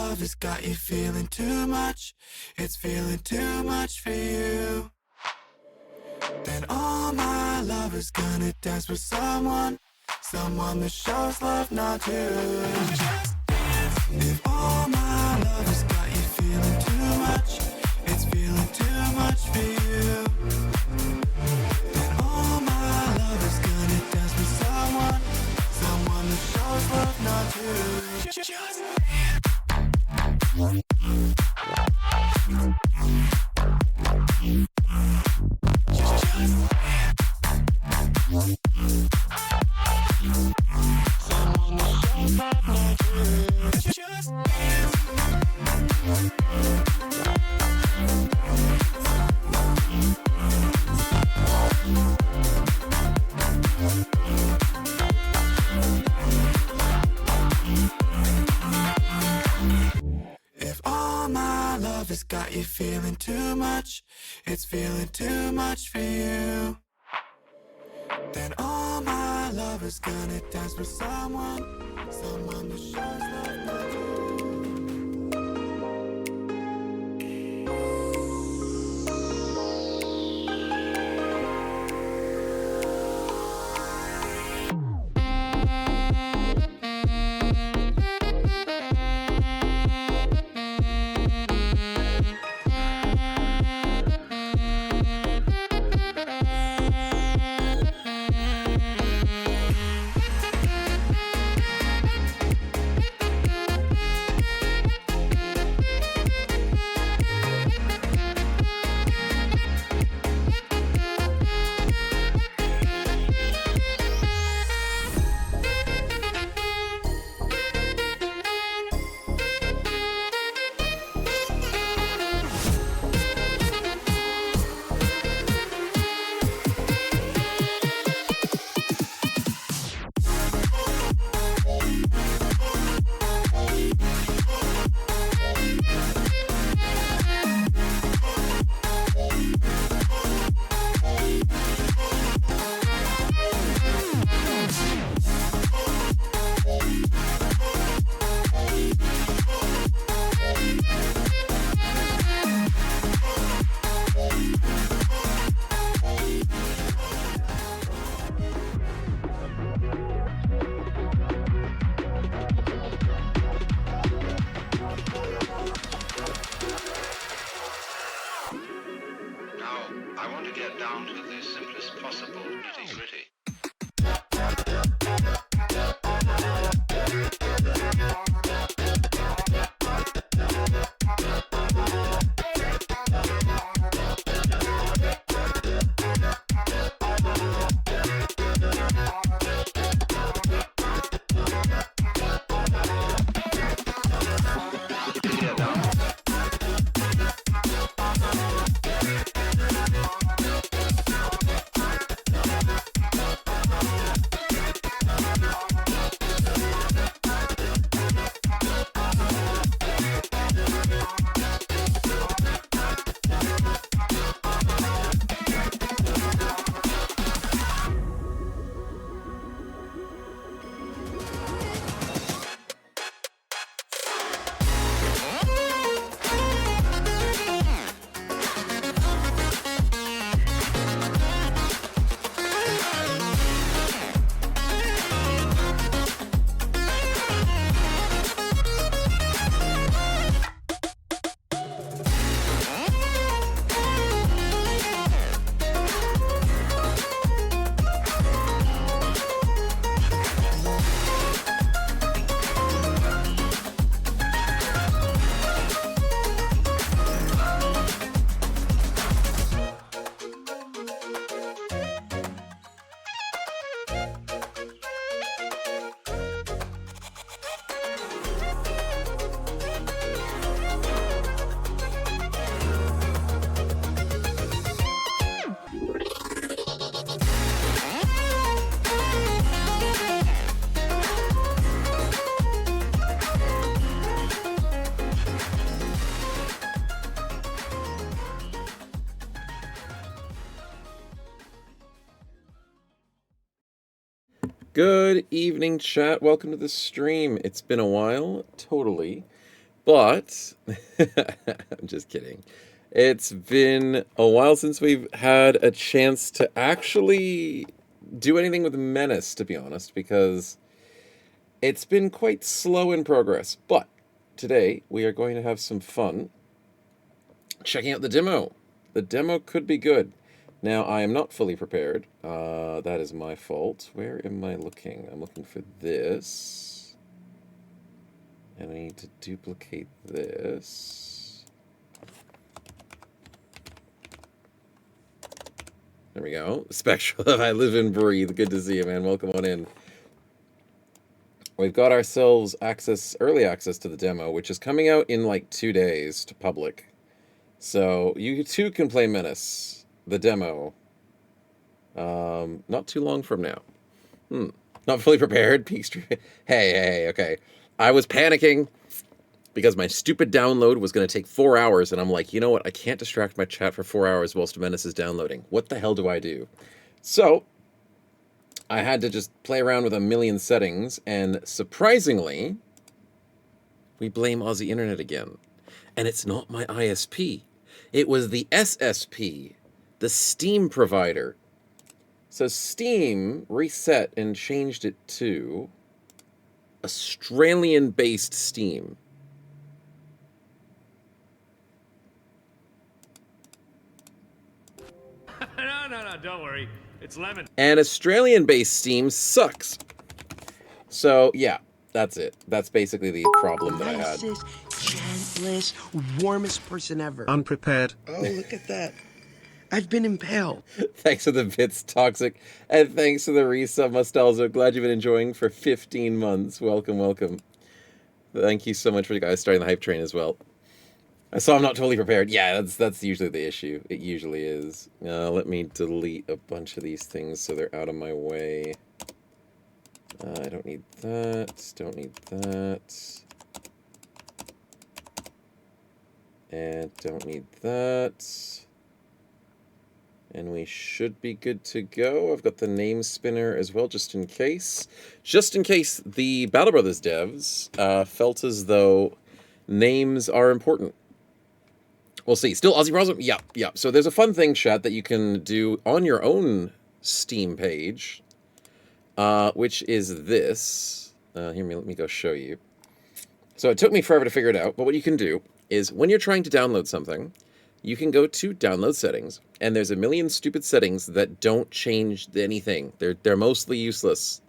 love has got you feeling too much, it's feeling too much for you, then all my love is gonna dance with someone that shows love, not you. Just dance. If all my love has got you feeling too much, it's feeling too much for you, then all my love is gonna dance with someone that shows love, not you. Just dance. If all my love has got you feeling too much, it's feeling too much for you, then all my love is gonna dance with someone that shows love, not you. I want to get down to the simplest possible nitty-gritty. Good evening, chat. Welcome to the stream. It's been a while, totally. But I'm just kidding. It's been a while since we've had a chance to actually do anything with Menace, to be honest, because it's been quite slow in progress. But today we are going to have some fun checking out the demo. The demo could be good. Now, I am not fully prepared. That is my fault. Where am I looking? I'm looking for this. And I need to duplicate this. There we go. Spectral, I live and breathe. Good to see you, man. Welcome on in. We've got ourselves early access to the demo, which is coming out in like 2 days to public. So you too can play Menace, the demo, not too long from now. Not fully prepared. Peak Street. Hey, okay. I was panicking because my stupid download was going to take 4 hours, and I'm like, you know what? I can't distract my chat for 4 hours whilst Menace is downloading. What the hell do I do? So I had to just play around with a million settings, and surprisingly, we blame Aussie Internet again. And it's not my ISP. It was the SSP, the Steam provider. So Steam reset and changed it to Australian-based Steam. No, don't worry. It's lemon. And Australian-based Steam sucks. So, yeah, that's it. That's basically the problem that I had. Nicest, gentlest, warmest person ever. Unprepared. Oh, look at that. I've been impaled. Thanks for the bits, Toxic. And thanks for the resub, Mustalzo. Glad you've been enjoying for 15 months. Welcome. Thank you so much for you guys starting the hype train as well. I saw I'm not totally prepared. Yeah, that's usually the issue. It usually is. Let me delete a bunch of these things so they're out of my way. I don't need that. Don't need that. And don't need that. And we should be good to go. I've got the name spinner as well, just in case. Just in case the Battle Brothers devs felt as though names are important. We'll see. Still Aussie problem? Yeah. So there's a fun thing, chat, that you can do on your own Steam page, which is this. Let me go show you. So it took me forever to figure it out, but what you can do is when you're trying to download something, you can go to download settings, and there's a million stupid settings that don't change anything. They're mostly useless.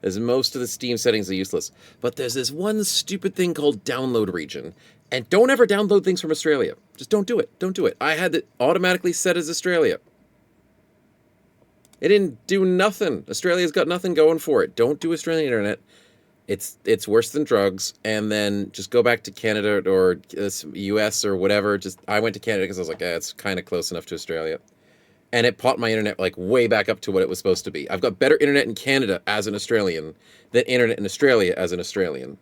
As most of the Steam settings are useless. But there's this one stupid thing called download region. And don't ever download things from Australia. Just don't do it. Don't do it. I had it automatically set as Australia. It didn't do nothing. Australia's got nothing going for it. Don't do Australian internet. It's worse than drugs. And then just go back to Canada or US or whatever. I went to Canada because I was like, it's kind of close enough to Australia. And it popped my internet like way back up to what it was supposed to be. I've got better internet in Canada as an Australian than internet in Australia as an Australian.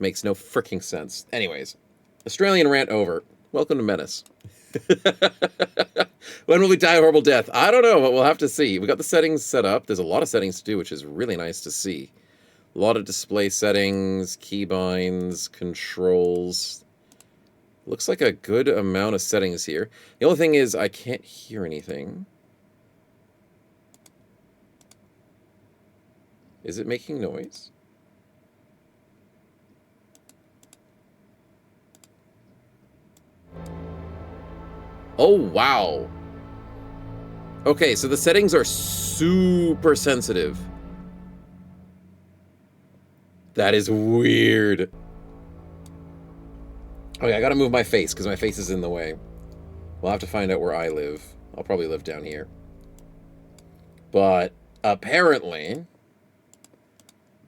Makes no freaking sense. Anyways, Australian rant over. Welcome to Menace. When will we die a horrible death? I don't know, but we'll have to see. We got the settings set up. There's a lot of settings to do, which is really nice to see. A lot of display settings, keybinds, controls. Looks like a good amount of settings here. The only thing is I can't hear anything. Is it making noise? Oh, wow. Okay, so the settings are super sensitive. That is weird. Okay, I gotta move my face because my face is in the way. We'll have to find out where I live. I'll probably live down here. But apparently,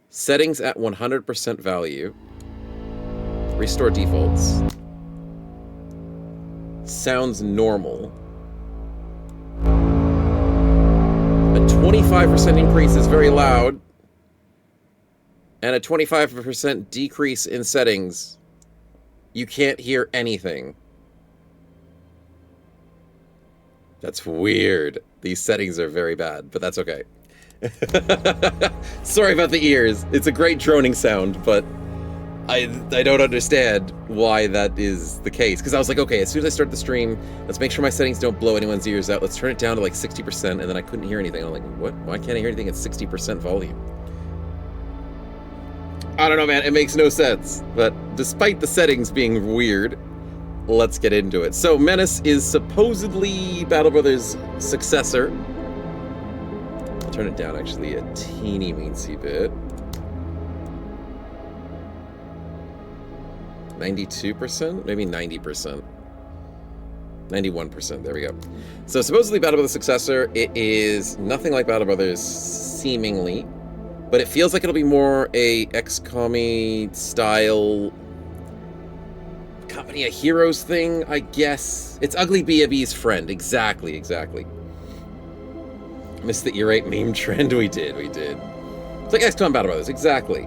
settings at 100% value, restore defaults, sounds normal. A 25% increase is very loud, and a 25% decrease in settings, you can't hear anything. That's weird. These settings are very bad, but that's okay. Sorry about the ears. It's a great droning sound, but I don't understand why that is the case. Because I was like, okay, as soon as I start the stream, let's make sure my settings don't blow anyone's ears out. Let's turn it down to like 60%, and then I couldn't hear anything. I'm like, what? Why can't I hear anything at 60% volume? I don't know, man. It makes no sense. But despite the settings being weird, let's get into it. So Menace is supposedly Battle Brothers' successor. I'll turn it down actually a teeny weensy bit. 92%? Maybe 90%. 91%, there we go. So supposedly Battle Brothers' successor, it is nothing like Battle Brothers, seemingly, but it feels like it'll be more a XCOM-y style Company of Heroes thing, I guess. It's Ugly B.A.B's friend, exactly. Missed the ear rape meme trend, we did. It's like XCOM Battle Brothers, exactly.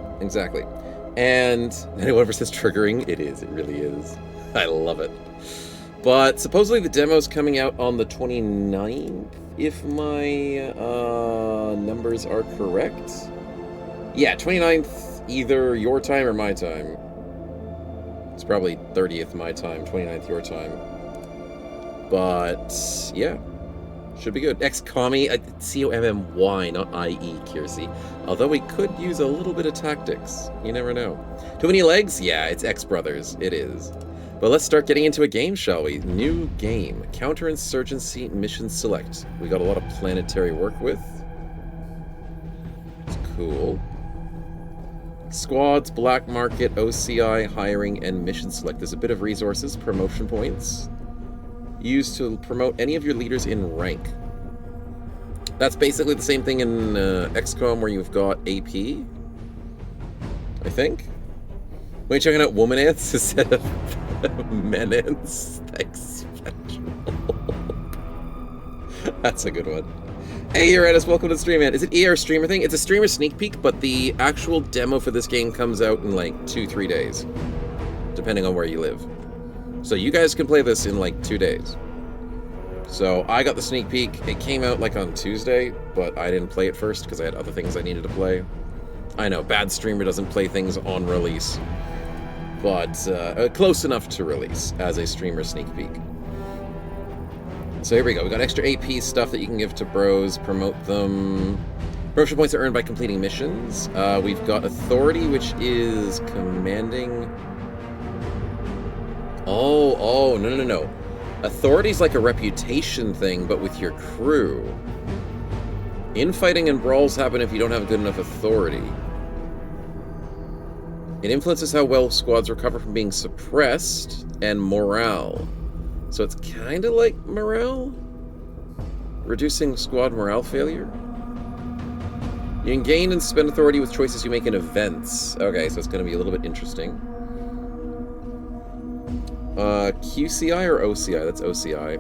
And anyone ever says triggering? It is, it really is. I love it. But supposedly the demo's coming out on the 29th, if my numbers are correct. Yeah, 29th, either your time or my time. It's probably 30th my time, 29th your time. But, yeah. Should be good. XCOMmy, C-O-M-M-Y, not I-E, Kiersey. Although we could use a little bit of tactics. You never know. Too many legs? Yeah, it's X-Brothers. It is. But let's start getting into a game, shall we? New game. Counterinsurgency Mission Select. We got a lot of planetary work with. It's cool. Squads, black market, OCI, hiring, and mission select. There's a bit of resources, promotion points. Used to promote any of your leaders in rank. That's basically the same thing in XCOM where you've got AP, I think. When you're checking out Womanance instead of Menace. Thanks, Special. That's a good one. Hey, Uranus, welcome to the stream, man. Is it ER streamer thing? It's a streamer sneak peek, but the actual demo for this game comes out in like 2-3 days, depending on where you live. So you guys can play this in like 2 days. So I got the sneak peek. It came out like on Tuesday, but I didn't play it first because I had other things I needed to play. I know, bad streamer doesn't play things on release, but close enough to release as a streamer sneak peek. So here we go. We got extra AP stuff that you can give to bros, promote them. Promotion points are earned by completing missions. We've got authority, which is commanding. Oh, no. Authority's like a reputation thing, but with your crew. Infighting and brawls happen if you don't have good enough authority. It influences how well squads recover from being suppressed, and morale. So it's kind of like morale? Reducing squad morale failure? You can gain and spend authority with choices you make in events. Okay, so it's going to be a little bit interesting. QCI or OCI? That's OCI.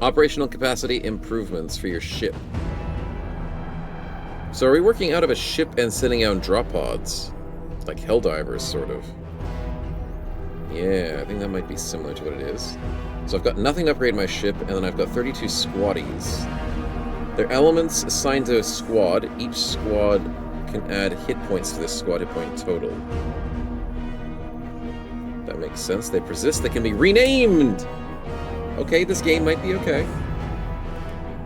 Operational capacity improvements for your ship. So are we working out of a ship and sending out drop pods? Like Helldivers, sort of. Yeah, I think that might be similar to what it is. So I've got nothing to upgrade my ship, and then I've got 32 squaddies. They're elements assigned to a squad. Each squad can add hit points to this squad hit point total. That makes sense. They persist. They can be renamed! Okay, this game might be okay.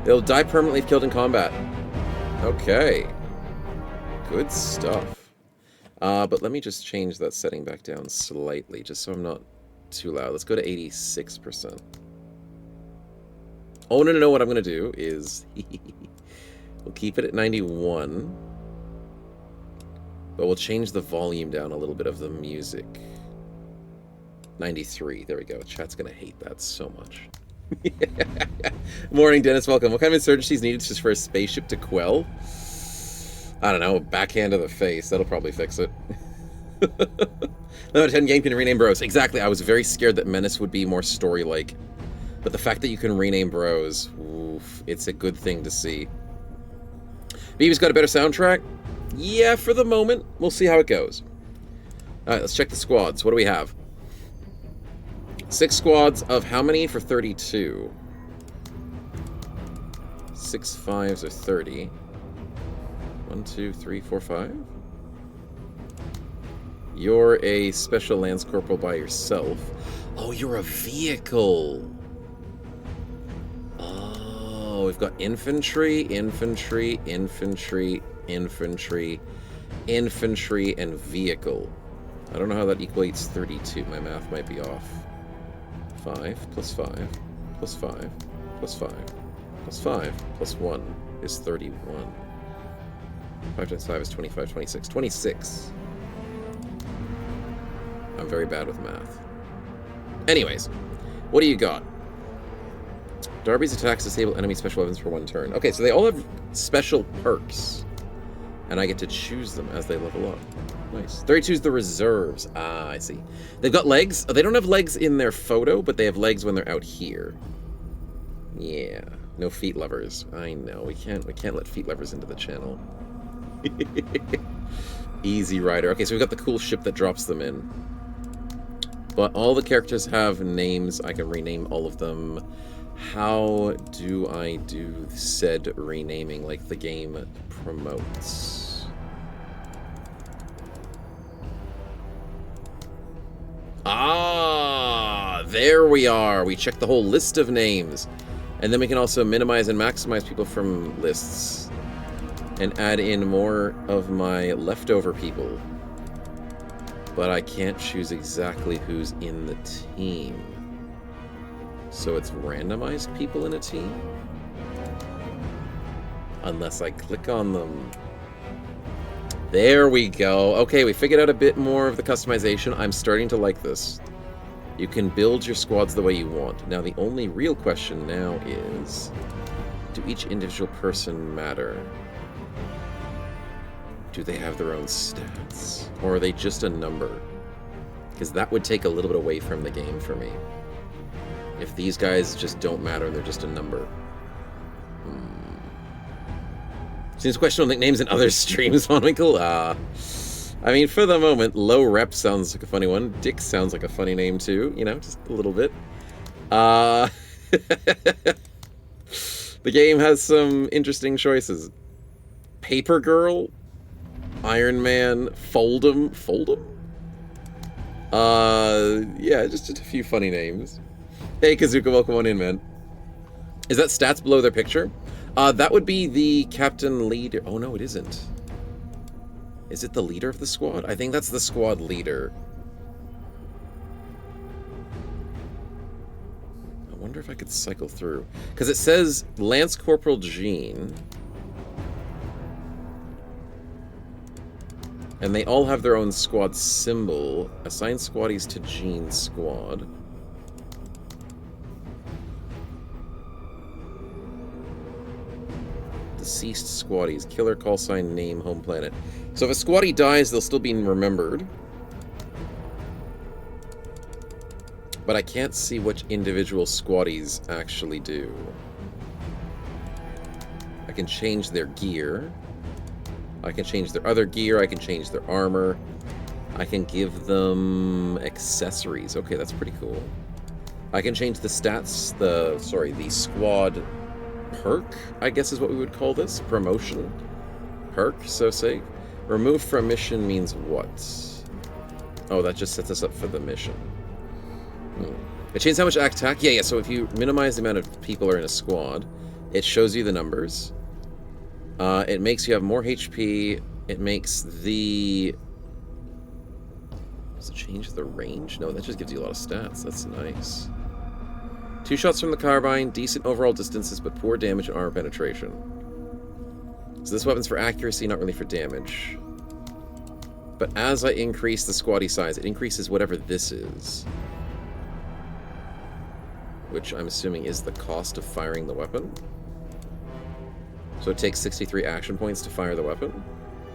They'll die permanently if killed in combat. Okay. Good stuff. But let me just change that setting back down slightly, just so I'm not too loud. Let's go to 86%. Oh, no. What I'm going to do is... we'll keep it at 91. But we'll change the volume down a little bit of the music. 93. There we go. Chat's going to hate that so much. Morning, Dennis. Welcome. What kind of insurgency is needed just for a spaceship to quell? I don't know. Backhand to the face. That'll probably fix it. Number 10 game can rename bros. Exactly. I was very scared that Menace would be more story-like. But the fact that you can rename bros, oof, it's a good thing to see. BB's got a better soundtrack? Yeah, for the moment. We'll see how it goes. Alright, let's check the squads. What do we have? 6 squads of how many for 32? 6 5s are 30. 1, 2, 3, 4, 5? You're a special Lance Corporal by yourself. Oh, you're a vehicle. Oh, we've got infantry, infantry, infantry, infantry, infantry, and vehicle. I don't know how that equates 32. My math might be off. 5 plus 5 plus 5 plus 5 plus 5 plus 1 is 31. 5 times 5 is 25, 26. 26. I'm very bad with math. Anyways, what do you got? Darby's attacks disable enemy special weapons for 1 turn. Okay, so they all have special perks. And I get to choose them as they level up. Nice. 32 is the reserves. Ah, I see. They've got legs. They don't have legs in their photo, but they have legs when they're out here. Yeah. No feet lovers. I know. We can't let feet lovers into the channel. Easy Rider. Okay, so we've got the cool ship that drops them in. But all the characters have names. I can rename all of them. How do I do said renaming like the game promotes? Ah, there we are. We check the whole list of names. And then we can also minimize and maximize people from lists. And add in more of my leftover people. But I can't choose exactly who's in the team. So it's randomized people in a team? Unless I click on them. There we go. Okay, we figured out a bit more of the customization. I'm starting to like this. You can build your squads the way you want. Now, the only real question now is, do each individual person matter? Do they have their own stats? Or are they just a number? Because that would take a little bit away from the game for me. If these guys just don't matter and they're just a number. Seems questionable nicknames in other streams, Monwinkle. I mean, for the moment, Low Rep sounds like a funny one. Dick sounds like a funny name too, you know, just a little bit. The game has some interesting choices. Paper Girl, Iron Man, Fold'em. Fold'em? Yeah, just a few funny names. Hey, Kazuka, welcome on in, man. Is that stats below their picture? That would be the captain leader. Oh, no, it isn't. Is it the leader of the squad? I think that's the squad leader. I wonder if I could cycle through. Because it says Lance Corporal Gene. And they all have their own squad symbol. Assign squaddies to Gene's squad. Deceased squaddies. Killer, call sign, name, home planet. So if a squaddie dies, they'll still be remembered. But I can't see which individual squaddies actually do. I can change their gear. I can change their other gear. I can change their armor. I can give them accessories. Okay, that's pretty cool. I can change the stats, the squad perk, I guess is what we would call this. Promotion. Perk, so say. Remove from mission means what? Oh, that just sets us up for the mission. It changes how much attack. Yeah, so if you minimize the amount of people are in a squad, it shows you the numbers. It makes you have more HP. It makes the... Does it change the range? No, that just gives you a lot of stats. That's nice. 2 shots from the carbine, decent overall distances, but poor damage and armor penetration. So this weapon's for accuracy, not really for damage. But as I increase the squaddie size, it increases whatever this is. Which I'm assuming is the cost of firing the weapon. So it takes 63 action points to fire the weapon?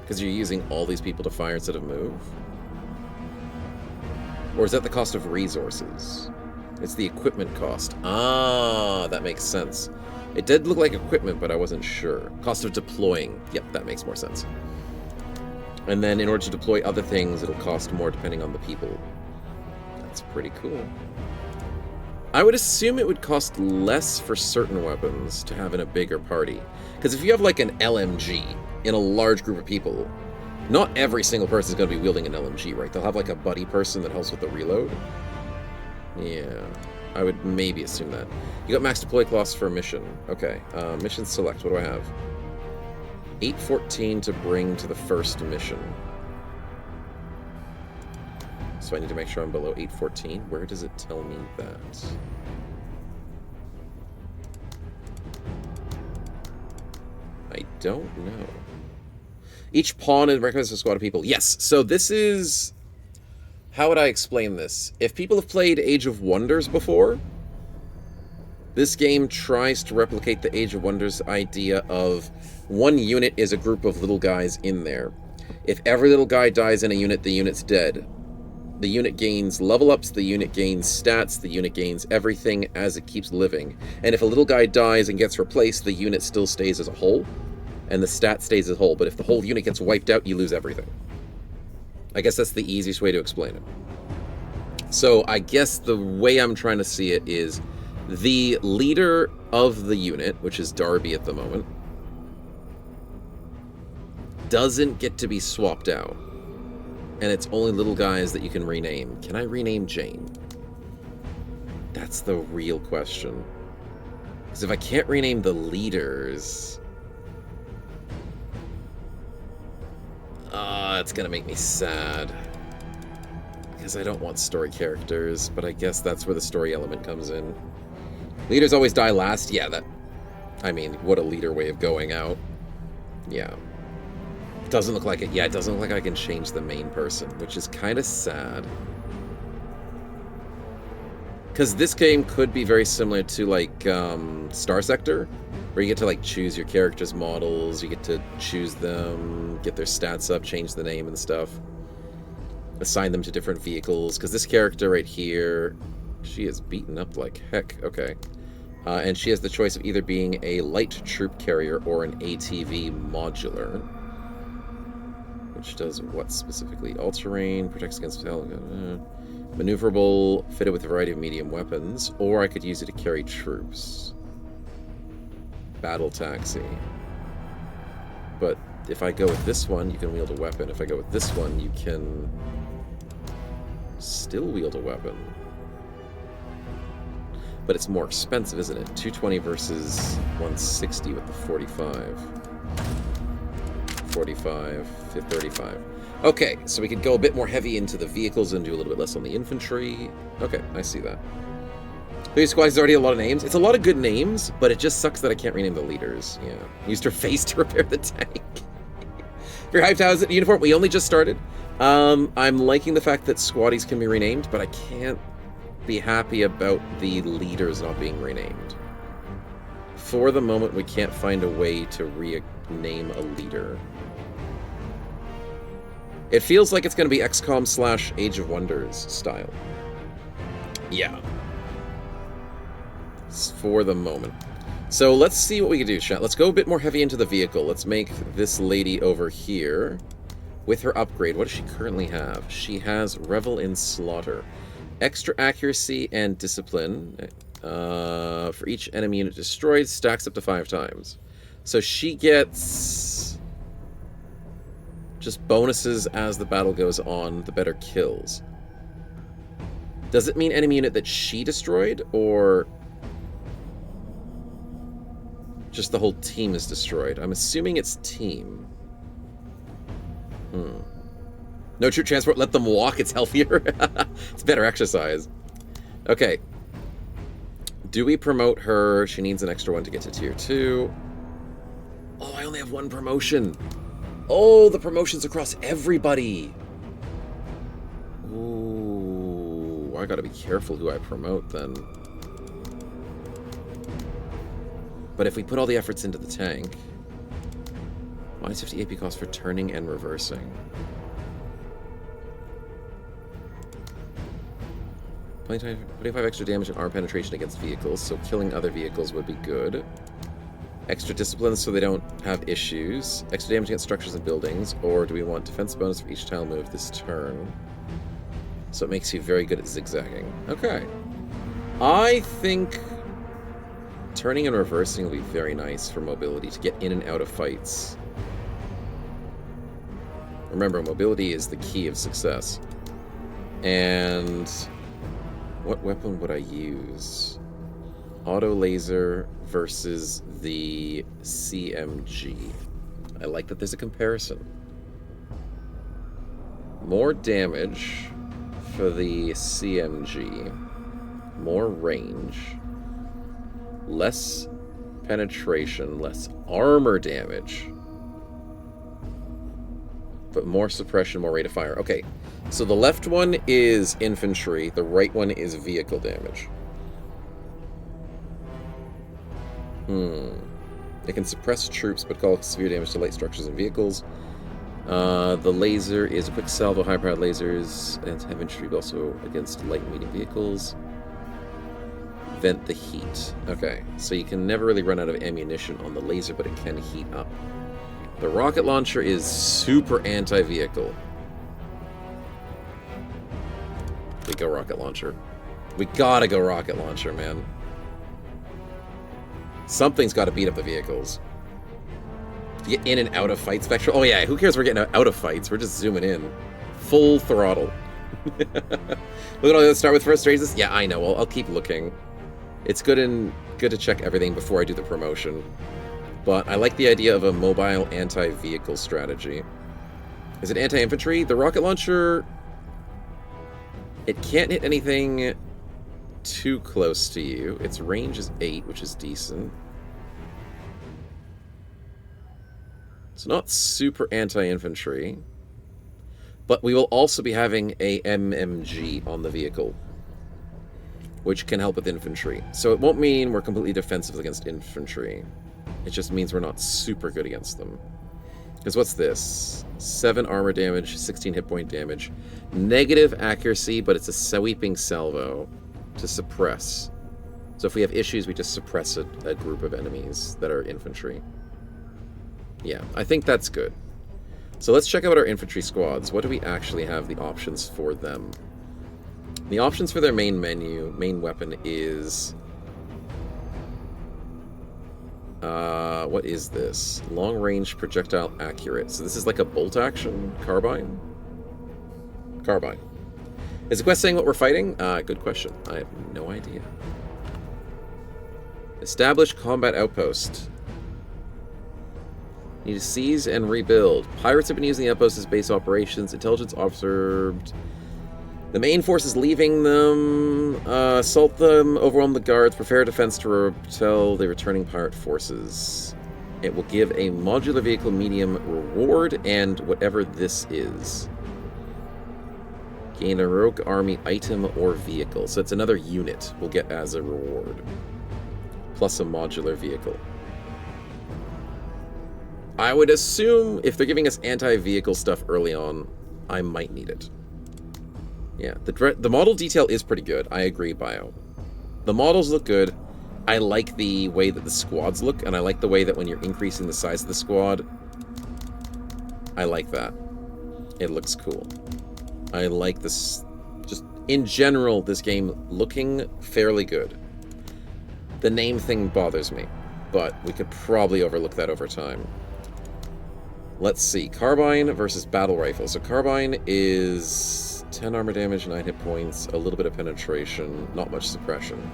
Because you're using all these people to fire instead of move? Or is that the cost of resources? It's the equipment cost. Ah, that makes sense. It did look like equipment, but I wasn't sure. Cost of deploying. Yep, that makes more sense. And then in order to deploy other things, it'll cost more depending on the people. That's pretty cool. I would assume it would cost less for certain weapons to have in a bigger party. Because if you have like an LMG in a large group of people, Not every single person is going to be wielding an LMG, right? They'll have like a buddy person that helps with the reload. Yeah, I would maybe assume that. You got max deploy costs for a mission. Okay, mission select. What do I have? 814 to bring to the first mission. So I need to make sure I'm below 814. Where does it tell me that? I don't know. Each pawn recommends a squad of people. Yes, so this is... How would I explain this? If people have played Age of Wonders before, this game tries to replicate the Age of Wonders idea of one unit is a group of little guys in there. If every little guy dies in a unit, the unit's dead. The unit gains level ups, the unit gains stats, the unit gains everything as it keeps living. And if a little guy dies and gets replaced, the unit still stays as a whole, and the stat stays as a whole. But if the whole unit gets wiped out, you lose everything. I guess that's the easiest way to explain it. So I guess the way I'm trying to see it is the leader of the unit, which is Darby at the moment, doesn't get to be swapped out. And it's only little guys that you can rename. Can I rename Jane? That's the real question. Because if I can't rename the leaders... it's gonna make me sad. Because I don't want story characters, but I guess that's where the story element comes in. Leaders always die last? Yeah, that... I mean, what a leader way of going out. Yeah. Doesn't look like it. Yeah, it doesn't look like I can change the main person, which is kind of sad. Because this game could be very similar to, like, Star Sector, where you get to, like, choose your character's models, you get to choose them, get their stats up, change the name and stuff. Assign them to different vehicles, because this character right here, she is beaten up like heck. Okay. And she has the choice of either being a light troop carrier or an ATV modular. Which does what specifically? All-terrain, protects against maneuverable, fitted with a variety of medium weapons, or I could use it to carry troops. Battle taxi. But if I go with this one, you can wield a weapon. If I go with this one, you can still wield a weapon. But it's more expensive, isn't it? 220 versus 160 with the 45. 45, 35. Okay, so we could go a bit more heavy into the vehicles and do a little bit less on the infantry. Okay, I see that. The squad is already a lot of names. It's a lot of good names, but it just sucks that I can't rename the leaders. Yeah. Used her face to repair the tank. Very hyped. How's it? Uniform? We only just started. I'm liking the fact that squaddies can be renamed, but I can't be happy about the leaders not being renamed. For the moment, we can't find a way to rename a leader. It feels like it's going to be XCOM / Age of Wonders style. Yeah. For the moment. So let's see what we can do, chat. Let's go a bit more heavy into the vehicle. Let's make this lady over here with her upgrade. What does she currently have? She has Revel in Slaughter. Extra accuracy and discipline for each enemy unit destroyed stacks up to 5 times. So she gets just bonuses as the battle goes on, the better kills. Does it mean enemy unit that she destroyed, or just the whole team is destroyed? I'm assuming it's team. No troop transport, let them walk, it's healthier. It's better exercise. Okay. Do we promote her? She needs an extra one to get to tier 2. Oh, I only have 1 promotion. Oh, the promotion's across everybody. Ooh, I gotta be careful who I promote then. But if we put all the efforts into the tank, minus 50 AP cost for turning and reversing. 25 extra damage and armor penetration against vehicles, so killing other vehicles would be good. Extra discipline so they don't have issues. Extra damage against structures and buildings, or do we want defense bonus for each tile move this turn? So it makes you very good at zigzagging. Okay. I think turning and reversing will be very nice for mobility to get in and out of fights. Remember, mobility is the key of success. And what weapon would I use? Auto laser versus the CMG. I like that there's a comparison. More damage for the CMG. More range. Less penetration, less armor damage. But more suppression, more rate of fire. Okay, so the left one is infantry, the right one is vehicle damage. It can suppress troops, but cause severe damage to light structures and vehicles. The laser is a quick salvo, high-powered lasers, and infantry also against light and medium vehicles. Vent the heat. Okay, so you can never really run out of ammunition on the laser, but it can heat up. The rocket launcher is super anti-vehicle. We go rocket launcher. We gotta go rocket launcher, man. Something's got to beat up the vehicles. To get in and out of fights, Spectral. Oh yeah, who cares? We're getting out of fights. We're just zooming in, full throttle. Look at all the start with first races. Yeah, I know. I'll keep looking. It's good to check everything before I do the promotion. But I like the idea of a mobile anti-vehicle strategy. Is it anti-infantry? The rocket launcher, it can't hit anything too close to you. Its range is 8, which is decent. It's not super anti-infantry. But we will also be having a MMG on the vehicle, which can help with infantry. So it won't mean we're completely defensive against infantry. It just means we're not super good against them. Because what's this? 7 armor damage, 16 hit point damage. Negative accuracy, but it's a sweeping salvo to suppress. So if we have issues, we just suppress a group of enemies that are infantry. Yeah, I think that's good. So let's check out our infantry squads. What do we actually have the options for them? The options for their main menu, main weapon is... what is this? Long range projectile accurate. So this is like a bolt action? Carbine? Carbine. Is the quest saying what we're fighting? Good question. I have no idea. Establish combat outpost. Need to seize and rebuild. Pirates have been using the outpost as base operations. Intelligence observed. The main force is leaving them. Assault them, overwhelm the guards, prepare defense to repel the returning pirate forces. It will give a modular vehicle medium reward and whatever this is. Gain a rogue army item or vehicle. So it's another unit we'll get as a reward. Plus a modular vehicle. I would assume if they're giving us anti-vehicle stuff early on, I might need it. Yeah, the model detail is pretty good. I agree, Bio. The models look good. I like the way that the squads look, and I like the way that when you're increasing the size of the squad, I like that. It looks cool. I like this, just in general, this game looking fairly good. The name thing bothers me, but we could probably overlook that over time. Let's see, Carbine versus Battle Rifle. So Carbine is 10 armor damage, 9 hit points, a little bit of penetration, not much suppression.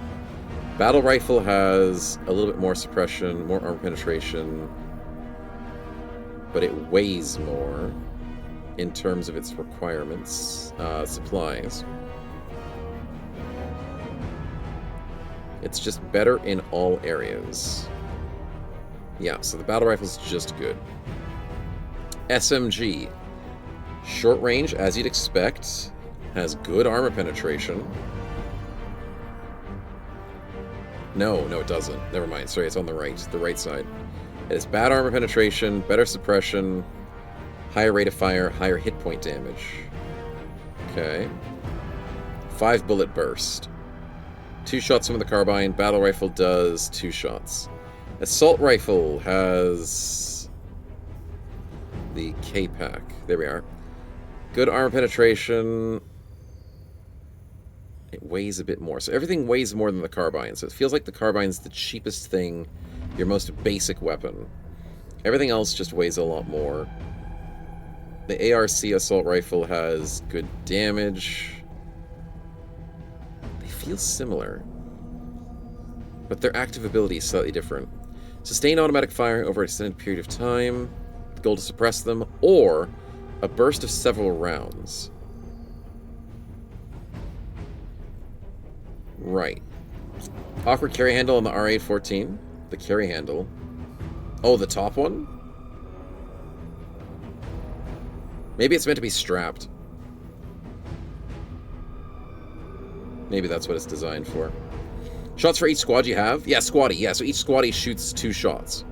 Battle Rifle has a little bit more suppression, more armor penetration, but it weighs more in terms of its requirements, supplies. It's just better in all areas. Yeah, so the Battle Rifle's just good. SMG. Short range, as you'd expect, has good armor penetration. No, it doesn't. Never mind. Sorry, it's on the right side. It has bad armor penetration, better suppression, higher rate of fire, higher hit point damage. Okay. 5 bullet burst. 2 shots from the carbine. Battle rifle does 2 shots. Assault rifle has the K-Pack. There we are. Good armor penetration. It weighs a bit more. So everything weighs more than the carbine. So it feels like the carbine's the cheapest thing, your most basic weapon. Everything else just weighs a lot more. The ARC assault rifle has good damage. They feel similar, but their active ability is slightly different. Sustained automatic fire over an extended period of time, the goal to suppress them, or a burst of several rounds. Right. Awkward carry handle on the R814. The carry handle. Oh, the top one? Maybe it's meant to be strapped. Maybe that's what it's designed for. Shots for each squad you have? Yeah, squaddy. Yeah, so each squaddy shoots 2 shots.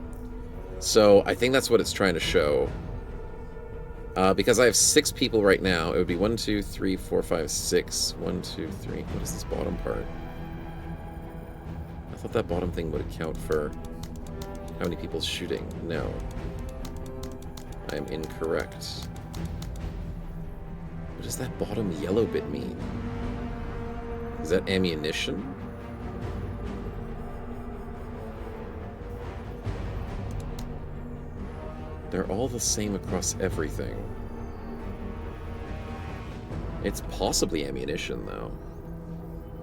So I think that's what it's trying to show. Because I have 6 people right now, it would be 1, 2, 3, 4, 5, 6. 1, 2, 3. What is this bottom part? I thought that bottom thing would account for how many people shooting. No. I am incorrect. What does that bottom yellow bit mean? Is that ammunition? They're all the same across everything. It's possibly ammunition, though.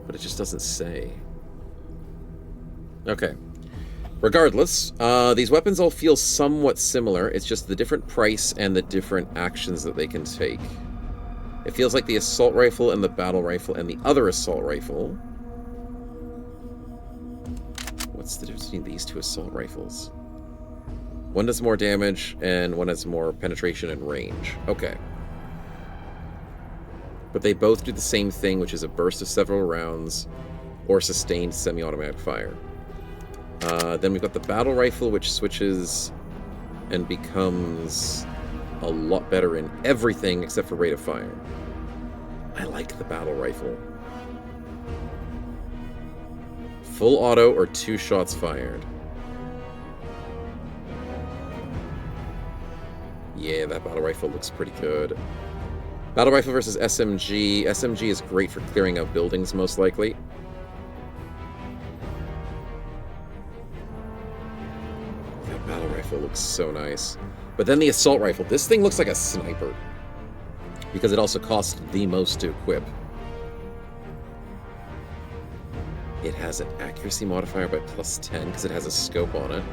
But it just doesn't say. Okay. Regardless, these weapons all feel somewhat similar. It's just the different price and the different actions that they can take. It feels like the assault rifle and the battle rifle and the other assault rifle. What's the difference between these 2 assault rifles? One does more damage, and one has more penetration and range. Okay. But they both do the same thing, which is a burst of several rounds, or sustained semi-automatic fire. Then we've got the battle rifle, which switches and becomes a lot better in everything except for rate of fire. I like the battle rifle. Full auto or 2 shots fired. Yeah, that battle rifle looks pretty good. Battle rifle versus SMG. SMG is great for clearing out buildings, most likely. That battle rifle looks so nice. But then the assault rifle. This thing looks like a sniper. Because it also costs the most to equip. It has an accuracy modifier by +10 because it has a scope on it.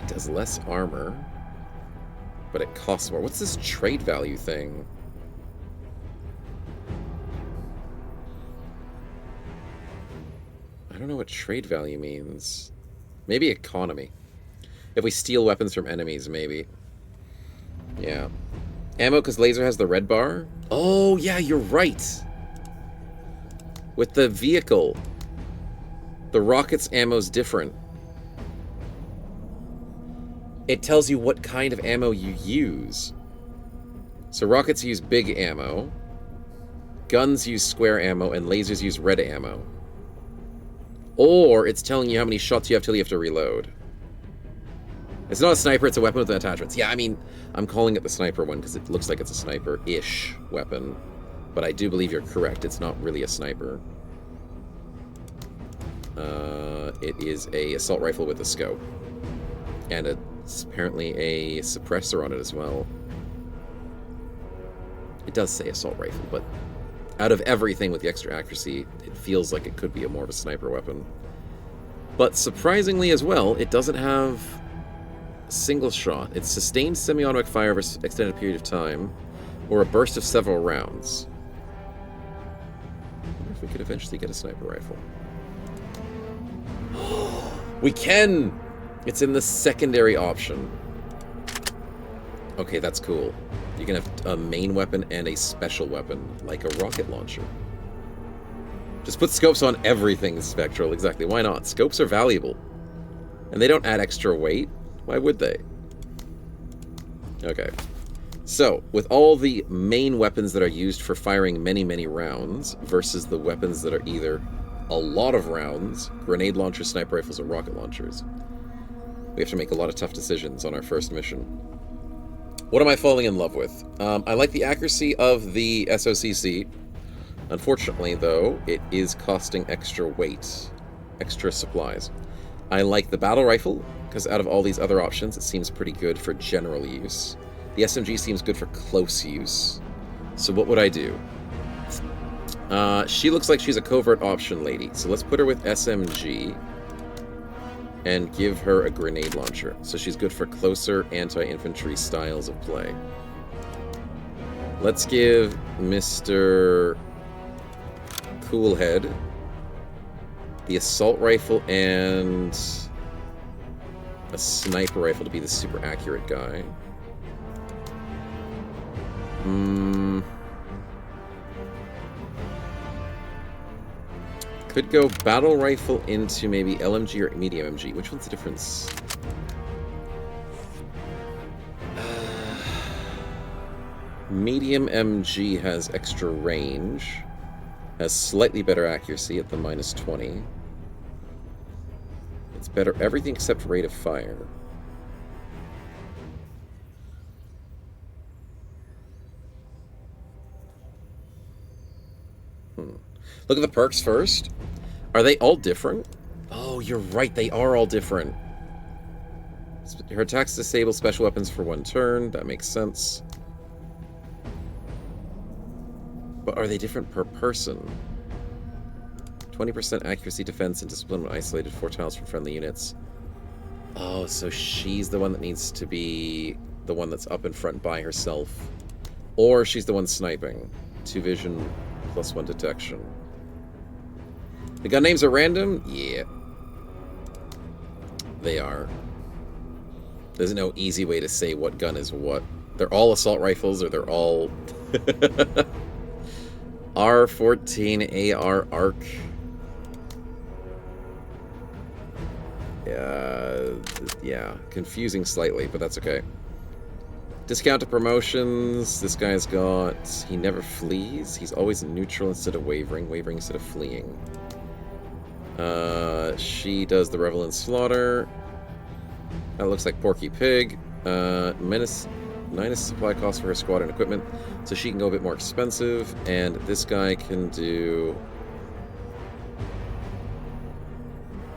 It does less armor, but it costs more. What's this trade value thing? I don't know what trade value means. Maybe economy. If we steal weapons from enemies, maybe. Yeah. Ammo, because laser has the red bar? Oh, yeah, you're right. With the vehicle, the rocket's ammo's different. It tells you what kind of ammo you use. So rockets use big ammo, guns use square ammo, and lasers use red ammo. Or it's telling you how many shots you have till you have to reload. It's not a sniper, it's a weapon with attachments. Yeah, I mean, I'm calling it the sniper one because it looks like it's a sniper-ish weapon. But I do believe you're correct, it's not really a sniper. It is a assault rifle with a scope. And it's apparently a suppressor on it as well. It does say assault rifle, but out of everything with the extra accuracy, it feels like it could be more of a sniper weapon. But surprisingly as well, it doesn't have single shot. It's sustained semi-automatic fire over an extended period of time, or a burst of several rounds. I wonder if we could eventually get a sniper rifle. We can! It's in the secondary option. Okay, that's cool. You can have a main weapon and a special weapon, like a rocket launcher. Just put scopes on everything, Spectral. Exactly, why not? Scopes are valuable. And they don't add extra weight. Why would they? Okay. So, with all the main weapons that are used for firing many, many rounds versus the weapons that are either a lot of rounds, grenade launchers, sniper rifles, or rocket launchers, we have to make a lot of tough decisions on our first mission. What am I falling in love with? I like the accuracy of the SOCC. Unfortunately, though, it is costing extra weight, extra supplies. I like the battle rifle, because out of all these other options, it seems pretty good for general use. The SMG seems good for close use. So what would I do? She looks like she's a covert option lady, so let's put her with SMG and give her a grenade launcher. So she's good for closer anti-infantry styles of play. Let's give Mr. Coolhead the assault rifle and a sniper rifle to be the super accurate guy. Could go battle rifle into maybe LMG or medium MG. Which one's the difference? Medium MG has extra range, has slightly better accuracy at the -20. It's better everything except rate of fire. Look at the perks first. Are they all different? Oh, you're right, they are all different. Her attacks disable special weapons for 1 turn. That makes sense. But are they different per person? 20% accuracy, defense, and discipline when isolated 4 tiles from friendly units. Oh, so she's the one that needs to be the one that's up in front by herself. Or she's the one sniping. 2 vision, +1 detection. The gun names are random? Yeah. They are. There's no easy way to say what gun is what. They're all assault rifles, or they're all... R14 AR ARC. Yeah, confusing slightly, but that's okay. Discounted promotions. This guy's got... He never flees. He's always neutral instead of wavering. Wavering instead of fleeing. She does the Revel in Slaughter. That looks like Porky Pig. Menace supply costs for her squad and equipment, so she can go a bit more expensive. And this guy can do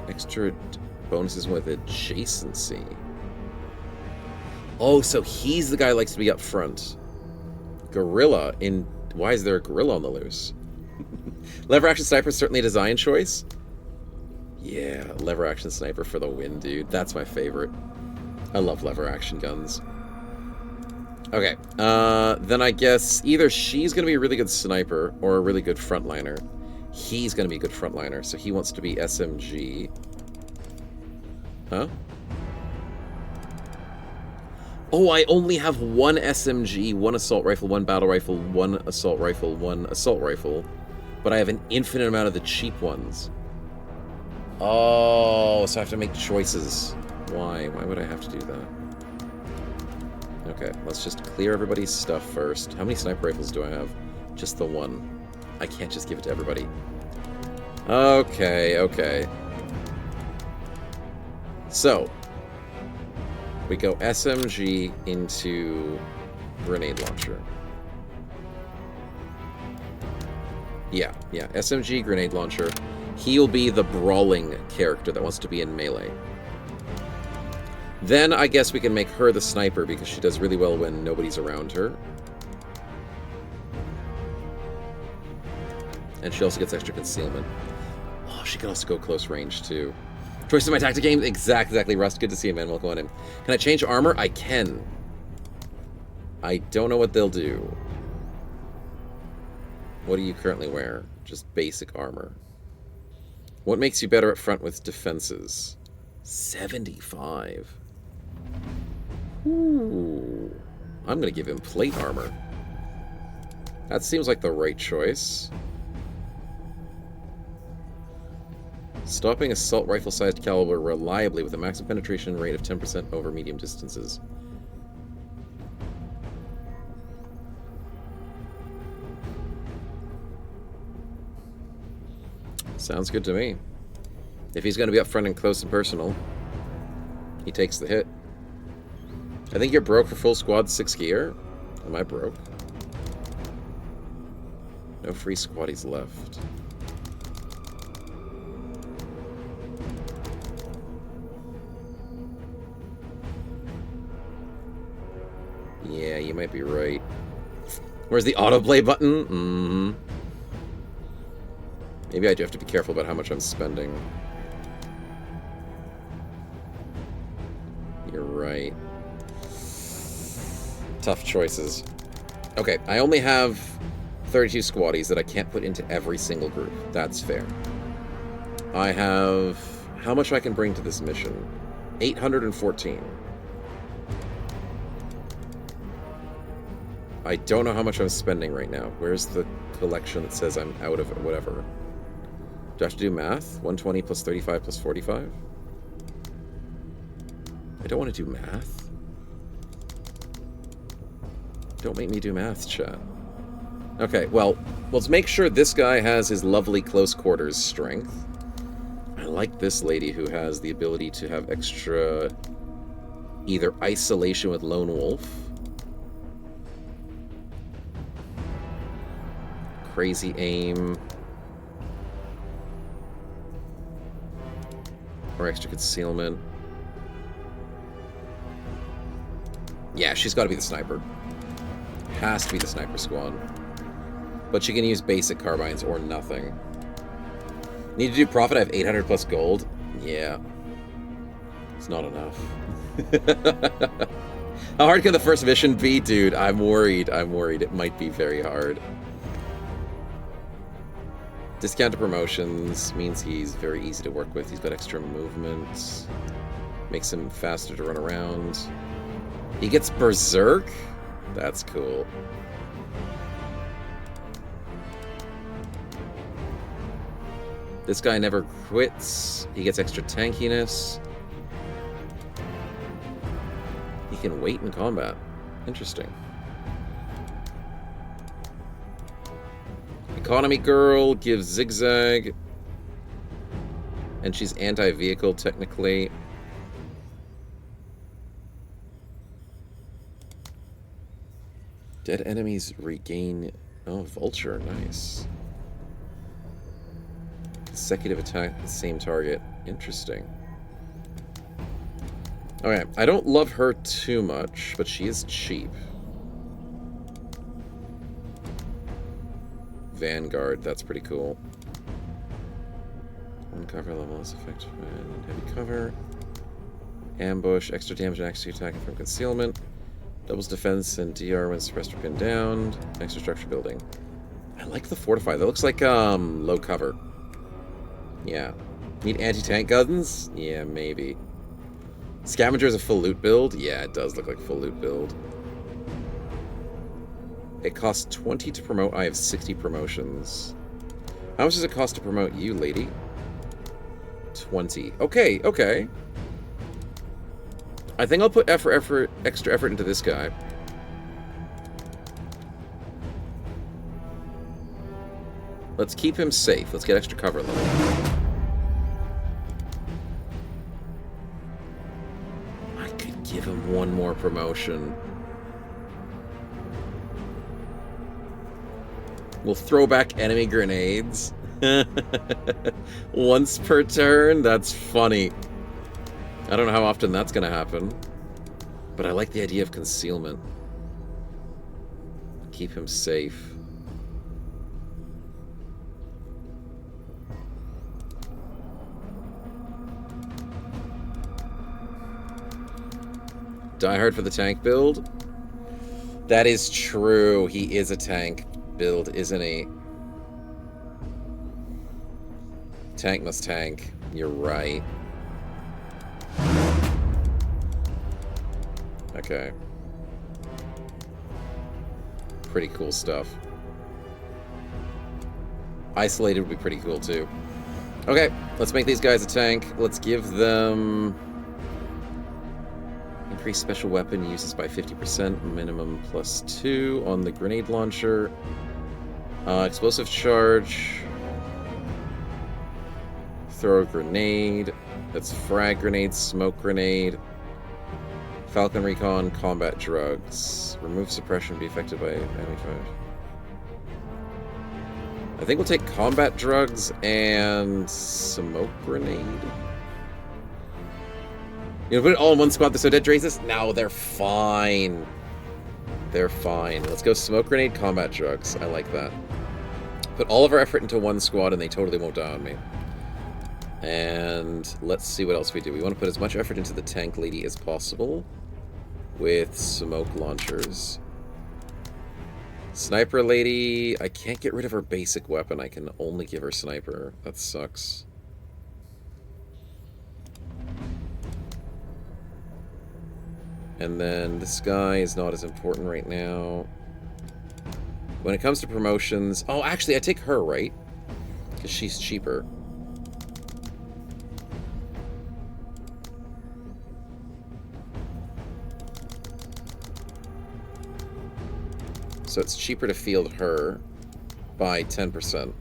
extra bonuses with adjacency. Oh, so he's the guy who likes to be up front. Gorilla in... Why is there a gorilla on the loose? Lever action sniper is certainly a design choice. Yeah, lever action sniper for the win, dude. That's my favorite. I love lever action guns. Okay, then I guess either she's going to be a really good sniper or a really good frontliner. He's going to be a good frontliner, so he wants to be SMG. Huh? Oh, I only have 1 SMG, 1 assault rifle, 1 battle rifle, 1 assault rifle, 1 assault rifle. But I have an infinite amount of the cheap ones. Oh, so I have to make choices. Why? Why would I have to do that? Okay, let's just clear everybody's stuff first. How many sniper rifles do I have? Just the 1. I can't just give it to everybody. Okay, okay. So, we go SMG into grenade launcher. Yeah, SMG grenade launcher. He'll be the brawling character that wants to be in melee. Then I guess we can make her the sniper because she does really well when nobody's around her. And she also gets extra concealment. Oh, she can also go close range too. Choice of my tactic game? Exactly, Rust. Good to see you, man. Welcome on in. Can I change armor? I can. I don't know what they'll do. What do you currently wear? Just basic armor. What makes you better up front with defenses? 75. Ooh. I'm going to give him plate armor. That seems like the right choice. Stopping assault rifle-sized caliber reliably with a maximum penetration rate of 10% over medium distances. Sounds good to me. If he's going to be up front and close and personal, he takes the hit. I think you're broke for full squad 6 gear. Am I broke? No free squaddies left. might be right. Where's the autoplay button? Mm-hmm. Maybe I do have to be careful about how much I'm spending. You're right. Tough choices. Okay, I only have 32 squaddies that I can't put into every single group. That's fair. I have... How much I can bring to this mission? 814. I don't know how much I'm spending right now. Where's the collection that says I'm out of it? Whatever. Do I have to do math? 120 plus 35 plus 45? I don't want to do math. Don't make me do math, chat. Okay, well, let's make sure this guy has his lovely close quarters strength. I like this lady who has the ability to have extra... either isolation with Lone Wolf. Crazy aim. Or extra concealment. Yeah, she's got to be the sniper. Has to be the sniper squad. But she can use basic carbines or nothing. Need to do profit? I have 800 plus gold. Yeah. It's not enough. How hard can the first mission be, dude? I'm worried. I'm worried. It might be very hard. Discounted promotions means he's very easy to work with. He's got extra movement. Makes him faster to run around. He gets berserk? That's cool. This guy never quits. He gets extra tankiness. He can wait in combat. Interesting. Economy girl gives zigzag. And she's anti-vehicle, technically. Dead enemies regain... Oh, vulture. Nice. Consecutive attack at the same target. Interesting. Okay, I don't love her too much, but she is cheap. Vanguard, that's pretty cool. One cover level is effective when heavy cover. Ambush, extra damage and extra attacking from concealment. Doubles defense and DR when suppressed or pinned down. Extra structure building. I like the fortify. That looks like low cover. Yeah. Need anti-tank guns? Yeah, maybe. Scavenger is a full loot build? Yeah, it does look like full loot build. It costs 20 to promote. I have 60 promotions. How much does it cost to promote you, lady? 20. Okay, okay. I think I'll put extra effort into this guy. Let's keep him safe. Let's get extra cover level. I could give him one more promotion. We'll throw back enemy grenades. Once per turn? That's funny. I don't know how often that's going to happen. But I like the idea of concealment. Keep him safe. Die hard for the tank build? That is true. He is a tank build, isn't he? Tank must tank. You're right. Okay. Pretty cool stuff. Isolated would be pretty cool too. Okay, let's make these guys a tank. Let's give them... Increase special weapon uses by 50%, minimum +2 on the grenade launcher. Explosive charge. Throw a grenade. That's frag grenade, smoke grenade. Falcon recon, combat drugs. Remove suppression, be affected by enemy fire. I think we'll take combat drugs and smoke grenade. You know, put it all in one squad. They're so dead, Drasus? No, they're fine. They're fine. Let's go smoke grenade, combat drugs. I like that. Put all of our effort into one squad and they totally won't die on me. And let's see what else we do. We want to put as much effort into the tank lady as possible with smoke launchers. Sniper lady, I can't get rid of her basic weapon. I can only give her sniper. That sucks. And then this guy is not as important right now. When it comes to promotions... Oh, actually, I take her, right? Because she's cheaper. So it's cheaper to field her by 10%.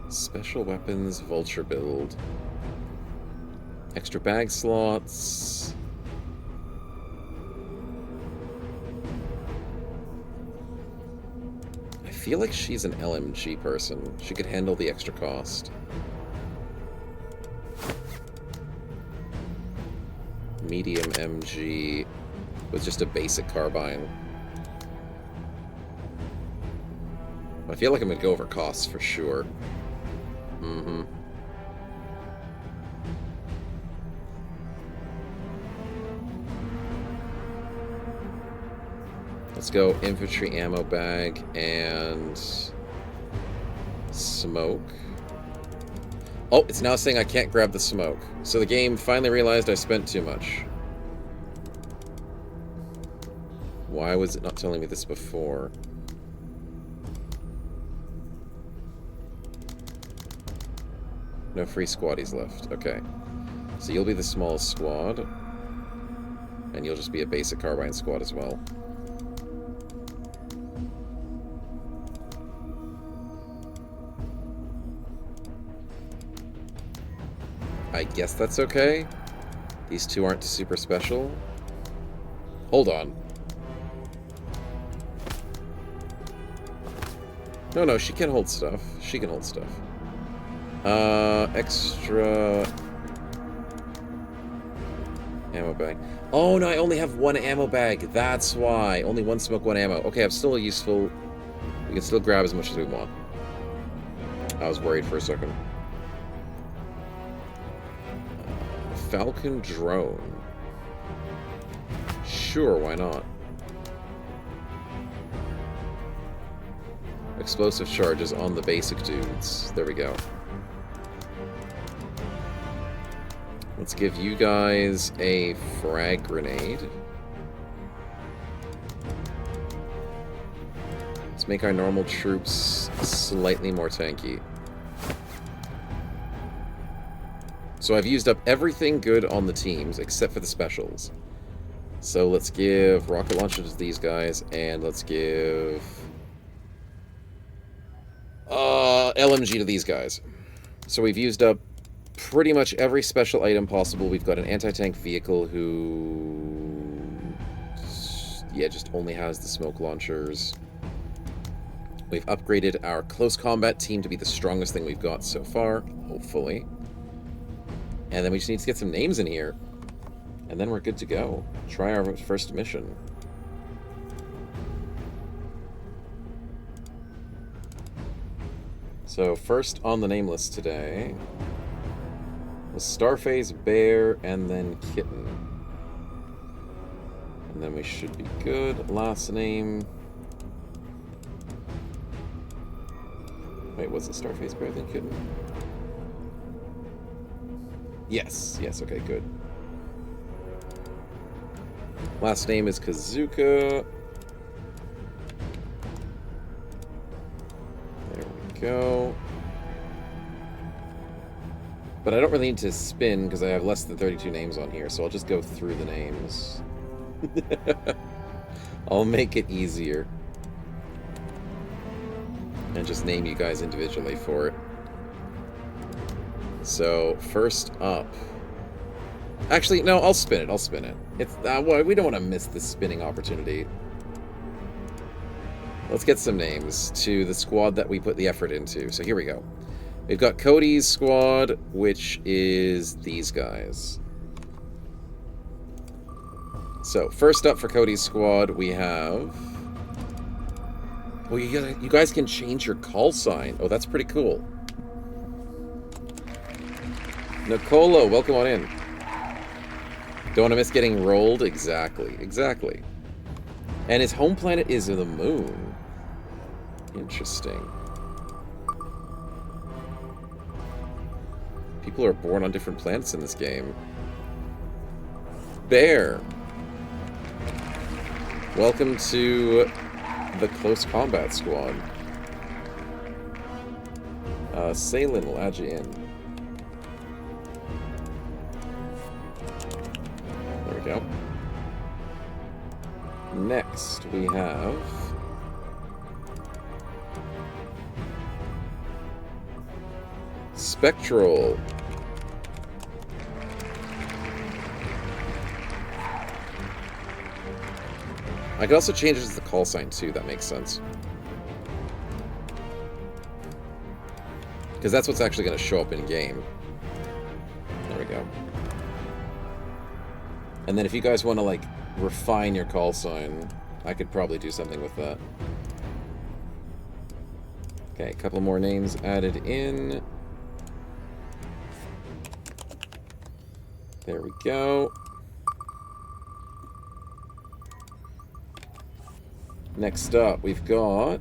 Special weapons, vulture build. Extra bag slots. I feel like she's an LMG person. She could handle the extra cost. Medium MG with just a basic carbine. I feel like I'm gonna go over costs for sure. Mm-hmm. Let's go infantry ammo bag and smoke. Oh, it's now saying I can't grab the smoke. So the game finally realized I spent too much. Why was it not telling me this before? No free squaddies left. Okay. So you'll be the smallest squad. And you'll just be a basic carbine squad as well. I guess that's okay. These two aren't super special. Hold on. No, she can hold stuff. She can hold stuff. Extra ammo bag. Oh, no, I only have one ammo bag. That's why. Only one smoke, one ammo. Okay, I'm still useful. We can still grab as much as we want. I was worried for a second. Falcon drone. Sure, why not? Explosive charges on the basic dudes. There we go. Let's give you guys a frag grenade. Let's make our normal troops slightly more tanky. So I've used up everything good on the teams except for the specials. So let's give rocket launchers to these guys, and let's give LMG to these guys. So we've used up pretty much every special item possible. We've got an anti-tank vehicle who... yeah, just only has the smoke launchers. We've upgraded our close combat team to be the strongest thing we've got so far, hopefully. And then we just need to get some names in here. And then we're good to go. Try our first mission. So first on the name list today was Starface, Bear, and then Kitten. And then we should be good. Last name... wait, was it Starface, Bear, then Kitten? Yes, okay, good. Last name is Kazuka. There we go. But I don't really need to spin because I have less than 32 names on here, so I'll just go through the names. I'll make it easier. And just name you guys individually for it. So, first up... actually, no, I'll spin it. It's well, we don't want to miss this spinning opportunity. Let's get some names to the squad that we put the effort into. So here we go. We've got Cody's squad, which is these guys. So, first up for Cody's squad, we have... Well, you guys can change your call sign. Oh, that's pretty cool. Nicolo, welcome on in. Don't want to miss getting rolled? Exactly, exactly. And his home planet is the moon. Interesting. People are born on different planets in this game. Bear. Welcome to the Close Combat Squad. Salen will add you in. There we go. Next, we have... Spectral. I could also change it to the call sign too, that makes sense. Because that's what's actually going to show up in game. There we go. And then if you guys want to, like, refine your call sign, I could probably do something with that. Okay, a couple more names added in. There we go. Next up, we've got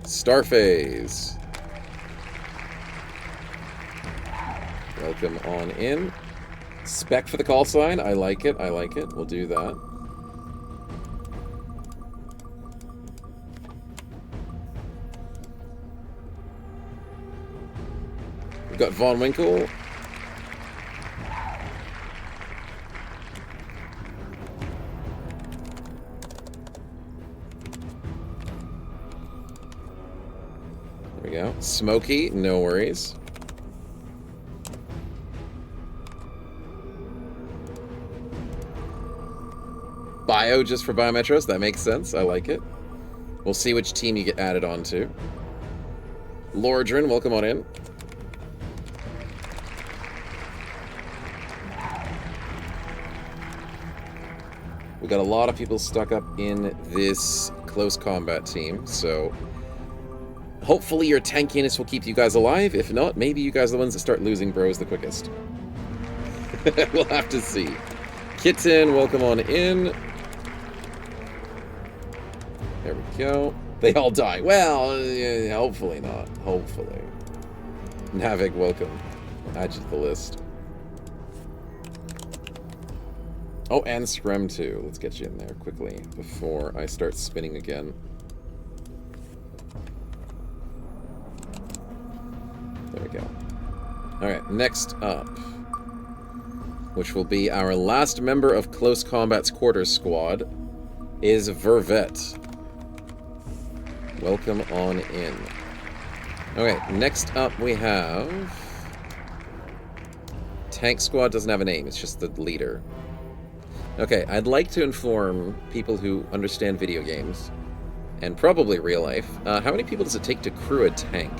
Starfaze. Welcome on in. Spec for the call sign. I like it. I like it. We'll do that. We've got Von Winkle. There we go. Smokey, no worries. Bio just for Biometros, that makes sense. I like it. We'll see which team you get added on to. Lordrin, welcome on in. We've got a lot of people stuck up in this close combat team, so hopefully your tankiness will keep you guys alive. If not, maybe you guys are the ones that start losing bros the quickest. We'll have to see. Kitten, welcome on in. There we go. They all die. Well, yeah, hopefully not. Hopefully. Navig, welcome. Add you to the list. Oh, and Screm too. Let's get you in there quickly before I start spinning again. There we go. Alright, next up, which will be our last member of Close Combat's Quarters Squad, is Vervet. Welcome on in. Okay, next up we have... Tank Squad doesn't have a name, it's just the leader. Okay, I'd like to inform people who understand video games, and probably real life, how many people does it take to crew a tank?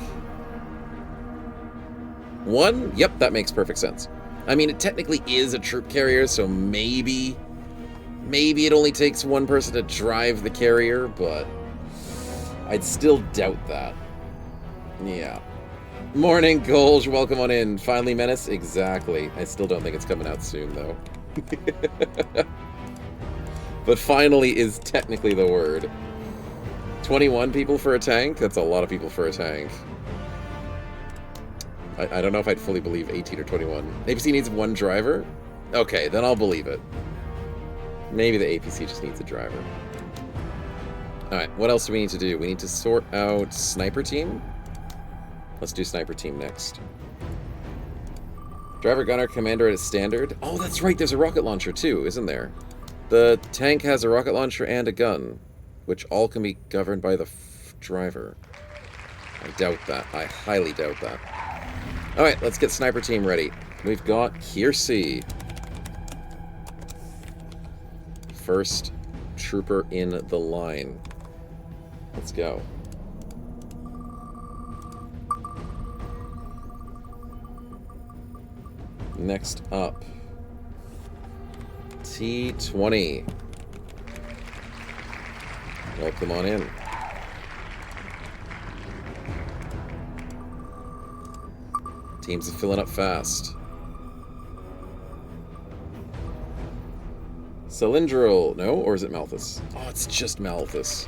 1? Yep, that makes perfect sense. I mean, it technically is a troop carrier, so maybe it only takes one person to drive the carrier, but I'd still doubt that. Yeah. Morning, Golge, welcome on in. Finally, Menace? Exactly. I still don't think it's coming out soon, though. But finally is technically the word. 21 people for a tank? That's a lot of people for a tank. I don't know if I'd fully believe 18 or 21. APC needs one driver? Okay, then I'll believe it. Maybe the APC just needs a driver. Alright, what else do we need to do? We need to sort out Sniper Team? Let's do Sniper Team next. Driver, Gunner, Commander at a standard. Oh, that's right, there's a rocket launcher too, isn't there? The tank has a rocket launcher and a gun, which all can be governed by the driver. I doubt that. I highly doubt that. Alright, let's get Sniper Team ready. We've got Kiersey. First trooper in the line. Let's go. next up. T20. Welcome on in. Teams are filling up fast. Cylindral. No? Or is it Malthus? Oh, it's just Malthus.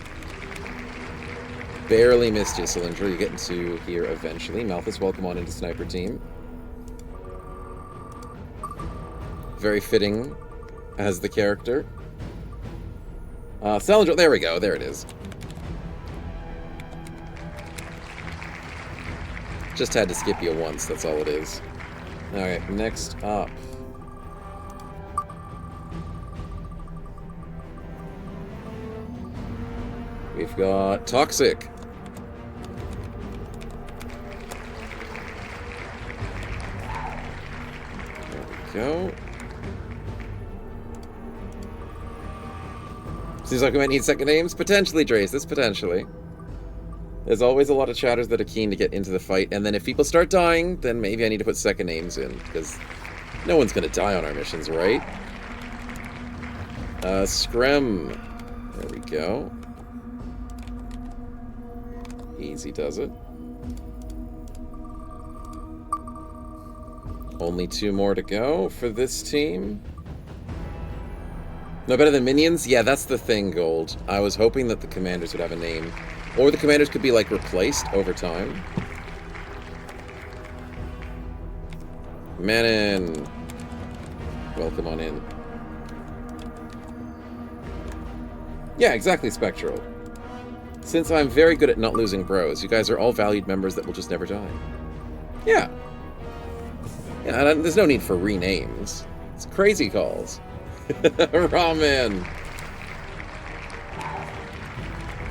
Barely missed you, Cylindral. You're getting to here eventually. Malthus, welcome on into Sniper Team. Very fitting as the character. Cylindral. There we go. There it is. Just had to skip you once. That's all it is. Alright, next up. We've got Toxic. There we go. Seems like we might need second names. Potentially, Dracis. Potentially. There's always a lot of chatters that are keen to get into the fight, and then if people start dying, then maybe I need to put second names in, because no one's going to die on our missions, right? Screm. There we go. Easy does it. Only 2 more to go for this team. No better than minions? Yeah, that's the thing, Gold. I was hoping that the commanders would have a name. Or the commanders could be, like, replaced over time. Manon. Welcome on in. Yeah, exactly, Spectral. Since I'm very good at not losing bros, you guys are all valued members that will just never die. Yeah. Yeah, there's no need for renames. It's crazy calls. Ramen.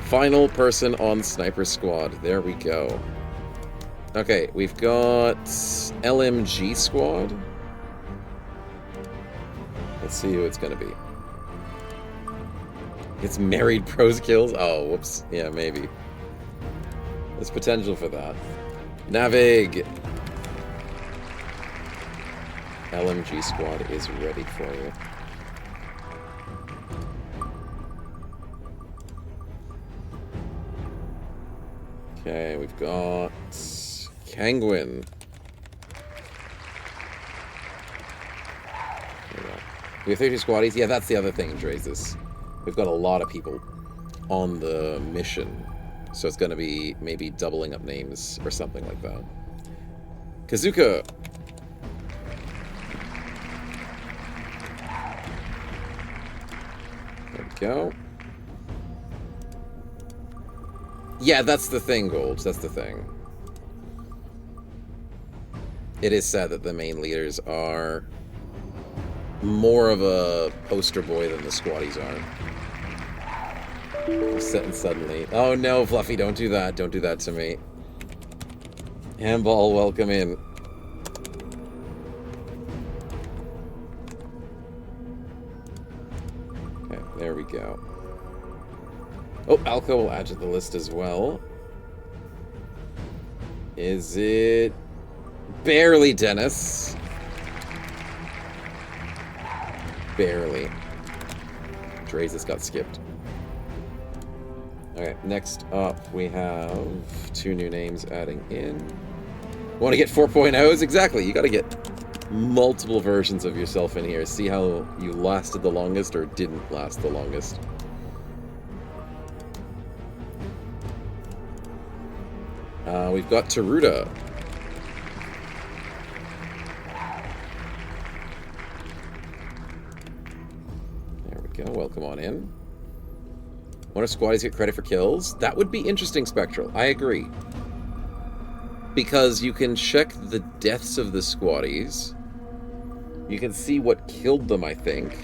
Final person on Sniper Squad. There we go. Okay, we've got LMG Squad. Let's see who it's gonna be. It's married pros kills? Oh, whoops. Yeah, maybe. There's potential for that. Navig. LMG Squad is ready for you. Okay, we've got Kangwin. We have 30 squaddies. Yeah, that's the other thing, Dracis. We've got a lot of people on the mission, so it's going to be maybe doubling up names or something like that. Kazuka. There we go. Yeah, that's the thing, Gold. That's the thing. It is sad that the main leaders are more of a poster boy than the squaddies are. Setting suddenly. Oh no, Fluffy, don't do that. Don't do that to me. Handball, welcome in. Okay, there we go. Oh, Alco will add to the list as well. Is it... Barely, Dennis. Barely. Dracis got skipped. Okay, next up we have 2 new names adding in. Want to get 4.0s? Exactly, you gotta get multiple versions of yourself in here. See how you lasted the longest or didn't last the longest. We've got Taruda. There we go, welcome on in. Wonder if squaddies get credit for kills? That would be interesting, Spectral. I agree. Because you can check the deaths of the squaddies. You can see what killed them, I think.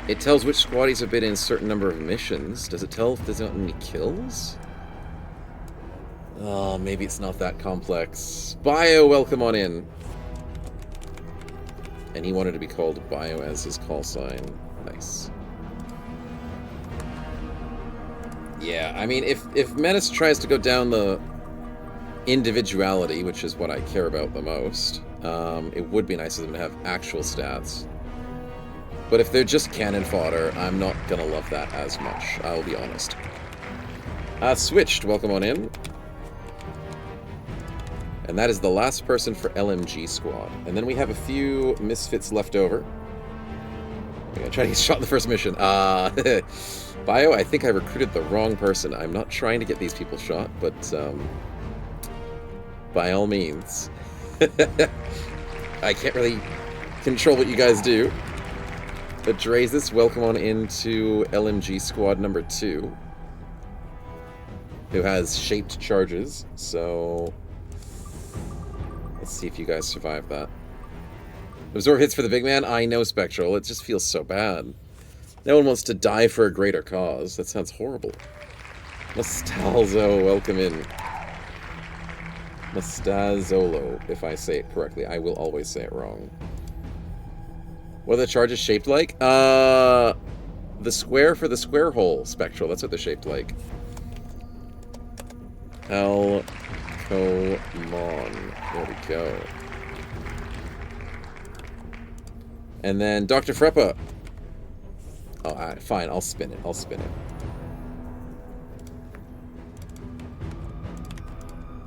It tells which squaddies have been in a certain number of missions. Does it tell if there's not any kills? Oh, maybe it's not that complex. Bio, welcome on in. And he wanted to be called Bio as his call sign. Nice. Yeah, I mean, if Menace tries to go down the individuality, which is what I care about the most. It would be nice for them to have actual stats. But if they're just cannon fodder, I'm not gonna love that as much, I'll be honest. Switched, welcome on in. And that is the last person for LMG squad. And then we have a few misfits left over. I'm gonna try to get shot in the first mission. Bio, I think I recruited the wrong person. I'm not trying to get these people shot, but by all means. I can't really control what you guys do. But Drazus, welcome on into LMG squad number 2. Who has shaped charges, so let's see if you guys survive that. Absorb hits for the big man? I know, Spectral. It just feels so bad. No one wants to die for a greater cause. That sounds horrible. Mustalzo, welcome in. Mustazolo, if I say it correctly. I will always say it wrong. What are the charges shaped like? The square for the square hole, Spectral. That's what they're shaped like. Alcomon. There we go. And then Dr. Freppa. Oh, fine. I'll spin it. I'll spin it.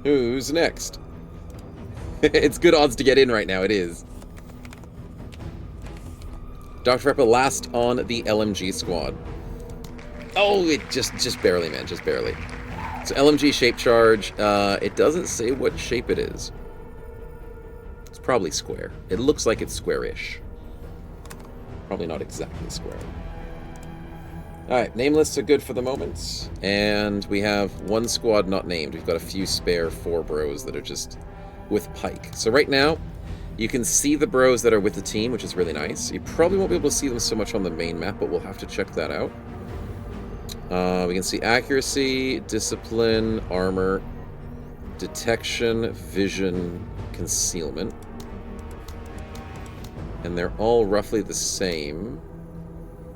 Who's next? It's good odds to get in right now. It is. Dr. Freppa last on the LMG squad. Oh, it just barely, man. Just barely. So LMG shape charge. It doesn't say what shape it is. It's probably square. It looks like it's square-ish. Probably not exactly square. Alright, name lists are good for the moment. And we have one squad not named. We've got a few spare 4 bros that are just with Pike. So right now, you can see the bros that are with the team, which is really nice. You probably won't be able to see them so much on the main map, but we'll have to check that out. We can see accuracy, discipline, armor, detection, vision, concealment. And they're all roughly the same.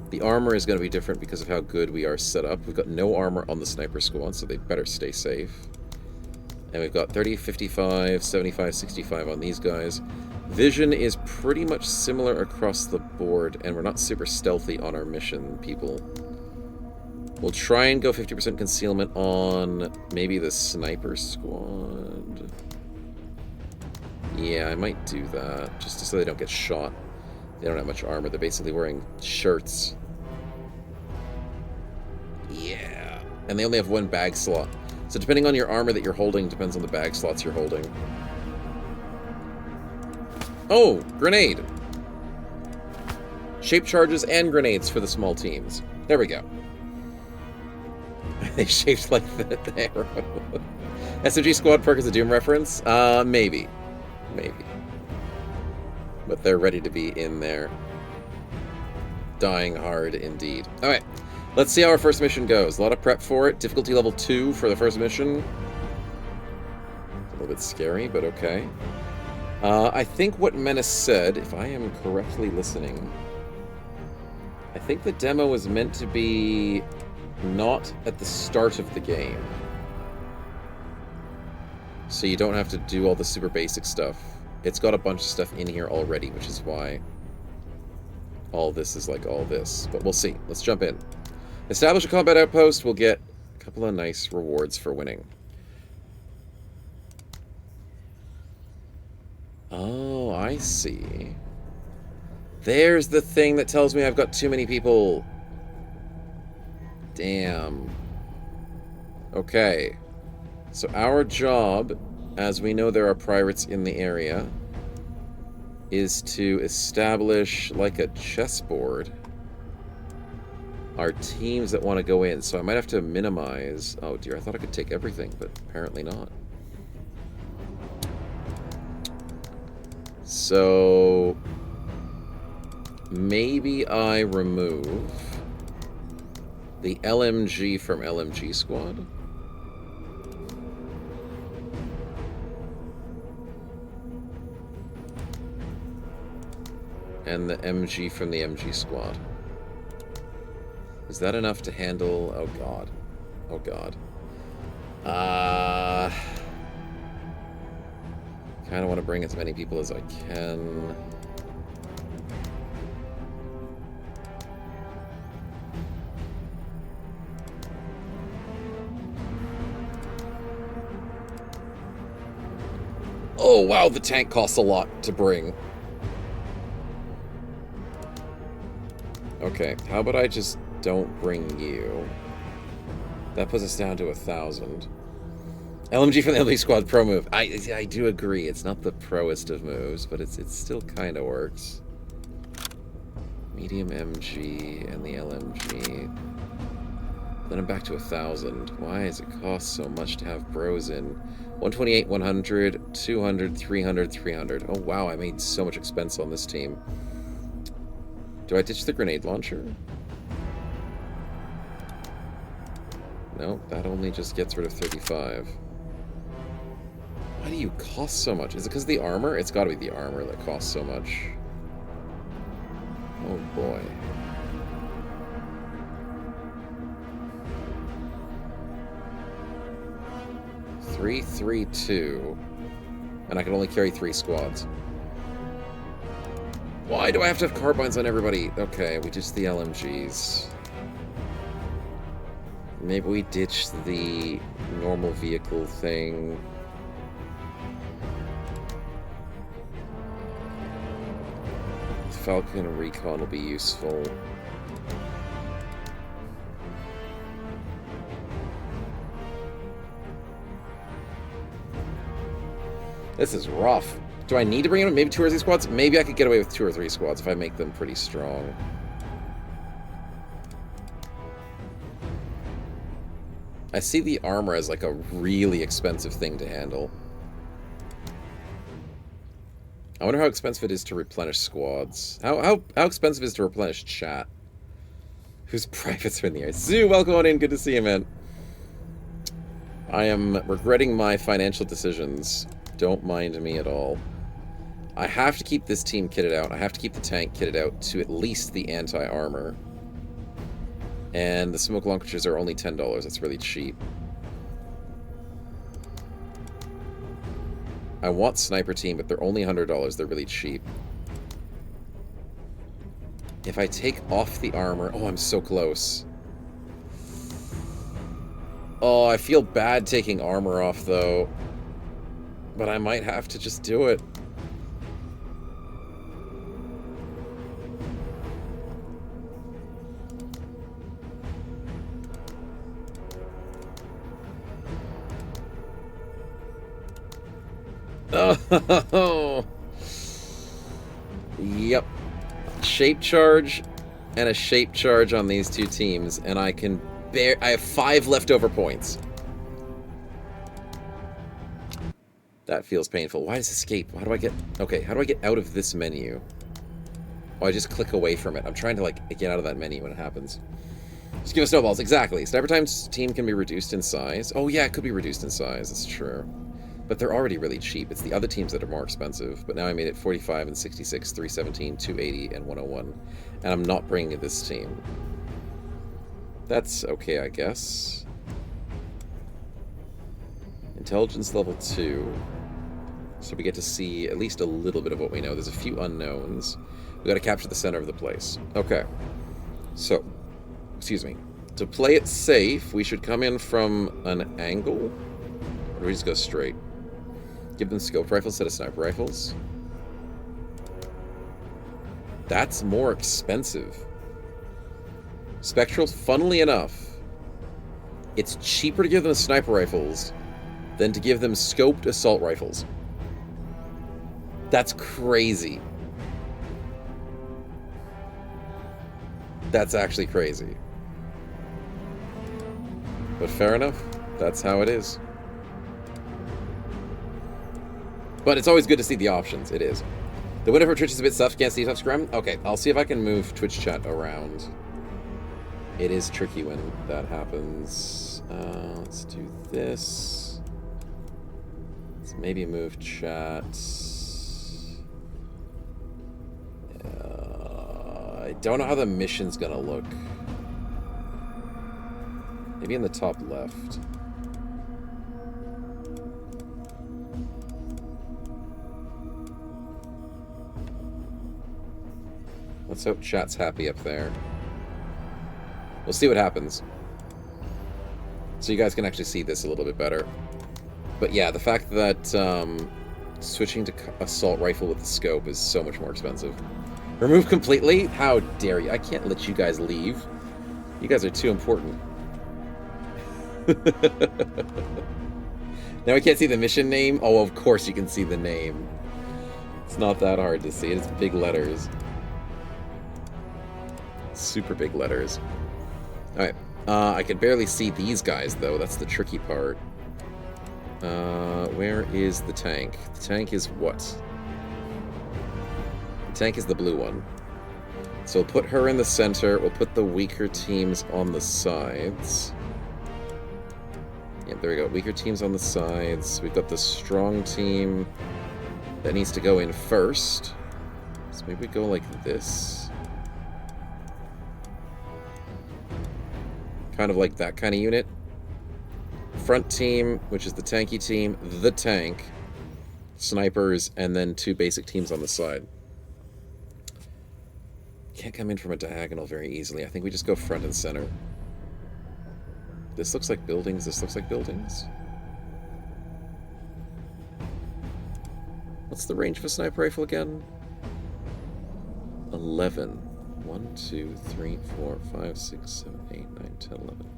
The armor is going to be different because of how good we are set up. We've got no armor on the sniper squad, so they better stay safe. And we've got 30, 55, 75, 65 on these guys. Vision is pretty much similar across the board, and we're not super stealthy on our mission, people. We'll try and go 50% concealment on maybe the sniper squad. Yeah, I might do that, just so they don't get shot. They don't have much armor. They're basically wearing shirts. Yeah. And they only have 1 bag slot. So depending on your armor that you're holding, depends on the bag slots you're holding. Oh, grenade. Shape charges and grenades for the small teams. There we go. They shaped like the arrow. SMG squad perk is a Doom reference? Maybe. Maybe. But they're ready to be in there. Dying hard indeed. Alright, let's see how our first mission goes. A lot of prep for it. Difficulty level 2 for the first mission. A little bit scary, but okay. I think what Menace said, if I am correctly listening, I think the demo was meant to be not at the start of the game. So you don't have to do all the super basic stuff. It's got a bunch of stuff in here already, which is why all this is like all this. But we'll see. Let's jump in. Establish a combat outpost. We'll get a couple of nice rewards for winning. Oh, I see. There's the thing that tells me I've got too many people. Damn. Okay. So our job, as we know there are pirates in the area, is to establish, like a chessboard, our teams that want to go in. So I might have to minimize... Oh dear, I thought I could take everything, but apparently not. So... maybe I remove the LMG from LMG squad. And the MG from the MG squad. Is that enough to handle... Oh god. Oh god. Kind of want to bring as many people as I can. Oh, wow, the tank costs a lot to bring. Okay, how about I just don't bring you? That puts us down to 1,000. LMG from the LMG squad pro move. I do agree, it's not the proest of moves, but it still kind of works. Medium MG and the LMG. Then I'm back to 1,000. Why does it cost so much to have bros in? 128, 100, 200, 300, 300. Oh wow, I made so much expense on this team. Do I ditch the grenade launcher? No, that only just gets rid of 35. Why do you cost so much? Is it because of the armor? It's gotta be the armor that costs so much. Oh boy. Three, 3, 2. And I can only carry 3 squads. Why do I have to have carbines on everybody? Okay, we ditch the LMGs. Maybe we ditch the normal vehicle thing. Falcon and Recon will be useful. This is rough. Do I need to bring in maybe 2 or 3 squads? Maybe I could get away with 2 or 3 squads if I make them pretty strong. I see the armor as like a really expensive thing to handle. I wonder how expensive it is to replenish squads. How expensive is it to replenish chat? Whose privates are in the air? Zoo, welcome on in. Good to see you, man. I am regretting my financial decisions. Don't mind me at all. I have to keep this team kitted out. I have to keep the tank kitted out to at least the anti-armor. And the smoke launchers are only $10. That's really cheap. I want sniper team, but they're only $100. They're really cheap. If I take off the armor... Oh, I'm so close. Oh, I feel bad taking armor off, though. But I might have to just do it. Oh, yep. Shape charge and a shape charge on these 2 teams, and I can I have 5 leftover points. That feels painful. Why does escape? How do I get... Okay, how do I get out of this menu? Oh, I just click away from it. I'm trying to, like, get out of that menu when it happens. Just give us snowballs. Exactly. Sniper Time's team can be reduced in size. Oh, yeah, it could be reduced in size. That's true. But they're already really cheap. It's the other teams that are more expensive. But now I made it 45 and 66, 317, 280, and 101. And I'm not bringing this team. That's okay, I guess. Intelligence level 2. So we get to see at least a little bit of what we know. There's a few unknowns. We gotta capture the center of the place. Okay. So, excuse me. To play it safe, we should come in from an angle. Or do we just go straight? Give them scope rifles instead of sniper rifles. That's more expensive. Spectrals, funnily enough, it's cheaper to give them sniper rifles than to give them scoped assault rifles. That's crazy. That's actually crazy. But fair enough. That's how it is. But it's always good to see the options. It is. The window for Twitch is a bit soft. Can't see tough scrum. Okay, I'll see if I can move Twitch chat around. It is tricky when that happens. Let's do this. Let's maybe move chat. I don't know how the mission's gonna look. Maybe in the top left. Let's hope chat's happy up there. We'll see what happens. So you guys can actually see this a little bit better. But yeah, the fact that switching to assault rifle with the scope is so much more expensive. Remove completely? How dare you? I can't let you guys leave. You guys are too important. Now I can't see the mission name? Oh, of course you can see the name. It's not that hard to see. It's big letters. Super big letters. Alright. I can barely see these guys, though. That's the tricky part. Where is the tank? The tank is what? The tank is the blue one. So we'll put her in the center. We'll put the weaker teams on the sides. Yep, there we go. Weaker teams on the sides. We've got the strong team that needs to go in first. So maybe we go like this. Kind of like that kind of unit. Front team, which is the tanky team, the tank, snipers, and then 2 basic teams on the side. Can't come in from a diagonal very easily. I think we just go front and center. This looks like buildings. This looks like buildings. What's the range of a sniper rifle again? 11. 1, 2, 3, 4, 5, 6, 7, 8, 9, 10, 11.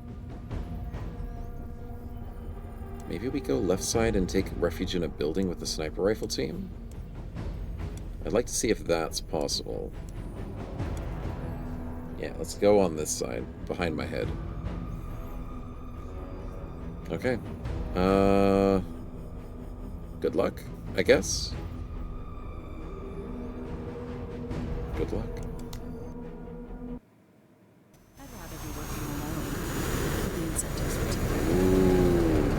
Maybe we go left side and take refuge in a building with the sniper rifle team? I'd like to see if that's possible. Yeah, let's go on this side, behind my head. Okay. Good luck, I guess. Good luck. I'd rather be working alone. The incentives were too good. Ooh.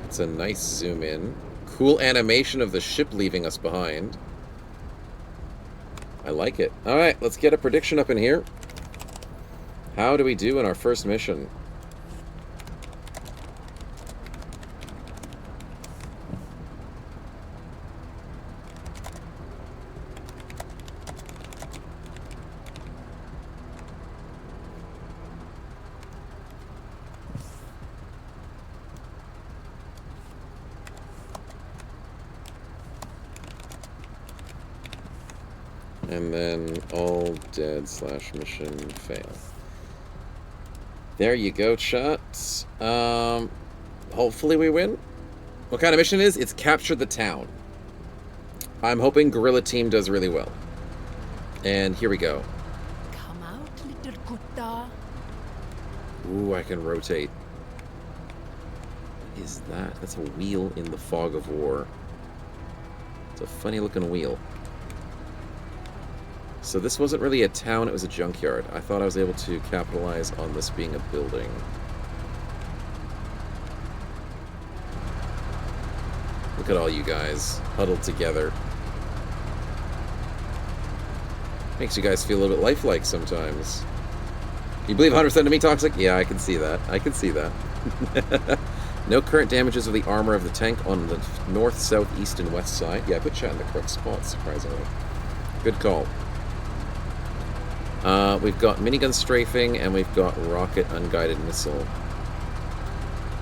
It's a nice zoom in. Cool animation of the ship leaving us behind. I like it. Alright, let's get a prediction up in here. How do we do in our first mission? And then all dead / mission fail. There you go, chat. Hopefully we win. What kind of mission it is? It's capture the town. I'm hoping Guerrilla Team does really well. And here we go. Come out, little Kutta. Ooh, I can rotate. What is that? That's a wheel in the fog of war. It's a funny looking wheel. So this wasn't really a town, it was a junkyard. I thought I was able to capitalize on this being a building. Look at all you guys huddled together. Makes you guys feel a little bit lifelike sometimes. You believe 100% of me, Toxic? Yeah, I can see that. I can see that. No current damages of the armor of the tank on the north, south, east, and west side. Yeah, I put chat in the correct spot, surprisingly. Good call. We've got minigun strafing, and we've got rocket unguided missile.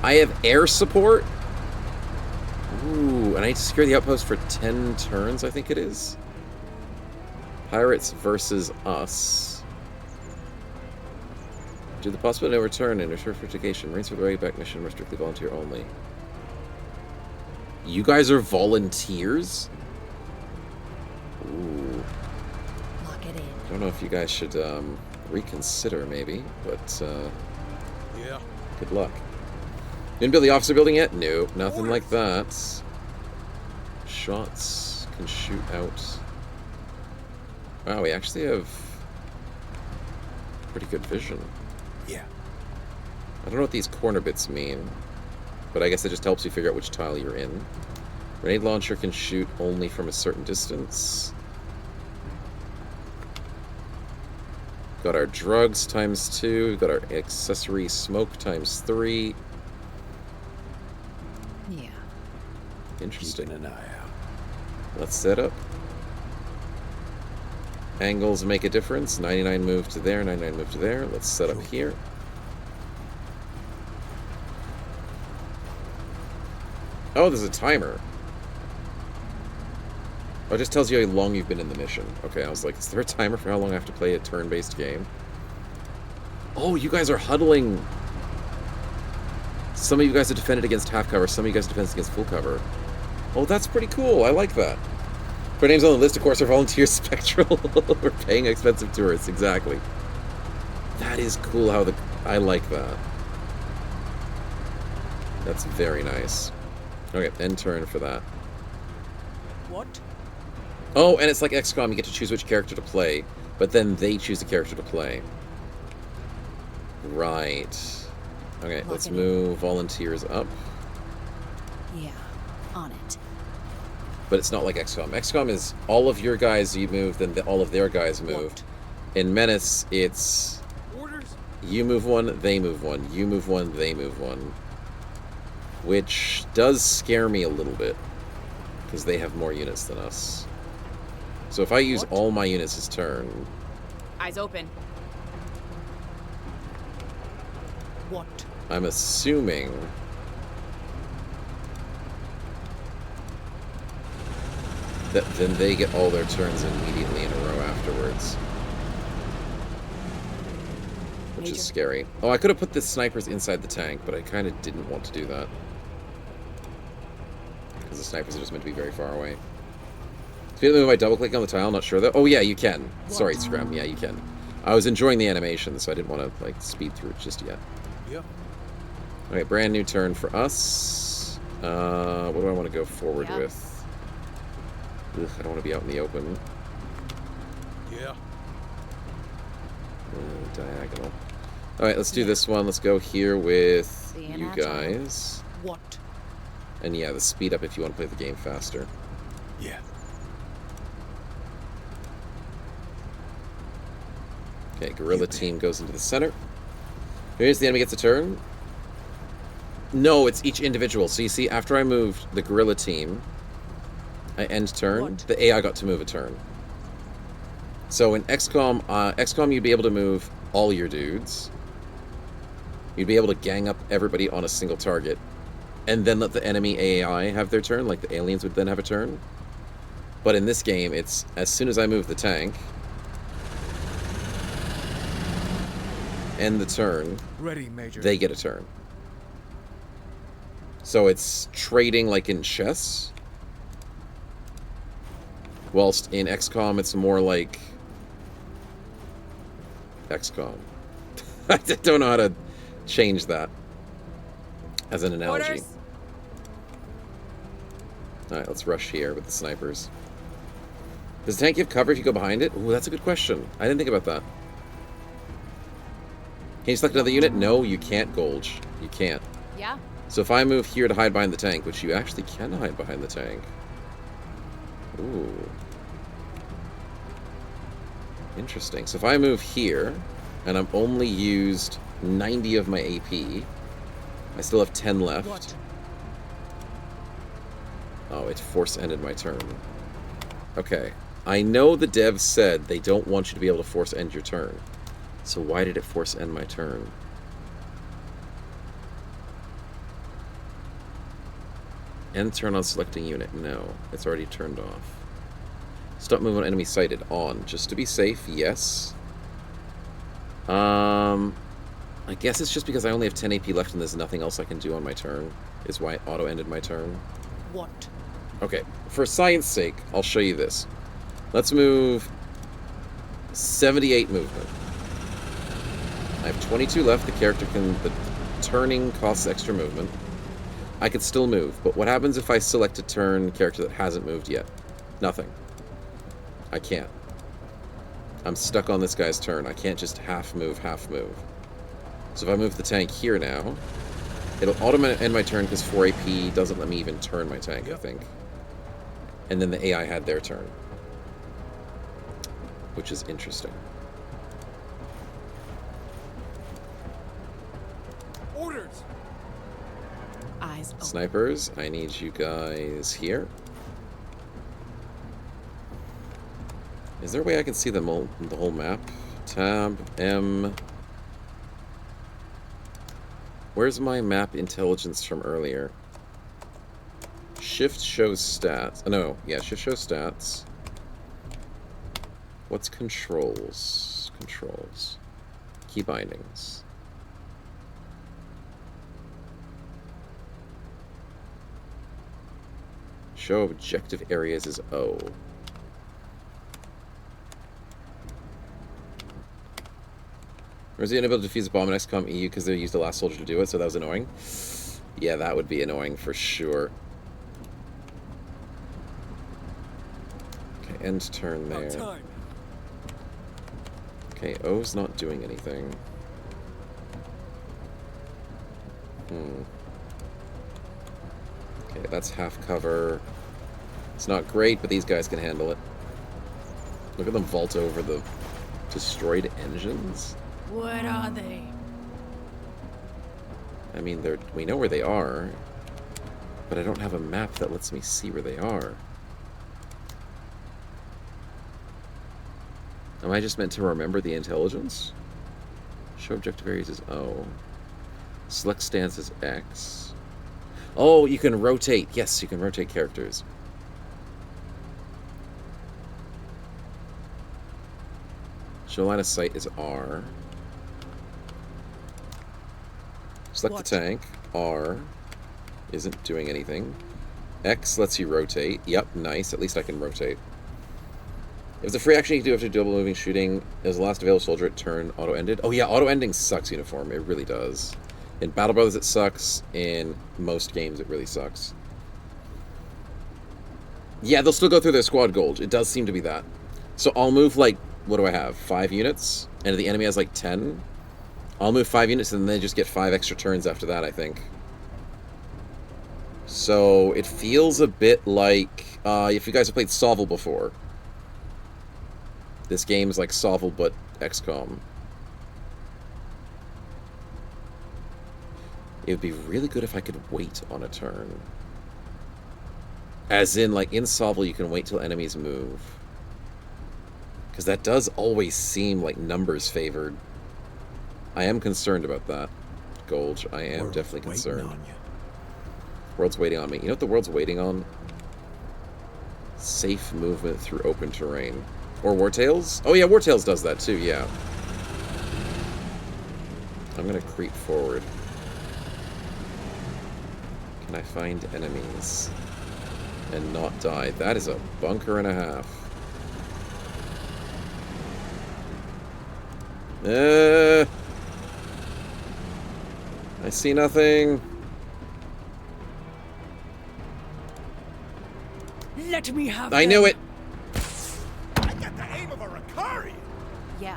I have air support? Ooh, and I need to secure the outpost for 10 turns, I think it is. Pirates versus us. Due to the possibility of return and return for education, Marines for the way-back mission are strictly volunteer only. You guys are volunteers? Ooh. Lock it in. I don't know if you guys should reconsider, maybe, but Yeah. good luck. Didn't build the officer building yet? No, nothing like that. Shots can shoot out. Wow, we actually have pretty good vision. Yeah. I don't know what these corner bits mean, but I guess it just helps you figure out which tile you're in. Grenade launcher can shoot only from a certain distance. Got our drugs ×2. We've got our accessory smoke ×3. Yeah. Interesting. Keeping an eye out. Let's set up. Angles make a difference. 99 move to there, 99 move to there. Let's set up here. Oh, there's a timer. Oh, it just tells you how long you've been in the mission. Okay, I was like, is there a timer for how long I have to play a turn-based game? Oh, you guys are huddling. Some of you guys have defended against half cover. Some of you guys have defended against full cover. Oh, that's pretty cool. I like that. For names on the list, of course, are volunteer spectral. We're paying expensive tourists. Exactly. That is cool how the... I like that. That's very nice. Okay, end turn for that. What? Oh, and it's like XCOM. You get to choose which character to play, but then they choose the character to play. Right. Okay, let's move volunteers up. Yeah, on it. But it's not like XCOM. XCOM is all of your guys you move, then all of their guys move. What? In Menace, it's Orders? you move one, they move one. You move one, they move one. Which does scare me a little bit, because they have more units than us. So if I use What? all my units this turn, Eyes open. What? I'm assuming that then they get all their turns immediately in a row afterwards. Which Major. is scary. Oh, I could have put the snipers inside the tank, but I kind of didn't want to do that. Because the snipers are just meant to be very far away. Can you move by double-clicking on the tile? Not sure though. Oh yeah, you can. Sorry, Scram. Yeah, you can. I was enjoying the animation, so I didn't want to like speed through it just yet. Yeah. Okay, brand new turn for us. What do I want to go forward Yeah. with? Ugh, I don't want to be out in the open. Yeah. Diagonal. Alright, let's do this one. Let's go here with Being you agile. guys. What? And yeah, the speed up if you want to play the game faster. Yeah. Okay, Gorilla Team goes into the center. Here's the enemy gets a turn. No, it's each individual. So you see, after I moved the Gorilla Team, I end turn. What? The AI got to move a turn. So in XCOM, you'd be able to move all your dudes. You'd be able to gang up everybody on a single target, and then let the enemy AI have their turn, like the aliens would then have a turn. But in this game, it's as soon as I move the tank, end the turn, Ready, Major. they get a turn. So it's trading like in chess. Whilst in XCOM, it's more like XCOM. I don't know how to change that as an analogy. Orders. Alright, let's rush here with the snipers. Does the tank give cover if you go behind it? Ooh, that's a good question. I didn't think about that. Can you select another unit? No, you can't, Golge. You can't. Yeah. So if I move here to hide behind the tank, which you actually can hide behind the tank. Ooh. Interesting. So if I move here, and I'm only used 90 of my AP, I still have 10 left. What? Oh, it force-ended my turn. Okay. I know the devs said they don't want you to be able to force-end your turn. So why did it force-end my turn? End turn on selecting unit. No, it's already turned off. Stop moving on enemy sighted. On. Just to be safe, yes. I guess it's just because I only have 10 AP left and there's nothing else I can do on my turn, is why it auto-ended my turn. What? Okay, for science sake, I'll show you this. Let's move 78 movement. I have 22 left. The character can... The turning costs extra movement. I could still move, but what happens if I select a turn character that hasn't moved yet? Nothing. I can't. I'm stuck on this guy's turn. I can't just half move, half move. So if I move the tank here now, it'll automatically end my turn because 4 AP doesn't let me even turn my tank, I think. And then the AI had their turn. Which is interesting. Orders! Eyes open. Snipers, I need you guys here. Is there a way I can see the whole map? Tab, M. Where's my map intelligence from earlier? Shift shows stats. Oh, no, yeah, shift shows stats. What's controls? Controls. Key bindings. Show objective areas is O. Was the inability to defuse a bomb in XCOM EU because they used the last soldier to do it, so that was annoying? Yeah, that would be annoying for sure. Okay, end turn there. Okay, O's not doing anything. Okay, that's half cover. It's not great, but these guys can handle it. Look at them vault over the destroyed engines. What are they? I mean, we know where they are, but I don't have a map that lets me see where they are. Am I just meant to remember the intelligence? Show objective areas is O. Select stance is X. Oh, you can rotate. Yes, you can rotate characters. Show line of sight is R. Select the tank. R isn't doing anything. X lets you rotate. Yep, nice. At least I can rotate. If it's a free action you can do after double moving shooting, as the last available soldier at turn auto-ended. Oh yeah, auto-ending sucks, Uniform. It really does. In Battle Brothers it sucks. In most games it really sucks. Yeah, they'll still go through their squad gold. It does seem to be that. So I'll move, like, what do I have? 5 units? And if the enemy has like 10, I'll move 5 units and then they just get 5 extra turns after that, I think. So it feels a bit like, if you guys have played Sovel before, this game is like Sovel but XCOM. It would be really good if I could wait on a turn. As in, like, in Sovel you can wait till enemies move. Because that does always seem like numbers favored. I am concerned about that, Gold. I am definitely concerned. World's waiting on me. You know what the world's waiting on? Safe movement through open terrain. Or Wartails? Oh yeah, Wartails does that too, yeah. I'm gonna creep forward. Can I find enemies and not die? That is a bunker and a half. I see nothing. Let me have I knew it. I got the aim of a Ricari. Yeah.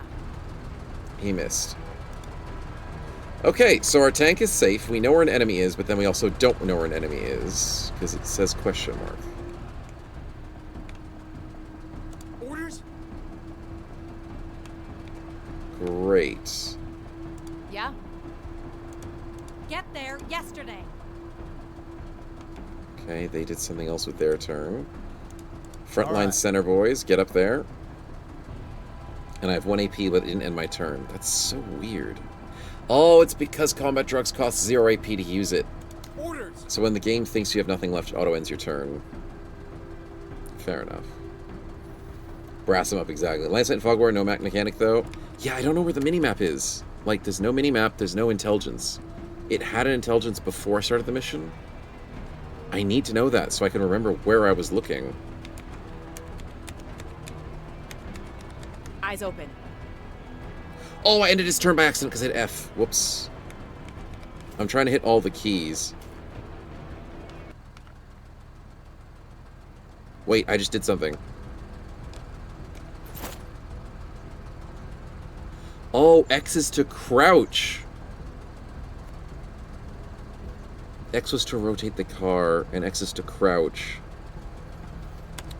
He missed. Okay, so our tank is safe. We know where an enemy is, but then we also don't know where an enemy is because it says question mark. Orders? Great. Yeah? Get there yesterday. Okay, they did something else with their turn. Frontline Alright. center boys, get up there. And I have 1 AP, but it didn't end my turn. That's so weird. Oh, it's because combat drugs cost 0 AP to use it. Orders. So when the game thinks you have nothing left, it auto-ends your turn. Fair enough. Brass him up, exactly. Lancet and Fogwar, no mechanic, though. Yeah, I don't know where the minimap is. Like, there's no minimap, there's no intelligence. It had an intelligence before I started the mission. I need to know that so I can remember where I was looking. Eyes open. Oh, I ended his turn by accident because I hit F. Whoops. I'm trying to hit all the keys. Wait, I just did something. Oh, X is to crouch. X was to rotate the car, and X is to crouch.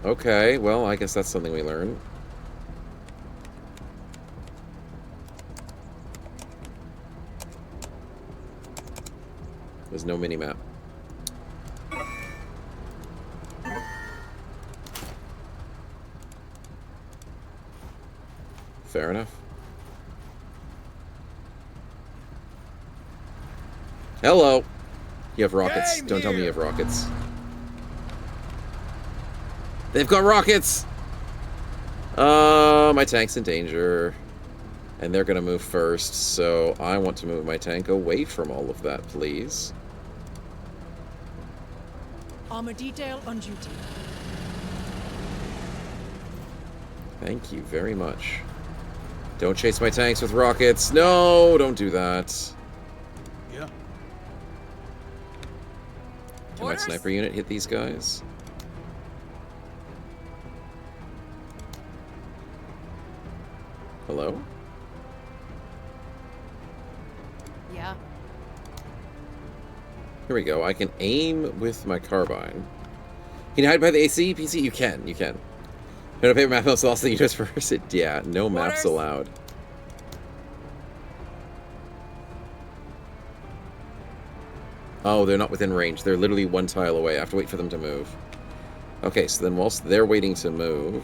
Okay, well, I guess that's something we learned. There's no minimap. Fair enough. Hello. You have rockets. Game Don't tell me you here. have rockets. They've got rockets! My tank's in danger. And they're gonna move first, so I want to move my tank away from all of that, please. Armor detail on duty. Thank you very much. Don't chase my tanks with rockets. No, don't do that. Yeah. Can my sniper unit hit these guys? Hello? Yeah. Here we go. I can aim with my carbine. Can you hide by the AC? PC? You can. You can. No paper map else also you just reverse it. Yeah, no maps allowed. Oh, they're not within range. They're literally one tile away. I have to wait for them to move. Okay, so then whilst they're waiting to move,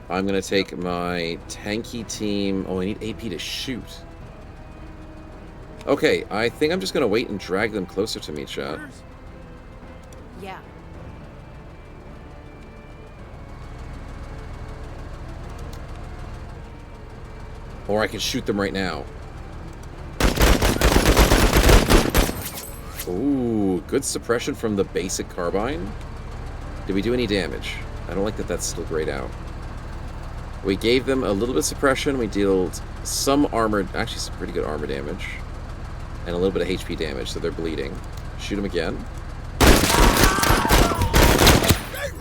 I'm going to take my tanky team. Oh, I need AP to shoot. Okay, I think I'm just going to wait and drag them closer to me, chat. Yeah. Or I can shoot them right now. Ooh, good suppression from the basic carbine. Did we do any damage? I don't like that that's still grayed out. We gave them a little bit of suppression. We dealt some armor, actually some pretty good armor damage. And a little bit of HP damage, so they're bleeding. Shoot them again. They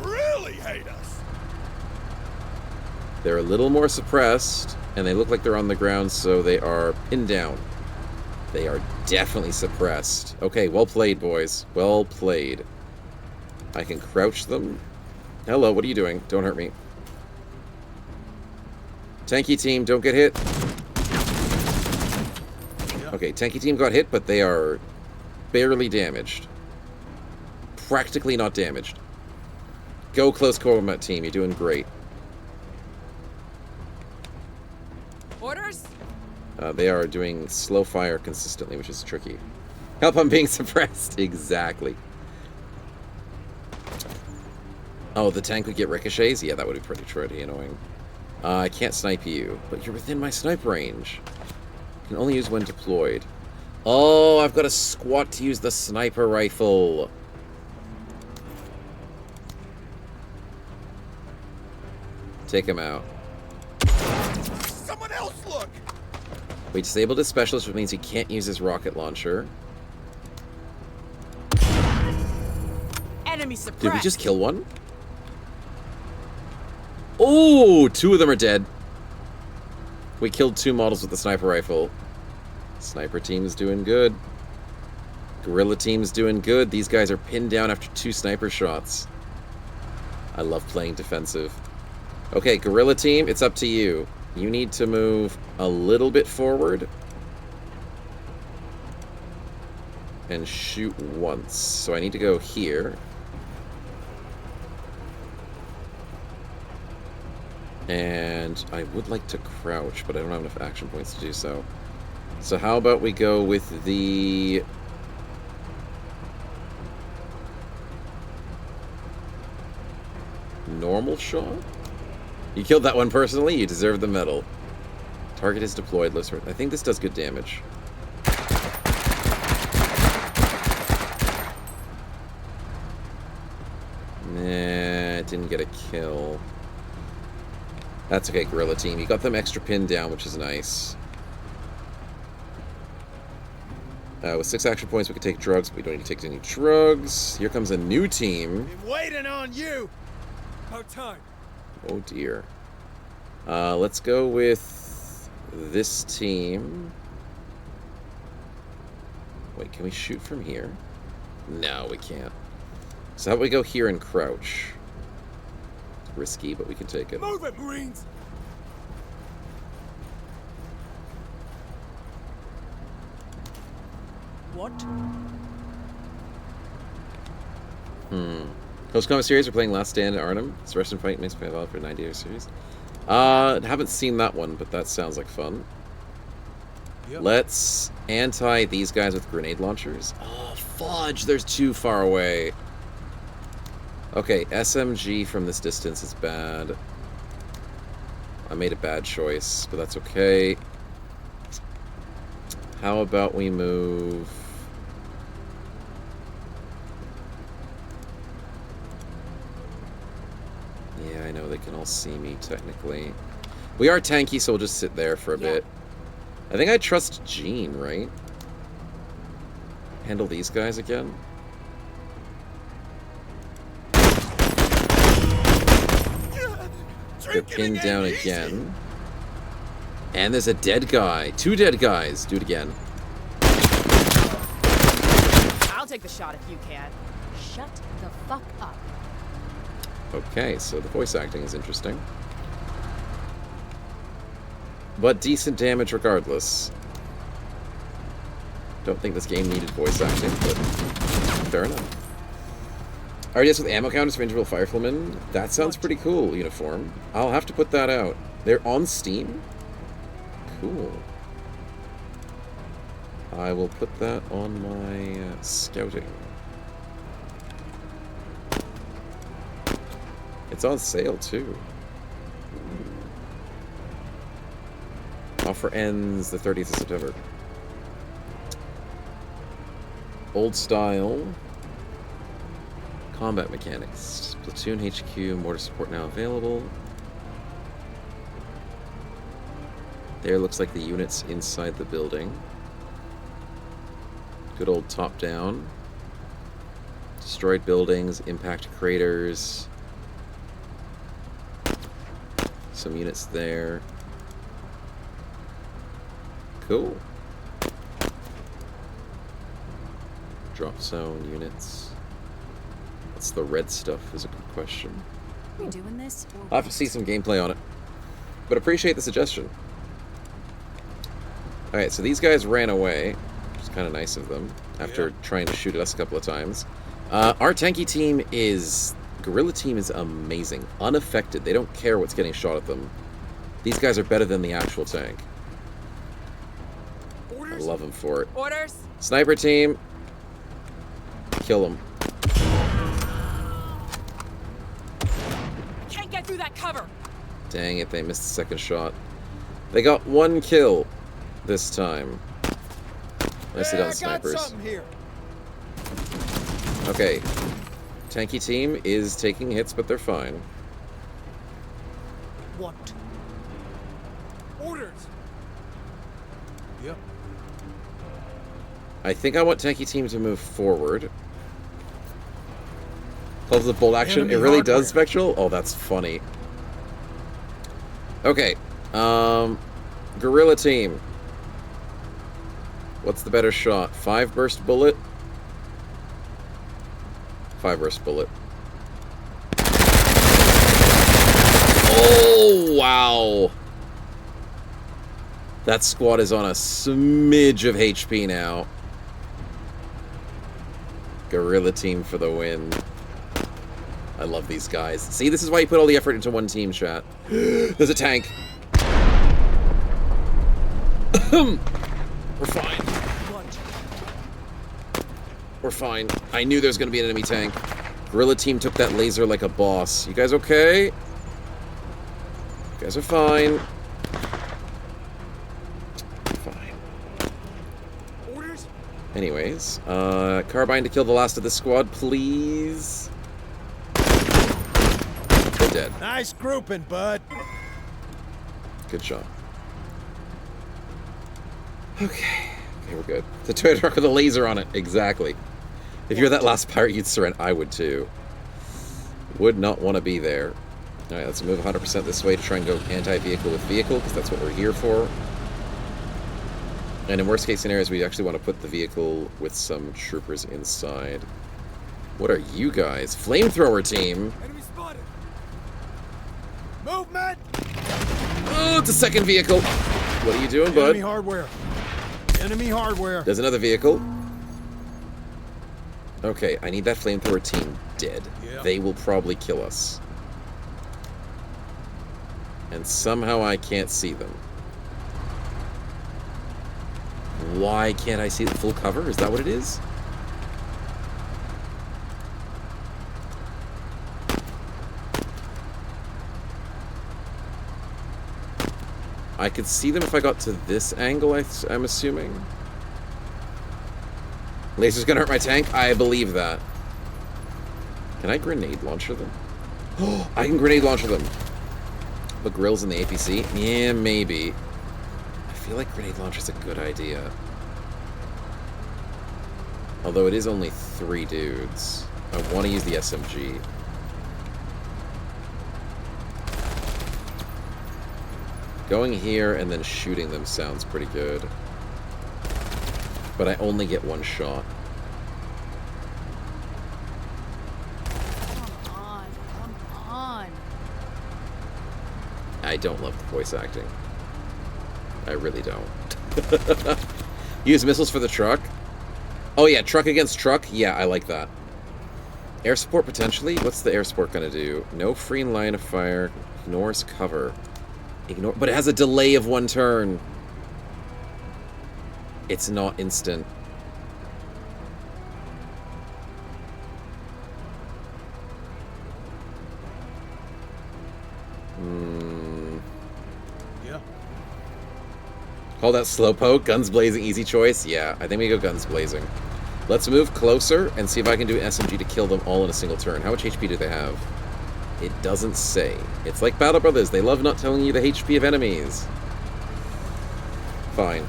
really hate us. They're a little more suppressed, and they look like they're on the ground, so they are pinned down. They are definitely suppressed. Okay, well played, boys. Well played. I can crouch them. Hello, what are you doing? Don't hurt me. Tanky team, don't get hit. Okay, tanky team got hit, but they are barely damaged. Practically not damaged. Go close combat team, you're doing great. Orders? They are doing slow fire consistently, which is tricky. Help, I'm being suppressed. Exactly. Oh, the tank would get ricochets? Yeah, that would be pretty annoying. I can't snipe you, but you're within my snipe range. Can only use when deployed. Oh, I've got a squat to use the sniper rifle. Take him out. Someone else look. We disabled his specialist, which means he can't use his rocket launcher. Enemy suppressed. Did we just kill one? Oh, two of them are dead. We killed two models with the sniper rifle. Sniper team's doing good. Guerrilla team's doing good. These guys are pinned down after two sniper shots. I love playing defensive. Okay, guerrilla team, it's up to you. You need to move a little bit forward. And shoot once. So I need to go here. And I would like to crouch, but I don't have enough action points to do so. So how about we go with the... normal shot? You killed that one personally, you deserve the medal. Target is deployed. I think this does good damage. Nah, it didn't get a kill. That's okay, guerrilla team. You got them extra pinned down, which is nice. With 6 action points, we can take drugs, but we don't need to take any drugs. Here comes a new team. Been waiting on you. About time. Oh dear. Let's go with this team. Wait, can we shoot from here? No, we can't. So how about we go here and crouch? It's risky, but we can take it. Move it, Marines. What? Close Combat Series, we're playing Last Stand at Arnhem. It's Rest and Fight makes me valid for a 90-day series. Haven't seen that one, but that sounds like fun. Yep. Let's anti these guys with grenade launchers. Oh, fudge! There's too far away. Okay, SMG from this distance is bad. I made a bad choice, but that's okay. How about we move... Yeah, I know they can all see me, technically. We are tanky, so we'll just sit there for a bit. I think I trust Jean, right? Handle these guys again. They're pinned down again. And there's a dead guy. 2 dead guys. Do it again. I'll take the shot if you can. Shut the fuck up. Okay, so the voice acting is interesting. But decent damage regardless. Don't think this game needed voice acting, but fair enough. RDS with ammo counters for interval fireflymen. That sounds pretty cool, uniform. I'll have to put that out. They're on Steam? Cool. I will put that on my scouting. It's on sale, too. Offer ends the 30th of September. Old style. Combat mechanics. Platoon HQ, mortar support now available. There looks like the units inside the building. Good old top-down. Destroyed buildings, impact craters. Some units there. Cool. Drop zone units. What's the red stuff is a good question. Are we doing this? Or I'll have to see some gameplay on it. But appreciate the suggestion. Alright, so these guys ran away, which is kind of nice of them, after trying to shoot at us a couple of times. Our tanky team is... Guerrilla team is amazing. Unaffected. They don't care what's getting shot at them. These guys are better than the actual tank. I love them for it. Orders? Sniper team. Kill them. Can't get through that cover. Dang it, they missed the second shot. They got 1 kill this time. Nicely done, snipers. Got something here. Okay. Tanky team is taking hits, but they're fine. What? Orders. Yep. I think I want tanky team to move forward. Close the bolt action. Enemy It really hardware. does, Spectral? Oh, that's funny. Okay. Guerrilla team. What's the better shot? 5 burst bullet? 5 burst bullet. Oh, wow. That squad is on a smidge of HP now. Guerrilla team for the win. I love these guys. See, this is why you put all the effort into one team, chat. There's a tank. We're fine. We're fine. I knew there was going to be an enemy tank. Guerrilla team took that laser like a boss. You guys okay? You guys are fine. Fine. Orders. Anyways, carbine to kill the last of the squad, please. They're dead. Nice grouping, bud. Good shot. Okay. Okay, we're good. It's a toy truck with a laser on it. Exactly. If you're that last pirate, you'd surrender. I would too. Would not want to be there. Alright, let's move 100% this way to try and go anti-vehicle with vehicle, because that's what we're here for. And in worst case scenarios, we actually want to put the vehicle with some troopers inside. What are you guys? Flamethrower team? Enemy spotted. Movement. Oh, it's a second vehicle. What are you doing, Enemy bud? hardware. Enemy hardware. There's another vehicle. Okay, I need that flamethrower team dead. Yeah. They will probably kill us. And somehow I can't see them. Why can't I see the full cover? Is that what it is? I could see them if I got to this angle, I'm assuming. Laser's gonna hurt my tank? I believe that. Can I grenade launcher them? Oh, I can grenade launcher them. The grills in the APC? Yeah, maybe. I feel like grenade launcher's a good idea. Although it is only 3 dudes. I want to use the SMG. Going here and then shooting them sounds pretty good. But I only get 1 shot. Come on. I don't love the voice acting. I really don't. Use missiles for the truck? Oh yeah, truck against truck? Yeah, I like that. Air support potentially? What's the air support gonna do? No free line of fire. Ignores cover. Ignore, but it has a delay of 1 turn. It's not instant. Yeah. Call that slowpoke. Guns blazing, easy choice. Yeah, I think we go guns blazing. Let's move closer and see if I can do an SMG to kill them all in a single turn. How much HP do they have? It doesn't say. It's like Battle Brothers. They love not telling you the HP of enemies. Fine.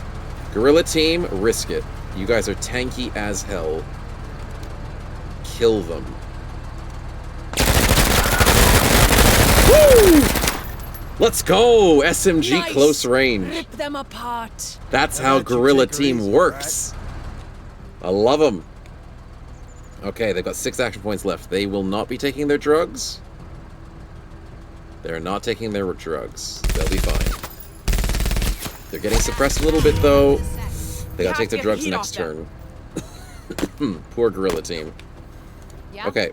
Guerrilla team, risk it. You guys are tanky as hell. Kill them. Woo! Let's go! SMG Nice. close range. Rip them apart. That's I'll how let you Guerrilla take her Team easy, works. I love them. Okay, they've got 6 action points left. They will not be taking their drugs. They're not taking their drugs. They'll be fine. They're getting suppressed a little bit, though. They gotta take their drugs next turn. Poor Guerrilla Team. Yeah. Okay.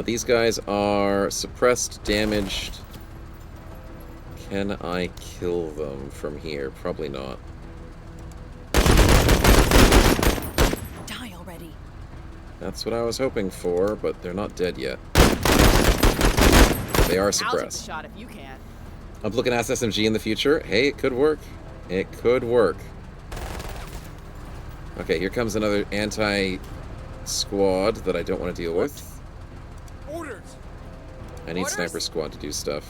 These guys are suppressed, damaged. Can I kill them from here? Probably not. Die already. That's what I was hoping for, but they're not dead yet. They are I'll take the suppressed. shot if you can. I'm looking at SMG in the future. Hey, it could work. It could work. Okay, here comes another anti-squad that I don't want to deal with. Orders. I need Orders? Sniper Squad to do stuff.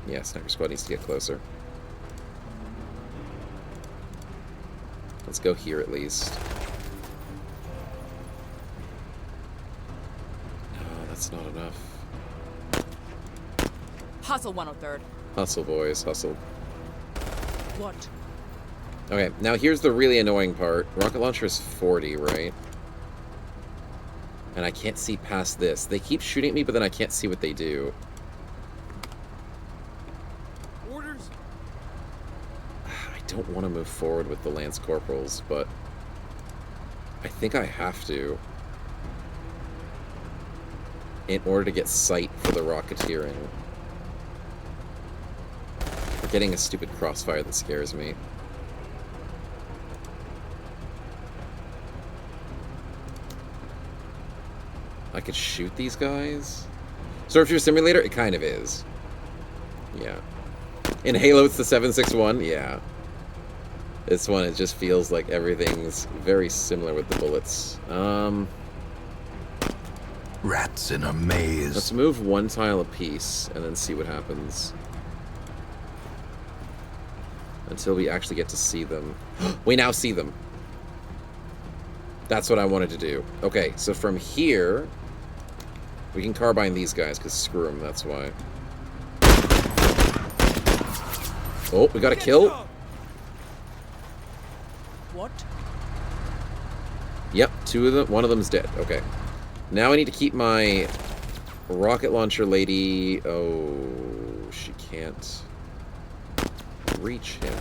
Yeah, Sniper Squad needs to get closer. Let's go here at least. No, that's not enough. Hustle 103rd. Hustle, boys, hustle. What? Okay, now here's the really annoying part. Rocket launcher is 40, right? And I can't see past this. They keep shooting at me, but then I can't see what they do. Orders. I don't want to move forward with the Lance Corporals, but I think I have to in order to get sight for the rocketeering. We're getting a stupid crossfire that scares me. I could shoot these guys? Surfer Simulator? It kind of is. Yeah. In Halo, it's the 761? Yeah. This one, it just feels like everything's very similar with the bullets. Rats in a maze. Let's move 1 tile apiece and then see what happens. Until we actually get to see them. We now see them. That's what I wanted to do. Okay, so from here, we can carbine these guys, because screw them, that's why. Oh, we got a kill. What? Yep, 2 of them. 1 of them's dead. Okay. Now I need to keep my rocket launcher lady. Oh, she can't reach him.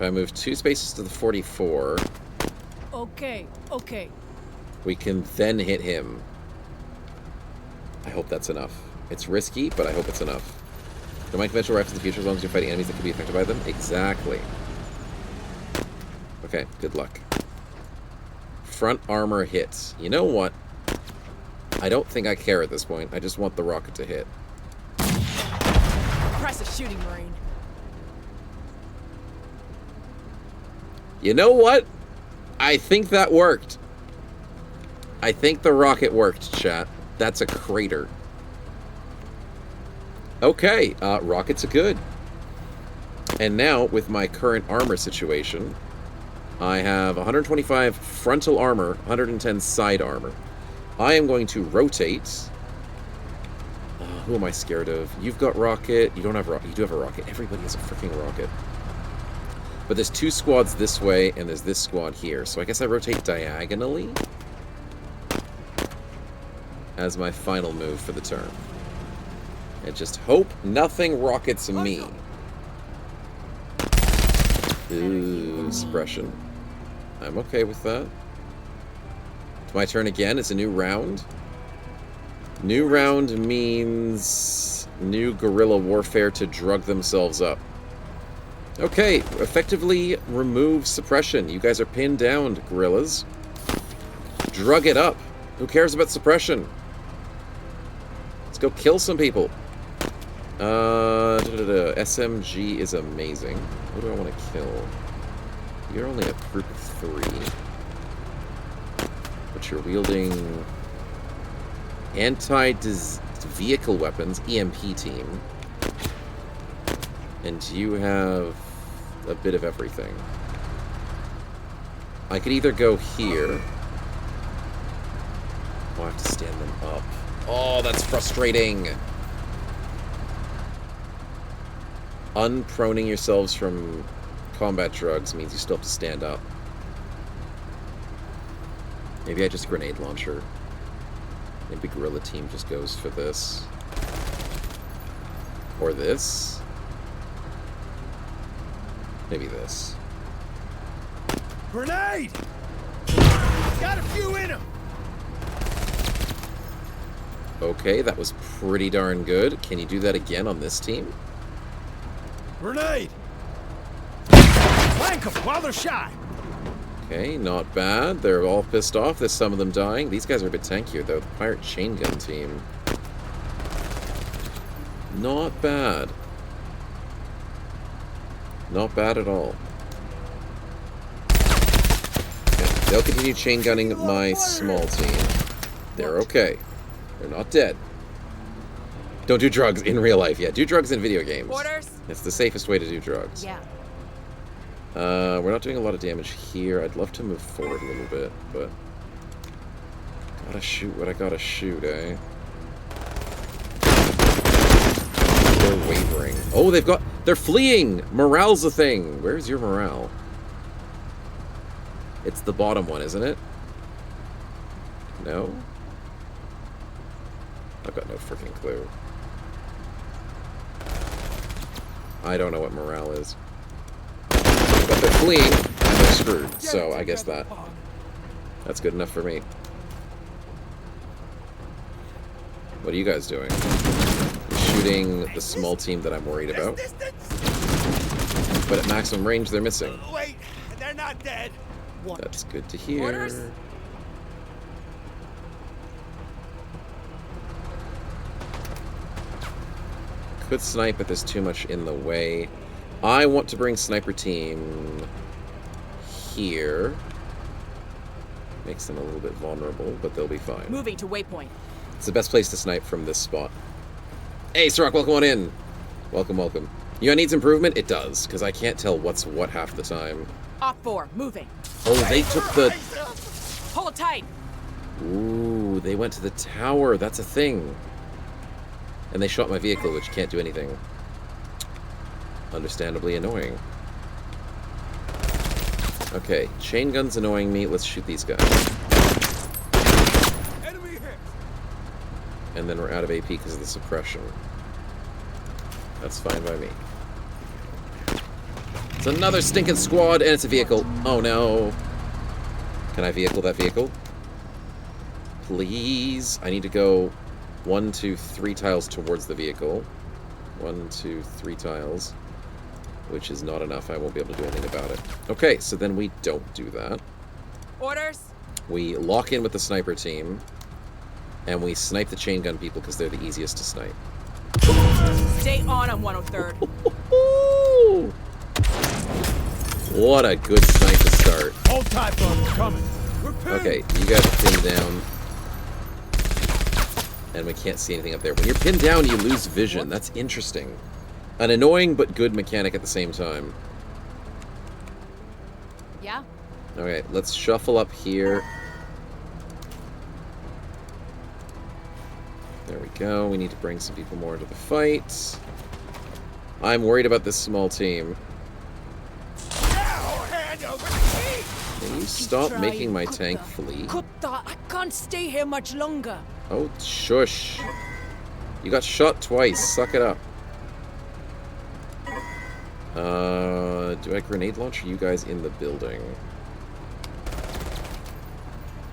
I move 2 spaces to the 44, Okay, okay. we can then hit him. I hope that's enough. It's risky, but I hope it's enough. Don't mind conventional rifles in the future as long as you're fighting enemies that could be affected by them. Exactly. Okay, good luck. Front armor hits. You know what? I don't think I care at this point. I just want the rocket to hit. Impressive shooting, Marine. You know what? I think that worked. I think the rocket worked, chat. That's a crater. Okay, rockets are good. And now, with my current armor situation, I have 125 frontal armor, 110 side armor. I am going to rotate. Who am I scared of? You've got rocket. You don't have rocket. You do have a rocket. Everybody has a freaking rocket. But there's 2 squads this way, and there's this squad here. So I guess I rotate diagonally as my final move for the turn. And just hope nothing rockets me. Ooh, suppression. I'm okay with that. It's my turn again. It's a new round. New round means new guerrilla warfare to drug themselves up. Okay, effectively remove suppression. You guys are pinned down, guerrillas. Drug it up. Who cares about suppression? Let's go kill some people. SMG is amazing. Who do I want to kill? You're only a group of 3. But you're wielding anti-vehicle weapons, EMP team. And you have a bit of everything. I could either go here. Oh, I have to stand them up. Oh, that's frustrating. Unproning yourselves from combat drugs means you still have to stand up. Maybe I just grenade launcher. Maybe guerrilla team just goes for this. Or this. Maybe this. Grenade! Got a few in him! Okay, that was pretty darn good. Can you do that again on this team? Grenade! Flank them while they're shy! Okay, not bad. They're all pissed off. There's some of them dying. These guys are a bit tankier, though. The pirate chain gun team. Not bad. Not bad at all. Okay, they'll continue chain gunning my small team. They're okay. They're not dead. Don't do drugs in real life. Yeah, do drugs in video games. Orders? It's the safest way to do drugs. Yeah. We're not doing a lot of damage here. I'd love to move forward a little bit, but gotta shoot what I gotta shoot, eh? They're wavering. Oh, they're fleeing! Morale's a thing. Where's your morale? It's the bottom one, isn't it? No? I've got no freaking clue. I don't know what morale is. But they're fleeing, and they're screwed, so I guess that's good enough for me. What are you guys doing? You're shooting the small team that I'm worried about. But at maximum range, they're missing. Wait, they're not dead. That's good to hear. Orders? Could snipe, but there's too much in the way. I want to bring sniper team here. Makes them a little bit vulnerable, but they'll be fine. Moving to waypoint. It's the best place to snipe from this spot. Hey, Sirach, welcome on in. Welcome, welcome. You know, it needs improvement? It does, because I can't tell what's what half the time. Op 4, moving. Oh, they took the... Hold it tight. Ooh, they went to the tower. That's a thing. And they shot my vehicle, which can't do anything. Understandably annoying. Okay, chain gun's annoying me. Let's shoot these guys. Enemy hit. And then we're out of AP because of the suppression. That's fine by me. It's another stinking squad, and it's a vehicle. Oh no. Can I vehicle that vehicle? Please. I need to go 1, 2, 3 tiles towards the vehicle. 1, 2, 3 tiles. Which is not enough. I won't be able to do anything about it. Okay, so then we don't do that. Orders? We lock in with the sniper team. And we snipe the chain gun people because they're the easiest to snipe. Stay on 103rd. What a good snipe to start. Hold tight, bud. Coming. We're pinned. Okay, you guys are pinned down. And we can't see anything up there. When you're pinned down, you lose vision. That's interesting. An annoying but good mechanic at the same time. Yeah? Okay, let's shuffle up here. There we go. We need to bring some people more into the fight. I'm worried about this small team. Now, hand over the key. Can you stop making my tank flee? Kutta, I can't stay here much longer. Oh, shush. You got shot twice. Suck it up. Do I grenade launch you guys in the building?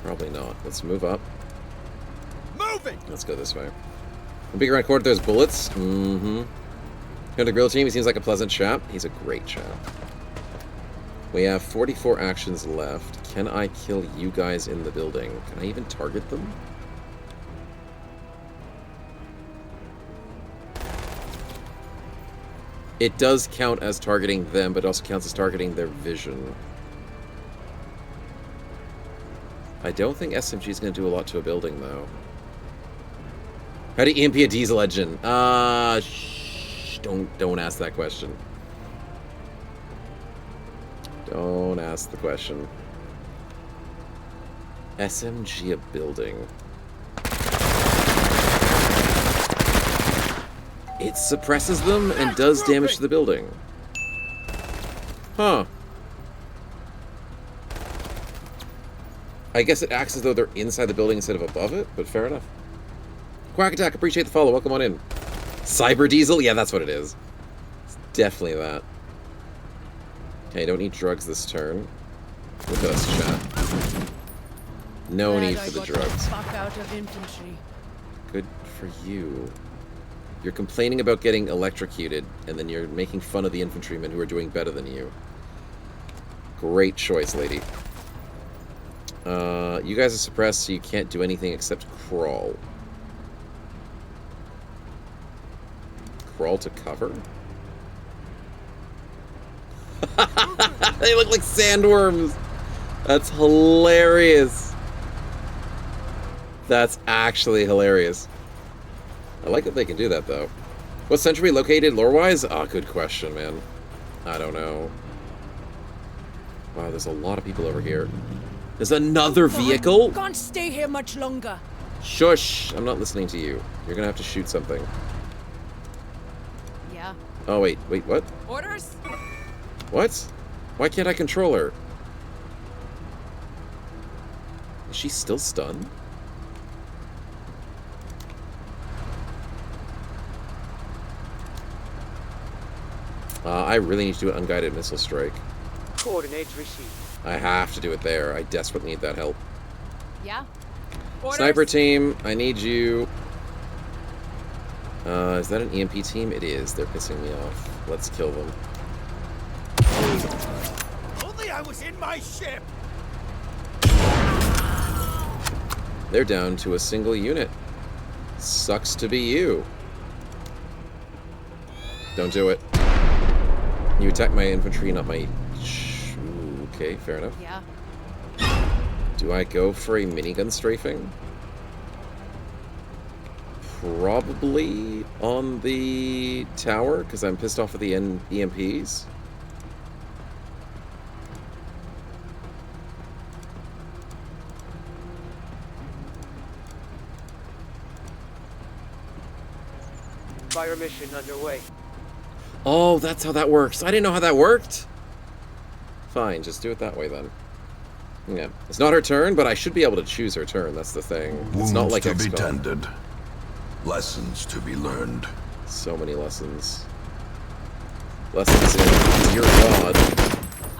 Probably not. Let's move up. Moving. Let's go this way. The big around corner, there's bullets. Mm-hmm. The grill team, he seems like a pleasant chap. He's a great chap. We have 44 actions left. Can I kill you guys in the building? Can I even target them? It does count as targeting them, but it also counts as targeting their vision. I don't think SMG is going to do a lot to a building, though. How do you EMP a diesel engine? Don't ask that question. Don't ask the question. SMG a building. It suppresses them and does damage to the building. Huh. I guess it acts as though they're inside the building instead of above it, but fair enough. Quack Attack, appreciate the follow. Welcome on in. Cyber Diesel? Yeah, that's what it is. It's definitely that. Okay, don't need drugs this turn. Look at us, chat. No need for the drugs. Fuck out of infantry. Good for you. You're complaining about getting electrocuted, and then you're making fun of the infantrymen who are doing better than you. Great choice, lady. You guys are suppressed, so you can't do anything except crawl. Crawl to cover? They look like sandworms! That's hilarious. That's actually hilarious. I like that they can do that, though. What century located lore-wise? Ah, good question, man. I don't know. Wow, there's a lot of people over here. There's another vehicle? Can't stay here much longer. Shush! I'm not listening to you. You're gonna have to shoot something. Yeah. Oh, wait, what? Orders? What? Why can't I control her? Is she still stunned? I really need to do an unguided missile strike. Coordinates received. I have to do it there. I desperately need that help. Yeah. Orders? Sniper team, I need you. Is that an EMP team? It is. They're pissing me off. Let's kill them. Only I was in my ship. They're down to a single unit. Sucks to be you. Don't do it. You attack my infantry, not my... Ooh, okay, fair enough. Yeah. Do I go for a minigun strafing? Probably on the tower, because I'm pissed off at the EMPs. Fire mission underway. Oh, that's how that works. I didn't know how that worked. Fine, just do it that way then. Yeah, it's not her turn, but I should be able to choose her turn. That's the thing. It's not like to be XCOM. tended. Lessons to be learned. So many lessons. Lessons in dear God.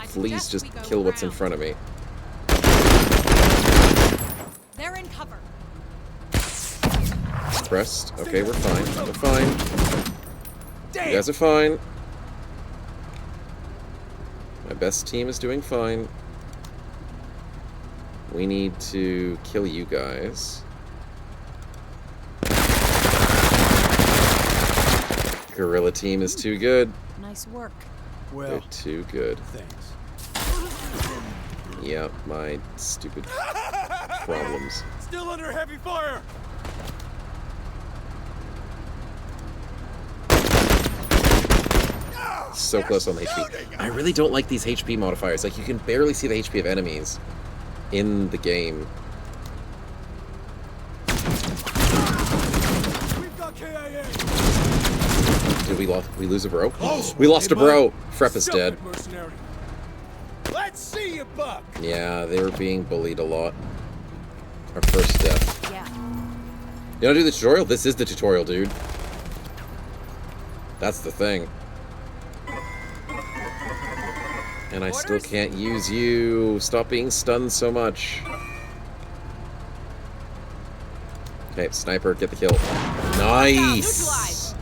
Please just kill what's in front of me. They're in cover. Pressed. Okay, we're fine. We're fine. Damn. You guys are fine. My best team is doing fine. We need to kill you guys. Guerrilla team is too good. Nice work. Well, They're too good. thanks. Yeah, my stupid problems. Still under heavy fire. So close on the HP. I really don't like these HP modifiers. Like, you can barely see the HP of enemies in the game. We've got KIA. Did we lose a bro? Oh, We lost hey, a bro! bud. Frep is Stop dead. it, mercenary. Let's see you buck. Yeah, they were being bullied a lot. Our first death. Yeah. You wanna do the tutorial? This is the tutorial, dude. That's the thing. And I still can't use you. Stop being stunned so much. Okay, sniper, get the kill. Nice!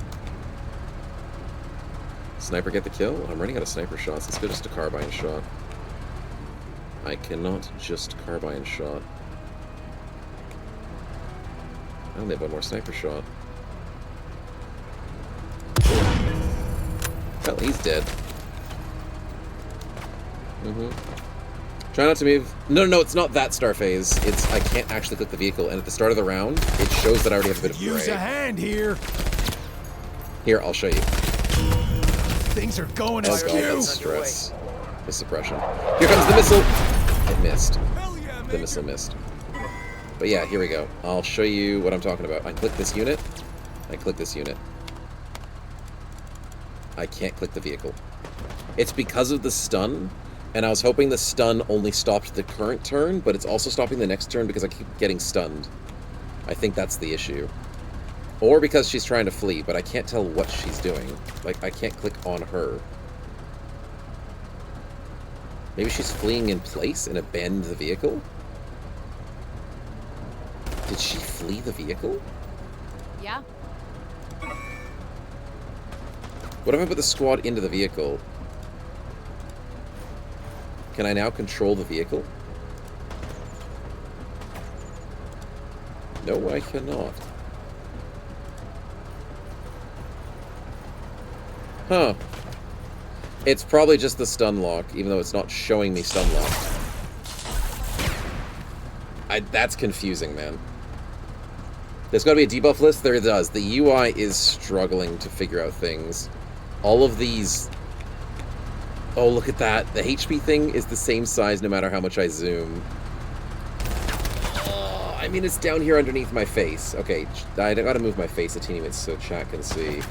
Sniper, get the kill? I'm running out of sniper shots. Let's go just a carbine shot. I cannot just carbine shot. I only have one more sniper shot. Well, he's dead. Try not to move. No, it's not that star phase. It's I can't actually click the vehicle, and at the start of the round, it shows that I already have a bit of Use a gray. hand here. Here, I'll show you. Things are going Oh as god, cue. that's stress. The suppression. Here comes the missile! It missed. Hell yeah, The Major. missile missed. But yeah, here we go. I'll show you what I'm talking about. I click this unit. I click this unit. I can't click the vehicle. It's because of the stun, and I was hoping the stun only stopped the current turn, but it's also stopping the next turn because I keep getting stunned. I think that's the issue. Or because she's trying to flee, but I can't tell what she's doing. Like, I can't click on her. Maybe she's fleeing in place and abandoned the vehicle? Did she flee the vehicle? Yeah. What if I put the squad into the vehicle? Can I now control the vehicle? No, I cannot. Huh. It's probably just the stun lock, even though it's not showing me stun lock. That's confusing, man. There's got to be a debuff list? There it does. The UI is struggling to figure out things. All of these... Oh, look at that. The HP thing is the same size no matter how much I zoom. Oh, I mean, it's down here underneath my face. Okay, I gotta move my face a teeny bit so chat can see.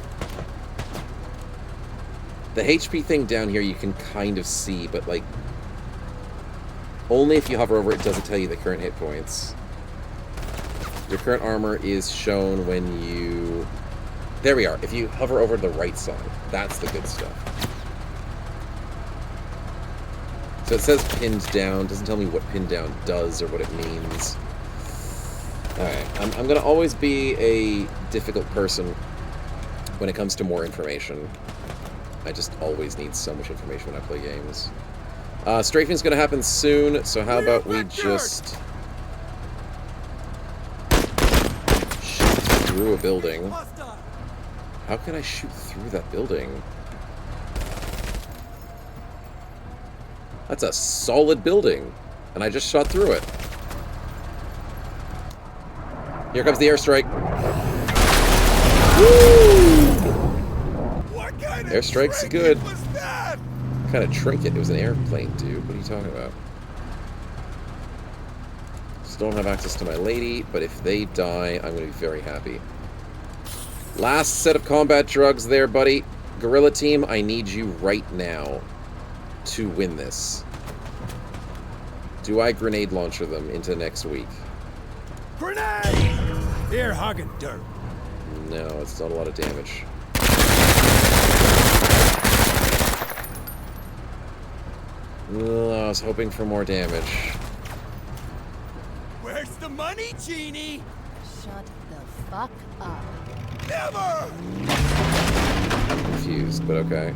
The HP thing down here you can kind of see, but, like... Only if you hover over it does it tell you the current hit points. Your current armor is shown when you... There we are. If you hover over the right side, that's the good stuff. So it says pinned down. Doesn't tell me what pinned down does or what it means. Alright. I'm going to always be a difficult person when it comes to more information. I just always need so much information when I play games. Strafing's going to happen soon, so how about we just... shoot through a building. How can I shoot through that building? That's a solid building, and I just shot through it. Here comes the airstrike. Woo! What kind of Airstrike's trinket good. was that? What kind of trinket? It was an airplane, dude. What are you talking about? Still don't have access to my lady, but if they die, I'm going to be very happy. Last set of combat drugs there, buddy. Guerrilla team, I need you right now to win this. Do I grenade launcher them into next week? Grenade! Here, hugging dirt. No, it's not a lot of damage. I was hoping for more damage. Where's the money, Genie? Shut the fuck up. Never! I'm confused, but okay.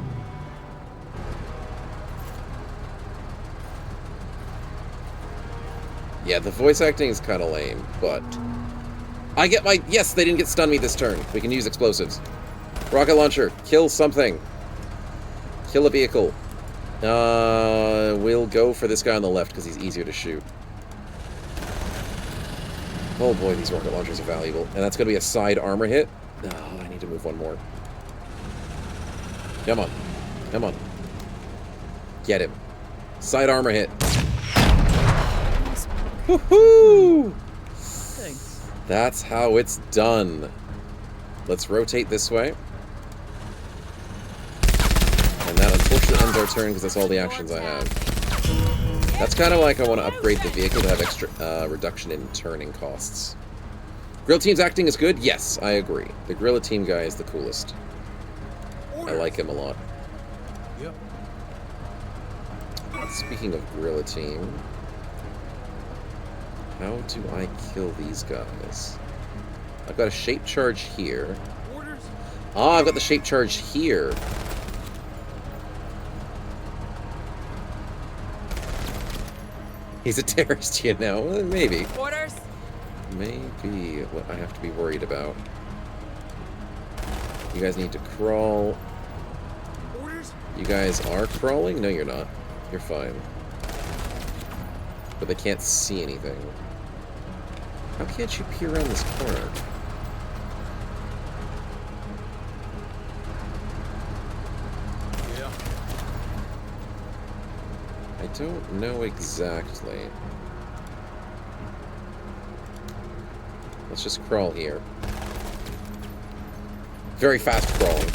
Yeah, the voice acting is kind of lame, but... I get my... Yes, they didn't get stun me this turn. We can use explosives. Rocket launcher. Kill something. Kill a vehicle. We'll go for this guy on the left, because he's easier to shoot. Oh boy, these rocket launchers are valuable. And that's going to be a side armor hit. Oh, I need to move one more. Come on. Come on. Get him. Side armor hit. Woohoo! Thanks. That's how it's done. Let's rotate this way. And that unfortunately ends our turn because that's all the actions I have. That's kind of like I want to upgrade the vehicle to have extra reduction in turning costs. Guerrilla Team's acting is good? Yes, I agree. The Guerrilla Team guy is the coolest. I like him a lot. Yep. Speaking of Guerrilla Team, how do I kill these guys? I've got a shape charge here. Orders? Ah, I've got the shape charge here. He's a terrorist, you know? Maybe. Orders? Maybe what I have to be worried about. You guys need to crawl. Orders? You guys are crawling? No, you're not. You're fine. But they can't see anything. How can't you peer around this corner? Yeah. I don't know exactly. Let's just crawl here. Very fast crawling.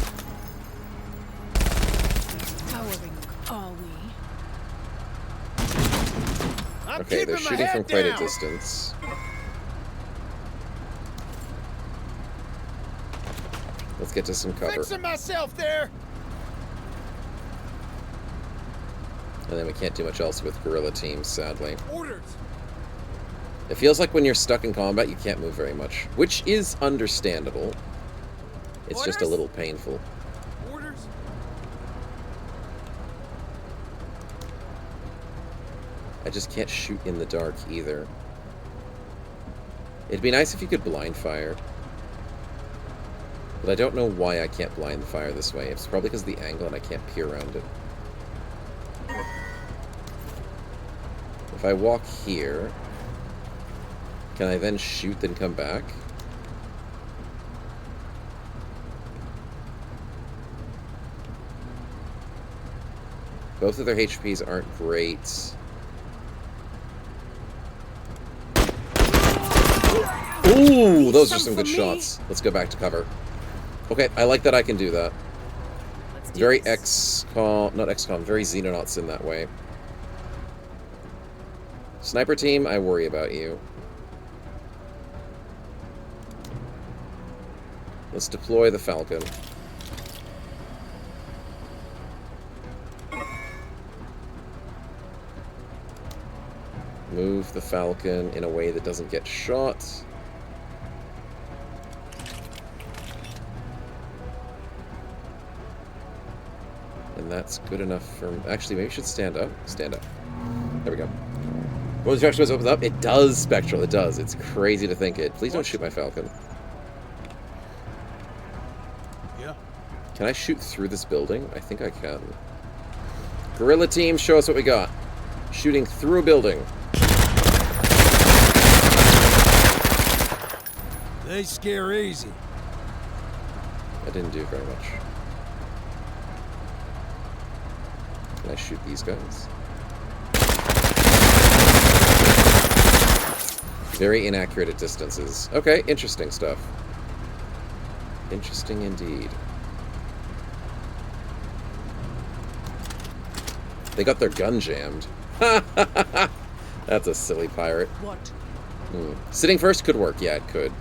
Towering, are we? I'm Okay, they're keeping my shooting head from quite a down. distance. Let's get to some cover. Fixing myself there. And then we can't do much else with guerrilla teams, sadly. Orders. It feels like when you're stuck in combat, you can't move very much, which is understandable. It's just a Orders? little painful. Orders. I just can't shoot in the dark either. It'd be nice if you could blind fire. But I don't know why I can't blind fire this way. It's probably because of the angle and I can't peer around it. If I walk here, can I then shoot then come back? Both of their HPs aren't great. Ooh, those are some good shots. Let's go back to cover. Okay, I like that I can do that. Let's do Very this. XCOM, not XCOM, very Xenonauts in that way. Sniper team, I worry about you. Let's deploy the Falcon. Move the Falcon in a way that doesn't get shot. And that's good enough for... Actually, maybe we should stand up. Stand up. There we go. When the Spectral opens up, it does Spectral. It does. It's crazy to think it. Please don't shoot my Falcon. Yeah. Can I shoot through this building? I think I can. Guerrilla team, show us what we got. Shooting through a building. They scare easy. I didn't do very much. Can I shoot these guys? Very inaccurate at distances. Okay, interesting stuff. Interesting indeed. They got their gun jammed. That's a silly pirate. What? Sitting first could work. Yeah, it could.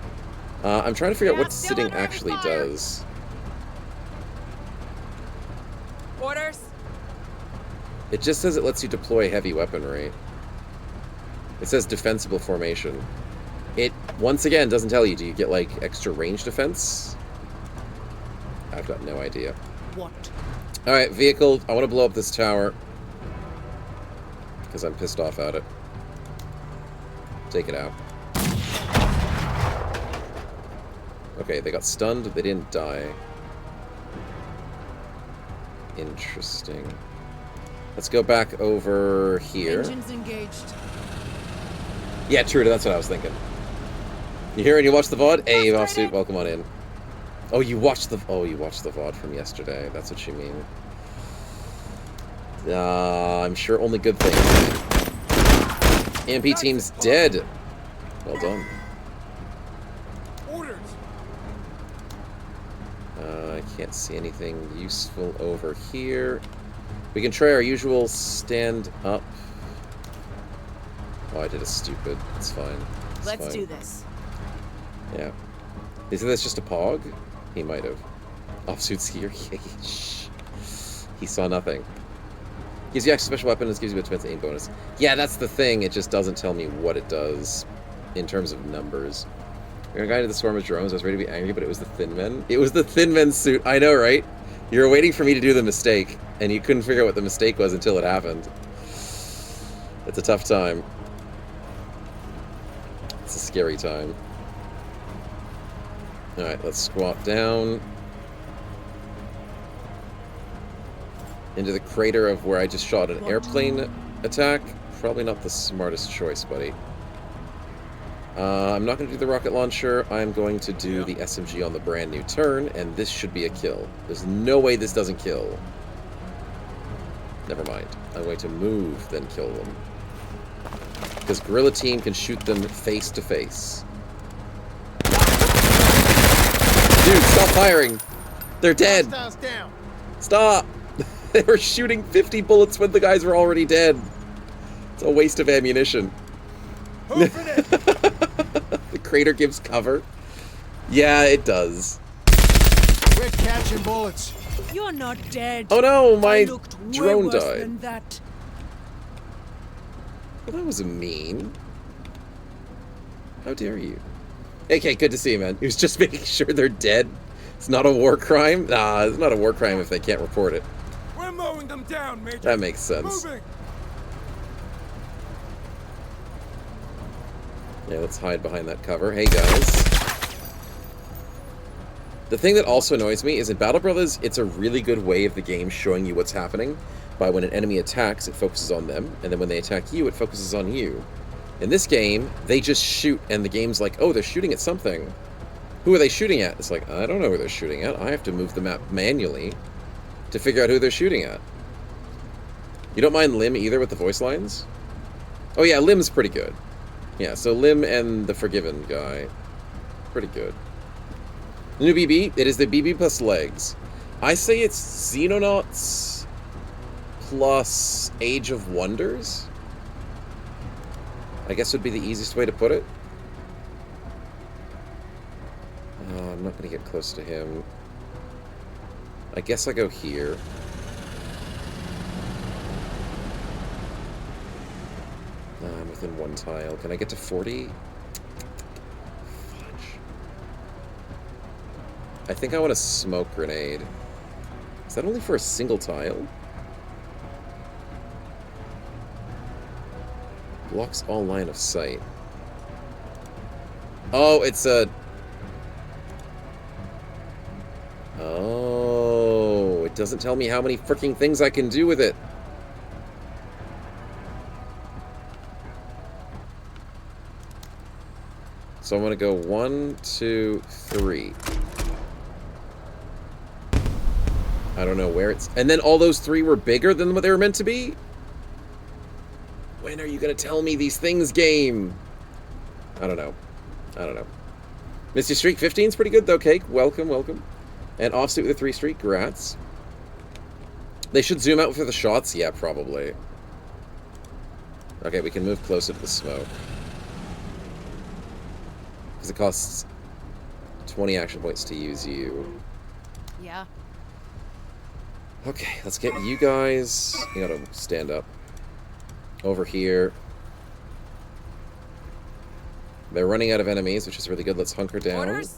I'm trying to figure out what sitting actually does. Orders? It just says it lets you deploy heavy weaponry. It says defensible formation. It, once again, doesn't tell you, do you get, like, extra range defense? I've got no idea. What? Alright, vehicle. I want to blow up this tower. Because I'm pissed off at it. Take it out. Okay, they got stunned. They didn't die. Interesting. Let's go back over here. Engines engaged. Yeah, true. That's what I was thinking. You hear and you watch the VOD? Hey, offsuit, welcome on in. Oh, you watched the VOD from yesterday. That's what you mean. I'm sure only good things. EMP team's dead. Well done. Orders. I can't see anything useful over here. We can try our usual stand up. Oh, I did a stupid. It's fine. It's Let's fine. do this. Yeah. Is this just a pog? He might have. Offsuit's here. Shh. He saw nothing. Gives you extra special weapons, gives you a defense aim bonus. Yeah, that's the thing. It just doesn't tell me what it does in terms of numbers. You're a guy into the swarm of drones. I was ready to be angry, but it was the Thin Men. It was the Thin Men suit. I know, right? You were waiting for me to do the mistake, and you couldn't figure out what the mistake was until it happened. It's a tough time. It's a scary time. Alright, let's squat down. Into the crater of where I just shot an airplane attack. Probably not the smartest choice, buddy. I'm not going to do the rocket launcher. I'm going to do the SMG on the brand new turn, and this should be a kill. There's no way this doesn't kill. Never mind. I'm going to move, then kill them. Because Guerrilla Team can shoot them face to face. Dude, stop firing! They're dead! Down. Stop! They were shooting 50 bullets when the guys were already dead. It's a waste of ammunition. Hoofing it. The crater gives cover. Yeah, it does. We're catching bullets. You're not dead. Oh no, I my looked way drone worse died. than that. Well, that was mean. How dare you? Okay, good to see you, man. He was just making sure they're dead. It's not a war crime? Nah, it's not a war crime if they can't report it. We're mowing them down, Major. That makes sense. Moving. Yeah, let's hide behind that cover. Hey, guys. The thing that also annoys me is in Battle Brothers, it's a really good way of the game showing you what's happening. By when an enemy attacks, it focuses on them, and then when they attack you, it focuses on you. In this game, they just shoot, and the game's like, oh, they're shooting at something. Who are they shooting at? It's like, I don't know who they're shooting at. I have to move the map manually to figure out who they're shooting at. You don't mind Lim either with the voice lines? Oh yeah, Lim's pretty good. Yeah, so Lim and the Forgiven guy. Pretty good. The new BB, it is the BB plus legs. I say it's Xenonauts plus Age of Wonders. I guess would be the easiest way to put it. I'm not going to get close to him. I guess I go here. I'm within one tile. Can I get to 40? Fudge. I think I want a smoke grenade. Is that only for a single tile? Blocks all line of sight. Oh, it's a... Oh, it doesn't tell me how many freaking things I can do with it. So I'm going to go 1, 2, 3. I don't know where it's... And then all those 3 were bigger than what they were meant to be? When are you going to tell me these things, game? I don't know. I don't know. Misty Streak 15 is pretty good, though, Cake. Welcome, welcome. And Offsuit with a 3 streak. Grats. They should zoom out for the shots? Yeah, probably. Okay, we can move closer to the smoke. Because it costs 20 action points to use you. Yeah. Okay, let's get you guys... You gotta stand up. Over here. They're running out of enemies, which is really good. Let's hunker down. Orders?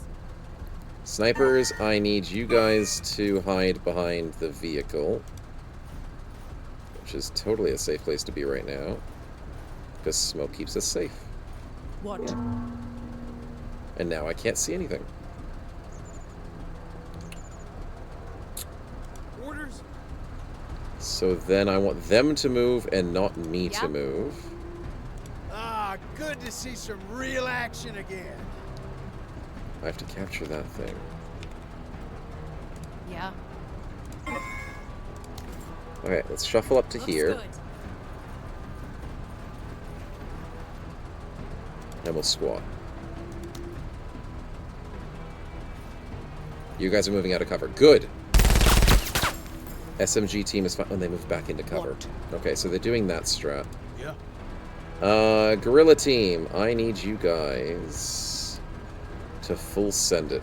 Snipers, I need you guys to hide behind the vehicle. Which is totally a safe place to be right now. Because smoke keeps us safe. What? And now I can't see anything. Orders? So then I want them to move and not me to Yeah. move. Ah, good to see some real action again. I have to capture that thing. Yeah. Okay, let's shuffle up to Looks here. good. And we'll squat. You guys are moving out of cover. Good! SMG team is fine. Oh, they moved back into cover. What? Okay, so they're doing that strat. Yeah. Guerrilla team, I need you guys to full send it.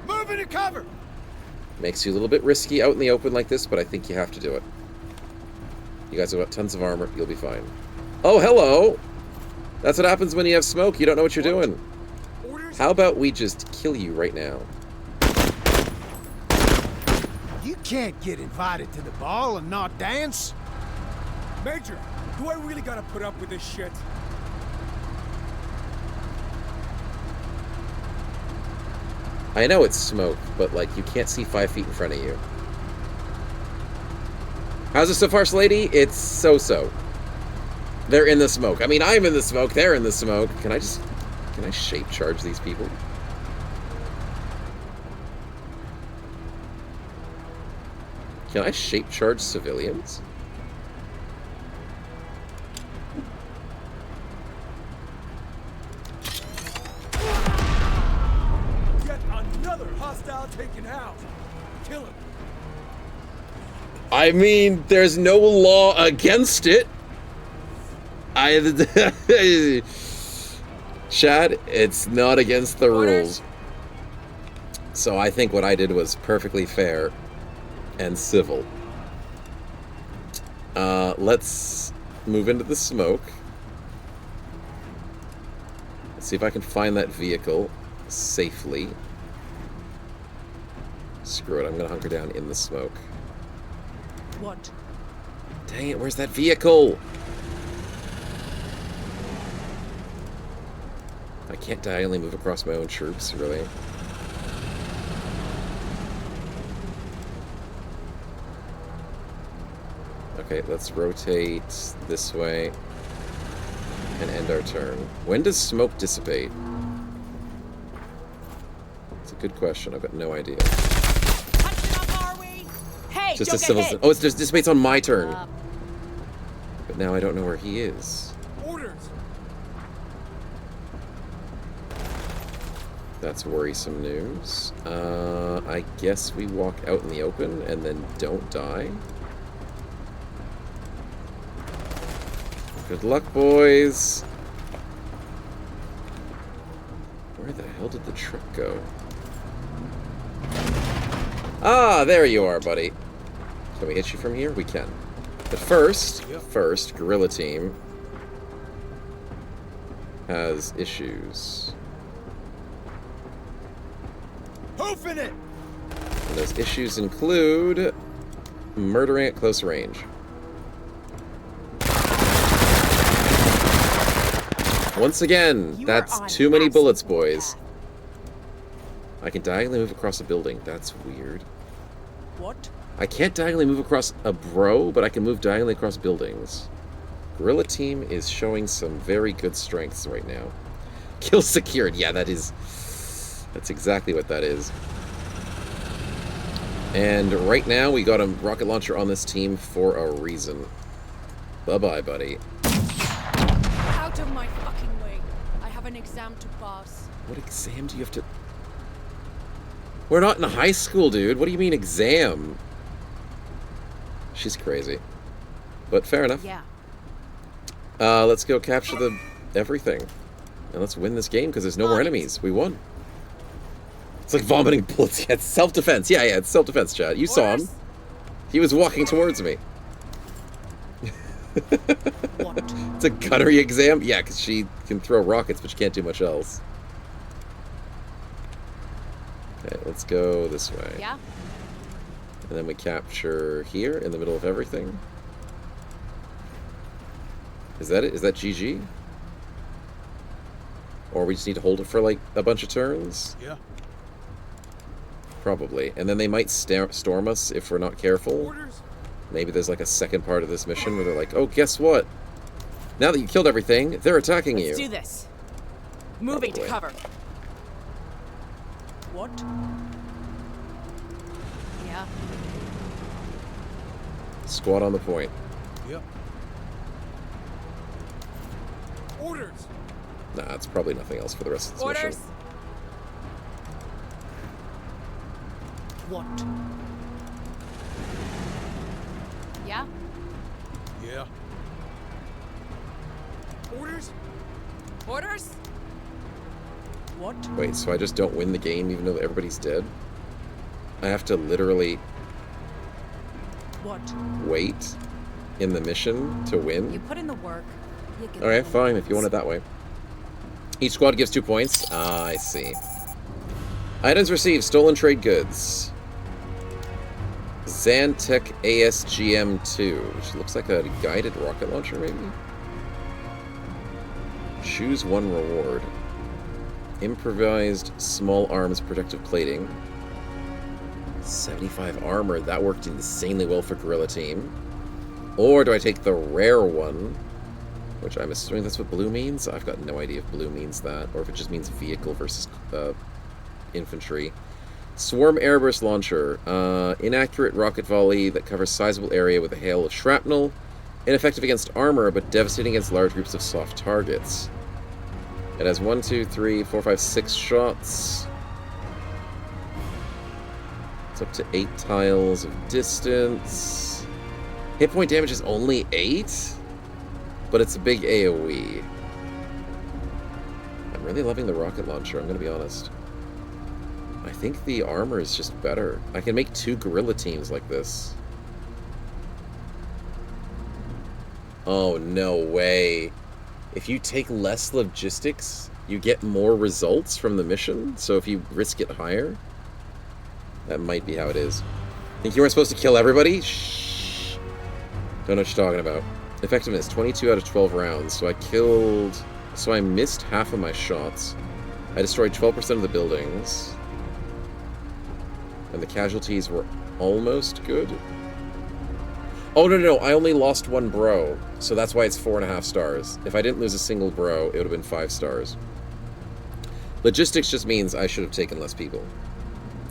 Move into cover! Makes you a little bit risky out in the open like this, but I think you have to do it. You guys have got tons of armor. You'll be fine. Oh, hello! That's what happens when you have smoke. You don't know what you're doing. Orders? How about we just kill you right now? You can't get invited to the ball and not dance. Major, do I really gotta put up with this shit? I know it's smoke, but, like, you can't see 5 feet in front of you. How's it so far, Slady? It's so-so. They're in the smoke. I mean, I'm in the smoke. They're in the smoke. Can I shape charge these people? Can I shape charge civilians? Yet another hostile taken out. Kill him. I mean, there's no law against it. Chad, it's not against the rules. So I think what I did was perfectly fair and civil. Let's move into the smoke. Let's see if I can find that vehicle safely. Screw it, I'm gonna hunker down in the smoke. What? Dang it, where's that vehicle? I can't diagonally move across my own troops, really. Okay, let's rotate this way and end our turn. When does smoke dissipate? It's a good question. I've got no idea. Catching up, are we? Hey, Just don't a get civil. hit. Oh, it just dissipates on my turn. Uh, But now I don't know where he is. Orders. That's worrisome news. I guess we walk out in the open and then don't die. Good luck, boys. Where the hell did the truck go? Ah, there you are, buddy. Can we hit you from here? We can. But first, Guerrilla Team has issues. Hoofing it! And those issues include murdering at close range. Once again, You that's are on too many absolute bullets, boys. path. I can diagonally move across a building. That's weird. What? I can't diagonally move across a bro, but I can move diagonally across buildings. Guerrilla Team is showing some very good strengths right now. Kill secured. Yeah, that's exactly what that is. And right now, we got a rocket launcher on this team for a reason. Bye-bye, buddy. Out of my fucking way. I have an exam to pass. What exam do you have to... We're not in high school, dude. What do you mean exam? She's crazy. But fair enough. Yeah. Let's go capture the everything. And let's win this game because there's no more enemies. We won. It's like vomiting bullets. Yeah, it's self-defense. Yeah, it's self-defense, Chad. You saw him. He was walking towards me. What? It's a gunnery exam? Yeah, because she can throw rockets, but she can't do much else. Okay, let's go this way. Yeah? And then we capture here, in the middle of everything. Is that it? Is that GG? Or we just need to hold it for, like, a bunch of turns? Yeah. Probably. And then they might storm us if we're not careful. Orders? Maybe there's, like, a second part of this mission where they're like, oh, guess what? Now that you killed everything, they're attacking you. Let's do this. Moving to Probably. cover. What? Yeah. Squad on the point. Yep. Orders! Nah, it's probably nothing else for the rest of this Orders. mission. What? Yeah? Yeah. Orders? Orders? What? Wait, so I just don't win the game even though everybody's dead? I have to literally What? wait in the mission to win? You put in the work. You get Alright, the fine, if you want rewards. it that way. Each squad gives 2 points. Ah, I see. Items received, stolen trade goods. Xantech ASGM-2, which looks like a guided rocket launcher, maybe? Choose one reward. Improvised small arms protective plating. 75 armor, that worked insanely well for Guerrilla Team. Or do I take the rare one? Which I'm assuming that's what blue means? I've got no idea if blue means that, or if it just means vehicle versus infantry. Swarm Airburst Launcher. Inaccurate rocket volley that covers sizable area with a hail of shrapnel. Ineffective against armor, but devastating against large groups of soft targets. It has 1, 2, 3, 4, 5, 6 shots. It's up to 8 tiles of distance. Hit point damage is only 8? But it's a big AoE. I'm really loving the rocket launcher, I'm gonna be honest. I think the armor is just better. I can make 2 guerrilla teams like this. Oh, no way. If you take less logistics, you get more results from the mission. So if you risk it higher, that might be how it is. Think you weren't supposed to kill everybody? Shh. Don't know what you're talking about. Effectiveness, 22 out of 12 rounds. So I missed half of my shots. I destroyed 12% of the buildings. And the casualties were almost good. Oh, no, I only lost 1 bro. So that's why it's 4.5 stars. If I didn't lose a single bro, it would have been 5 stars. Logistics just means I should have taken less people.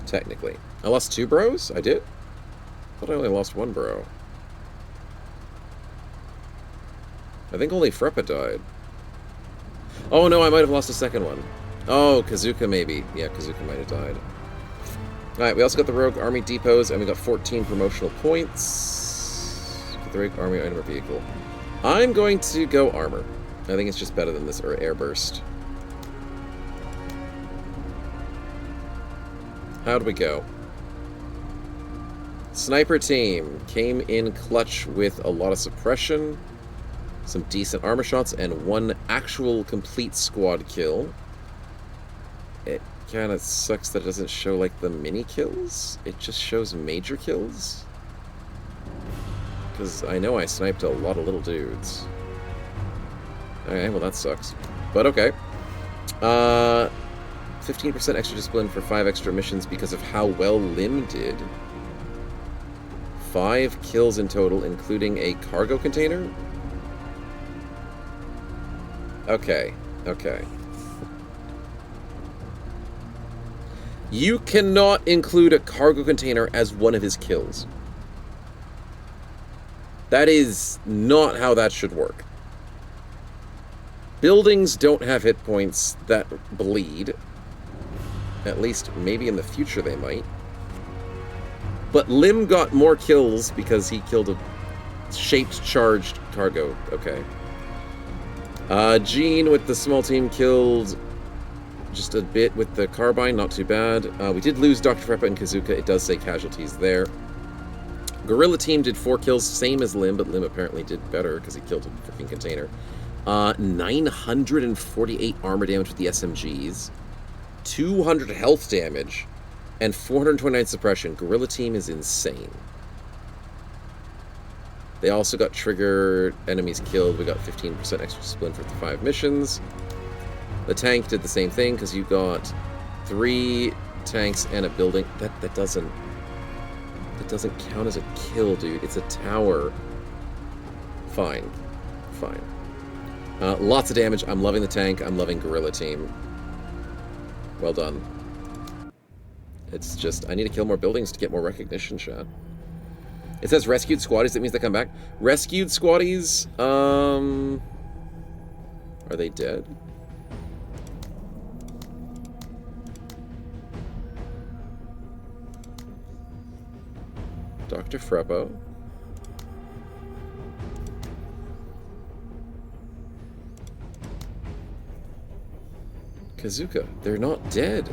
Technically. I lost 2 bros? I did? I thought I only lost 1 bro. I think only Freppa died. Oh, no, I might have lost a second one. Oh, Kazuka maybe. Yeah, Kazuka might have died. Alright, we also got the Rogue Army depots, and we got 14 promotional points. Get the Rogue Army item or vehicle. I'm going to go armor. I think it's just better than this, or air burst. How'd we go? Sniper team came in clutch with a lot of suppression, some decent armor shots, and 1 actual complete squad kill. It kind of sucks that it doesn't show, like, the mini kills. It just shows major kills. Because I know I sniped a lot of little dudes. Alright, well that sucks. But okay. 15% extra discipline for 5 extra missions because of how well Lim did. 5 kills in total, including a cargo container? Okay. You cannot include a cargo container as one of his kills. That is not how that should work. Buildings don't have hit points that bleed. At least, maybe in the future they might. But Lim got more kills because he killed a shaped charged cargo. Okay. Gene with the small team killed just a bit with the carbine, not too bad. We did lose Dr. Freppa and Kazuka. It does say casualties there. Guerrilla Team did 4 kills, same as Lim, but Lim apparently did better because he killed a freaking container. 948 armor damage with the SMGs, 200 health damage, and 429 suppression. Guerrilla Team is insane. They also got triggered, enemies killed. We got 15% extra discipline for the 5 missions. The tank did the same thing because you got 3 tanks and a building. That doesn't count as a kill, dude. It's a tower. Fine. Lots of damage. I'm loving the tank. I'm loving Guerrilla Team. Well done. It's just, I need to kill more buildings to get more recognition, chat. It says rescued squaddies. That means they come back. Rescued squaddies, are they dead? Dr. Freppo. Kazuka. They're not dead.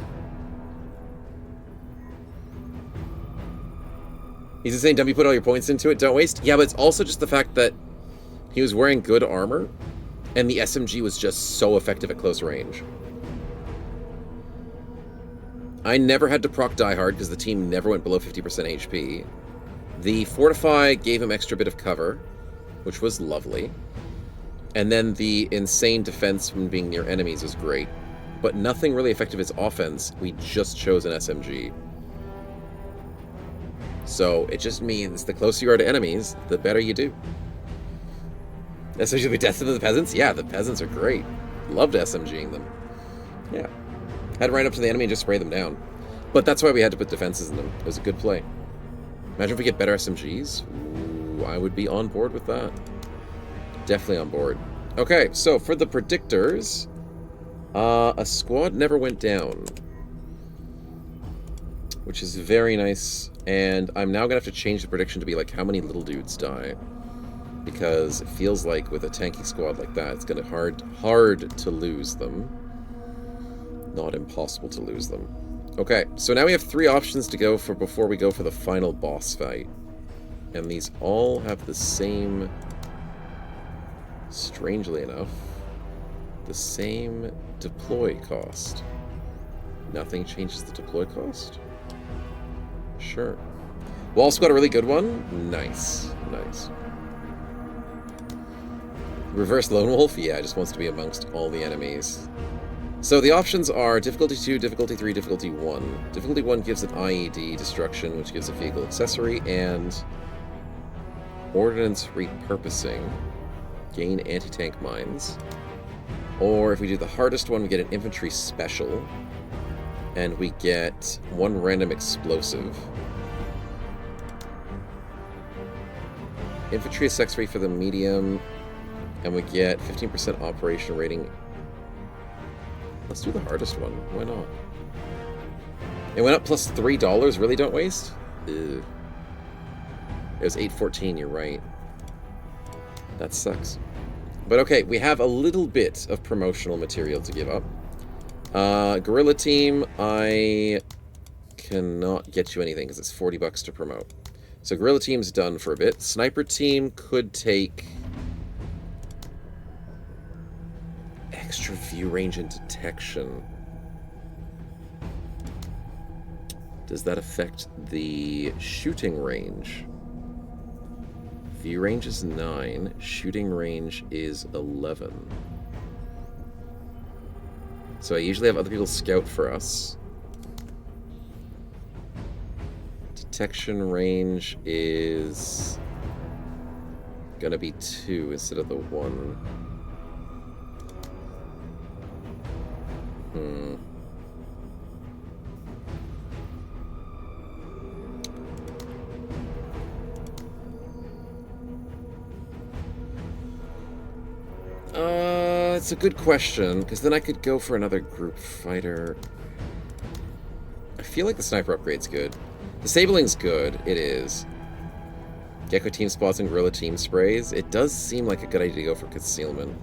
He's just saying, don't you put all your points into it, don't waste? Yeah, but it's also just the fact that he was wearing good armor, and the SMG was just so effective at close range. I never had to proc Die Hard because the team never went below 50% HP. The Fortify gave him extra bit of cover, which was lovely. And then the insane defense when being near enemies was great. But nothing really effective as offense. We just chose an SMG. So it just means the closer you are to enemies, the better you do. SMG be tested to the peasants? Yeah, the peasants are great. Loved SMGing them. Yeah. Had to run up to the enemy and just spray them down. But that's why we had to put defenses in them. It was a good play. Imagine if we get better SMGs. Ooh, I would be on board with that. Definitely on board. Okay, so for the predictors, a squad never went down, which is very nice. And I'm now gonna have to change the prediction to be like how many little dudes die, because it feels like with a tanky squad like that, it's gonna hard to lose them. Not impossible to lose them. Okay, so now we have 3 options to go for before we go for the final boss fight. And these all have the same, strangely enough, the same deploy cost. Nothing changes the deploy cost? Sure. Walt's got a really good one? Nice. Nice. Reverse Lone Wolf? Yeah, just wants to be amongst all the enemies. So the options are Difficulty 2, Difficulty 3, Difficulty 1. Difficulty 1 gives an IED destruction, which gives a vehicle accessory, and Ordnance repurposing. Gain anti-tank mines. Or if we do the hardest one, we get an infantry special, and we get 1 random explosive. Infantry accessory for the medium, and we get 15% operation rating. Let's do the hardest one. Why not? It went up plus $3. Really, don't waste? Ew. It was 814, you're right. That sucks. But okay, we have a little bit of promotional material to give up. Guerrilla Team, I cannot get you anything because it's $40 to promote. So Guerrilla Team's done for a bit. Sniper Team could take extra view range and detection. Does that affect the shooting range? View range is 9. Shooting range is 11. So I usually have other people scout for us. Detection range is gonna be 2 instead of the 1. It's a good question, because then I could go for another group fighter. I feel like the sniper upgrade's good. Disabling's good, it is. Gecko team spots and Guerrilla team sprays. It does seem like a good idea to go for concealment.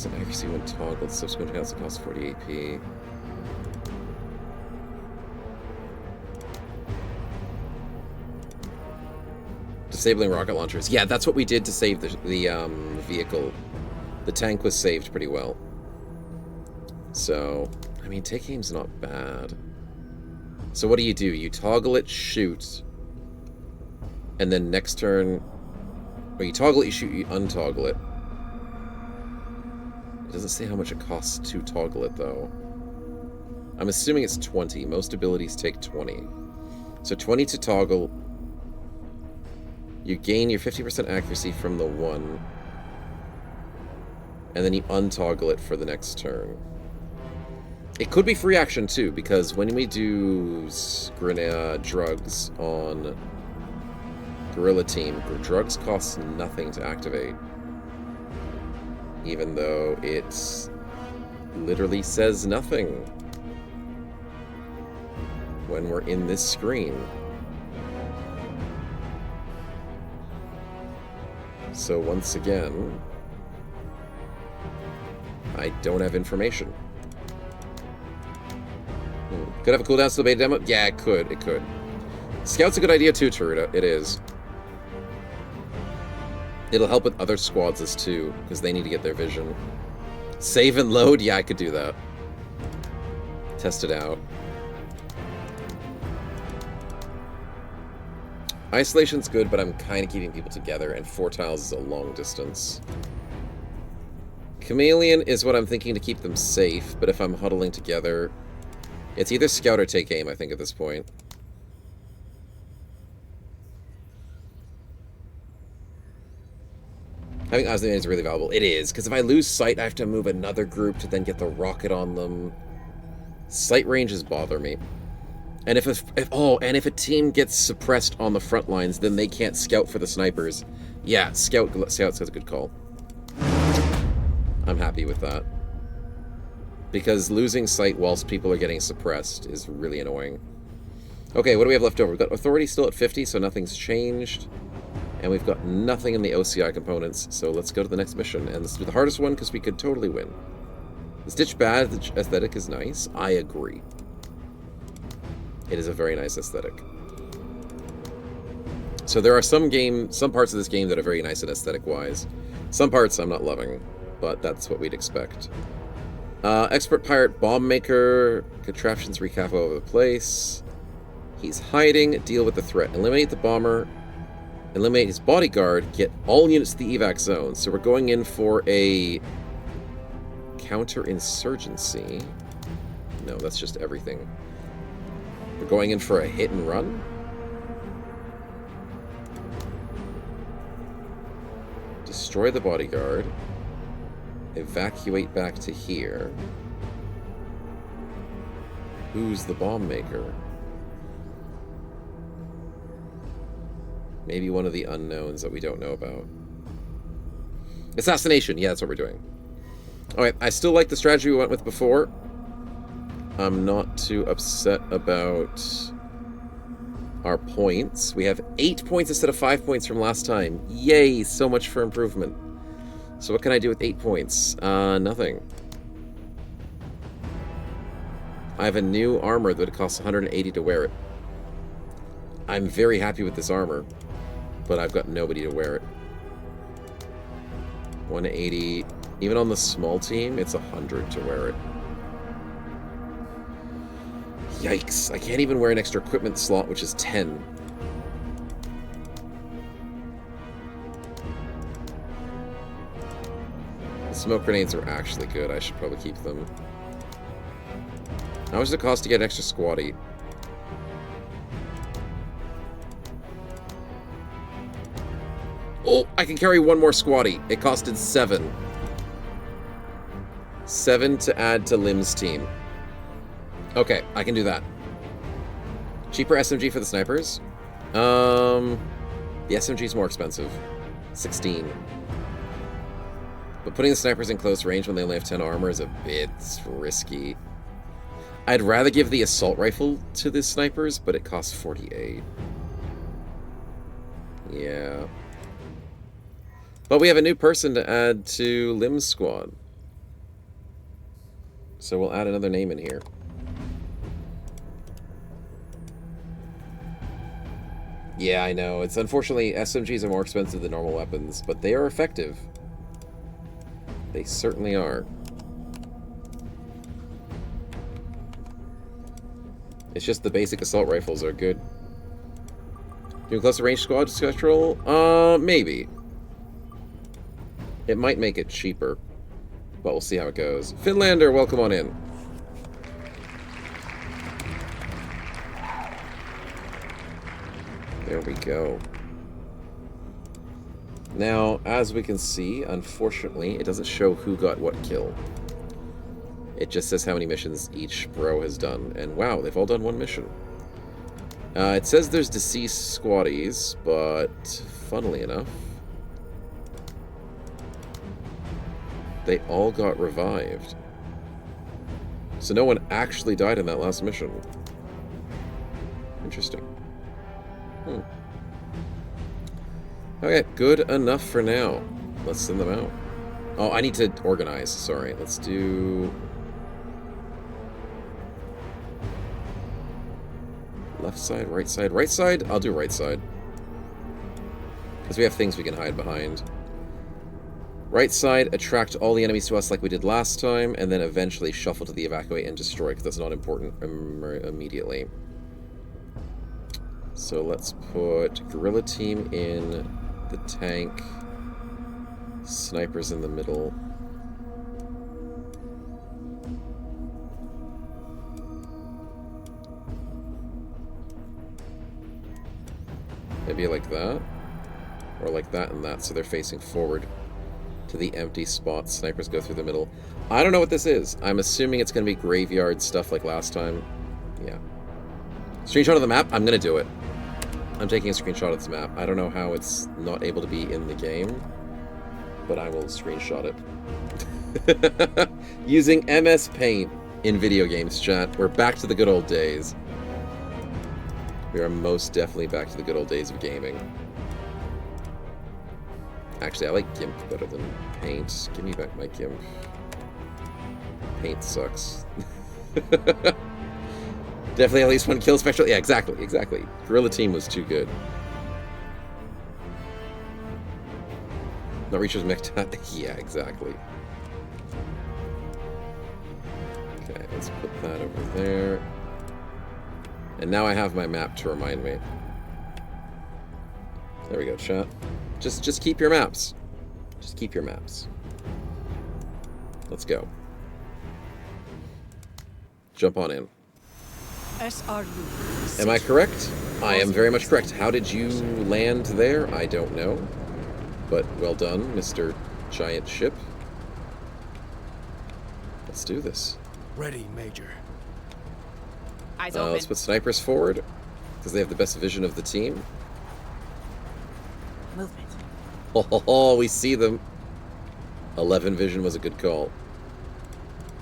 Accuracy when toggled, subsequent counts cost 40 AP. Disabling rocket launchers. Yeah, that's what we did to save the vehicle. The tank was saved pretty well. So, I mean, take aim's not bad. So what do? You toggle it, shoot, and then next turn... Or you toggle it, you shoot, you untoggle it. It doesn't say how much it costs to toggle it, though. I'm assuming it's 20. Most abilities take 20. So 20 to toggle. You gain your 50% accuracy from the 1. And then you untoggle it for the next turn. It could be free action, too, because when we do drugs on Guerrilla Team, drugs cost nothing to activate. Even though it literally says nothing when we're in this screen. So once again, I don't have information. Could have a cooldown to the beta demo? Yeah, it could. It could. Scout's a good idea too, Taruta. It is. It'll help with other squads too, because they need to get their vision. Save and load? Yeah, I could do that. Test it out. Isolation's good, but I'm kind of keeping people together, and 4 tiles is a long distance. Chameleon is what I'm thinking to keep them safe, but if I'm huddling together... It's either scout or take aim, I think, at this point. Having Osmium is really valuable. It is, because if I lose sight, I have to move another group to then get the rocket on them. Sight ranges bother me. And if a team gets suppressed on the front lines, then they can't scout for the snipers. Yeah, Scout's a good call. I'm happy with that. Because losing sight whilst people are getting suppressed is really annoying. Okay, what do we have left over? We've got authority still at 50, so nothing's changed. And we've got nothing in the OCI components, so let's go to the next mission. And let's do the hardest one, because we could totally win. The Stitch bad, the aesthetic is nice. I agree. It is a very nice aesthetic. So there are some parts of this game that are very nice and aesthetic-wise. Some parts I'm not loving, but that's what we'd expect. Expert Pirate Bomb Maker. Contraptions recap all over the place. He's hiding. Deal with the threat. Eliminate the bomber. Eliminate his bodyguard. Get all units to the evac zone. So we're going in for a counterinsurgency. No, that's just everything. We're going in for a hit and run. Destroy the bodyguard. Evacuate back to here. Who's the bomb maker? Maybe one of the unknowns that we don't know about. Assassination! Yeah, that's what we're doing. Alright, I still like the strategy we went with before. I'm not too upset about our points. We have 8 points instead of 5 points from last time. Yay, so much for improvement. So what can I do with 8 points? Nothing. I have a new armor that costs 180 to wear it. I'm very happy with this armor, but I've got nobody to wear it. 180. Even on the small team, it's 100 to wear it. Yikes. I can't even wear an extra equipment slot, which is 10. The smoke grenades are actually good. I should probably keep them. How much does it cost to get an extra squatty? Oh, I can carry one more squatty. It costed 7. 7 to add to Lim's team. Okay, I can do that. Cheaper SMG for the snipers. The SMG is more expensive. 16. But putting the snipers in close range when they only have 10 armor is a bit risky. I'd rather give the assault rifle to the snipers, but it costs 48. Yeah. But we have a new person to add to Lim's squad. So we'll add another name in here. Yeah, I know. It's unfortunately SMGs are more expensive than normal weapons, but they are effective. They certainly are. It's just the basic assault rifles are good. Doing closer range squad control? Maybe. It might make it cheaper, but we'll see how it goes. Finlander, welcome on in. There we go. Now, as we can see, unfortunately, it doesn't show who got what kill. It just says how many missions each bro has done. And wow, they've all done one mission. It says there's deceased squaddies, but funnily enough, they all got revived. So no one actually died in that last mission. Interesting. Okay, good enough for now. Let's send them out. Oh, I need to organize. Sorry. Let's do... left side, right side. Right side? I'll do right side. Because we have things we can hide behind. Right side, attract all the enemies to us like we did last time, and then eventually shuffle to the evacuate and destroy, because that's not important immediately. So let's put guerrilla team in the tank, snipers in the middle. Maybe like that, or like that and that, so they're facing forward to the empty spots. Snipers go through the middle. I don't know what this is. I'm assuming it's going to be graveyard stuff like last time. Yeah. Screenshot of the map? I'm going to do it. I'm taking a screenshot of this map. I don't know how it's not able to be in the game, but I will screenshot it. Using MS Paint in video games, chat. We're back to the good old days. We are most definitely back to the good old days of gaming. Actually, I like GIMP better than Paint. Give me back my GIMP. Paint sucks. Definitely at least one kill spectral. Yeah, exactly, exactly. Guerrilla team was too good. Not Reacher's mech. Yeah, exactly. Okay, let's put that over there. And now I have my map to remind me. There we go, chat. Just keep your maps. Just keep your maps. Let's go. Jump on in. SRU. Am I correct? I am very much correct. How did you land there? I don't know. But well done, Mr. Giant Ship. Let's do this. Ready, Major. Eyes open. Let's put snipers forward, because they have the best vision of the team. Movement. Oh, we see them. 11 vision was a good call.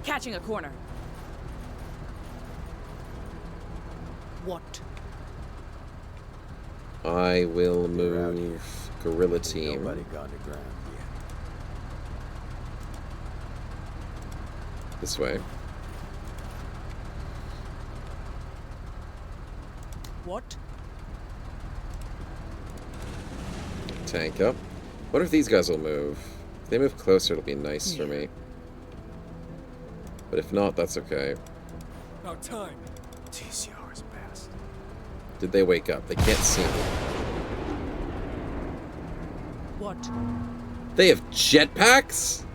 Catching a corner. What? I will move guerrilla team. Nobody got the ground yet. This way. What? Tank up. What if these guys will move? If they move closer, it'll be nice for me. But if not, that's okay. About time. TCR's passed. Did they wake up? They can't see me. What? They have jetpacks?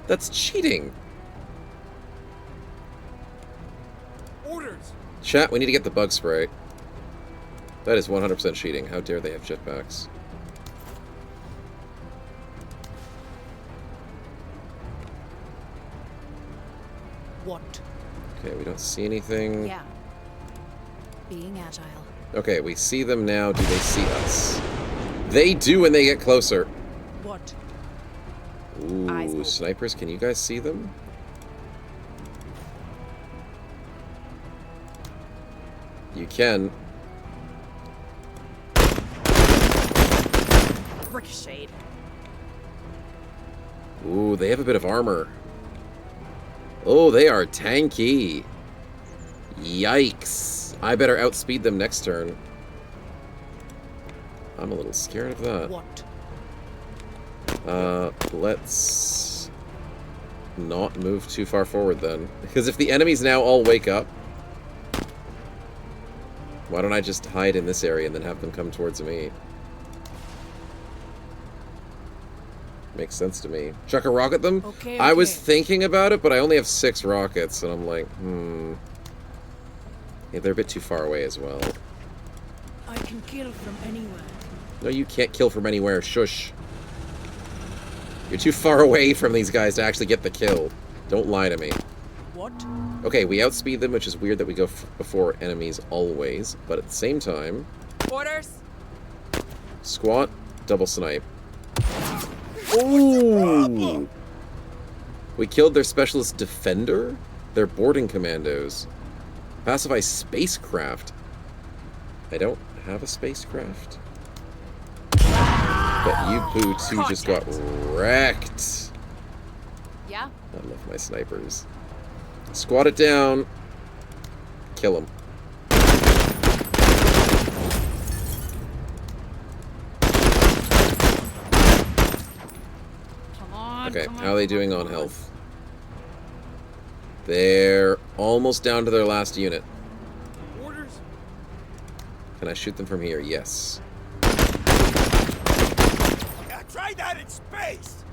That's cheating. Orders! Chat, we need to get the bug spray. That is 100% cheating. How dare they have jetpacks? What? Okay, we don't see anything. Yeah. Being agile. Okay, we see them now. Do they see us? They do when they get closer. What? Eyes Ooh, open. snipers, can you guys see them? You can. Ricocheted. Ooh, they have a bit of armor. Oh, they are tanky. Yikes. I better outspeed them next turn. I'm a little scared of that. What? Let's not move too far forward then. Because if the enemies now all wake up, why don't I just hide in this area and then have them come towards me? Makes sense to me. Chuck a rocket them? Okay, I was okay. thinking about it, but I only have 6 rockets, and I'm like, Yeah, they're a bit too far away as well. I can kill from anywhere. No, you can't kill from anywhere. Shush. You're too far away from these guys to actually get the kill. Don't lie to me. What? Okay, we outspeed them, which is weird that we go before enemies always, but at the same time... Orders. Squat, double snipe. Ooh! We killed their specialist defender? Their boarding commandos. Pacify spacecraft. I don't have a spacecraft. But you Boo 2 just got wrecked. Yeah? I love my snipers. Squat it down. Kill him. Come on. Okay, come on, how are they come on, doing on come health? They're almost down to their last unit. Orders? Can I shoot them from here? Yes. Yeah, try that in space!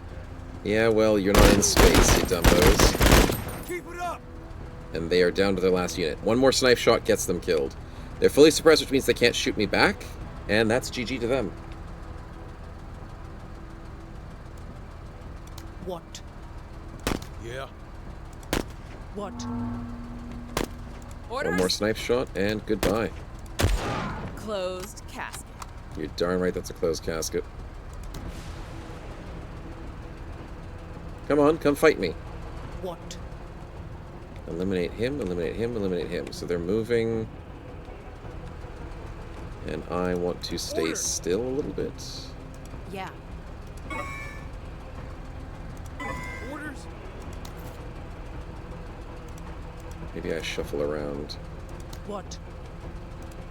Yeah, well, you're not in space, you dumbos. Keep it up! And they are down to their last unit. One more snipe shot gets them killed. They're fully suppressed, which means they can't shoot me back, and that's GG to them. What? Yeah. What? Orders. One more snipe shot, and goodbye. Closed casket. You're darn right that's a closed casket. Come on, come fight me. What? Eliminate him, eliminate him, eliminate him. So they're moving. And I want to stay still a little bit. Yeah. Orders? Maybe I shuffle around. What?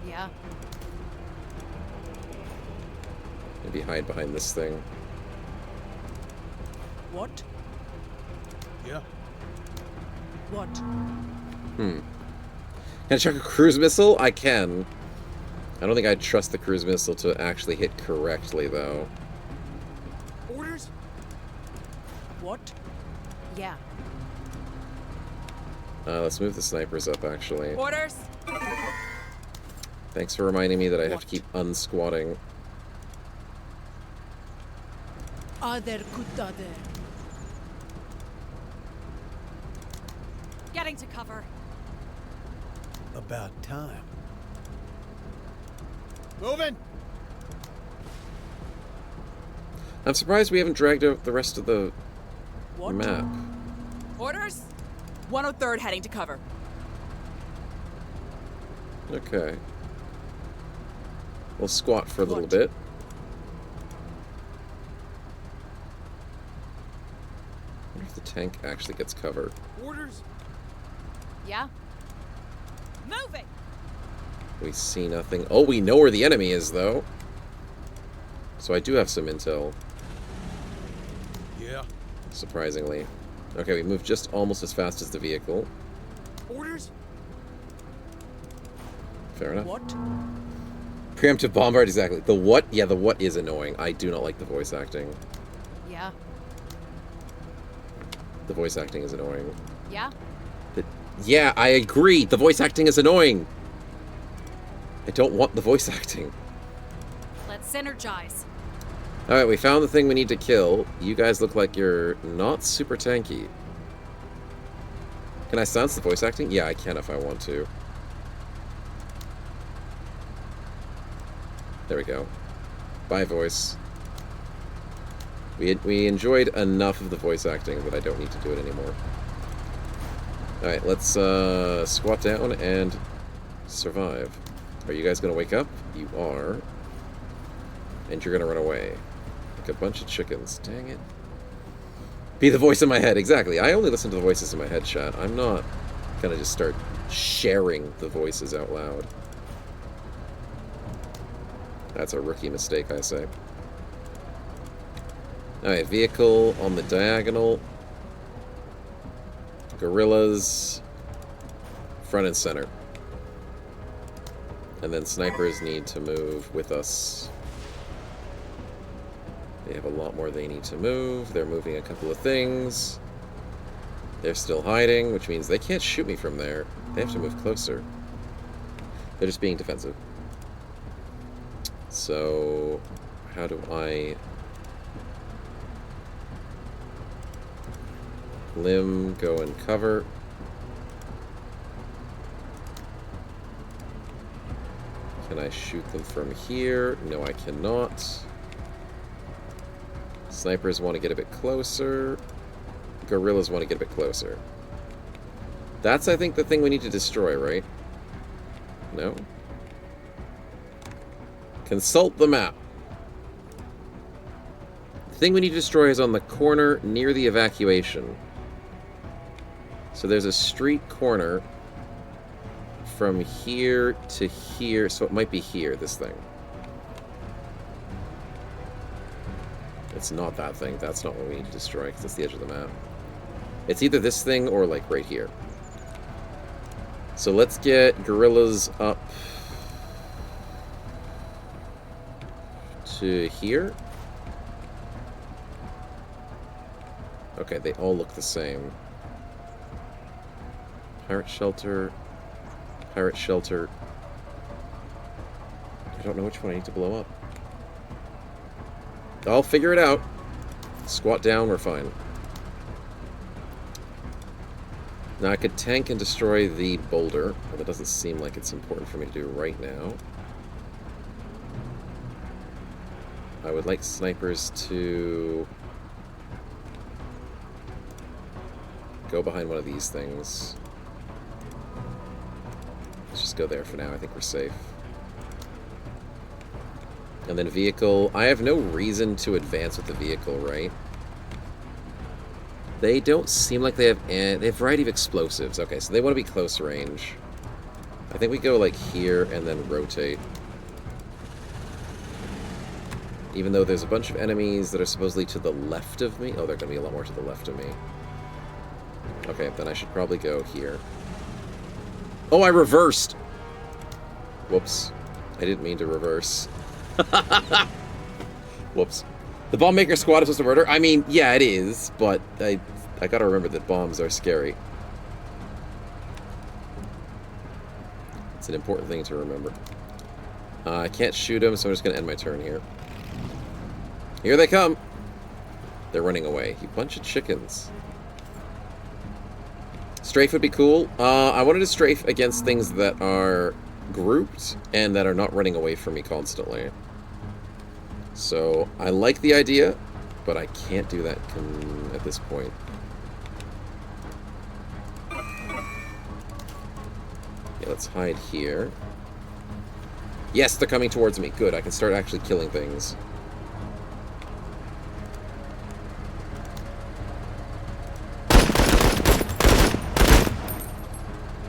Yeah. Maybe hide behind this thing. What? Yeah. What? Can I chuck a cruise missile? I can. I don't think I'd trust the cruise missile to actually hit correctly, though. Orders? What? Yeah. Let's move the snipers up, actually. Orders. Thanks for reminding me that I have to What? keep unsquatting. Other kutta there. Getting to cover. About time. Moving! I'm surprised we haven't dragged out the rest of the What? map. Orders. 103rd heading to cover. Okay. We'll squat for a little What? bit. I wonder if the tank actually gets cover. Orders? Yeah. Moving. We see nothing. Oh, we know where the enemy is, though. So I do have some intel, Yeah. surprisingly. Okay, we move just almost as fast as the vehicle. Orders? Fair enough. What? Preemptive bombard, exactly. The what? Yeah, the what is annoying. I do not like the voice acting. Yeah. The voice acting is annoying. Yeah. Yeah, I agree. The voice acting is annoying. I don't want the voice acting. Let's synergize. Alright, we found the thing we need to kill. You guys look like you're not super tanky. Can I silence the voice acting? Yeah, I can if I want to. There we go. Bye, voice. We enjoyed enough of the voice acting that I don't need to do it anymore. Alright, let's squat down and survive. Are you guys going to wake up? You are. And you're going to run away. Like a bunch of chickens. Dang it. Be the voice in my head. Exactly. I only listen to the voices in my head, chat. I'm not going to just start sharing the voices out loud. That's a rookie mistake, I say. Alright, vehicle on the diagonal. Guerrillas front and center. And then snipers need to move with us. They have a lot more they need to move. They're moving a couple of things. They're still hiding, which means they can't shoot me from there. They have to move closer. They're just being defensive. So, how do I... Limb, go and cover. Can I shoot them from here? No, I cannot. Snipers want to get a bit closer. Guerrillas want to get a bit closer. That's, I think, the thing we need to destroy, right? No? Consult the map. The thing we need to destroy is on the corner near the evacuation. So there's a street corner from here to here, so it might be here, this thing. It's not that thing. That's not what we need to destroy, because it's the edge of the map. It's either this thing or, like, right here. So let's get guerrillas up to here. Okay, they all look the same. Pirate shelter. Pirate shelter. I don't know which one I need to blow up. I'll figure it out. Squat down, we're fine. Now I could tank and destroy the boulder, but that doesn't seem like it's important for me to do right now. I would like snipers to go behind one of these things. Let's just go there for now. I think we're safe. And then vehicle. I have no reason to advance with the vehicle, right? They don't seem like they have a variety of explosives. Okay, so they want to be close range. I think we go like here and then rotate. Even though there's a bunch of enemies that are supposedly to the left of me. Oh, they're going to be a lot more to the left of me. Okay, then I should probably go here. Oh, I reversed! Whoops. I didn't mean to reverse. Whoops. The bomb maker squad is supposed to murder? I mean, yeah, it is, but I gotta remember that bombs are scary. It's an important thing to remember. I can't shoot him, so I'm just gonna end my turn here. Here they come! They're running away. You bunch of chickens. Strafe would be cool. I wanted to strafe against things that are grouped and that are not running away from me constantly. So, I like the idea, but I can't do that at this point. Yeah, let's hide here. Yes, they're coming towards me. Good, I can start actually killing things.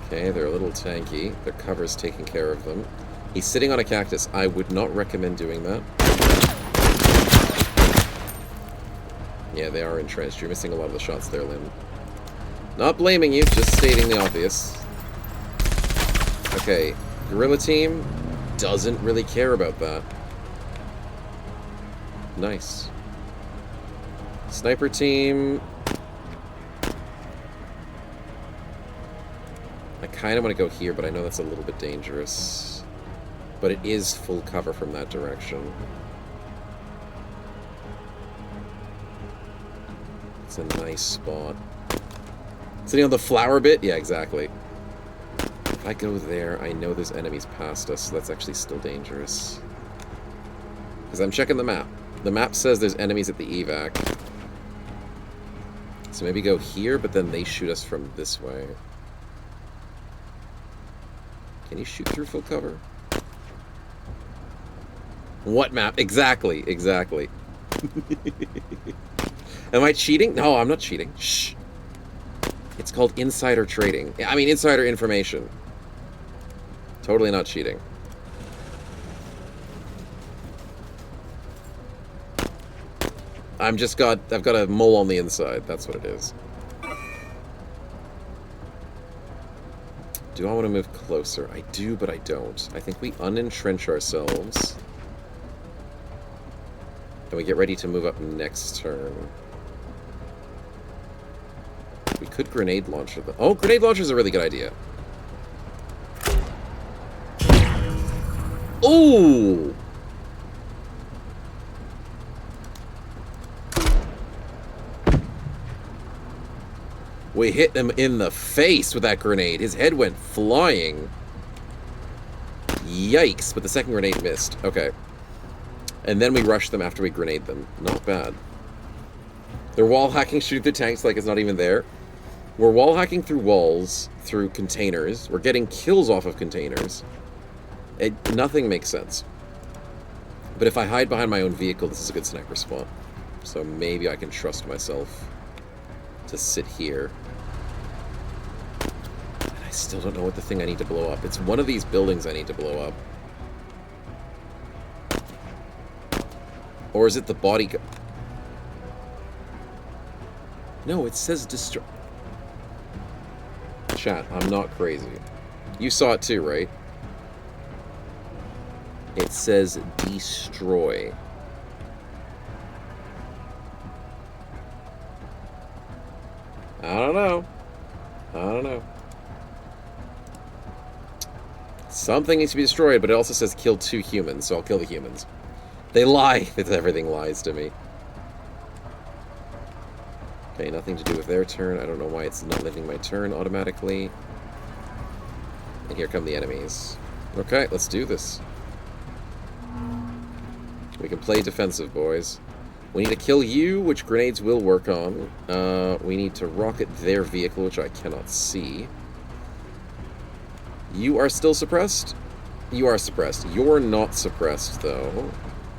Okay, they're a little tanky. Their cover's taking care of them. He's sitting on a cactus. I would not recommend doing that. Yeah, they are entrenched. You're missing a lot of the shots there, Lim. Not blaming you, just stating the obvious. Okay, guerrilla team doesn't really care about that. Nice. Sniper team... I kind of want to go here, but I know that's a little bit dangerous. But it is full cover from that direction. It's a nice spot. Sitting on the flower bit? Yeah, exactly. If I go there, I know there's enemies past us, so that's actually still dangerous. Because I'm checking the map. The map says there's enemies at the evac. So maybe go here, but then they shoot us from this way. Can you shoot through full cover? What map? Exactly, exactly. Am I cheating? No, I'm not cheating. Shh. It's called insider trading. I mean, insider information. Totally not cheating. I've got a mole on the inside. That's what it is. Do I want to move closer? I do, but I don't. I think we unentrench ourselves. And we get ready to move up next turn. We could grenade launcher them. Oh, grenade launcher is a really good idea. Ooh! We hit him in the face with that grenade. His head went flying. Yikes, but the second grenade missed. Okay. And then we rush them after we grenade them. Not bad. They're wall hacking, shooting through tanks like it's not even there. We're wall hacking through walls, through containers. We're getting kills off of containers. Nothing makes sense. But if I hide behind my own vehicle, this is a good sniper spot. So maybe I can trust myself to sit here. And I still don't know what the thing I need to blow up. It's one of these buildings I need to blow up. Or is it the body... No, it says destroy... Chat, I'm not crazy. You saw it too, right? It says destroy. I don't know. I don't know. Something needs to be destroyed, but it also says kill 2 humans, so I'll kill the humans. They lie. Everything lies to me. Okay, nothing to do with their turn. I don't know why it's not letting my turn automatically. And here come the enemies. Okay, let's do this. We can play defensive, boys. We need to kill you, which grenades will work on. We need to rocket their vehicle, which I cannot see. You are still suppressed? You are suppressed. You're not suppressed, though.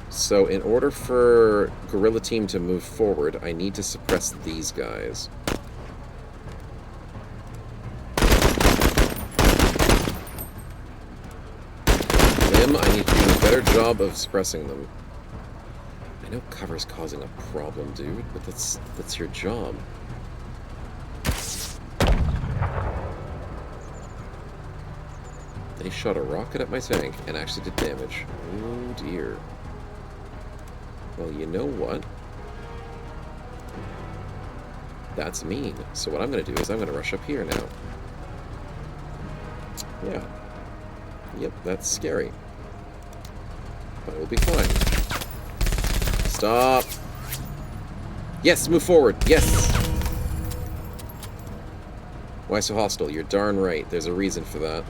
So in order for Guerrilla Team to move forward, I need to suppress these guys. Them, I need to do a better job of suppressing them. I know cover's causing a problem, dude, but that's your job. They shot a rocket at my tank and actually did damage. Oh dear. Well, you know what? That's mean. So what I'm going to do is I'm going to rush up here now. Yeah. Yep, that's scary. But we'll be fine. Stop. Yes, move forward. Yes. Why so hostile? You're darn right. There's a reason for that.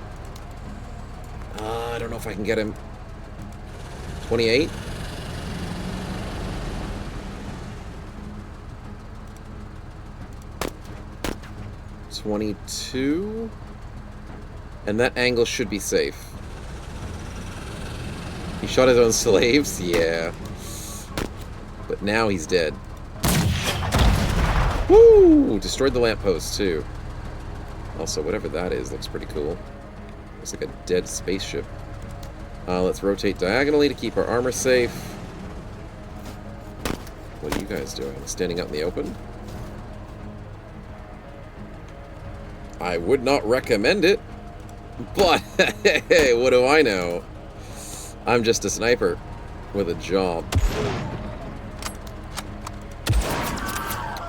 I don't know if I can get him. 28? $22? And that angle should be safe. He shot his own slaves? Yeah. But now he's dead. Woo! Destroyed the lamppost, too. Also, whatever that is looks pretty cool. Looks like a dead spaceship. Let's rotate diagonally to keep our armor safe. What are you guys doing? Standing out in the open? I would not recommend it. But, hey, what do I know? I'm just a sniper with a job.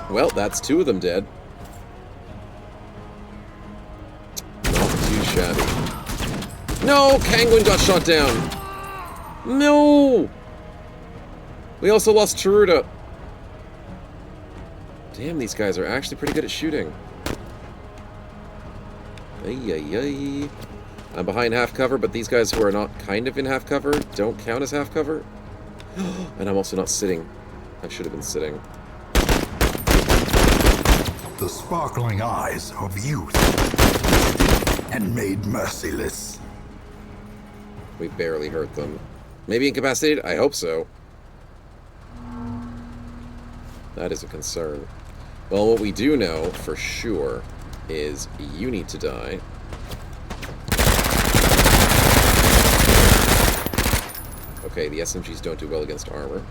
Well, that's 2 of them dead. Not too shabby. No! Kangwin got shot down! No! We also lost Chiruta. Damn, these guys are actually pretty good at shooting. Ay. I'm behind half cover, but these guys who are not kind of in half cover don't count as half cover. And I'm also not sitting. I should have been sitting. The sparkling eyes of youth, and made merciless. We barely hurt them. Maybe incapacitated? I hope so. That is a concern. Well, what we do know for sure is you need to die. Okay, the SMGs don't do well against armor.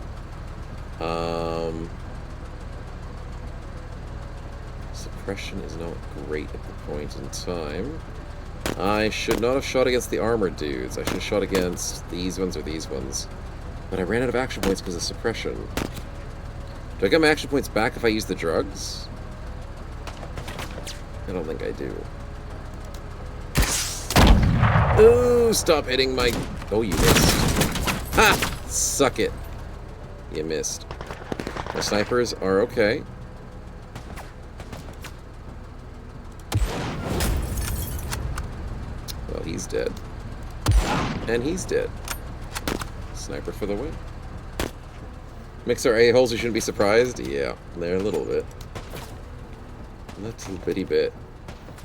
Suppression is not great at the point in time. I should not have shot against the armored dudes. I should have shot against these ones or these ones. But I ran out of action points because of suppression. Do I get my action points back if I use the drugs? I don't think I do. Ooh, stop hitting my... Oh, you missed. Ha! Suck it. You missed. My snipers are okay. Well, he's dead. And he's dead. Sniper for the win. Mixer a-holes, you shouldn't be surprised. Yeah, they're a little bit. A little bitty bit.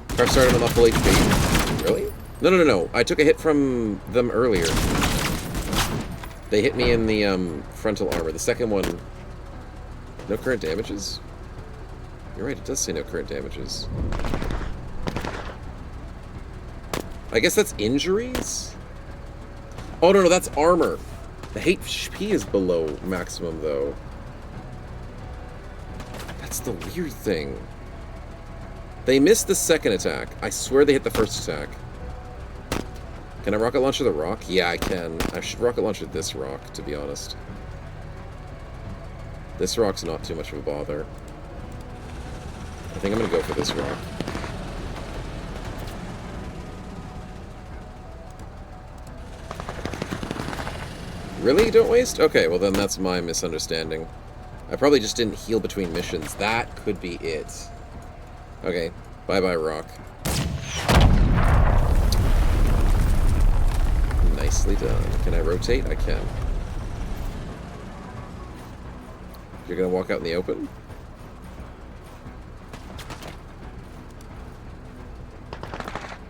Car started on the full HP. Really? No. I took a hit from them earlier. They hit me in the frontal armor. The second one... No current damages? You're right, it does say no current damages. I guess that's injuries? Oh, no, that's armor. The HP is below maximum, though. That's the weird thing. They missed the second attack. I swear they hit the first attack. Can I rocket launcher the rock? Yeah, I can. I should rocket launcher this rock, to be honest. This rock's not too much of a bother. I think I'm gonna go for this rock. Really? Don't waste? Okay, well then that's my misunderstanding. I probably just didn't heal between missions. That could be it. Okay, bye-bye rock. Nicely done. Can I rotate? I can. You're gonna walk out in the open?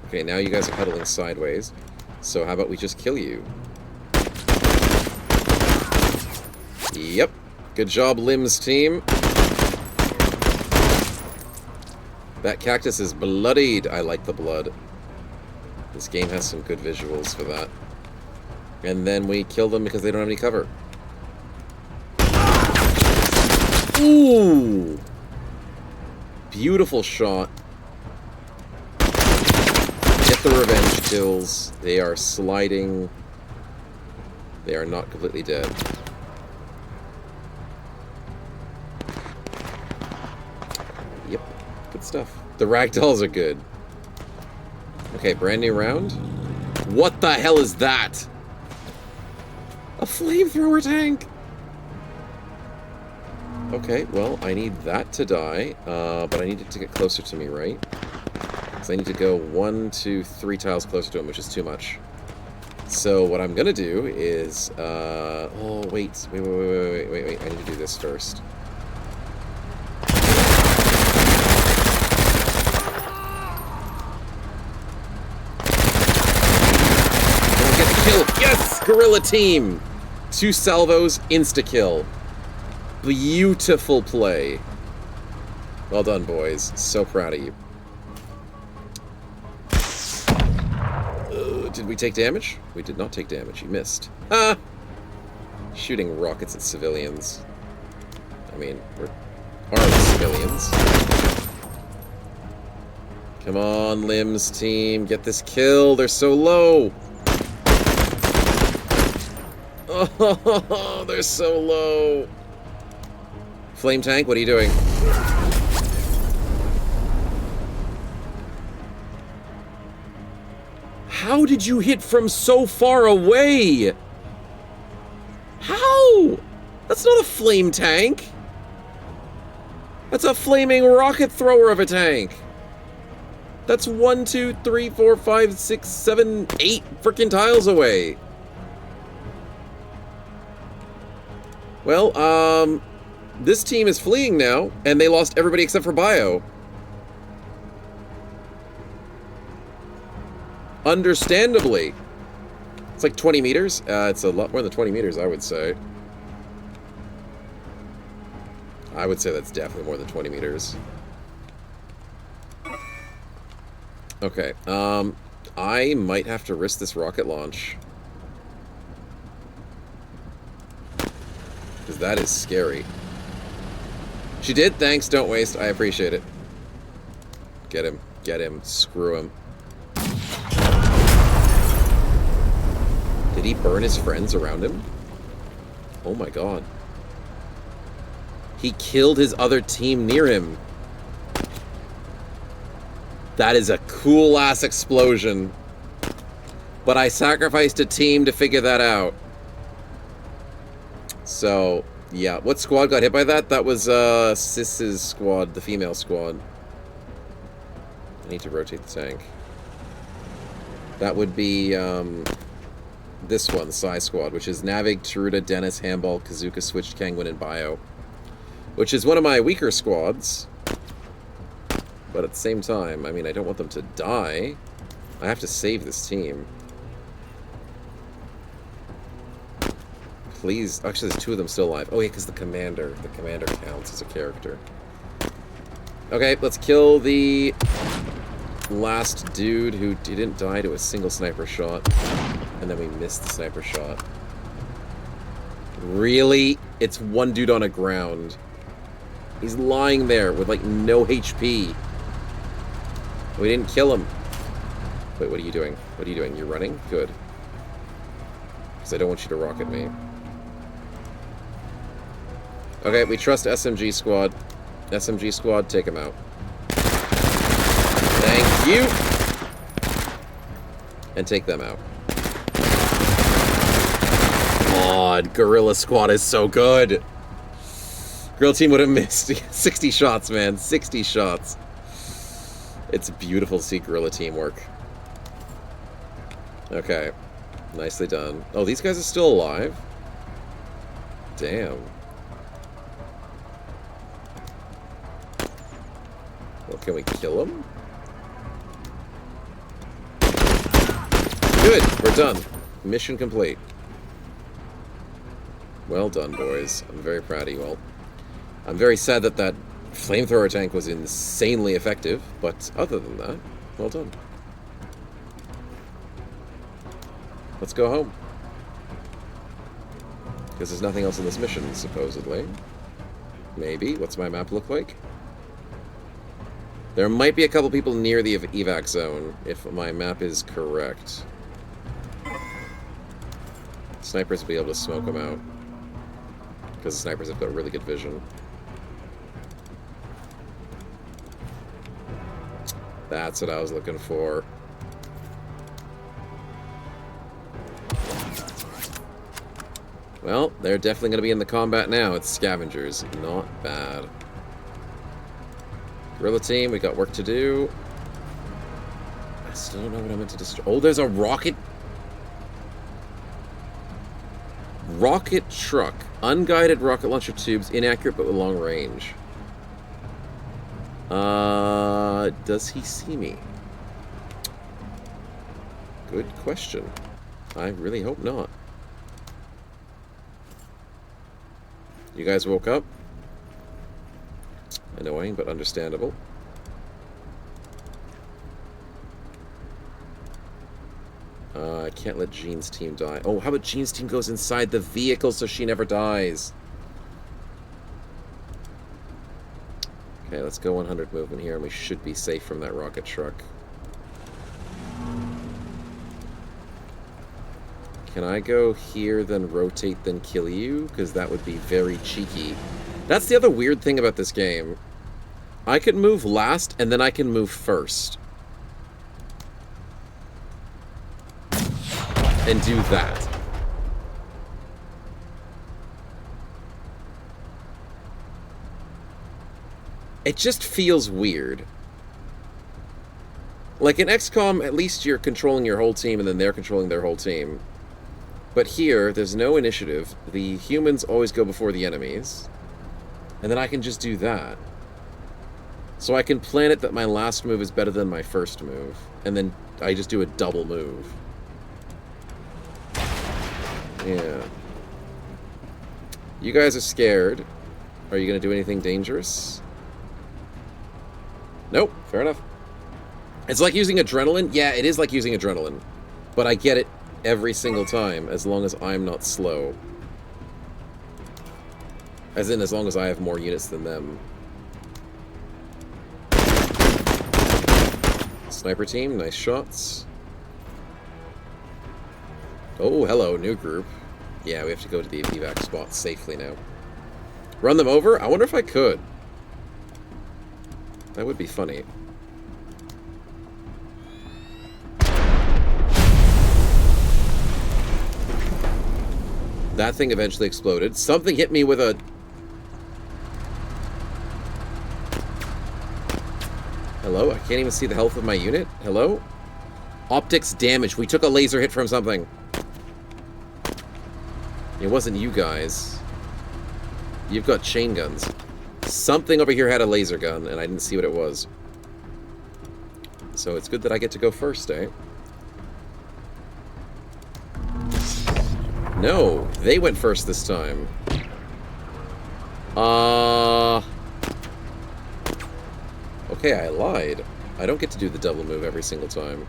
Okay, now you guys are huddling sideways. So how about we just kill you? Yep. Good job, Limbs team. That cactus is bloodied. I like the blood. This game has some good visuals for that. And then we kill them because they don't have any cover. Ooh! Beautiful shot. Get the revenge kills. They are sliding. They are not completely dead. Yep. Good stuff. The ragdolls are good. Okay, brand new round. What the hell is that? A flamethrower tank! Okay, well, I need that to die, but I need it to get closer to me, right? Because I need to go 1, 2, 3 tiles closer to him, which is too much. So what I'm gonna do is, oh, wait, I need to do this first. Don't get the kill! Yes! Gorilla team! 2 salvos, insta-kill. Beautiful play. Well done, boys. So proud of you. Did we take damage? We did not take damage. You missed. Ah! Shooting rockets at civilians. I mean, we're armed civilians. Come on, Limbs team. Get this kill. They're so low. Oh, they're so low. Flame tank, what are you doing? How did you hit from so far away? How? That's not a flame tank. That's a flaming rocket thrower of a tank. That's 1, 2, 3, 4, 5, 6, 7, 8 freaking tiles away. Well, this team is fleeing now, and they lost everybody except for Bio. Understandably. It's like 20 meters. It's a lot more than 20 meters, I would say. I would say that's definitely more than 20 meters. Okay, I might have to risk this rocket launch. because that is scary. She did? Thanks, don't waste. I appreciate it. Get him. Get him. Screw him. Did he burn his friends around him? Oh my god. He killed his other team near him. That is a cool-ass explosion. But I sacrificed a team to figure that out. So, yeah. What squad got hit by that? That was, Sis's squad, the female squad. I need to rotate the tank. That would be, this one, the Psy squad, which is Navig, Taruda, Dennis, Handball, Kazuka, Switch, Kangwin, and Bio. Which is one of my weaker squads. But at the same time, I mean, I don't want them to die. I have to save this team. Please. Actually, there's two of them still alive. Oh, yeah, because the commander counts as a character. Okay, let's kill the last dude who didn't die to a single sniper shot. And then we missed the sniper shot. Really? It's one dude on a ground. He's lying there with, like, no HP. We didn't kill him. Wait, what are you doing? What are you doing? You're running? Good. Because I don't want you to rocket me. Okay, we trust SMG squad. SMG squad, take him out. Thank you! And take them out. God, Gorilla Squad is so good! Gorilla Team would have missed 60 shots, man. 60 shots. It's beautiful to see Gorilla Team work. Okay. Nicely done. Oh, these guys are still alive? Damn. Well, can we kill them? Good! We're done. Mission complete. Well done, boys. I'm very proud of you all. I'm very sad that that flamethrower tank was insanely effective, but other than that, well done. Let's go home. Because there's nothing else in this mission, supposedly. Maybe. What's my map look like? There might be a couple people near the evac zone, if my map is correct. Snipers will be able to smoke them out. Because the snipers have got really good vision. That's what I was looking for. Well, they're definitely going to be in the combat now. It's scavengers. Not bad. Guerrilla team, we got work to do. I still don't know what I meant to destroy. Oh, there's a rocket. Rocket truck. Unguided rocket launcher tubes. Inaccurate but with long range. Does he see me? Good question. I really hope not. You guys woke up? Annoying, but understandable. I can't let Jean's team die. Oh, how about Jean's team goes inside the vehicle so she never dies? Okay, let's go 100 movement here, and we should be safe from that rocket truck. Can I go here, then rotate, then kill you? Because that would be very cheeky. That's the other weird thing about this game. I can move last, and then I can move first. And do that. It just feels weird. Like in XCOM, at least you're controlling your whole team and then they're controlling their whole team. But here, there's no initiative. The humans always go before the enemies. And then I can just do that. So I can plan it that my last move is better than my first move. And then I just do a double move. Yeah. You guys are scared. Are you going to do anything dangerous? Nope, fair enough. It's like using adrenaline. Yeah, it is like using adrenaline. But I get it every single time, as long as I'm not slow. As in, as long as I have more units than them. Sniper team, nice shots. Oh, hello, new group. Yeah, we have to go to the evac spot safely now. Run them over? I wonder if I could. That would be funny. That thing eventually exploded. Something hit me with a... Hello? I can't even see the health of my unit. Hello? Optics damage. We took a laser hit from something. It wasn't you guys. You've got chain guns. Something over here had a laser gun, and I didn't see what it was. So it's good that I get to go first, eh? No, they went first this time. Okay, I lied. I don't get to do the double move every single time.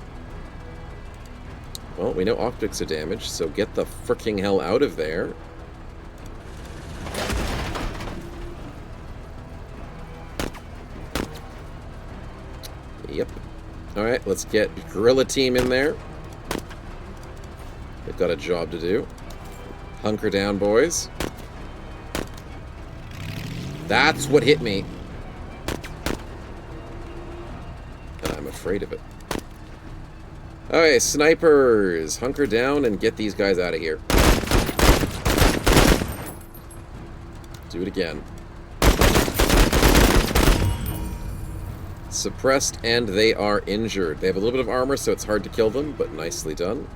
Well, we know optics are damaged, so get the fricking hell out of there. Yep. Alright, let's get Guerrilla Team in there. They've got a job to do. Hunker down, boys. That's what hit me. I'm afraid of it. Okay, snipers. Hunker down and get these guys out of here. Do it again. Suppressed, and they are injured. They have a little bit of armor, so it's hard to kill them, but nicely done.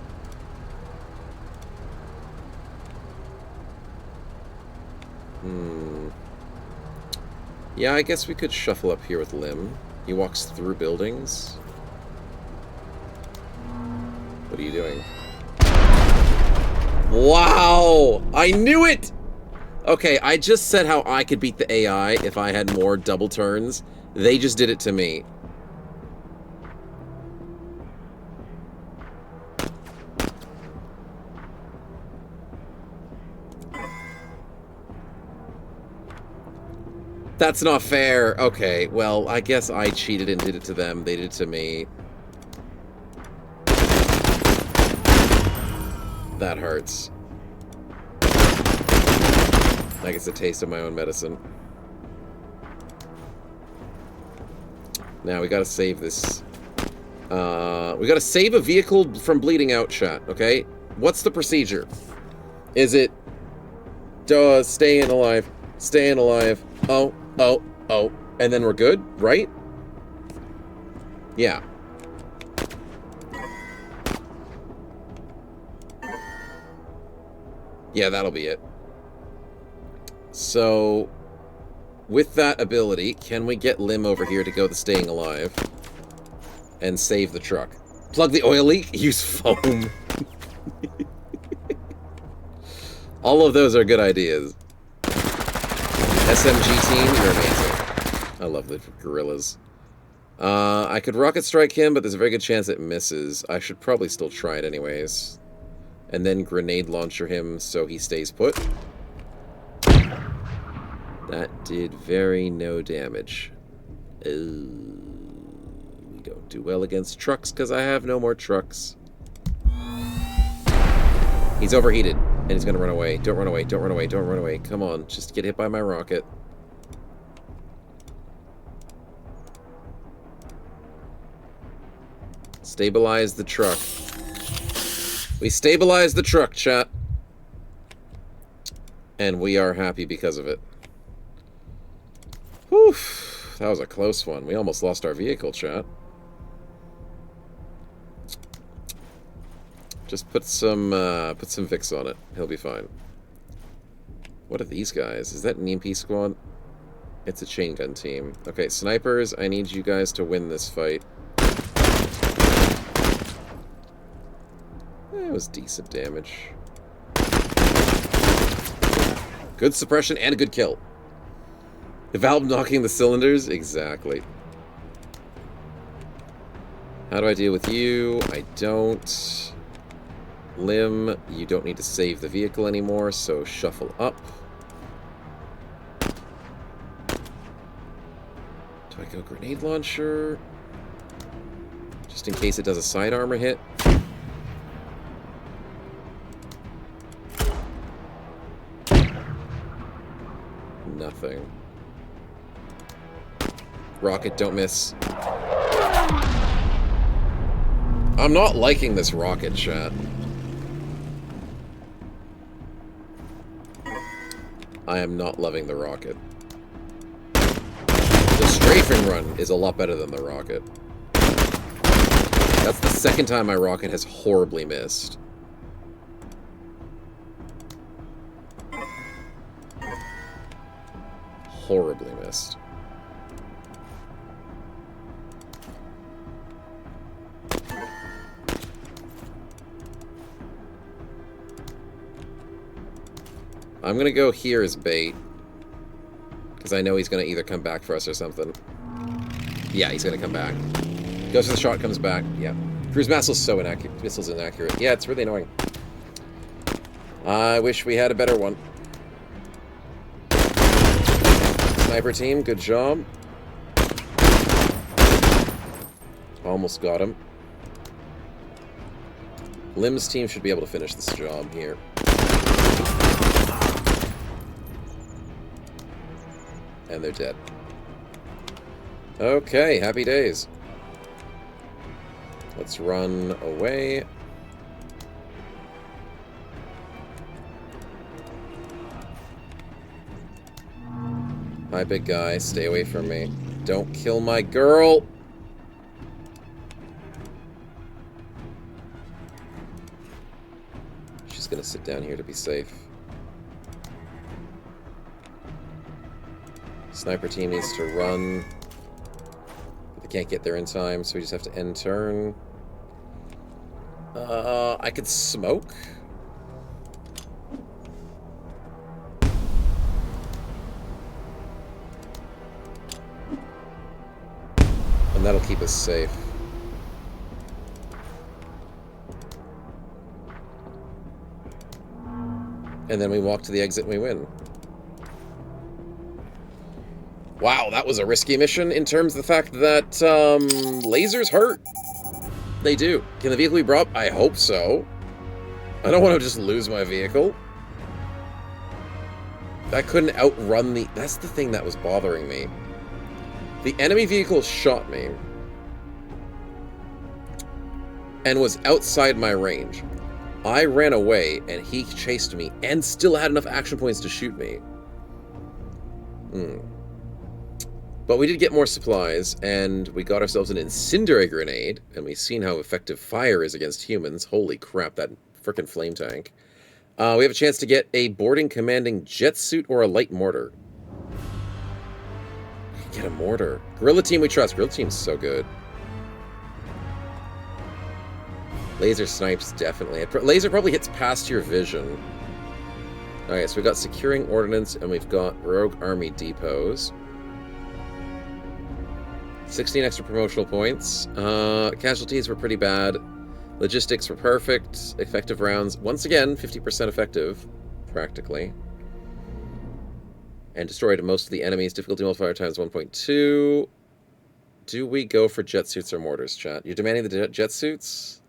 Yeah, I guess we could shuffle up here with Lim. He walks through buildings. What are you doing? Wow! I knew it! Okay, I just said how I could beat the AI if I had more double turns. They just did it to me. That's not fair. Okay, well, I guess I cheated and did it to them. They did it to me. That hurts. I guess a taste of my own medicine. Now, we gotta save this. We gotta save a vehicle from bleeding out, chat, okay? What's the procedure? Is it... staying alive. Staying alive. Oh. And then we're good, right? Yeah. Yeah, that'll be it. So, with that ability, can we get Lim over here to go the staying alive and save the truck? Plug the oil leak, use foam. All of those are good ideas. SMG team, you're amazing. I love the gorillas. I could rocket strike him, but there's a very good chance it misses. I should probably still try it anyways. And then grenade launcher him so he stays put. That did very no damage. Oh, we don't do well against trucks because I have no more trucks. He's overheated, and he's gonna run away. Don't run away, don't run away, don't run away. Come on, just get hit by my rocket. Stabilize the truck. We stabilized the truck, chat. And we are happy because of it. Whew, that was a close one. We almost lost our vehicle, chat. Just put some Vicks on it. He'll be fine. What are these guys? Is that an EMP squad? It's a chain gun team. Okay, snipers, I need you guys to win this fight. That was decent damage. Good suppression and a good kill. The valve knocking the cylinders? Exactly. How do I deal with you? I don't. Lim, you don't need to save the vehicle anymore, so shuffle up. Do I go grenade launcher? Just in case it does a side armor hit. Nothing. Rocket, don't miss. I'm not liking this rocket, chat. I am not loving the rocket. The strafing run is a lot better than the rocket. That's the second time my rocket has horribly missed. Horribly missed. I'm gonna go here as bait. Because I know he's gonna either come back for us or something. Yeah, he's gonna come back. Goes for the shot, comes back. Yeah. Cruise missile's so inaccurate. Missile's inaccurate. Yeah, it's really annoying. I wish we had a better one. Sniper team, good job. Almost got him. Limbs team should be able to finish this job here. And they're dead. Okay, happy days. Let's run away. Hi, big guy. Stay away from me. Don't kill my girl! She's gonna sit down here to be safe. Sniper team needs to run. But they can't get there in time, so we just have to end turn. I could smoke? And that'll keep us safe. And then we walk to the exit and we win. Wow, that was a risky mission in terms of the fact that lasers hurt. They do. Can the vehicle be brought up? I hope so. I don't want to just lose my vehicle. I couldn't outrun the... That's the thing that was bothering me. The enemy vehicle shot me and was outside my range. I ran away and he chased me and still had enough action points to shoot me. But we did get more supplies, and we got ourselves an incendiary grenade, and we've seen how effective fire is against humans. Holy crap, that frickin' flame tank. We have a chance to get a boarding commanding jet suit or a light mortar. Get a mortar. Guerrilla team we trust. Guerrilla team's so good. Laser snipes, definitely. Laser probably hits past your vision. Okay, so we've got securing ordnance, and we've got rogue army depots. 16 extra promotional points. Casualties were pretty bad. Logistics were perfect. Effective rounds, once again, 50% effective, practically. And destroyed most of the enemies. Difficulty multiplier times 1.2. Do we go for jet suits or mortars, chat? You're demanding the jet suits?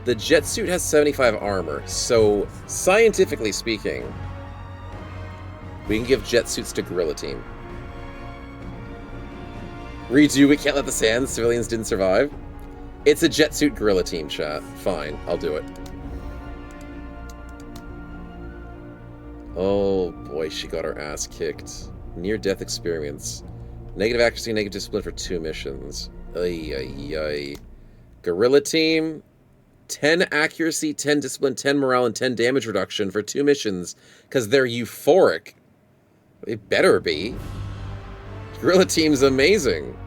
The jet suit has 75 armor, so scientifically speaking, we can give jet suits to Guerrilla Team. Redo, we can't let the sand, civilians didn't survive. It's a jet suit Guerrilla Team, chat. Fine, I'll do it. Oh boy, she got her ass kicked. Near-death experience. Negative accuracy, negative discipline for 2 missions. Ay, ay, ay. Guerrilla Team, 10 accuracy, 10 discipline, 10 morale, and 10 damage reduction for 2 missions, because they're euphoric. It better be. Guerrilla Team's amazing.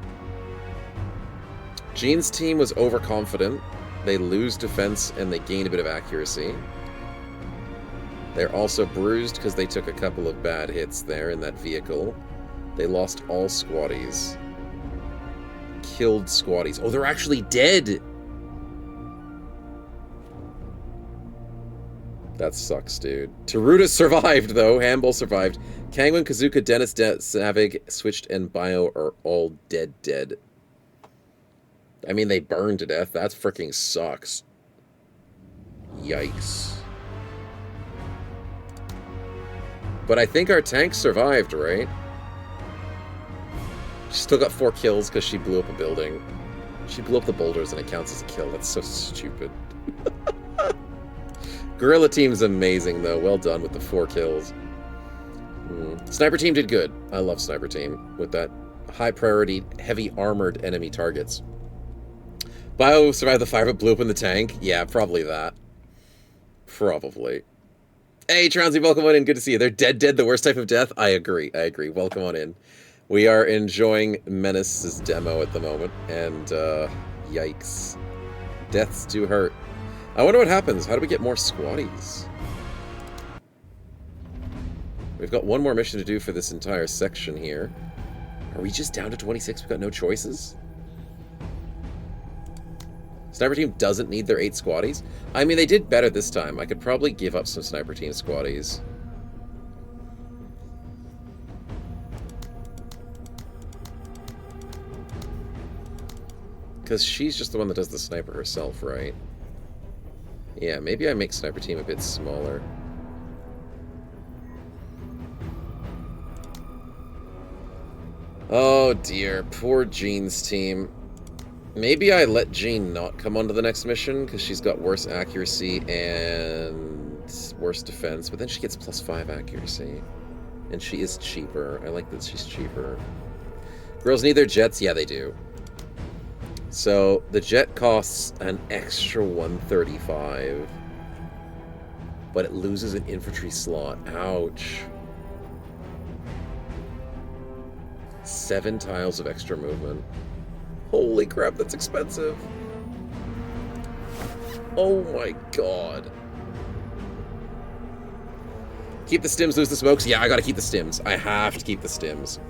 Jean's team was overconfident. They lose defense and they gain a bit of accuracy. They're also bruised because they took a couple of bad hits there in that vehicle. They lost all squaddies. Killed squaddies. Oh, they're actually dead! That sucks, dude. Taruta survived, though. Handball survived. Kangwon, Kazuka, Dennis, Savig, Switched, and Bio are all dead. I mean, they burned to death. That freaking sucks. Yikes. But I think our tank survived, right? She still got 4 kills because she blew up a building. She blew up the boulders and it counts as a kill. That's so stupid. Guerrilla team's amazing, though. Well done with the 4 kills. Sniper team did good. I love sniper team with that high priority, heavy armored enemy targets. Bio survived the fire but blew up in the tank. Yeah, probably that. Probably. Hey, Trownsy, welcome on in. Good to see you. They're dead, the worst type of death? I agree. Welcome on in. We are enjoying Menace's demo at the moment, and, yikes. Deaths do hurt. I wonder what happens. How do we get more squatties? We've got one more mission to do for this entire section here. Are we just down to 26? We've got no choices? Sniper team doesn't need their 8 squatties. I mean, they did better this time. I could probably give up some sniper team squatties. Because she's just the one that does the sniper herself, right? Yeah, maybe I make sniper team a bit smaller. Oh dear, poor Jean's team. Maybe I let Jean not come onto the next mission, because she's got worse accuracy and worse defense, but then she gets +5 accuracy. And she is cheaper. I like that she's cheaper. Girls need their jets? Yeah, they do. So, the jet costs an extra 135. But it loses an infantry slot. Ouch. 7 tiles of extra movement. Holy crap, that's expensive. Oh my god. Keep the stims, lose the smokes? Yeah, I gotta keep the stims. I have to keep the stims.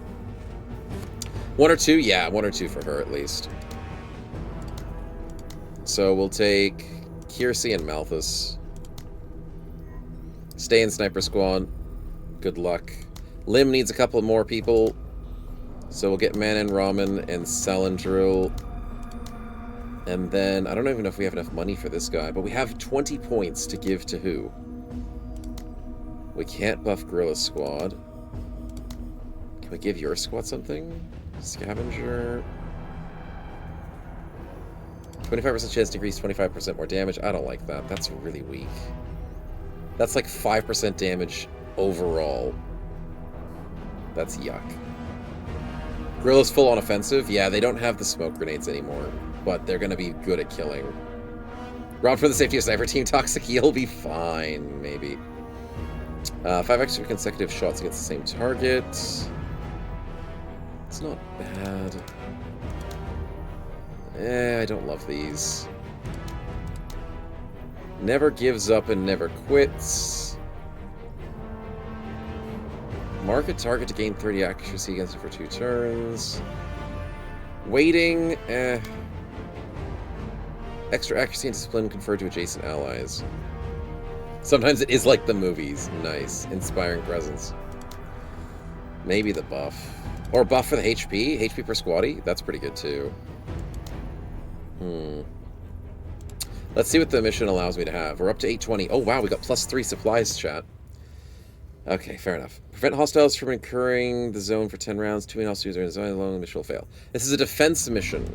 1 or 2? Yeah, 1 or 2 for her at least. So we'll take Kiersey and Malthus. Stay in Sniper Squad. Good luck. Lim needs a couple more people. So we'll get Man and Ramen and Salandrill. And then, I don't even know if we have enough money for this guy, but we have 20 points to give to who? We can't buff Guerrilla Squad. Can we give your squad something? Scavenger. 25% chance to increase 25% more damage. I don't like that. That's really weak. That's like 5% damage overall. That's yuck. Guerrilla's full on offensive. Yeah, they don't have the smoke grenades anymore, but they're going to be good at killing. Round for the safety of sniper team. Toxic he'll be fine, maybe. 5 extra consecutive shots against the same target. It's not bad. I don't love these. Never gives up and never quits. Mark a target to gain 30 accuracy against it for 2 turns. Waiting, Extra accuracy and discipline conferred to adjacent allies. Sometimes it is like the movies. Nice. Inspiring presence. Maybe the buff. Or buff for the HP. HP per squatty. That's pretty good too. Let's see what the mission allows me to have. We're up to 820. Oh wow, we got +3 supplies, chat. Okay, fair enough. Prevent hostiles from incurring the zone for 10 rounds. 2 main hostiles are in the zone alone. The mission will fail. This is a defense mission.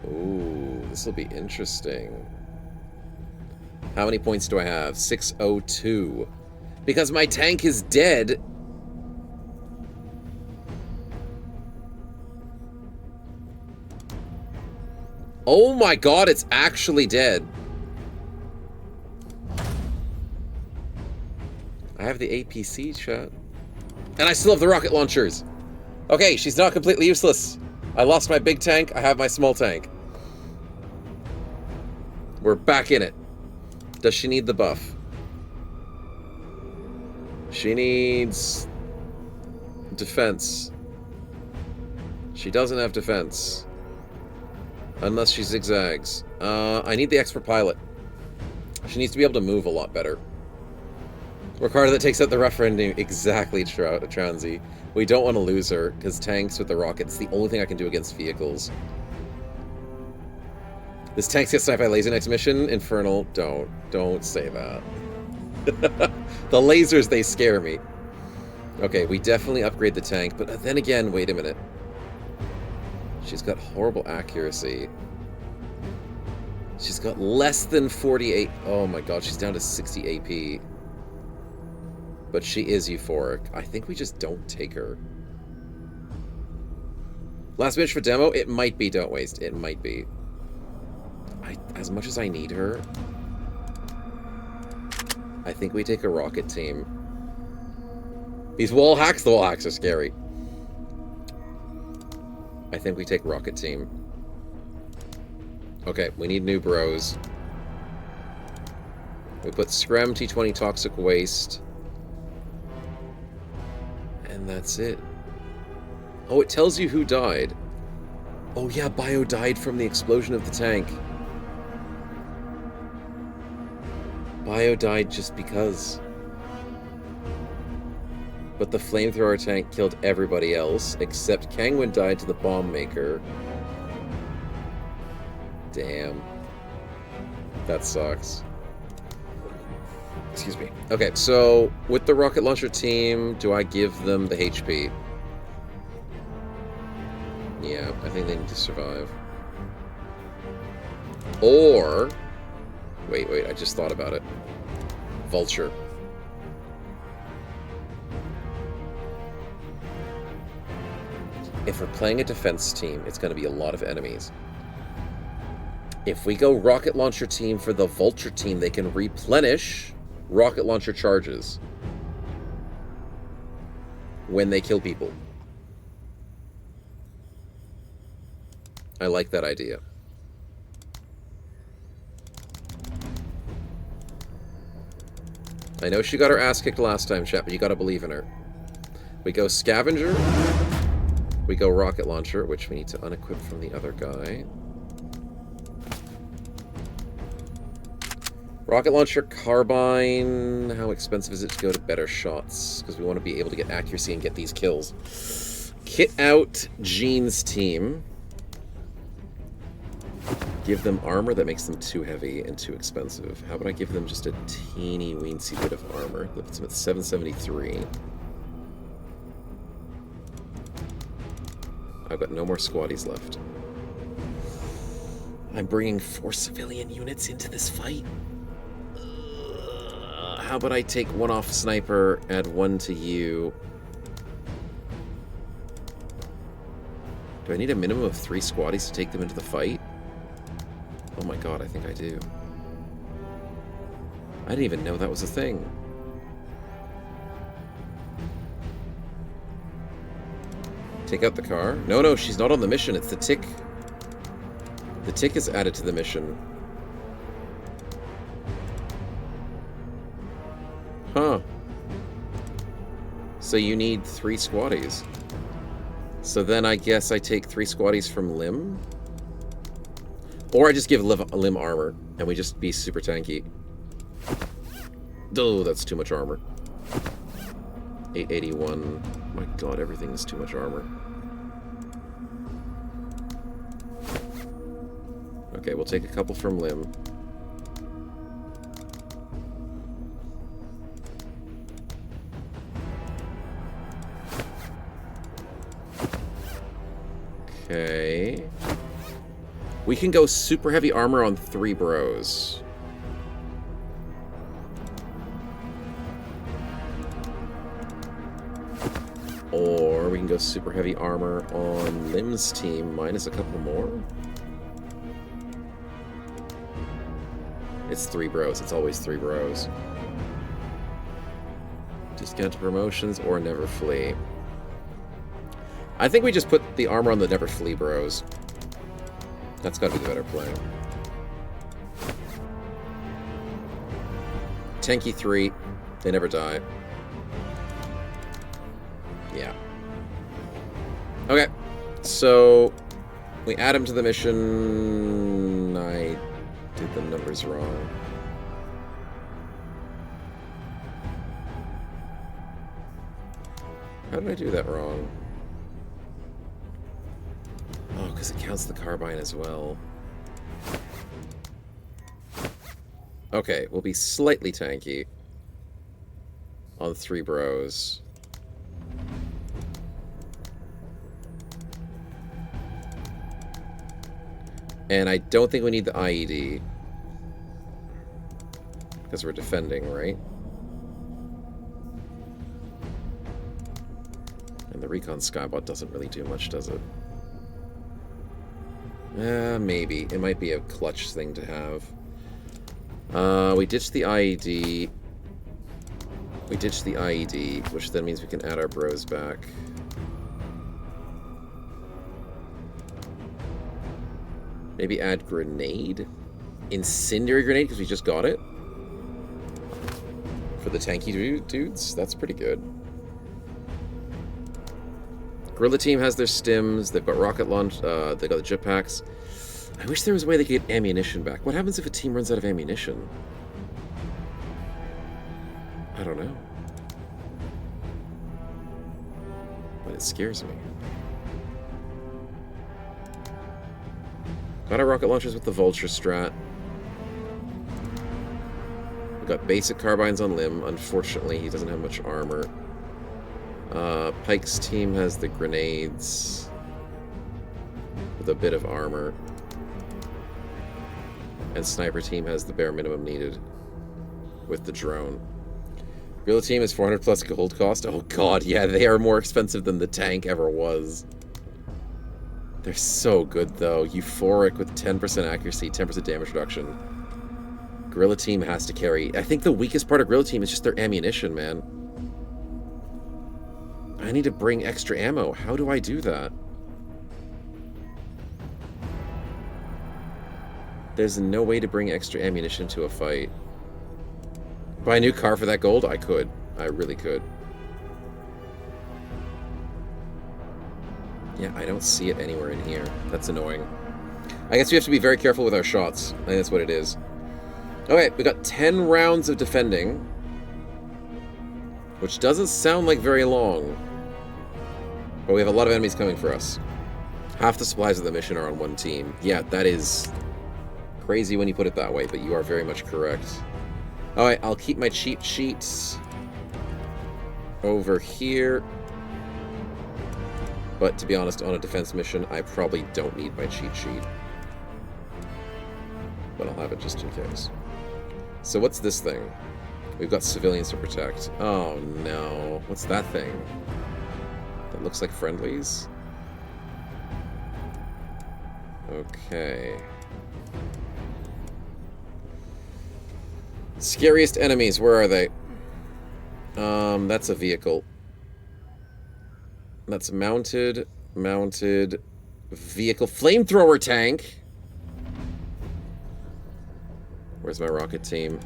Ooh, this will be interesting. How many points do I have? 602. Because my tank is dead. Oh my god, it's actually dead. I have the APC, chat. And I still have the rocket launchers. Okay, she's not completely useless. I lost my big tank, I have my small tank. We're back in it. Does she need the buff? She needs defense. She doesn't have defense. Unless she zigzags. I need the expert pilot. She needs to be able to move a lot better. Ricardo that takes out the referendum. Exactly, Transy. We don't want to lose her, because tanks with the rockets, the only thing I can do against vehicles. This tanks get sniped by laser next mission? Infernal, don't say that. The lasers, they scare me. Okay, we definitely upgrade the tank, but then again, wait a minute. She's got horrible accuracy. She's got less than 48. Oh my god, she's down to 60 AP. But she is euphoric. I think we just don't take her. Last mission for demo? It might be, don't waste. It might be. As much as I need her, I think we take a rocket team. These wall hacks? The wall hacks are scary. I think we take rocket team. Okay, we need new bros. We put Screm, T20 Toxic Waste. And that's it. Oh, it tells you who died. Oh yeah, Bio died from the explosion of the tank. Bio died just because. But the flamethrower tank killed everybody else, except Kangwin died to the bomb maker. Damn. That sucks. Excuse me. Okay, so with the rocket launcher team, do I give them the HP? Yeah, I think they need to survive. Or... Wait, I just thought about it. Vulture. If we're playing a defense team, it's going to be a lot of enemies. If we go rocket launcher team for the vulture team, they can replenish rocket launcher charges when they kill people. I like that idea. I know she got her ass kicked last time, chat, but you gotta believe in her. We go scavenger. We go rocket launcher, which we need to unequip from the other guy. Rocket launcher, carbine. How expensive is it to go to better shots? Because we want to be able to get accuracy and get these kills. Kit out Jean's team. Give them armor that makes them too heavy and too expensive. How about I give them just a teeny weensy bit of armor? That puts them at 773. I've got no more squaddies left. I'm bringing 4 civilian units into this fight. How about I take 1 off sniper, add 1 to you. Do I need a minimum of 3 squaddies to take them into the fight? Oh my god, I think I do. I didn't even know that was a thing. Take out the car? No, she's not on the mission. It's the tick. The tick is added to the mission. Huh. So you need 3 squaddies. So then I guess I take 3 squaddies from Lim? Or I just give Lim armor, and we just be super tanky. Oh, that's too much armor. 881. My god, everything is too much armor. Okay, we'll take a couple from Lim. Okay. We can go super heavy armor on 3 bros. Or we can go super heavy armor on Lim's team, minus a couple more. It's 3 bros. It's always 3 bros. Discount to promotions or never flee. I think we just put the armor on the never flee bros. That's gotta be the better play. Tanky 3. They never die. Yeah. Okay. So we add him to the mission. I did the numbers wrong. How did I do that wrong? Oh, because it counts the carbine as well. Okay, we'll be slightly tanky on 3 bros. And I don't think we need the IED. Because we're defending, right? And the Recon Skybot doesn't really do much, does it? Maybe. It might be a clutch thing to have. We ditched the IED. We ditched the IED, which then means we can add our bros back. Maybe add grenade? Incendiary grenade, because we just got it? For the tanky dudes? That's pretty good. Guerrilla team has their stims. They've got rocket launch. They got the jetpacks. I wish there was a way they could get ammunition back. What happens if a team runs out of ammunition? I don't know. But it scares me. Got our rocket launchers with the Vulture strat. We got basic carbines on Lim. Unfortunately, he doesn't have much armor. Pike's team has the grenades with a bit of armor. And Sniper team has the bare minimum needed with the drone. Guerrilla team is 400 plus gold cost. Oh god, yeah, they are more expensive than the tank ever was. They're so good though. Euphoric with 10% accuracy, 10% damage reduction. Guerrilla team has to carry. I think the weakest part of Guerrilla team is just their ammunition, man. I need to bring extra ammo. How do I do that? There's no way to bring extra ammunition to a fight. Buy a new car for that gold? I could. I really could. Yeah, I don't see it anywhere in here. That's annoying. I guess we have to be very careful with our shots. I think that's what it is. Okay, we got 10 rounds of defending. Which doesn't sound like very long. But we have a lot of enemies coming for us. Half the supplies of the mission are on one team. Yeah, that is crazy when you put it that way, but you are very much correct. Alright, I'll keep my cheat sheets over here. But to be honest, on a defense mission, I probably don't need my cheat sheet. But I'll have it just in case. So what's this thing? We've got civilians to protect. Oh no. What's that thing? That looks like friendlies? Okay. Scariest enemies, where are they? That's a vehicle. That's mounted vehicle. Flamethrower tank! Where's my rocket team?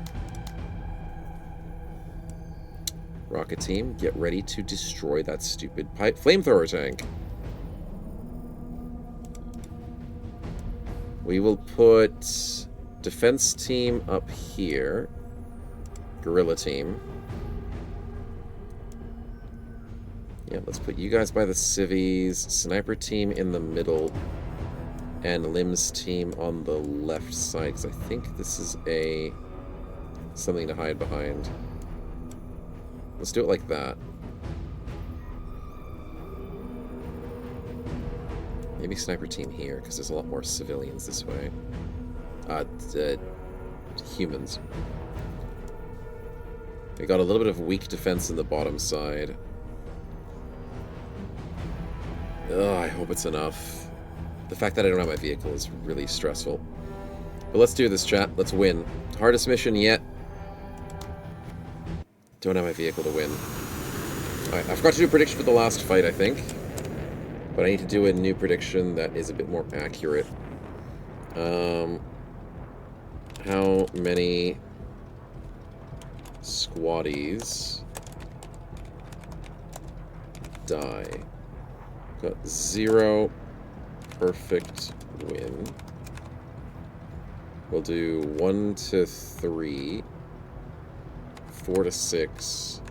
Rocket team, get ready to destroy that stupid flamethrower tank. We will put defense team up here. Guerrilla team. Yeah, let's put you guys by the civvies. Sniper team in the middle. And Lim's team on the left side. Because I think this is something to hide behind. Let's do it like that. Maybe sniper team here, because there's a lot more civilians this way. Humans. We got a little bit of weak defense in the bottom side. Ugh, I hope it's enough. The fact that I don't have my vehicle is really stressful. But let's do this, chat. Let's win. Hardest mission yet. Don't have my vehicle to win. Alright, I forgot to do a prediction for the last fight, I think. But I need to do a new prediction that is a bit more accurate. How many squaddies die? Got 0 perfect win. We'll do 1 to 3, 4 to 6,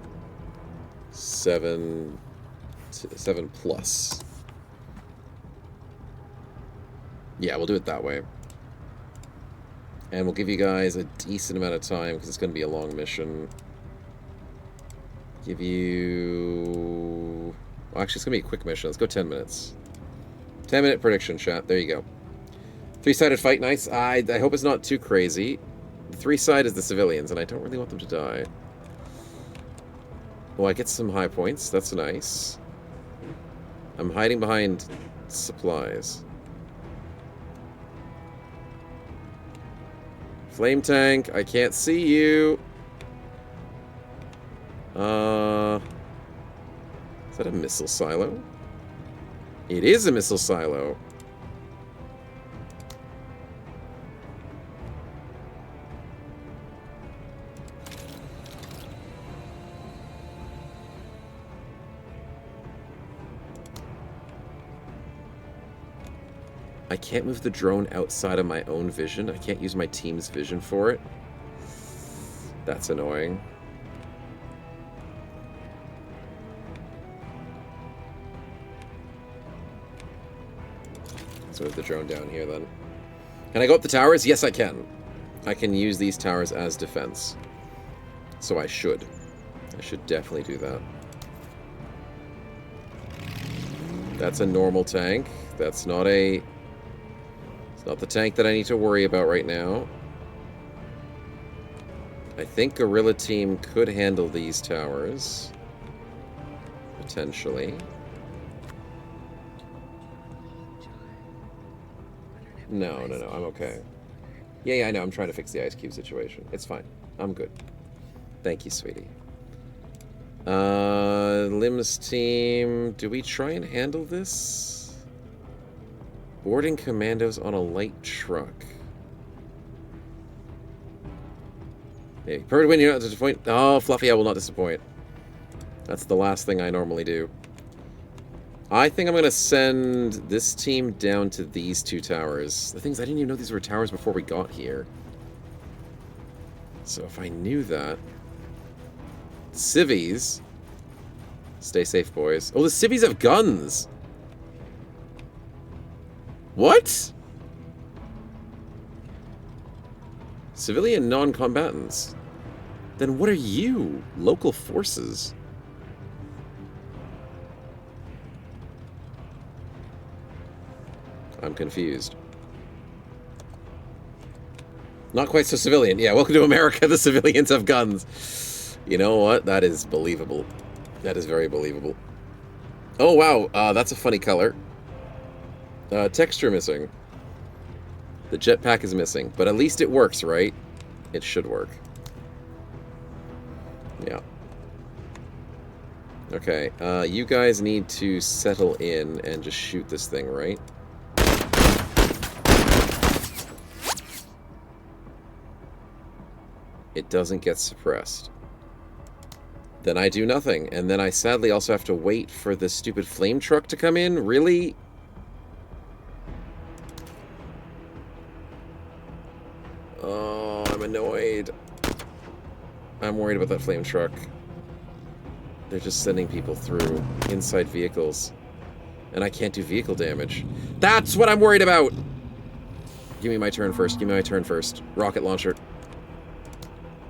7 7 plus. Yeah, we'll do it that way. And we'll give you guys a decent amount of time, because it's going to be a long mission. Give you... Well, actually, it's going to be a quick mission. Let's go 10 minutes. 10-minute prediction, chat. There you go. 3-sided fight, nice. I hope it's not too crazy. The 3-side is the civilians, and I don't really want them to die. Well, I get some high points. That's nice. I'm hiding behind supplies. Flame tank, I can't see you. Is that a missile silo? It is a missile silo. I can't move the drone outside of my own vision. I can't use my team's vision for it. That's annoying. Let's move the drone down here then. Can I go up the towers? Yes, I can. I can use these towers as defense. So I should. I should definitely do that. That's a normal tank. That's not a... It's not the tank that I need to worry about right now. I think Guerrilla Team could handle these towers. Potentially. No, I'm okay. Yeah, I know. I'm trying to fix the ice cube situation. It's fine. I'm good. Thank you, sweetie. Limbs Team, do we try and handle this? Boarding commandos on a light truck. Maybe. Perfect win, you're not disappoint. Oh, Fluffy, I will not disappoint. That's the last thing I normally do. I think I'm going to send this team down to these 2 towers. The thing is, I didn't even know these were towers before we got here. So if I knew that... Civies. Stay safe, boys. Oh, the civies have guns! What? Civilian non-combatants. Then what are you? Local forces. I'm confused. Not quite so civilian. Yeah, welcome to America. The civilians have guns. You know what? That is believable. That is very believable. Oh, wow. That's a funny color. Texture missing. The jetpack is missing. But at least it works, right? It should work. Yeah. Okay. You guys need to settle in and just shoot this thing, right? It doesn't get suppressed. Then I do nothing. And then I sadly also have to wait for the stupid flame truck to come in? Really? Oh, I'm annoyed. I'm worried about that flame truck. They're just sending people through inside vehicles. And I can't do vehicle damage. That's what I'm worried about! Give me my turn first. Give me my turn first. Rocket launcher.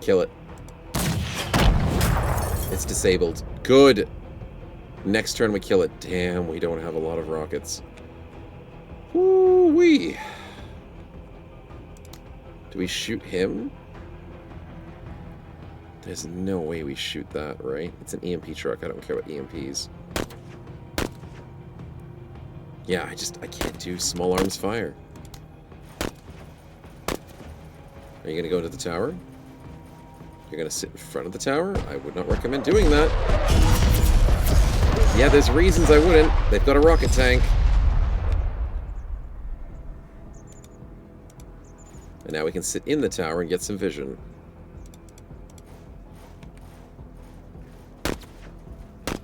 Kill it. It's disabled. Good. Next turn we kill it. Damn, we don't have a lot of rockets. Woo-wee. Do we shoot him? There's no way we shoot that, right? It's an EMP truck. I don't care about EMPs. Yeah, I can't do small arms fire. Are you gonna go into the tower? You're gonna sit in front of the tower? I would not recommend doing that. Yeah, there's reasons I wouldn't. They've got a rocket tank. And now we can sit in the tower and get some vision.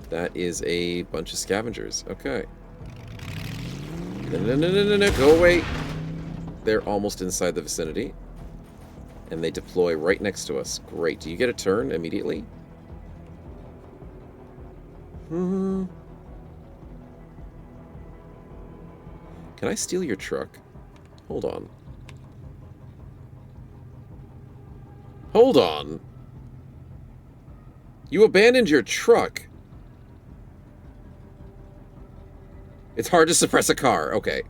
That is a bunch of scavengers. Okay. No, go away. They're almost inside the vicinity. And they deploy right next to us. Great. Do you get a turn immediately? Can I steal your truck? Hold on. Hold on. You abandoned your truck. It's hard to suppress a car. Okay.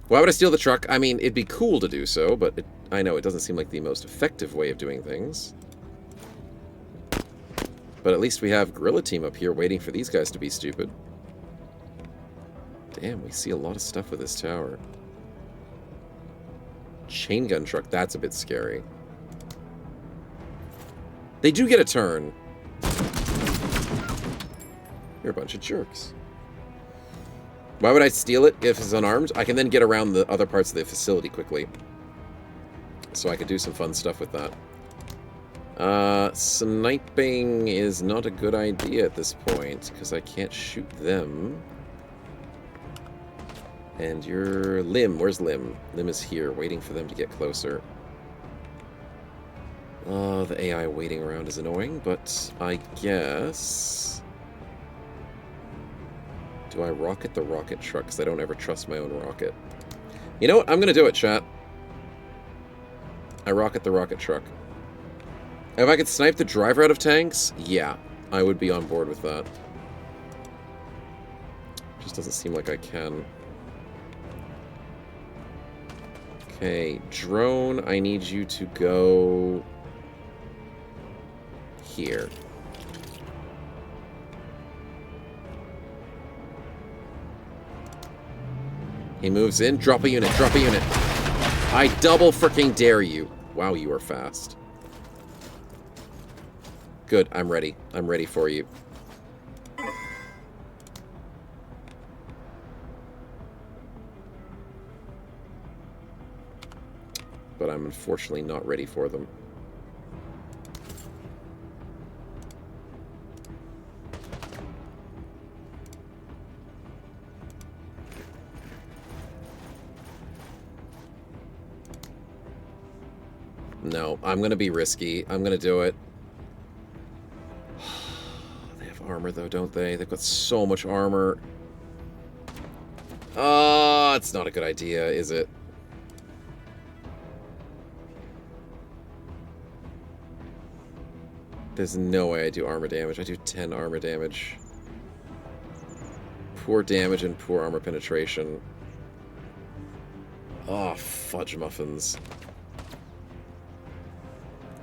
Why would I steal the truck? I mean, it'd be cool to do so, but I know it doesn't seem like the most effective way of doing things. But at least we have Guerrilla Team up here waiting for these guys to be stupid. Damn, we see a lot of stuff with this tower. Chain gun truck, that's a bit scary. They do get a turn. You're a bunch of jerks. Why would I steal it if it's unarmed? I can then get around the other parts of the facility quickly. So I could do some fun stuff with that. Sniping is not a good idea at this point, because I can't shoot them. And your Lim, where's Lim? Lim is here, waiting for them to get closer. Oh, the AI waiting around is annoying, but I guess... Do I rocket the rocket truck? Because I don't ever trust my own rocket. You know what? I'm going to do it, chat. I rocket the rocket truck. If I could snipe the driver out of tanks, yeah, I would be on board with that. Just doesn't seem like I can. Okay, drone, I need you to go here. He moves in. Drop a unit. Drop a unit. I double freaking dare you. Wow, you are fast. Good. I'm ready. I'm ready for you. But I'm unfortunately not ready for them. No, I'm going to be risky. I'm going to do it. They have armor, though, don't they? They've got so much armor. Oh, it's not a good idea, is it? There's no way I do armor damage. I do 10 armor damage. Poor damage and poor armor penetration. Oh, fudge muffins.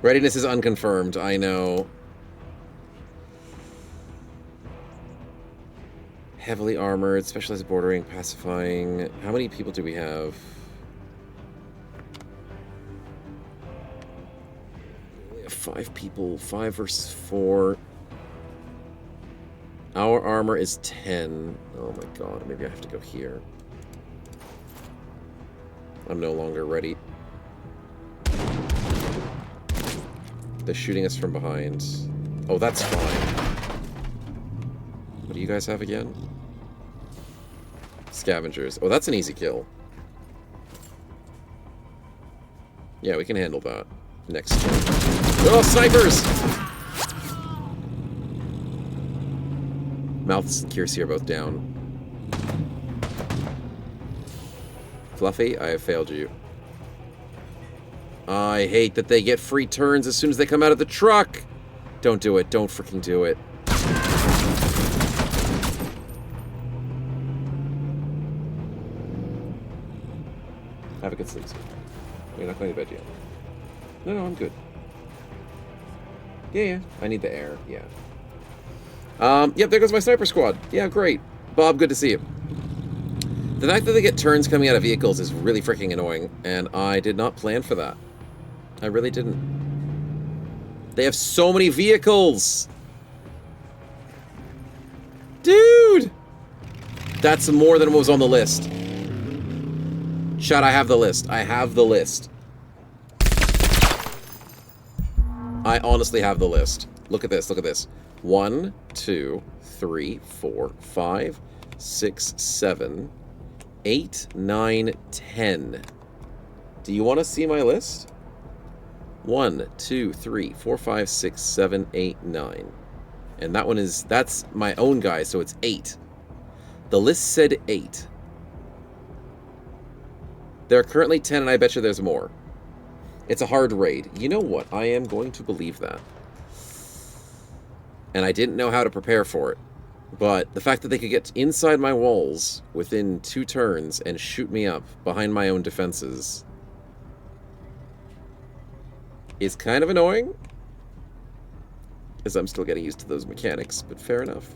Readiness is unconfirmed, I know. Heavily armored, specialized bordering, pacifying. How many people do we have? We have 5 people. 5 versus 4. Our armor is 10. Oh my god, maybe I have to go here. I'm no longer ready. They're shooting us from behind. Oh, that's fine. What do you guys have again? Scavengers. Oh, that's an easy kill. Yeah, we can handle that. Next turn. Oh, snipers! Mouths and Kiersey are both down. Fluffy, I have failed you. I hate that they get free turns as soon as they come out of the truck. Don't do it. Don't freaking do it. Have a good sleep, sir. You're not going to bed yet. No, I'm good. Yeah. I need the air. Yeah. Yep, there goes my sniper squad. Yeah, great. Bob, good to see you. The fact that they get turns coming out of vehicles is really freaking annoying, and I did not plan for that. I really didn't. They have so many vehicles! Dude! That's more than what was on the list. Chat, I have the list. I have the list. I honestly have the list. Look at this, look at this. 1, 2, 3, 4, 5, 6, 7, 8, 9, 10. Do you want to see my list? 1, 2, 3, 4, 5, 6, 7, 8, 9. And that one is, that's my own guy, so it's 8. The list said 8. There are currently 10, and I bet you there's more. It's a hard raid. You know what? I am going to believe that. And I didn't know how to prepare for it. But the fact that they could get inside my walls within 2 turns and shoot me up behind my own defenses is kind of annoying. As I'm still getting used to those mechanics, but fair enough.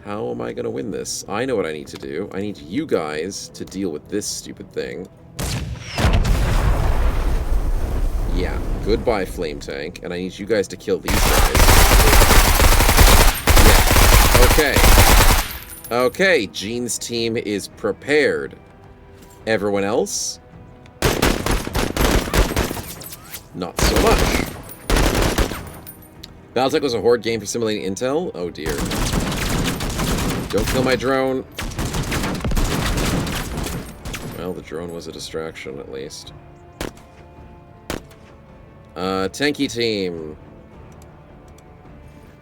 How am I going to win this? I know what I need to do. I need you guys to deal with this stupid thing. Yeah, goodbye flame tank, and I need you guys to kill these guys. Yeah, okay. Okay, Gene's team is prepared. Everyone else? Not so much. Battletech was a horde game for simulating intel? Oh dear. Don't kill my drone. Well, the drone was a distraction, at least. Tanky team.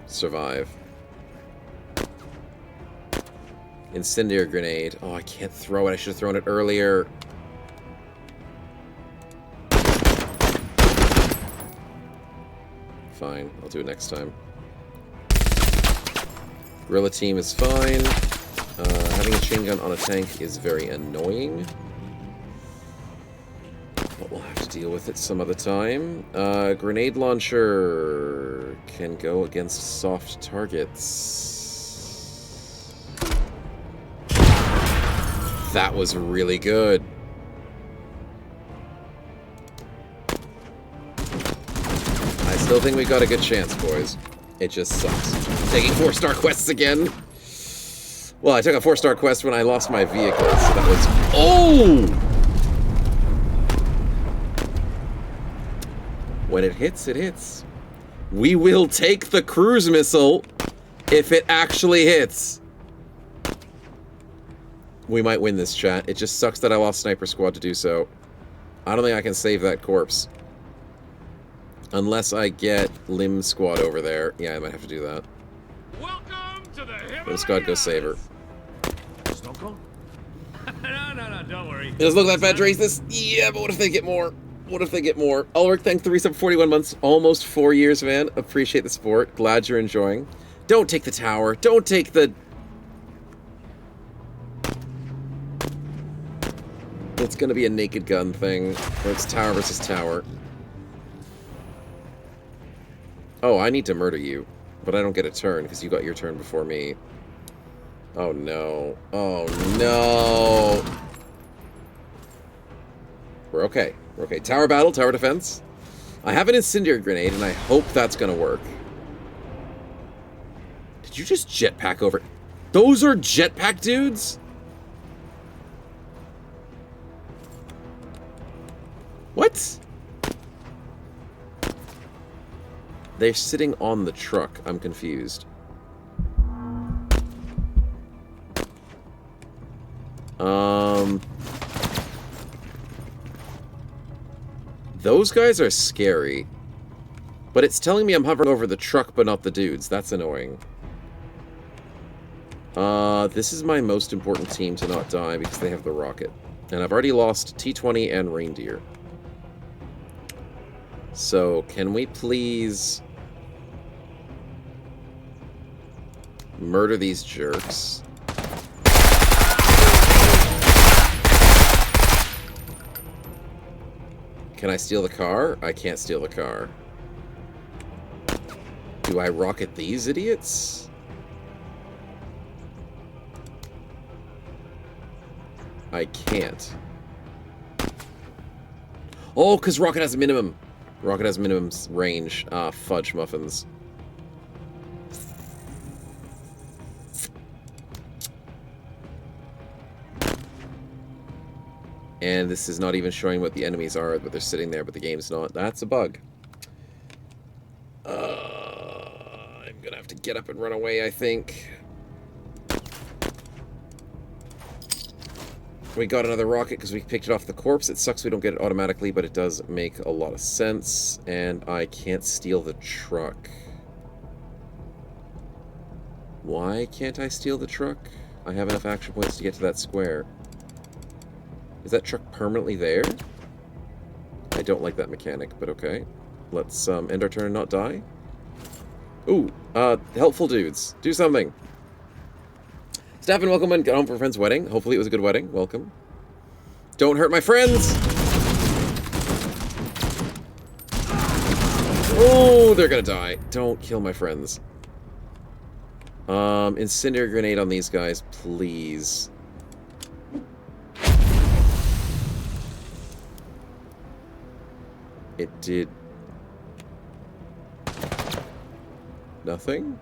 Survive. Incendiary grenade. Oh, I can't throw it. I should have thrown it earlier. Fine. I'll do it next time. Guerrilla team is fine. Having a chain gun on a tank is very annoying. But we'll have to deal with it some other time. Grenade launcher can go against soft targets. That was really good. I still think we got a good chance, boys. It just sucks. Taking 4-star quests again. Well, I took a 4-star quest when I lost my vehicle, so that was... Oh! When it hits, it hits. We will take the cruise missile if it actually hits. We might win this, chat. It just sucks that I lost Sniper Squad to do so. I don't think I can save that corpse. Unless I get Limb Squad over there. Yeah, I might have to do that. Welcome to the Limb Squad, go save her. no, don't worry. Does it look like bad to race this? Yeah, but what if they get more? What if they get more? Ulrich, thanks for the resub for 41 months. Almost 4 years, man. Appreciate the support. Glad you're enjoying. Don't take the tower. Don't take the... It's gonna be a naked gun thing. Where it's tower versus tower. Oh, I need to murder you. But I don't get a turn, because you got your turn before me. Oh, no. Oh, no! We're okay. We're okay. Tower battle, tower defense. I have an incendiary grenade, and I hope that's gonna work. Did you just jetpack over... Those are jetpack dudes? What? They're sitting on the truck. I'm confused. Those guys are scary. But it's telling me I'm hovering over the truck, but not the dudes. That's annoying. This is my most important team to not die because they have the rocket. And I've already lost T-20 and Reindeer. So, can we please... murder these jerks? Can I steal the car? I can't steal the car. Do I rocket these idiots? I can't. Oh, because rocket has a minimum. Rocket has minimum range. Ah, fudge muffins. And this is not even showing what the enemies are, but they're sitting there, but the game's not. That's a bug. I'm gonna have to get up and run away, I think. We got another rocket because we picked it off the corpse. It sucks we don't get it automatically, but it does make a lot of sense. And I can't steal the truck. Why can't I steal the truck? I have enough action points to get to that square. Is that truck permanently there? I don't like that mechanic, but okay. Let's end our turn and not die. Ooh, helpful dudes. Do something. Stefan, welcome and got home from a friend's wedding. Hopefully it was a good wedding. Welcome. Don't hurt my friends! Oh, they're gonna die. Don't kill my friends. Incendiary grenade on these guys, please. It did... nothing?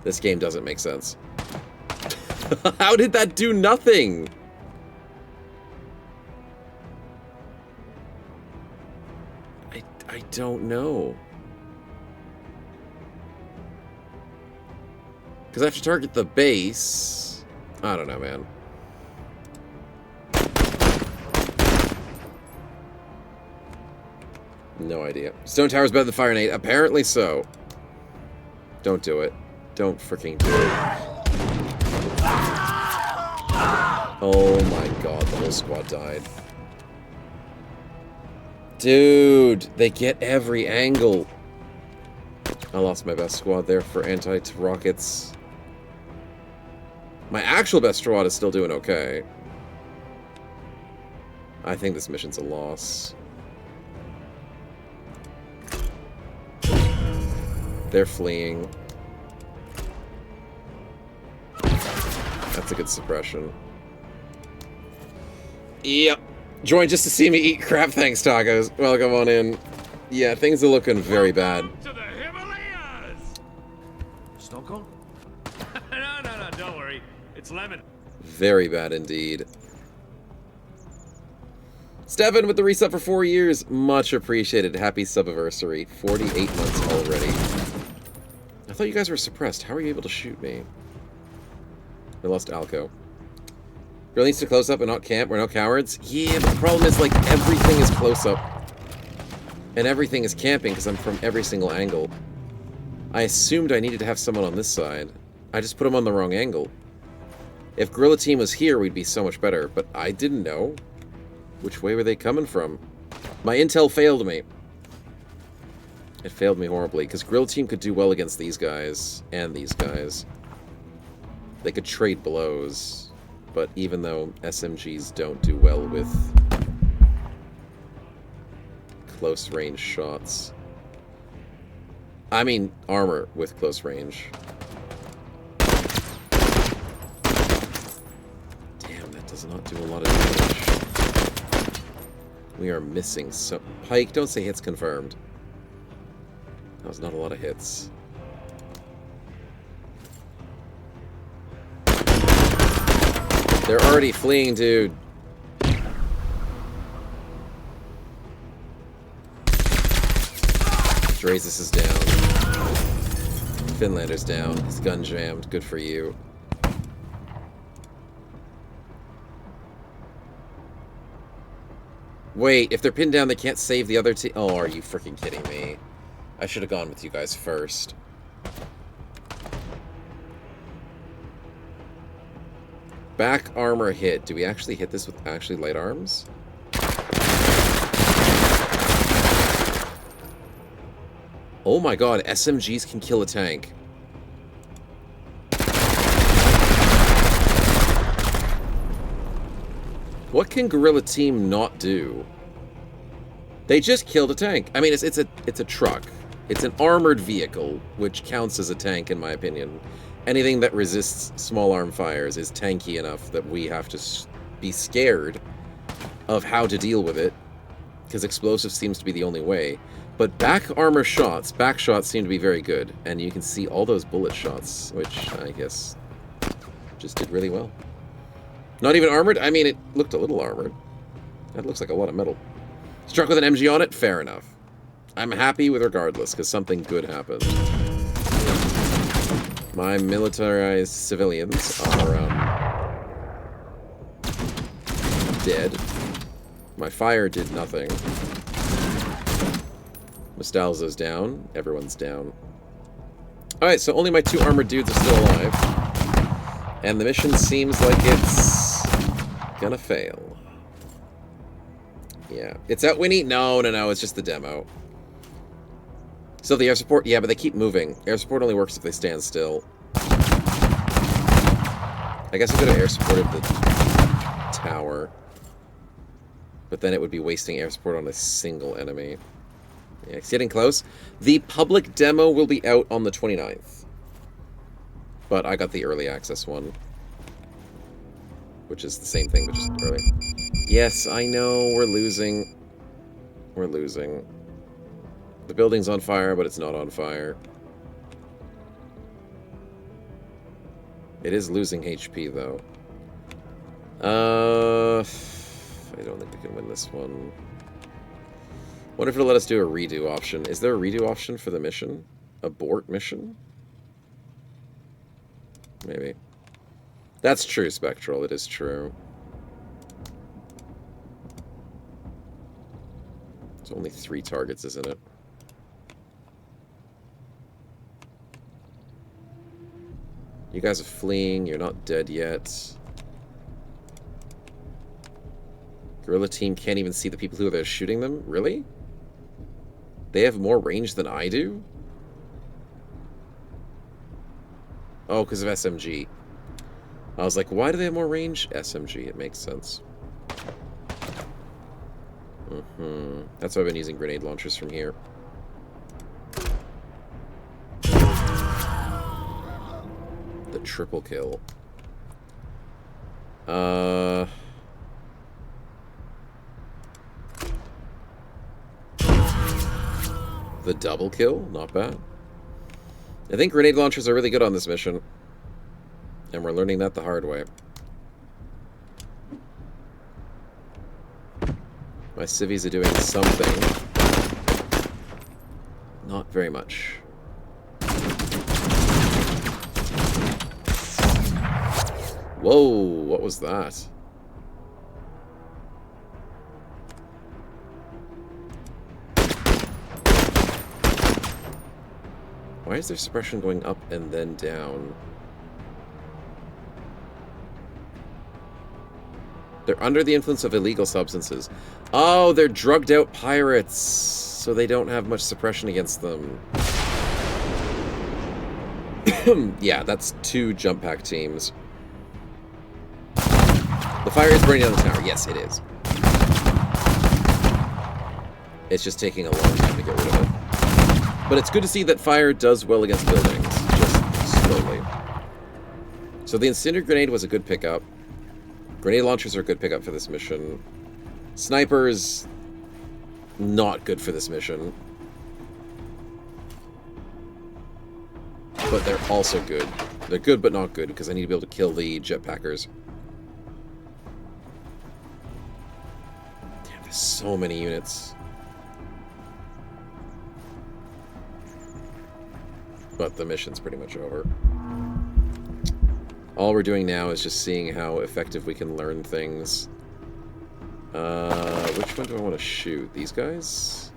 This game doesn't make sense. How did that do nothing? I don't know. Because I have to target the base. I don't know, man. No idea. Stone Tower's better than Fire Nade. Apparently so. Don't do it. Don't freaking do it. Oh my god, the whole squad died. Dude, they get every angle. I lost my best squad there for anti-rockets. My actual best squad is still doing okay. I think this mission's a loss. They're fleeing. That's a good suppression. Yep. Join just to see me eat crap, thanks, tacos. Welcome on in. Yeah, things are looking very bad. To the Himalayas! Snow cone? No, don't worry. It's lemon. Very bad indeed. Stefan with the resub for 4 years. Much appreciated. Happy subiversary. 48 months already. I thought you guys were suppressed. How are you able to shoot me? I lost Alco. Girl needs to close up and not camp. We're no cowards. Yeah, but the problem is, like, everything is close up. And everything is camping because I'm from every single angle. I assumed I needed to have someone on this side. I just put them on the wrong angle. If Guerrilla Team was here, we'd be so much better. But I didn't know. Which way were they coming from? My intel failed me. It failed me horribly, because Guerrilla Team could do well against these guys and these guys. They could trade blows. But even though SMGs don't do well with close range shots. I mean, armor with close range. Damn, that does not do a lot of damage. We are missing so... Pike, don't say hits confirmed. That was not a lot of hits. They're already fleeing, dude. Drazus is down. Finlander's down. His gun jammed. Good for you. Wait, if they're pinned down, they can't save the other team. Oh, are you freaking kidding me? I should have gone with you guys first. Back armor hit. Do we actually hit this with actually light arms? Oh my god, SMGs can kill a tank. What can Guerrilla Team not do? They just killed a tank. I mean, it's a truck. It's an armored vehicle, which counts as a tank in my opinion. Anything that resists small arm fires is tanky enough that we have to be scared of how to deal with it, because explosive seems to be the only way. But back armor shots, back shots seem to be very good, and you can see all those bullet shots, which I guess just did really well. Not even armored? I mean, it looked a little armored. That looks like a lot of metal. Struck with an MG on it? Fair enough. I'm happy with regardless, because something good happened. My militarized civilians are dead. My fire did nothing. Mastalzo's down. Everyone's down. Alright, so only my 2 armored dudes are still alive. And the mission seems like it's gonna fail. Yeah. It's out, Winnie? No, it's just the demo. So the air support, yeah, but they keep moving. Air support only works if they stand still. I guess I could have air supported the tower. But then it would be wasting air support on a single enemy. Yeah, it's getting close. The public demo will be out on the 29th. But I got the early access one. Which is the same thing, but just early. Yes, I know, we're losing. We're losing. The building's on fire, but it's not on fire. It is losing HP, though. I don't think we can win this one. Wonder if it'll let us do a redo option. Is there a redo option for the mission? Abort mission? Maybe. That's true, Spectral. It is true. It's only 3 targets, isn't it? You guys are fleeing. You're not dead yet. Guerrilla team can't even see the people who are there shooting them? Really? They have more range than I do? Oh, because of SMG. I was like, why do they have more range? SMG, it makes sense. That's why I've been using grenade launchers from here. The triple kill. The double kill? Not bad. I think grenade launchers are really good on this mission. And we're learning that the hard way. My civvies are doing something. Not very much. Whoa, what was that? Why is their suppression going up and then down? They're under the influence of illegal substances. Oh, they're drugged out pirates, so they don't have much suppression against them. Yeah, that's 2 jump pack teams. The fire is burning down the tower. Yes, it is. It's just taking a long time to get rid of it. But it's good to see that fire does well against buildings, just slowly. So the incendiary grenade was a good pickup. Grenade launchers are a good pickup for this mission. Snipers, not good for this mission. But they're also good. They're good but not good, because I need to be able to kill the jetpackers. Damn, there's so many units. But the mission's pretty much over. All we're doing now is just seeing how effective we can learn things. Which one do I want to shoot? These guys?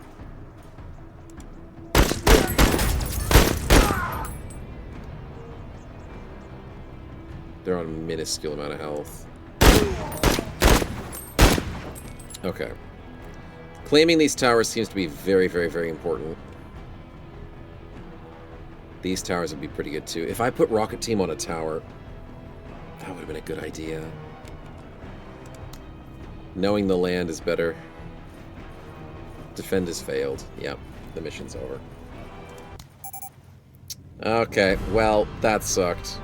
They're on a minuscule amount of health. Okay. Claiming these towers seems to be very, very, very important. These towers would be pretty good too. If I put Rocket Team on a tower, that would have been a good idea. Knowing the land is better. Defend has failed. Yep, the mission's over. Okay, well, that sucked.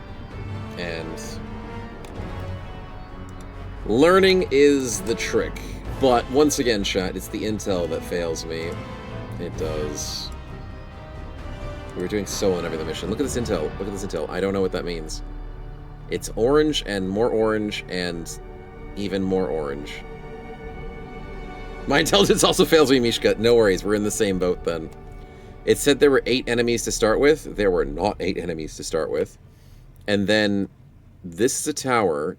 And learning is the trick. But once again, chat, it's the intel that fails me. It does. We were doing so on every other mission. Look at this intel. Look at this intel. I don't know what that means. It's orange and even more orange. My intelligence also fails me, Mishka. No worries. We're in the same boat then. It said there were 8 enemies to start with. There were not 8 enemies to start with. And then this is a tower.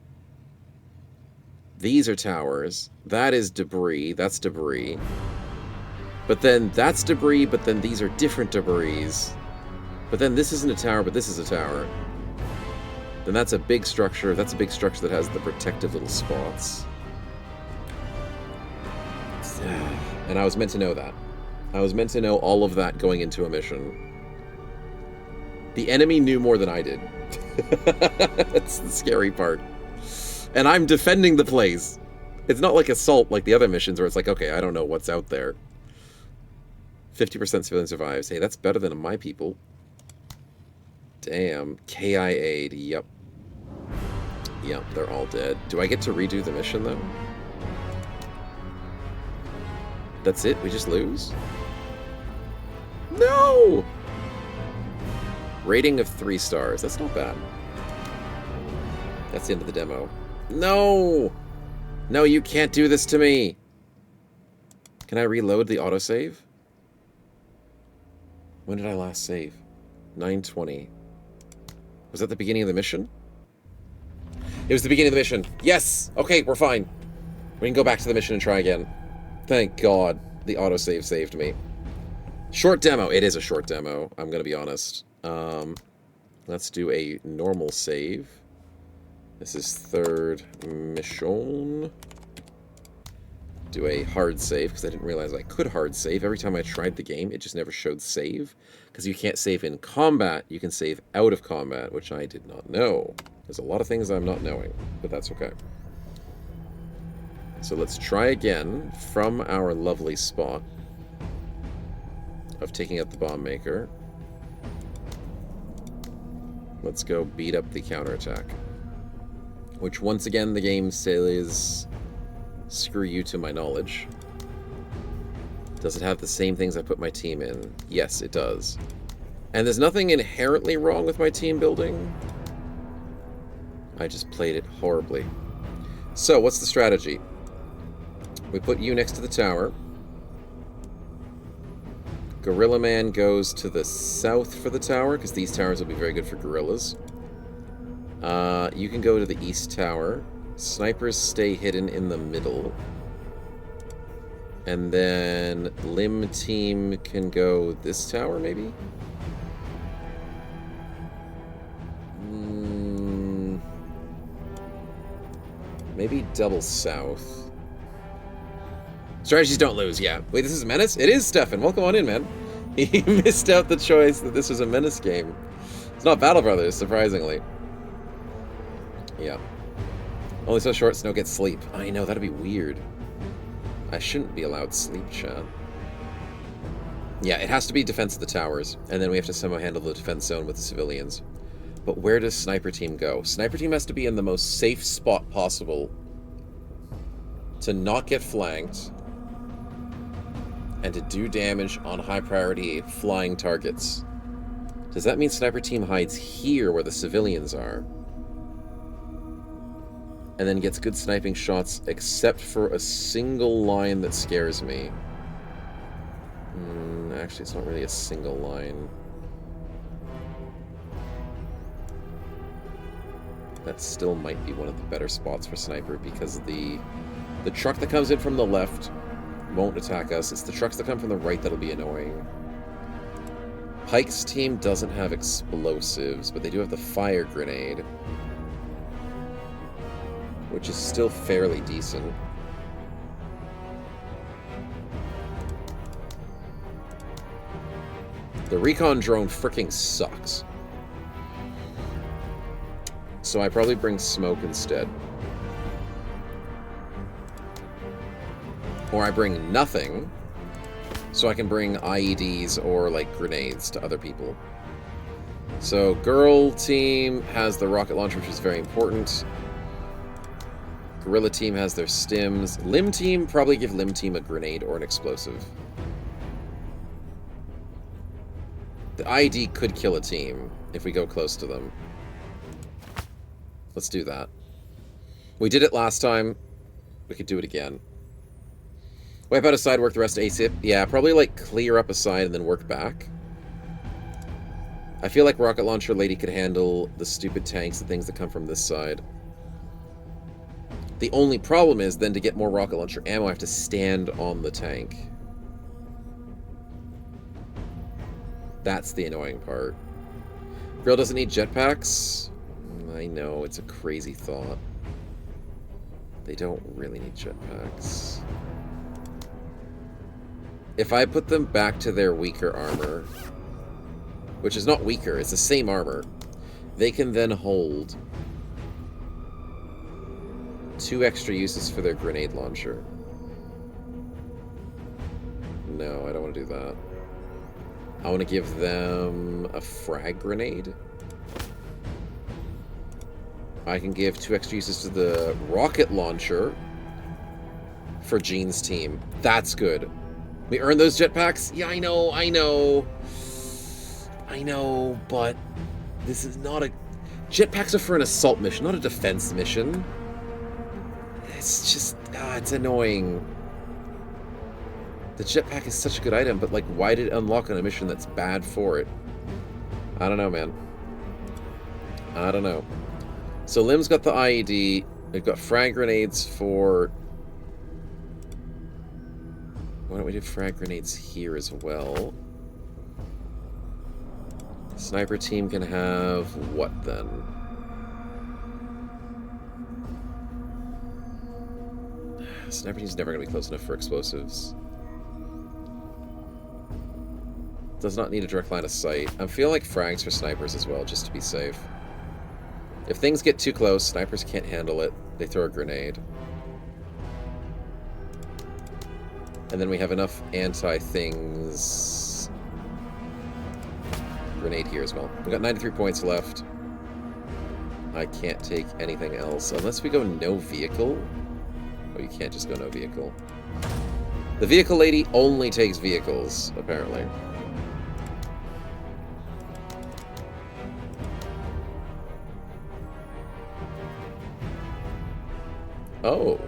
These are towers. That is debris. That's debris. But then that's debris, but then these are different debris. But then this isn't a tower, but this is a tower. Then that's a big structure. That's a big structure that has the protective little spots. And I was meant to know that. I was meant to know all of that going into a mission. The enemy knew more than I did. That's the scary part. And I'm defending the place. It's not like assault like the other missions where it's like, okay, I don't know what's out there. 50% civilian survives. Hey, that's better than my people. Damn. KIA'd. Yep. Yep, they're all dead. Do I get to redo the mission, though? That's it? We just lose? No! Rating of 3 stars. That's not bad. That's the end of the demo. No! No, you can't do this to me! Can I reload the autosave? When did I last save? 9:20. Was that the beginning of the mission? It was the beginning of the mission. Yes! Okay, we're fine. We can go back to the mission and try again. Thank God the autosave saved me. Short demo. It is a short demo. I'm going to be honest. Let's do a normal save. This is third mission. Do a hard save, because I didn't realize I could hard save. Every time I tried the game, it just never showed save. Because you can't save in combat, you can save out of combat, which I did not know. There's a lot of things I'm not knowing, but that's okay. So let's try again from our lovely spot of taking out the bomb maker. Let's go beat up the counterattack. Which, once again, the game says, screw you to my knowledge. Does it have the same things I put my team in? Yes, it does. And there's nothing inherently wrong with my team building. I just played it horribly. So, what's the strategy? We put you next to the tower. Gorilla Man goes to the south for the tower, because these towers will be very good for gorillas. You can go to the east tower. Snipers stay hidden in the middle. And then Limb team can go this tower, maybe? Maybe double south. Strategies don't lose, yeah. Wait, this is Menace? It is Stefan. Welcome on in, man. He missed out the choice that this was a Menace game. It's not Battle Brothers, surprisingly. Yeah. Only so short, Snow gets sleep. I know, that'd be weird. I shouldn't be allowed sleep, chat. Yeah, it has to be defense of the towers, and then we have to somehow handle the defense zone with the civilians. But where does Sniper Team go? Sniper Team has to be in the most safe spot possible to not get flanked and to do damage on high priority flying targets. Does that mean Sniper Team hides here where the civilians are? And then gets good sniping shots, except for a single line that scares me. Actually, it's not really a single line. That still might be one of the better spots for Sniper, because the truck that comes in from the left won't attack us. It's the trucks that come from the right that'll be annoying. Pike's team doesn't have explosives, but they do have the fire grenade, which is still fairly decent. The recon drone freaking sucks. So I probably bring smoke instead. Or I bring nothing, so I can bring IEDs or, like, grenades to other people. So Girl Team has the rocket launcher, which is very important. Gorilla Team has their stims. Limb Team, probably give Limb Team a grenade or an explosive. The IED could kill a team if we go close to them. Let's do that. We did it last time. We could do it again. Wipe out a side, work the rest ASIP. Yeah, probably like clear up a side and then work back. I feel like Rocket Launcher Lady could handle the stupid tanks and things that come from this side. The only problem is then to get more rocket launcher ammo, I have to stand on the tank. That's the annoying part. Grill doesn't need jetpacks? I know, it's a crazy thought. They don't really need jetpacks. If I put them back to their weaker armor, which is not weaker, it's the same armor, they can then hold 2 extra uses for their grenade launcher. No, I don't want to do that. I want to give them a frag grenade. I can give 2 extra uses to the rocket launcher for Jean's team. That's good. We earn those jetpacks? Yeah, I know, but this is not a... Jetpacks are for an assault mission, not a defense mission. It's just... it's annoying. The jetpack is such a good item, but, like, why did it unlock on a mission that's bad for it? I don't know, man. I don't know. So Lim's got the IED. We've got frag grenades for... Why don't we do frag grenades here as well? Sniper team can have what then? Sniper team's never going to be close enough for explosives. Does not need a direct line of sight. I'm feeling like frags for snipers as well, just to be safe. If things get too close, snipers can't handle it. They throw a grenade. And then we have enough anti-things. Grenade here as well. We've got 93 points left. I can't take anything else. Unless we go no vehicle. Oh, you can't just go no vehicle. The vehicle lady only takes vehicles, apparently. Oh.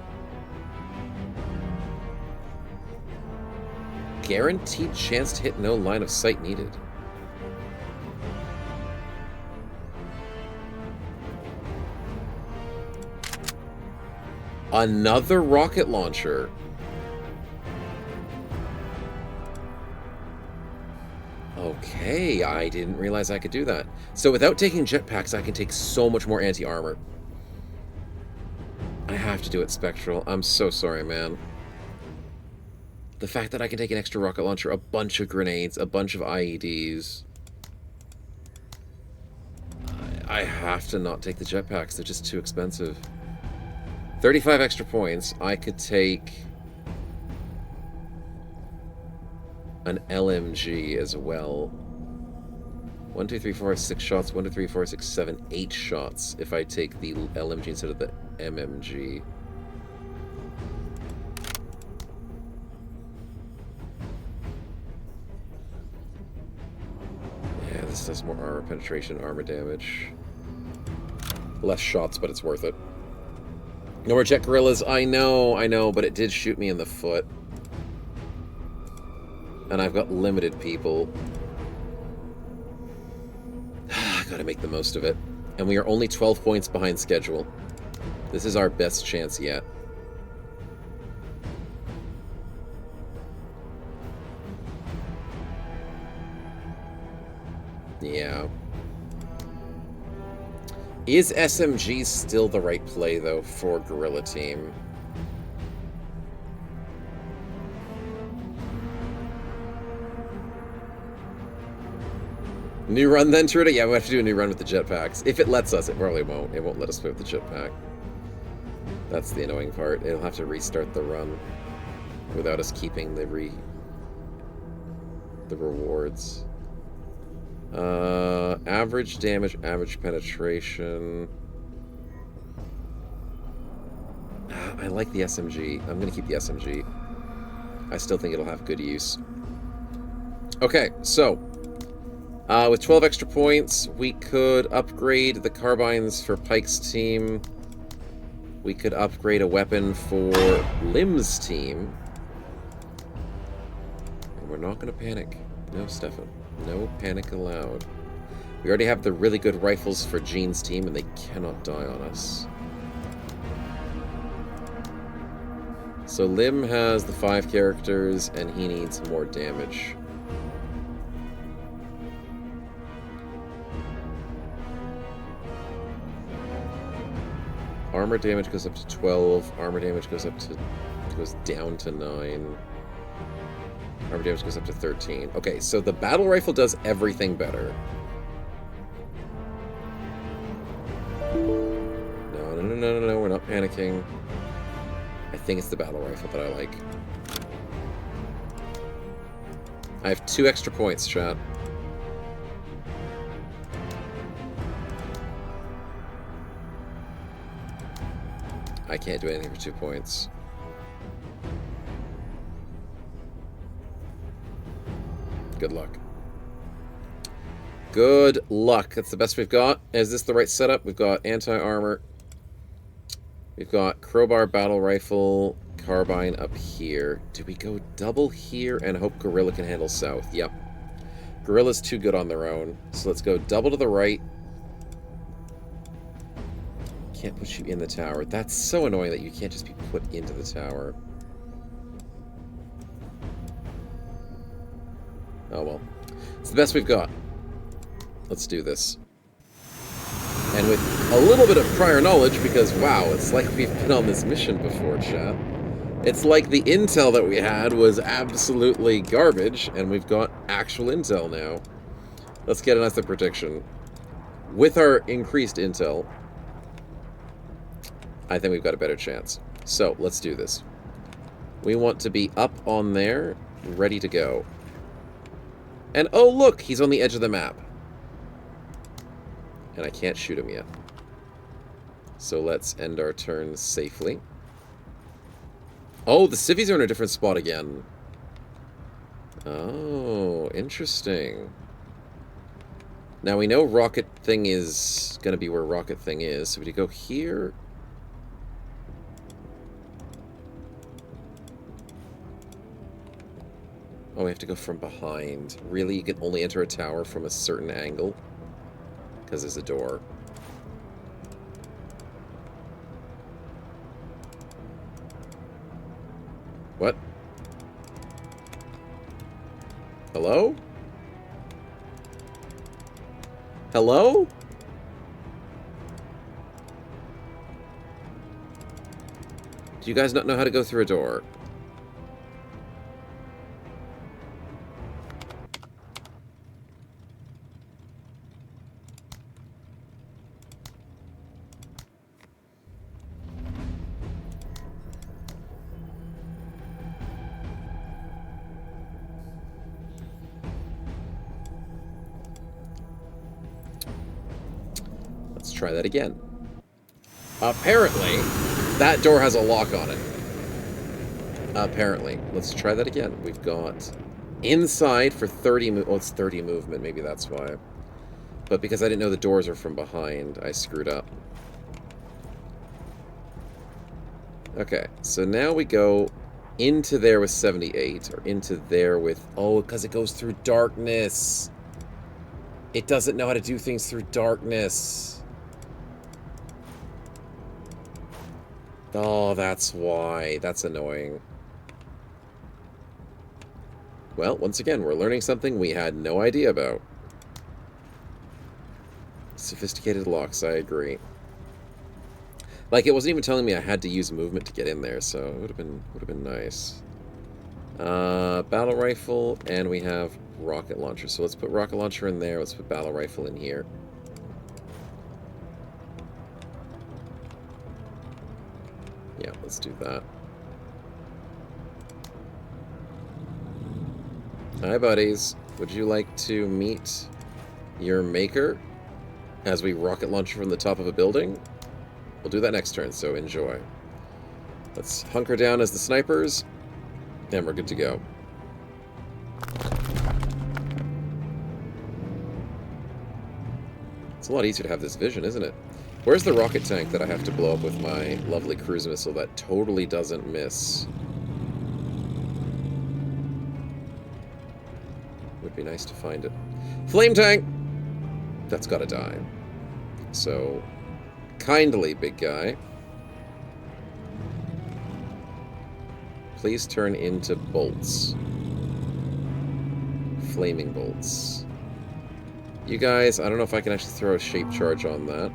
Guaranteed chance to hit, no line of sight needed. Another rocket launcher. Okay, I didn't realize I could do that. So without taking jetpacks, I can take so much more anti-armor. I have to do it Spectral. I'm so sorry, man. The fact that I can take an extra rocket launcher, a bunch of grenades, a bunch of IEDs. I have to not take the jetpacks. They're just too expensive. 35 extra points. I could take an LMG as well. 1, 2, 3, 4, 6 shots. 1, 2, 3, 4, 6, 7, 8 shots if I take the LMG instead of the MMG. Yeah, this does more armor penetration, armor damage. Less shots, but it's worth it. No more jet gorillas. I know, but it did shoot me in the foot. And I've got limited people. I gotta make the most of it. And we are only 12 points behind schedule. This is our best chance yet. Yeah. Is SMG still the right play, though, for Guerrilla Team? New run then, Truda? Yeah, we have to do a new run with the jetpacks. If it lets us, it probably won't. It won't let us play with the jetpack. That's the annoying part. It'll have to restart the run without us keeping the rewards. Average damage, average penetration. I like the SMG. I'm gonna keep the SMG. I still think it'll have good use. Okay, so with 12 extra points, we could upgrade the carbines for Pike's team. We could upgrade a weapon for Lim's team. And we're not gonna panic. No, Stefan. No panic allowed. We already have the really good rifles for Jean's team, and they cannot die on us. So Lim has the 5 characters, and he needs more damage. armor damage goes up to 12. Armor damage goes down to 9. Armor damage goes up to 13. Okay, so the battle rifle does everything better. No, we're not panicking. I think it's the battle rifle that I like. I have 2 extra points, chat. I can't do anything for 2 points. Good luck. Good luck. That's the best we've got. Is this the right setup? We've got anti-armor. We've got crowbar, battle rifle, carbine up here. Do we go double here and hope Gorilla can handle south? Yep. Gorilla's too good on their own. So let's go double to the right. Can't put you in the tower. That's so annoying that you can't just be put into the tower. Oh well. It's the best we've got. Let's do this. And with a little bit of prior knowledge, because wow, it's like we've been on this mission before, chat. It's like the intel that we had was absolutely garbage, and we've got actual intel now. Let's get another prediction. With our increased intel, I think we've got a better chance. So, let's do this. We want to be up on there, ready to go. And oh look, he's on the edge of the map. And I can't shoot him yet. So let's end our turn safely. Oh, the civvies are in a different spot again. Oh, interesting. Now we know Rocket Thing is going to be where Rocket Thing is. So we go here. Oh, we have to go from behind. Really? You can only enter a tower from a certain angle? Because there's a door. What? Hello? Hello? Do you guys not know how to go through a door? Try that again. Apparently, that door has a lock on it. Apparently. Let's try that again. We've got inside for 30 oh, it's 30 movement. Maybe that's why. But because I didn't know the doors are from behind, I screwed up. Okay, so now we go into there with 78, or into there with... Oh, because it goes through darkness. It doesn't know how to do things through darkness. Oh, that's why. That's annoying. Well, once again, we're learning something we had no idea about. Sophisticated locks, I agree. Like, it wasn't even telling me I had to use movement to get in there, so it would have been nice. Battle rifle, and we have rocket launcher. So let's put rocket launcher in there. Let's put battle rifle in here. Yeah, let's do that. Hi, buddies. Would you like to meet your maker as we rocket launch from the top of a building? We'll do that next turn, so enjoy. Let's hunker down as the snipers, and we're good to go. It's a lot easier to have this vision, isn't it? Where's the rocket tank that I have to blow up with my lovely cruise missile that totally doesn't miss? Would be nice to find it. Flame tank! That's gotta die. So, kindly, big guy. Please turn into bolts. Flaming bolts. You guys, I don't know if I can actually throw a shape charge on that.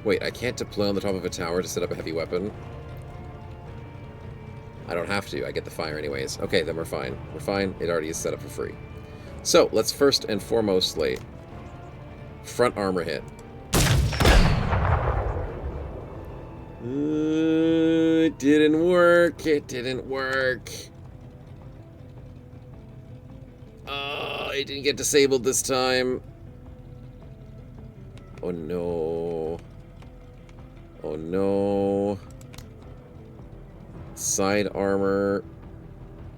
Wait, I can't deploy on the top of a tower to set up a heavy weapon? I don't have to. I get the fire anyways. Okay, then we're fine. We're fine. It already is set up for free. So, let's first and foremostly front armor hit. It didn't work. It didn't work. It didn't get disabled this time. Oh no. Oh no. Side armor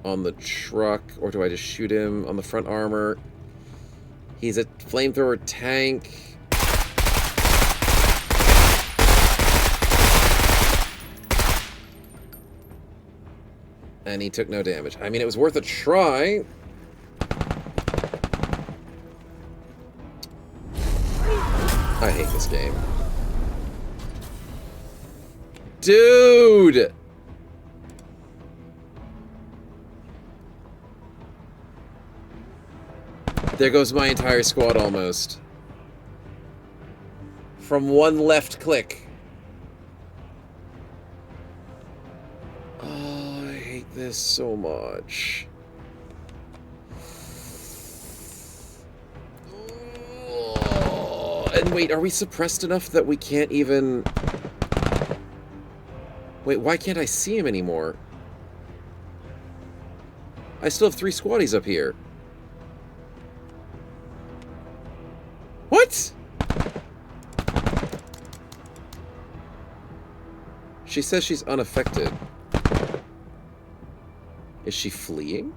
on the truck, or do I just shoot him on the front armor? He's a flamethrower tank. And he took no damage. I mean, it was worth a try. I hate this game. Dude! There goes my entire squad almost. From one left click. Oh, I hate this so much. Oh, and wait, are we suppressed enough that we can't even... Wait, why can't I see him anymore? I still have 3 squaddies up here. What? She says she's unaffected. Is she fleeing?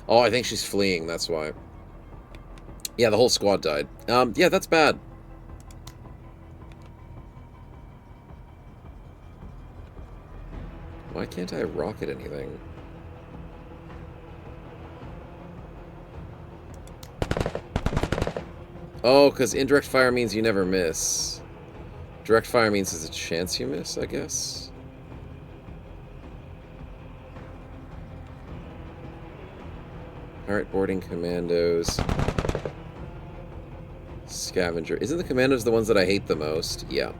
Oh, I think she's fleeing, that's why. Yeah, the whole squad died. Yeah, that's bad. Why can't I rocket anything? Oh, because indirect fire means you never miss. Direct fire means there's a chance you miss, I guess. Pirate boarding commandos. Scavenger. Isn't the commandos the ones that I hate the most? Yeah.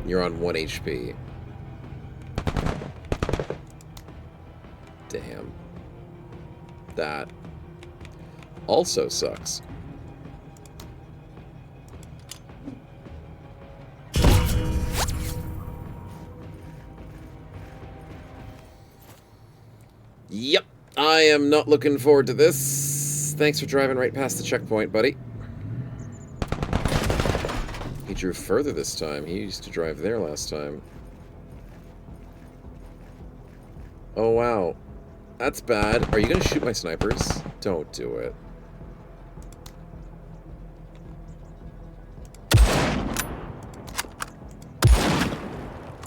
You're on 1 HP. Damn. That also sucks. Yep, I am not looking forward to this. Thanks for driving right past the checkpoint, buddy. He drew further this time. He used to drive there last time. Oh, wow. That's bad. Are you going to shoot my snipers? Don't do it.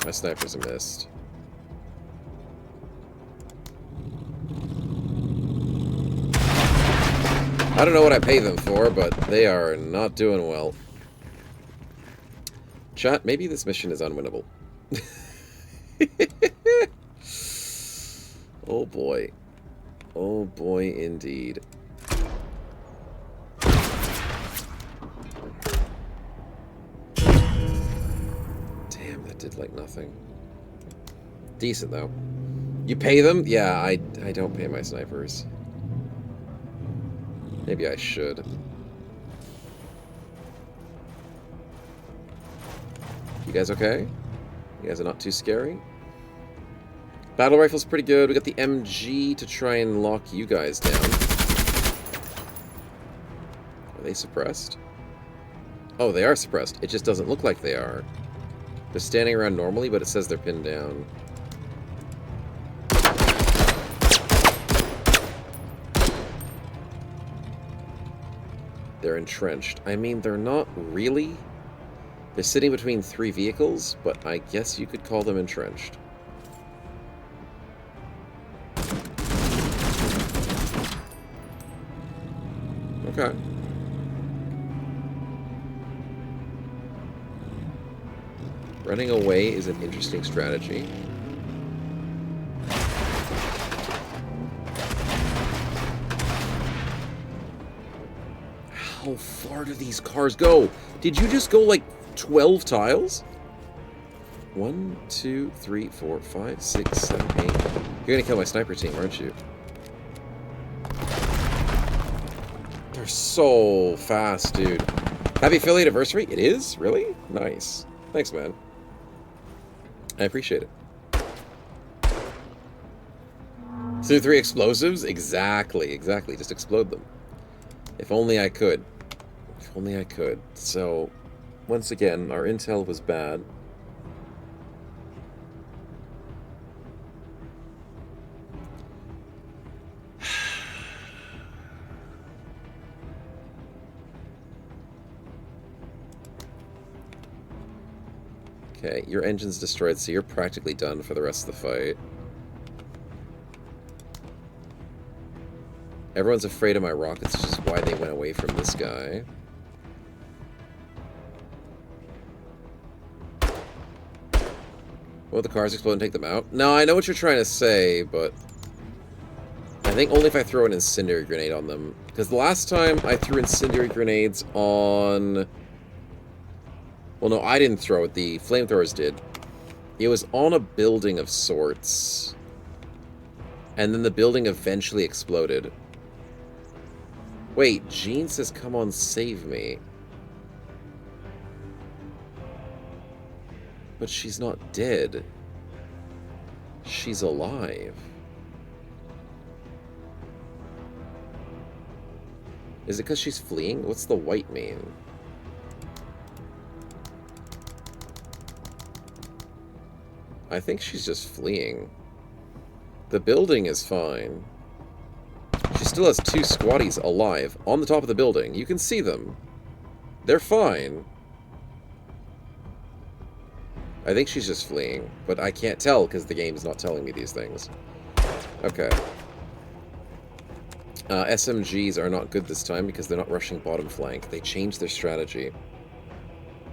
My snipers are missed. I don't know what I pay them for, but they are not doing well. Chat, maybe this mission is unwinnable. Oh boy. Oh boy, indeed. Damn, that did like nothing. Decent though. You pay them? Yeah, I don't pay my snipers. Maybe I should. You guys okay? You guys are not too scary? Battle rifle's pretty good. We got the MG to try and lock you guys down. Are they suppressed? Oh, they are suppressed. It just doesn't look like they are. They're standing around normally, but it says they're pinned down. They're entrenched. I mean, they're not really. They're sitting between 3 vehicles, but I guess you could call them entrenched. Okay. Running away is an interesting strategy. How far do these cars go? Did you just go like 12 tiles? 1, 2, 3, 4, 5, 6, 7, 8. You're gonna kill my sniper team, aren't you? They're so fast, dude. Happy affiliate anniversary? It is? Really? Nice. Thanks, man. I appreciate it. So 3 explosives? Exactly, exactly. Just explode them. If only I could. If only I could. So, once again, our intel was bad. Okay, your engine's destroyed, so you're practically done for the rest of the fight. Everyone's afraid of my rockets, which is why they went away from this guy. Will the cars explode and take them out? No, I know what you're trying to say, but I think only if I throw an incendiary grenade on them. Because the last time I threw incendiary grenades on... Well, no, I didn't throw it. The flamethrowers did. It was on a building of sorts. And then the building eventually exploded. Wait, Jean says, come on, save me. But she's not dead. She's alive. Is it because she's fleeing? What's the white mean? I think she's just fleeing. The building is fine. She still has 2 squatties alive on the top of the building. You can see them. They're fine. I think she's just fleeing, but I can't tell because the game's not telling me these things. Okay. SMGs are not good this time because they're not rushing bottom flank. They changed their strategy.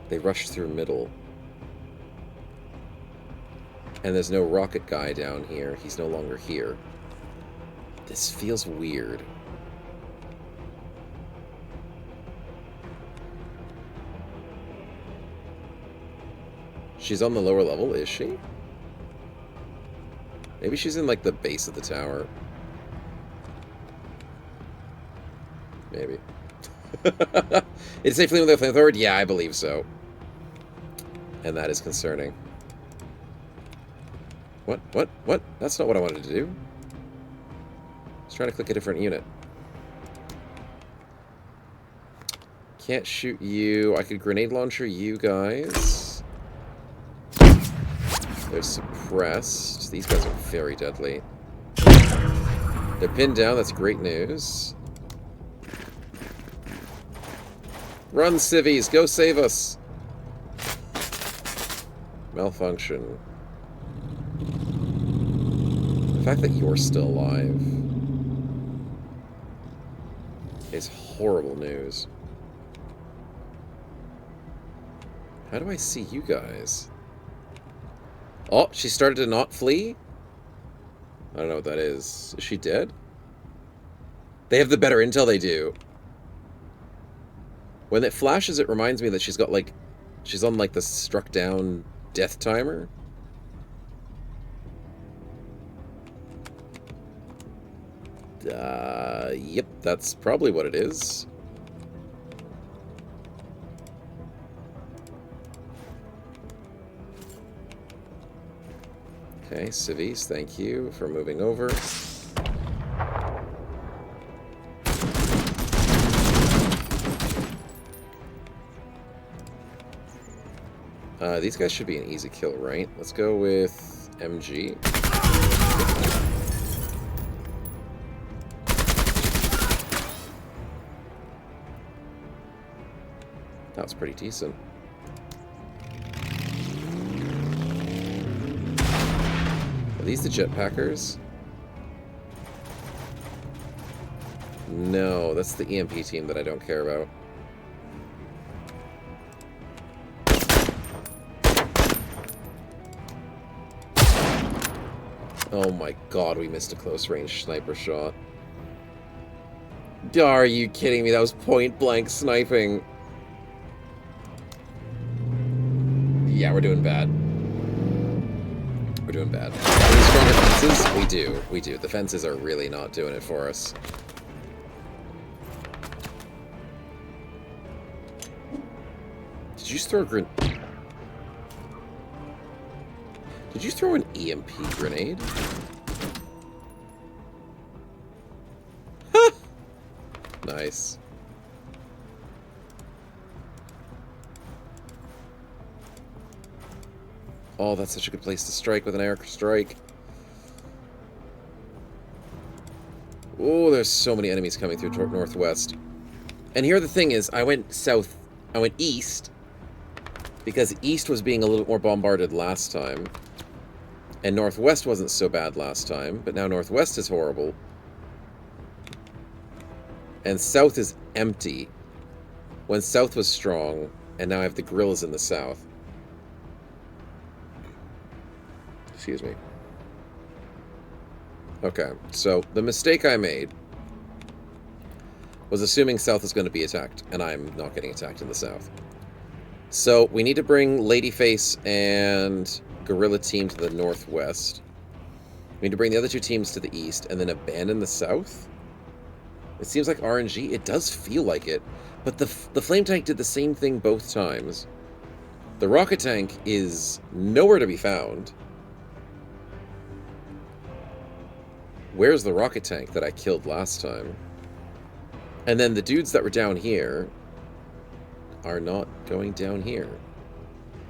They rushed through middle. And there's no rocket guy down here. He's no longer here. This feels weird. She's on the lower level, is she? Maybe she's in, like, the base of the tower. Maybe. It's safely with the flamethrower? Yeah, I believe so. And that is concerning. What? What? What? That's not what I wanted to do. I was trying to click a different unit. Can't shoot you. I could grenade launcher you guys. They're suppressed. These guys are very deadly. They're pinned down. That's great news. Run, civvies! Go save us! Malfunction. The fact that you're still alive is horrible news. How do I see you guys? Oh, she started to not flee? I don't know what that is. Is she dead? They have the better intel, they do. When it flashes, it reminds me that she's got, like... She's on, like, the struck down death timer. Yep, that's probably what it is. Okay, civvies, thank you for moving over. These guys should be an easy kill, right? Let's go with MG. That was pretty decent. Are these the jetpackers? No, that's the EMP team that I don't care about. Oh my god, we missed a close range sniper shot. Are you kidding me? That was point blank sniping. Yeah, we're doing bad. We're doing bad. Do we need stronger fences? We do. We do. The fences are really not doing it for us. Did you just throw a grenade? Did you throw an EMP grenade? Huh! Nice. Oh, that's such a good place to strike with an air strike. Oh, there's so many enemies coming through northwest. And here the thing is, I went east, because east was being a little bit more bombarded last time. And northwest wasn't so bad last time, but now northwest is horrible. And south is empty, when south was strong, and now I have the guerrillas in the south. Excuse me. Okay, so the mistake I made was assuming south is going to be attacked, and I'm not getting attacked in the south. So we need to bring Ladyface and Guerrilla team to the northwest. We need to bring the other two teams to the east, and then abandon the south? It seems like RNG. It does feel like it, but the flame tank did the same thing both times. The rocket tank is nowhere to be found. Where's the rocket tank that I killed last time? And then the dudes that were down here are not going down here.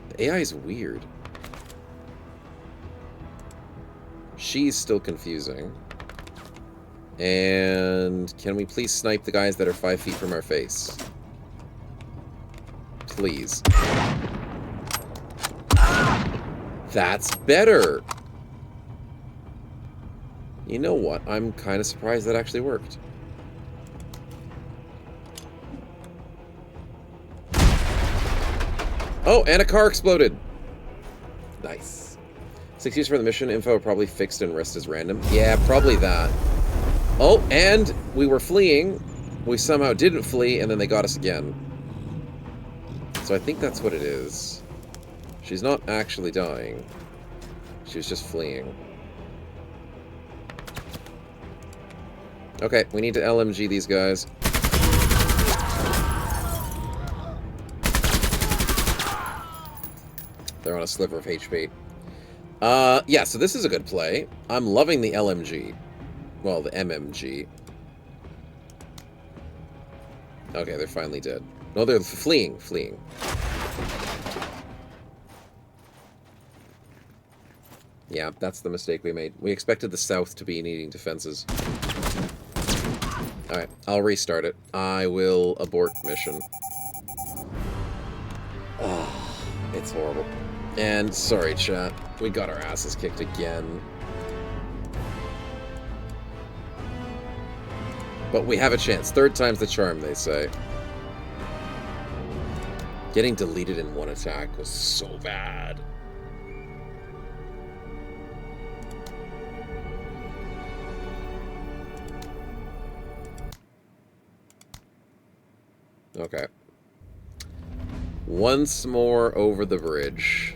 The AI is weird. She's still confusing. And can we please snipe the guys that are 5 feet from our face? Please. That's better! You know what? I'm kind of surprised that actually worked. Oh, and a car exploded! Nice. 6 years for the mission. Info probably fixed and rest is random. Yeah, probably that. Oh, and we were fleeing. We somehow didn't flee, and then they got us again. So I think that's what it is. She's not actually dying. She was just fleeing. Okay, we need to LMG these guys. They're on a sliver of HP. Yeah, so this is a good play. I'm loving the LMG. Well, the MMG. Okay, they're finally dead. No, they're fleeing. Yeah, that's the mistake we made. We expected the south to be needing defenses. Alright, I'll restart it. I will abort mission. Oh, it's horrible. And sorry, chat. We got our asses kicked again. But we have a chance. Third time's the charm, they say. Getting deleted in one attack was so bad. Okay. Once more over the bridge.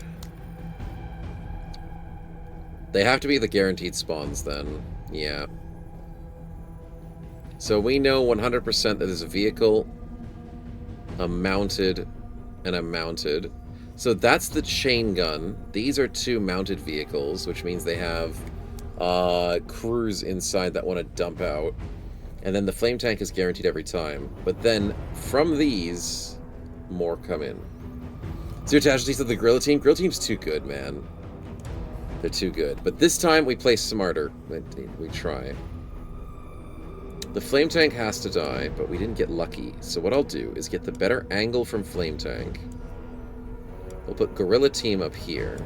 They have to be the guaranteed spawns then. Yeah. So we know 100% that there's a vehicle, a mounted, and a mounted. So that's the chain gun. These are two mounted vehicles, which means they have crews inside that want to dump out. And then the flame tank is guaranteed every time. But then, from these, more come in. Zero casualties of the Guerrilla team. Guerrilla team's too good, man. They're too good. But this time, we play smarter. We try. The flame tank has to die, but we didn't get lucky. So what I'll do is get the better angle from flame tank. We'll put Guerrilla team up here.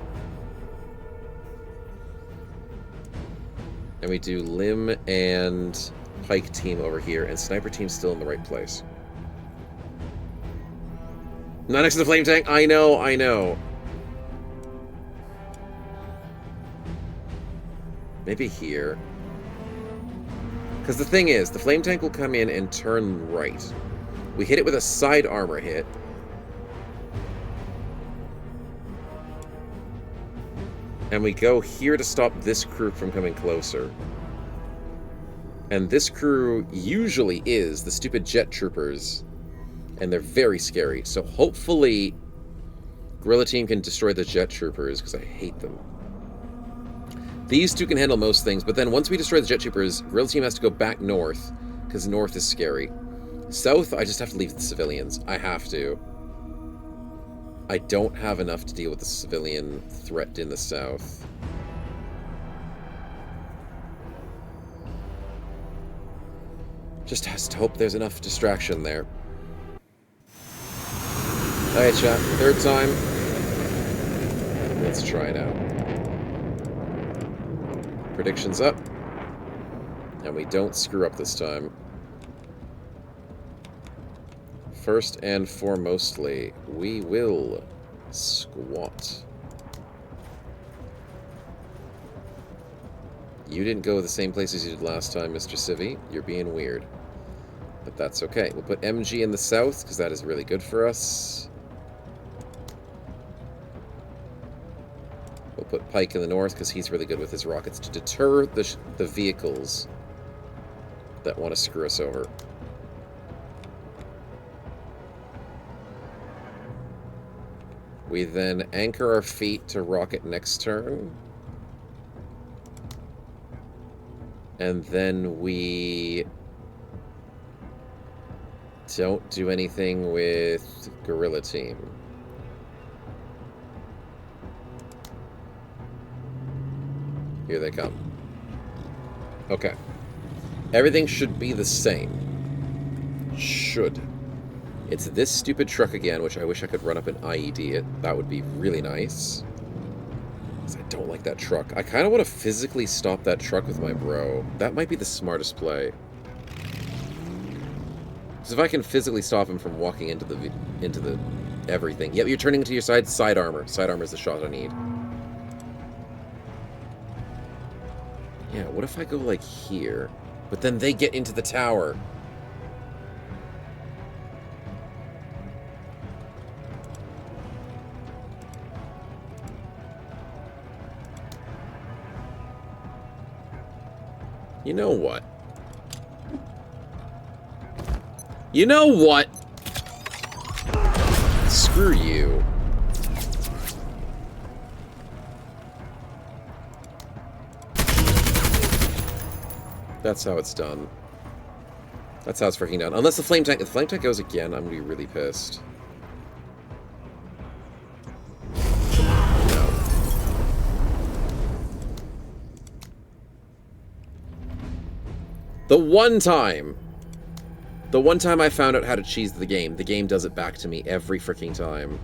And we do Limb and Pike team over here, and Sniper team still in the right place. Not next to the flame tank? I know. Maybe here. Because the thing is, the flame tank will come in and turn right. We hit it with a side armor hit. And we go here to stop this crew from coming closer. And this crew usually is the stupid jet troopers. And they're very scary. So hopefully, Guerrilla Team can destroy the jet troopers, because I hate them. These two can handle most things, but then once we destroy the jet troopers, Guerrilla Team has to go back north, because north is scary. South, I just have to leave the civilians. I have to. I don't have enough to deal with the civilian threat in the south. Just has to hope there's enough distraction there. Alright, chat. Third time. Let's try it out. Predictions up. And we don't screw up this time. First and foremostly, we will squat. You didn't go the same places you did last time, Mr. Civvy. You're being weird. But that's okay. We'll put MG in the south, because that is really good for us. We'll put Pike in the north, because he's really good with his rockets to deter the vehicles that want to screw us over. We then anchor our feet to rocket next turn. And then we don't do anything with Guerrilla Team. Here they come. Okay. Everything should be the same. Should. It's this stupid truck again, which I wish I could run up and IED it. That would be really nice. Because I don't like that truck. I kind of want to physically stop that truck with my bro. That might be the smartest play. Because if I can physically stop him from walking into the everything. Yep, you're turning to your side armor. Side armor is the shot I need. Yeah, what if I go like here? But then they get into the tower. You know what? You know what? Screw you. That's how it's done. That's how it's freaking done. Unless the flame tank... If the flame tank goes again, I'm gonna be really pissed. No. The one time I found out how to cheese the game does it back to me every freaking time.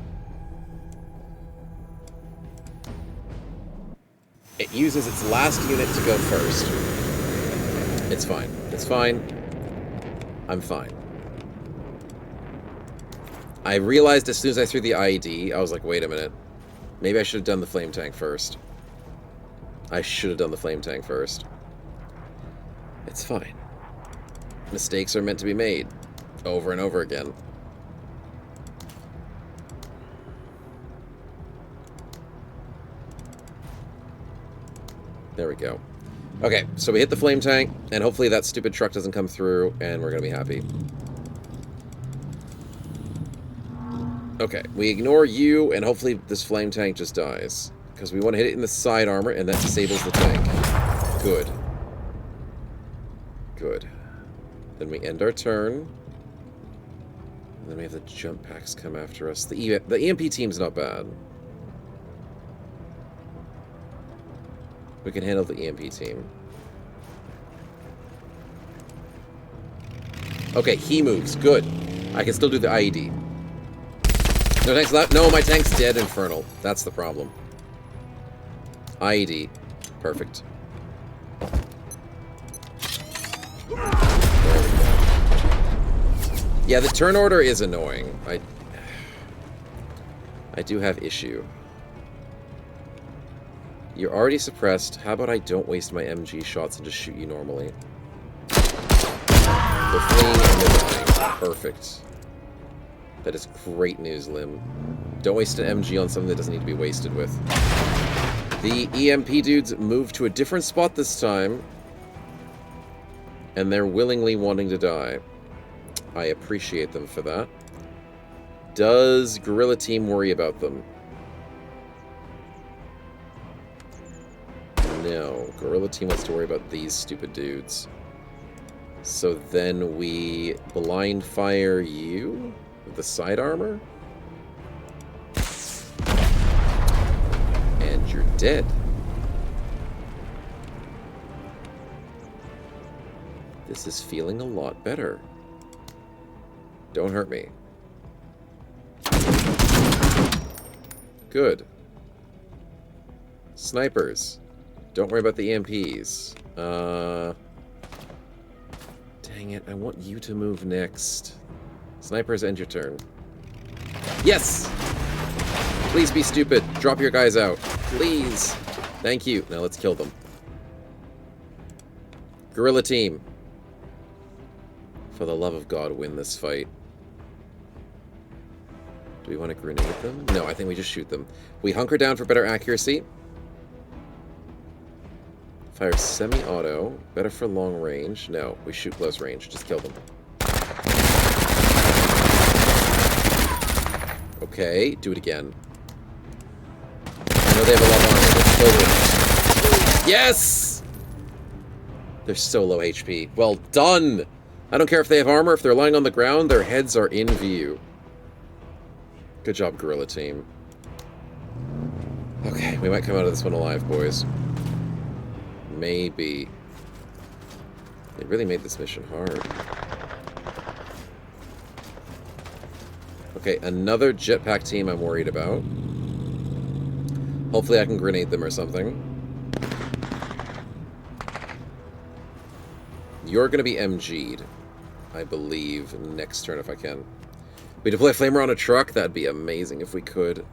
It uses its last unit to go first. It's fine. It's fine. I'm fine. I realized as soon as I threw the IED, I was like, wait a minute. Maybe I should have done the flame tank first. I should have done the flame tank first. It's fine. Mistakes are meant to be made. Over and over again. There we go. Okay, so we hit the flame tank, and hopefully that stupid truck doesn't come through, and we're gonna be happy. Okay, we ignore you, and hopefully this flame tank just dies. Because we want to hit it in the side armor, and that disables the tank. Good. Good. Then we end our turn. And then we have the jump packs come after us. The EMP team's not bad. We can handle the EMP team. Okay, he moves. Good. I can still do the IED. No tanks left? No, my tank's dead, Infernal. That's the problem. IED. Perfect. There we go. Yeah, the turn order is annoying. I do have issue. You're already suppressed. How about I don't waste my MG shots and just shoot you normally? They're fleeing and they're dying. Perfect. That is great news, Lim. Don't waste an MG on something that doesn't need to be wasted with. The EMP dudes moved to a different spot this time, and they're willingly wanting to die. I appreciate them for that. Does Guerrilla Team worry about them? No. Guerrilla Team wants to worry about these stupid dudes. So then we blind fire you with the side armor? And you're dead. This is feeling a lot better. Don't hurt me. Good. Snipers. Don't worry about the EMPs. Dang it, I want you to move next. Snipers, end your turn. Yes! Please be stupid. Drop your guys out. Please. Thank you. Now let's kill them. Guerrilla Team. For the love of God, win this fight. Do we want to grenade them? No, I think we just shoot them. We hunker down for better accuracy. Fire semi-auto. Better for long range. No, we shoot close range. Just kill them. Okay, do it again. I know they have a lot of armor. Let's kill them. Yes! They're so low HP. Well done! I don't care if they have armor. If they're lying on the ground, their heads are in view. Good job, Guerrilla Team. Okay, we might come out of this one alive, boys. Maybe. They really made this mission hard. Okay, another jetpack team I'm worried about. Hopefully I can grenade them or something. You're going to be MG'd, I believe, next turn if I can. We deploy a flamer on a truck? That'd be amazing if we could.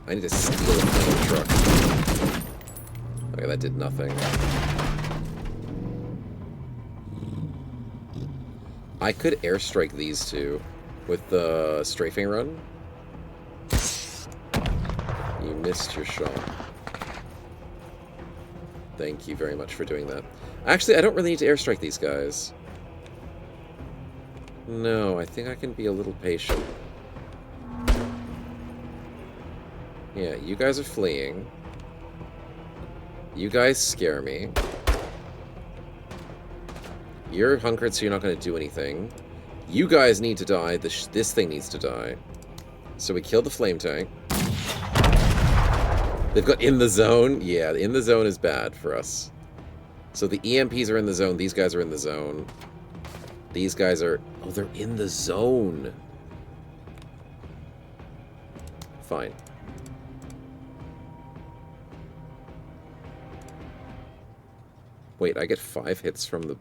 I need to steal a flamer truck. Okay, that did nothing. I could airstrike these two with the strafing run. You missed your shot. Thank you very much for doing that. Actually, I don't really need to airstrike these guys. No, I think I can be a little patient. Yeah, you guys are fleeing. You guys scare me. You're hunkered, so you're not going to do anything. You guys need to die. This thing needs to die. So we kill the flame tank. They've got in the zone. Yeah, in the zone is bad for us. So the EMPs are in the zone. These guys are in the zone. These guys are... Oh, they're in the zone. Fine. Wait, I get 5 hits from the...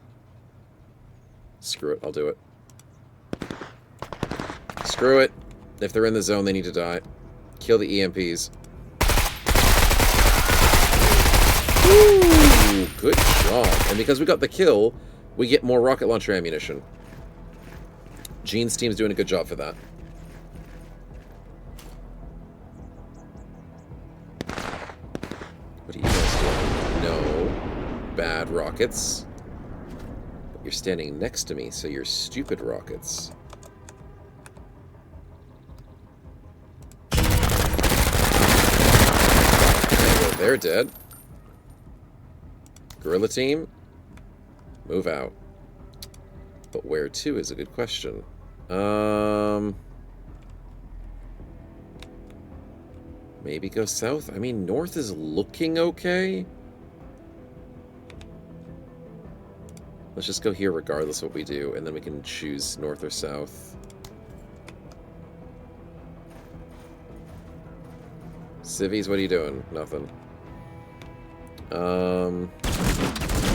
Screw it, I'll do it. Screw it. If they're in the zone, they need to die. Kill the EMPs. Ooh, good job. And because we got the kill, we get more rocket launcher ammunition. Gene's team's doing a good job for that. What are you guys doing? No. Bad rockets. But you're standing next to me, so you're stupid rockets. Okay, well, they're dead. Guerrilla team, move out. But where to is a good question. Maybe go south? I mean, north is looking okay. Let's just go here regardless of what we do, and then we can choose north or south. Civvies, what are you doing? Nothing. You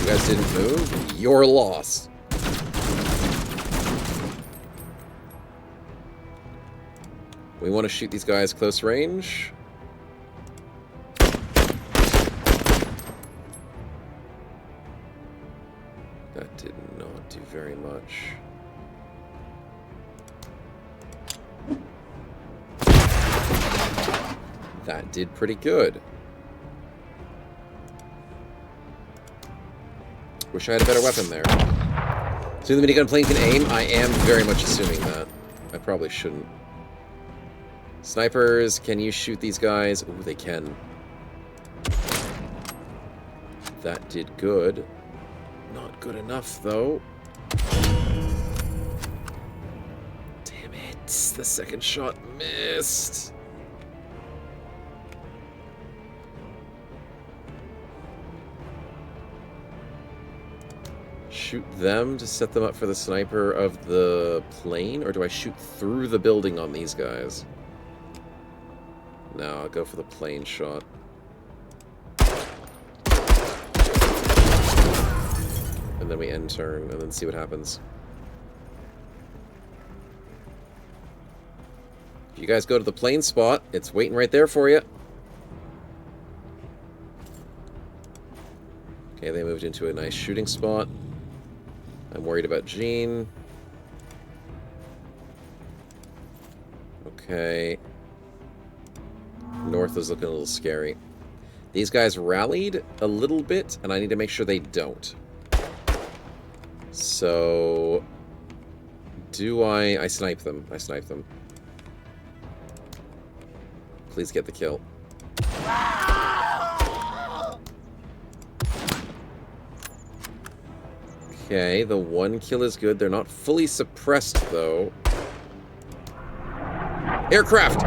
guys didn't move? Your loss. We want to shoot these guys close range. That did not do damage. That did pretty good. Wish I had a better weapon there. So the minigun plane can aim? I am very much assuming that. I probably shouldn't. Snipers, can you shoot these guys? Ooh, they can. That did good. Not good enough, though. Damn it. The second shot missed. Shoot them to set them up for the sniper of the plane? Or do I shoot through the building on these guys? No, I'll go for the plane shot. And then we end turn, and then see what happens. If you guys go to the plane spot, it's waiting right there for you. Okay, they moved into a nice shooting spot. I'm worried about Jean. Okay. North is looking a little scary. These guys rallied a little bit, and I need to make sure they don't. So... do I snipe them. I snipe them. Please get the kill. Okay, the one kill is good. They're not fully suppressed, though. Aircraft!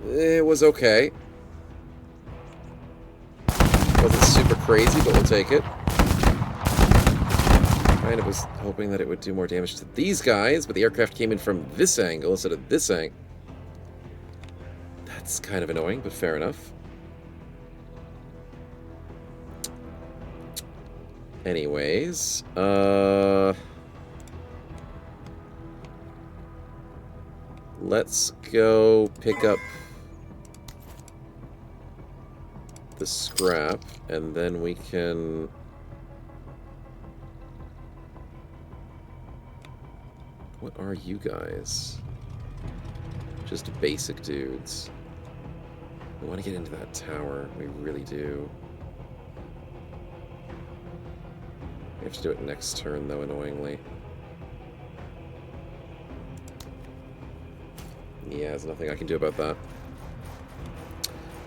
It was okay. Wasn't super crazy, but we'll take it. Kind of was hoping that it would do more damage to these guys, but the aircraft came in from this angle instead of this angle. That's kind of annoying, but fair enough. Anyways, let's go pick up the scrap, and then we can... What are you guys? Just basic dudes. We want to get into that tower. We really do. We have to do it next turn, though, annoyingly. Yeah, there's nothing I can do about that.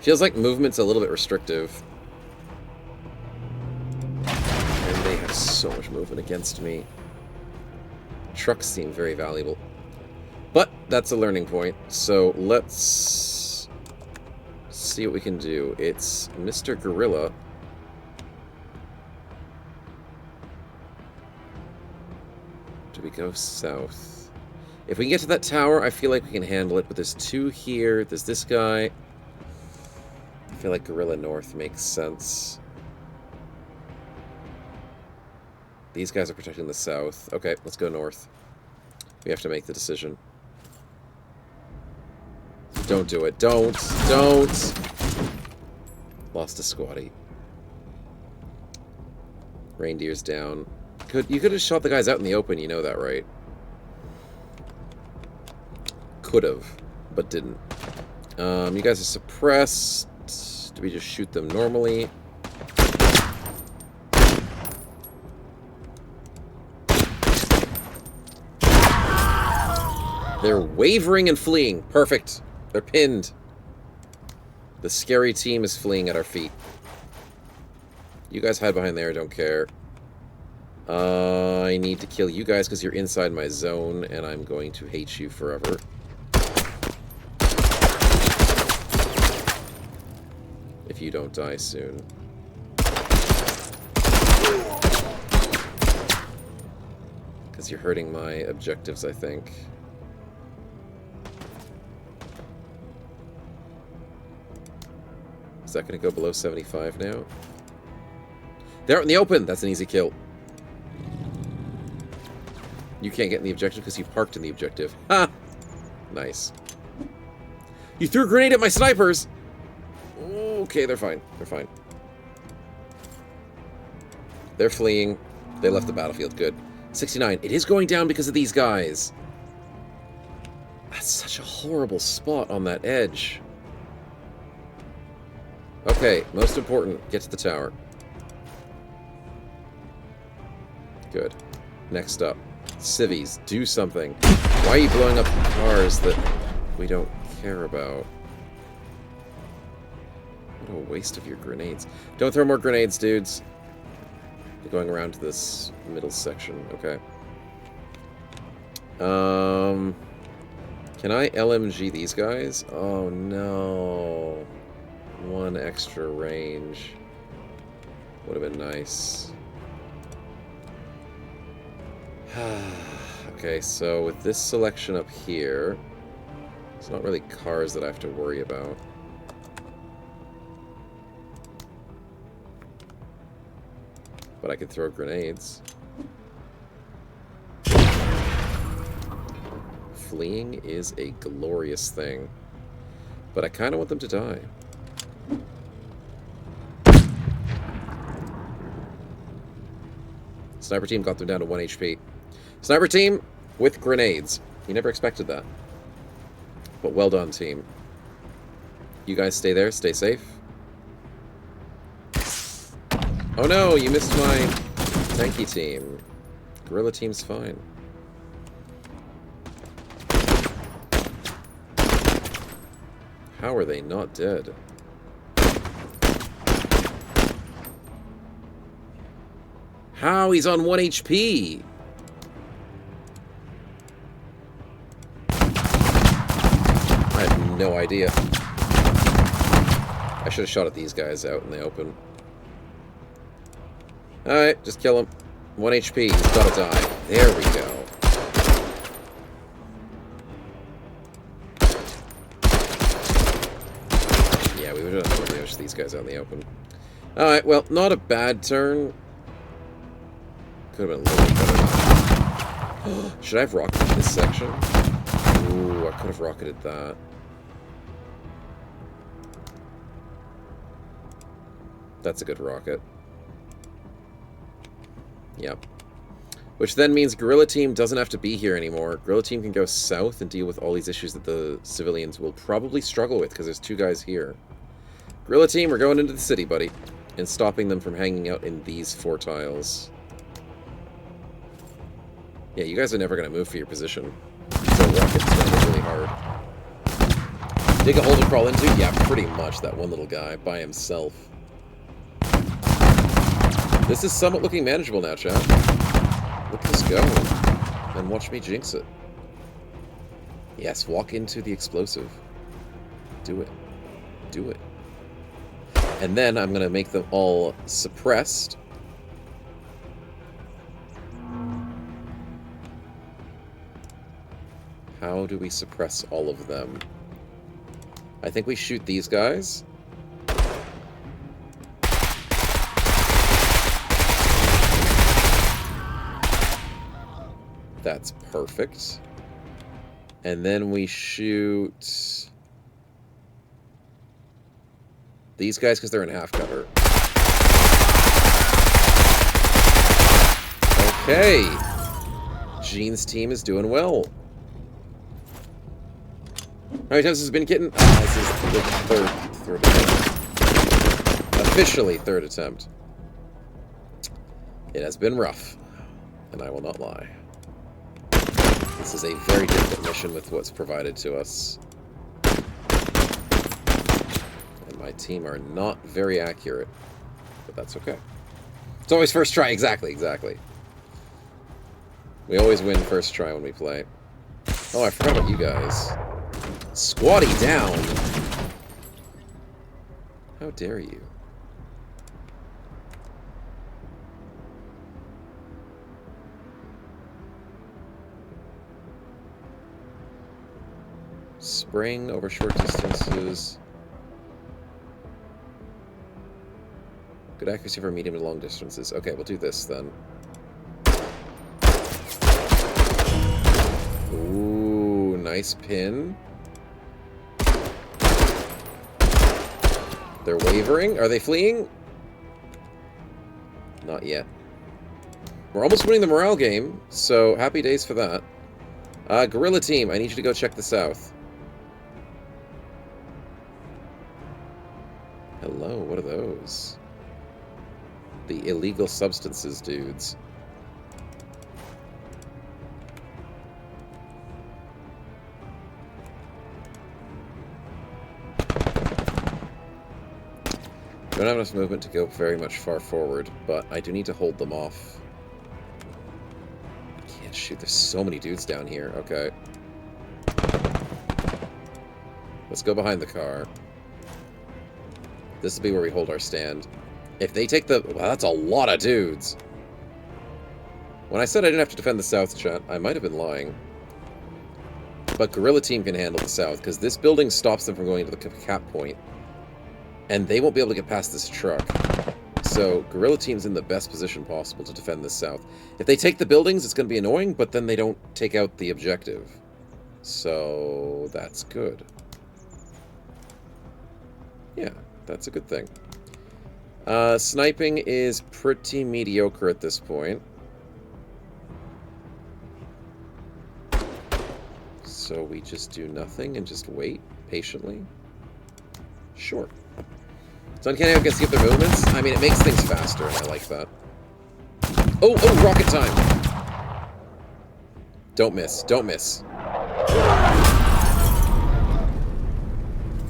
Feels like movement's a little bit restrictive. And they have so much movement against me. Trucks seem very valuable. But that's a learning point, so let's see what we can do. It's Mr. Gorilla. Do we go south? If we can get to that tower, I feel like we can handle it, but there's two here. There's this guy. I feel like Gorilla North makes sense. These guys are protecting the south. Okay, let's go north. We have to make the decision. Don't do it. Don't. Lost a squatty. Reindeer's down. You could have shot the guys out in the open, you know that, right? Could have, but didn't. You guys are suppressed. Do we just shoot them normally? They're wavering and fleeing. Perfect. They're pinned. The scary team is fleeing at our feet. You guys hide behind there, don't care. I need to kill you guys because you're inside my zone, and I'm going to hate you forever. If you don't die soon. Because you're hurting my objectives, I think. Is that going to go below 75 now? They're out in the open! That's an easy kill. You can't get in the objective because you parked in the objective. Ha! Nice. You threw a grenade at my snipers! Okay, they're fine. They're fine. they're fleeing. They left the battlefield. Good. 69. It is going down because of these guys. That's such a horrible spot on that edge. Okay, most important, get to the tower. Good. Next up, civvies, do something. Why are you blowing up cars that we don't care about? What a waste of your grenades. Don't throw more grenades, dudes. You're going around to this middle section. Okay. Can I LMG these guys? Oh no. One extra range. Would have been nice. Okay, so with this selection up here, it's not really cars that I have to worry about. But I could throw grenades. Fleeing is a glorious thing. But I kind of want them to die. Sniper team got them down to 1 HP. Sniper team with grenades. You never expected that. But well done, team. You guys stay there. Stay safe. Oh no, you missed my tanky team. Guerrilla team's fine. How are they not dead? How? He's on 1 HP! I have no idea. I should have shot at these guys out in the open. Alright, just kill him. 1 HP, he's gotta die. There we go. Yeah, we would have to finish these guys out in the open. Alright, well, not a bad turn. Could have been a little better. Should I have rocketed this section? Ooh, I could have rocketed that. That's a good rocket. Yep. Which then means Guerrilla Team doesn't have to be here anymore. Guerrilla Team can go south and deal with all these issues that the civilians will probably struggle with, because there's 2 guys here. Guerrilla Team, we're going into the city, buddy. And stopping them from hanging out in these 4 tiles. Yeah, you guys are never going to move for your position. So rocket's going to be really hard. Dig a hole to crawl into? Yeah, pretty much. That one little guy by himself. This is somewhat looking manageable now, chat. Let this go. And watch me jinx it. Yes, walk into the explosive. Do it. Do it. And then I'm going to make them all suppressed. How do we suppress all of them? I think we shoot these guys. That's perfect. And then we shoot these guys because they're in half cover. Okay. Gene's team is doing well. How many times has this been kitten? This is the third attempt. Officially third attempt. It has been rough, and I will not lie. This is a very difficult mission with what's provided to us. And my team are not very accurate, but that's okay. It's always first try, exactly. We always win first try when we play. Oh, I forgot about you guys. Squatty down! How dare you? Spraying over short distances. Good accuracy for medium and long distances. Okay, we'll do this then. Ooh, nice pin. They're wavering. Are they fleeing? Not yet. We're almost winning the morale game, so happy days for that. Guerrilla team, I need you to go check the south. Hello, what are those? The illegal substances dudes. Don't have enough movement to go very much far forward, but I do need to hold them off. Can't shoot, there's so many dudes down here. Okay. Let's go behind the car. This will be where we hold our stand. If they take the... Wow, that's a lot of dudes. When I said I didn't have to defend the south, chat, I might have been lying. But Guerrilla Team can handle the south, because this building stops them from going to the cap point. And they won't be able to get past this truck. So, Guerrilla Team's in the best position possible to defend the south. If they take the buildings, it's going to be annoying, but then they don't take out the objective. So, that's good. Yeah, that's a good thing. Sniping is pretty mediocre at this point. So we just do nothing and just wait patiently? Sure. So Uncanny Valley gets to skip their movements. I mean, it makes things faster, and I like that. Oh, oh, rocket time! Don't miss, don't miss.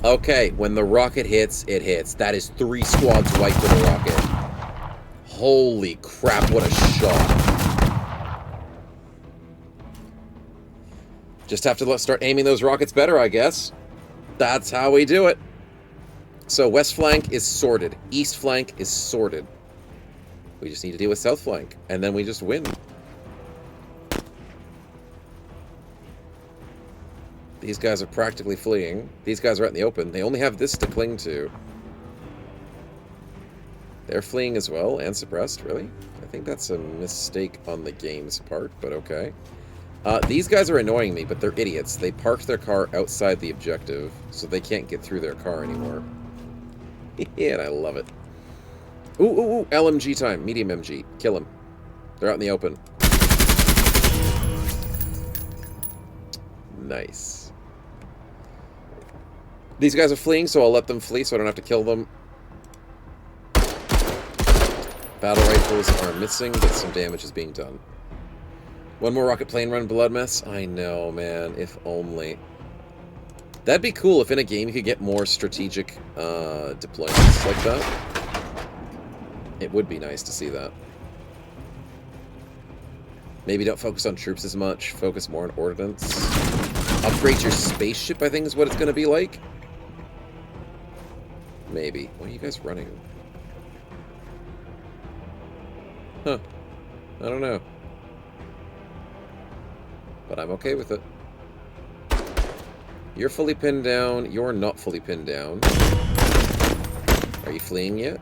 Okay, when the rocket hits, it hits. That is 3 squads wiped with a rocket. Holy crap, what a shot. Just have to start aiming those rockets better, I guess. That's how we do it. So west flank is sorted. East flank is sorted. We just need to deal with south flank, and then we just win. These guys are practically fleeing. These guys are out in the open. They only have this to cling to. They're fleeing as well, and suppressed, really? I think that's a mistake on the game's part, but okay. These guys are annoying me, but they're idiots. They parked their car outside the objective, so they can't get through their car anymore. Yeah, and I love it. Ooh, ooh, ooh, LMG time. Medium MG. Kill him. They're out in the open. Nice. These guys are fleeing, so I'll let them flee so I don't have to kill them. Battle rifles are missing, but some damage is being done. One more rocket plane run, blood mess? I know, man. If only. That'd be cool if in a game you could get more strategic deployments like that. It would be nice to see that. Maybe don't focus on troops as much. Focus more on ordnance. Upgrade your spaceship, I think, is what it's going to be like. Maybe. Why are you guys running? Huh. I don't know. But I'm okay with it. You're fully pinned down. You're not fully pinned down. Are you fleeing yet?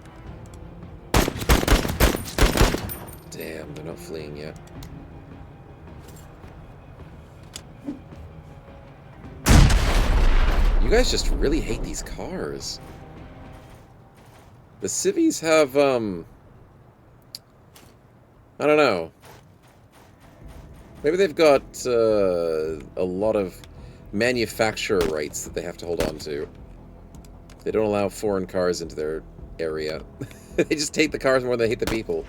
Damn, they're not fleeing yet. You guys just really hate these cars. The civvies have, I don't know. Maybe they've got a lot of manufacturer rights that they have to hold on to. They don't allow foreign cars into their area. They just hate the cars more than they hate the people.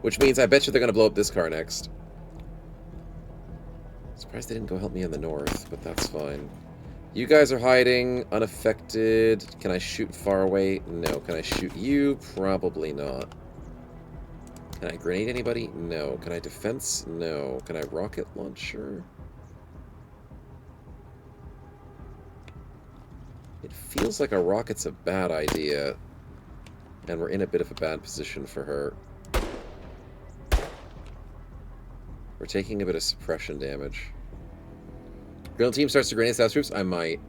Which means I bet you they're going to blow up this car next. Surprised they didn't go help me in the north, but that's fine. You guys are hiding, unaffected. Can I shoot far away? No. Can I shoot you? Probably not. Can I grenade anybody? No. Can I defense? No. Can I rocket launcher? It feels like a rocket's a bad idea. And we're in a bit of a bad position for her. We're taking a bit of suppression damage. Guerrilla team starts to grenade South troops? I might.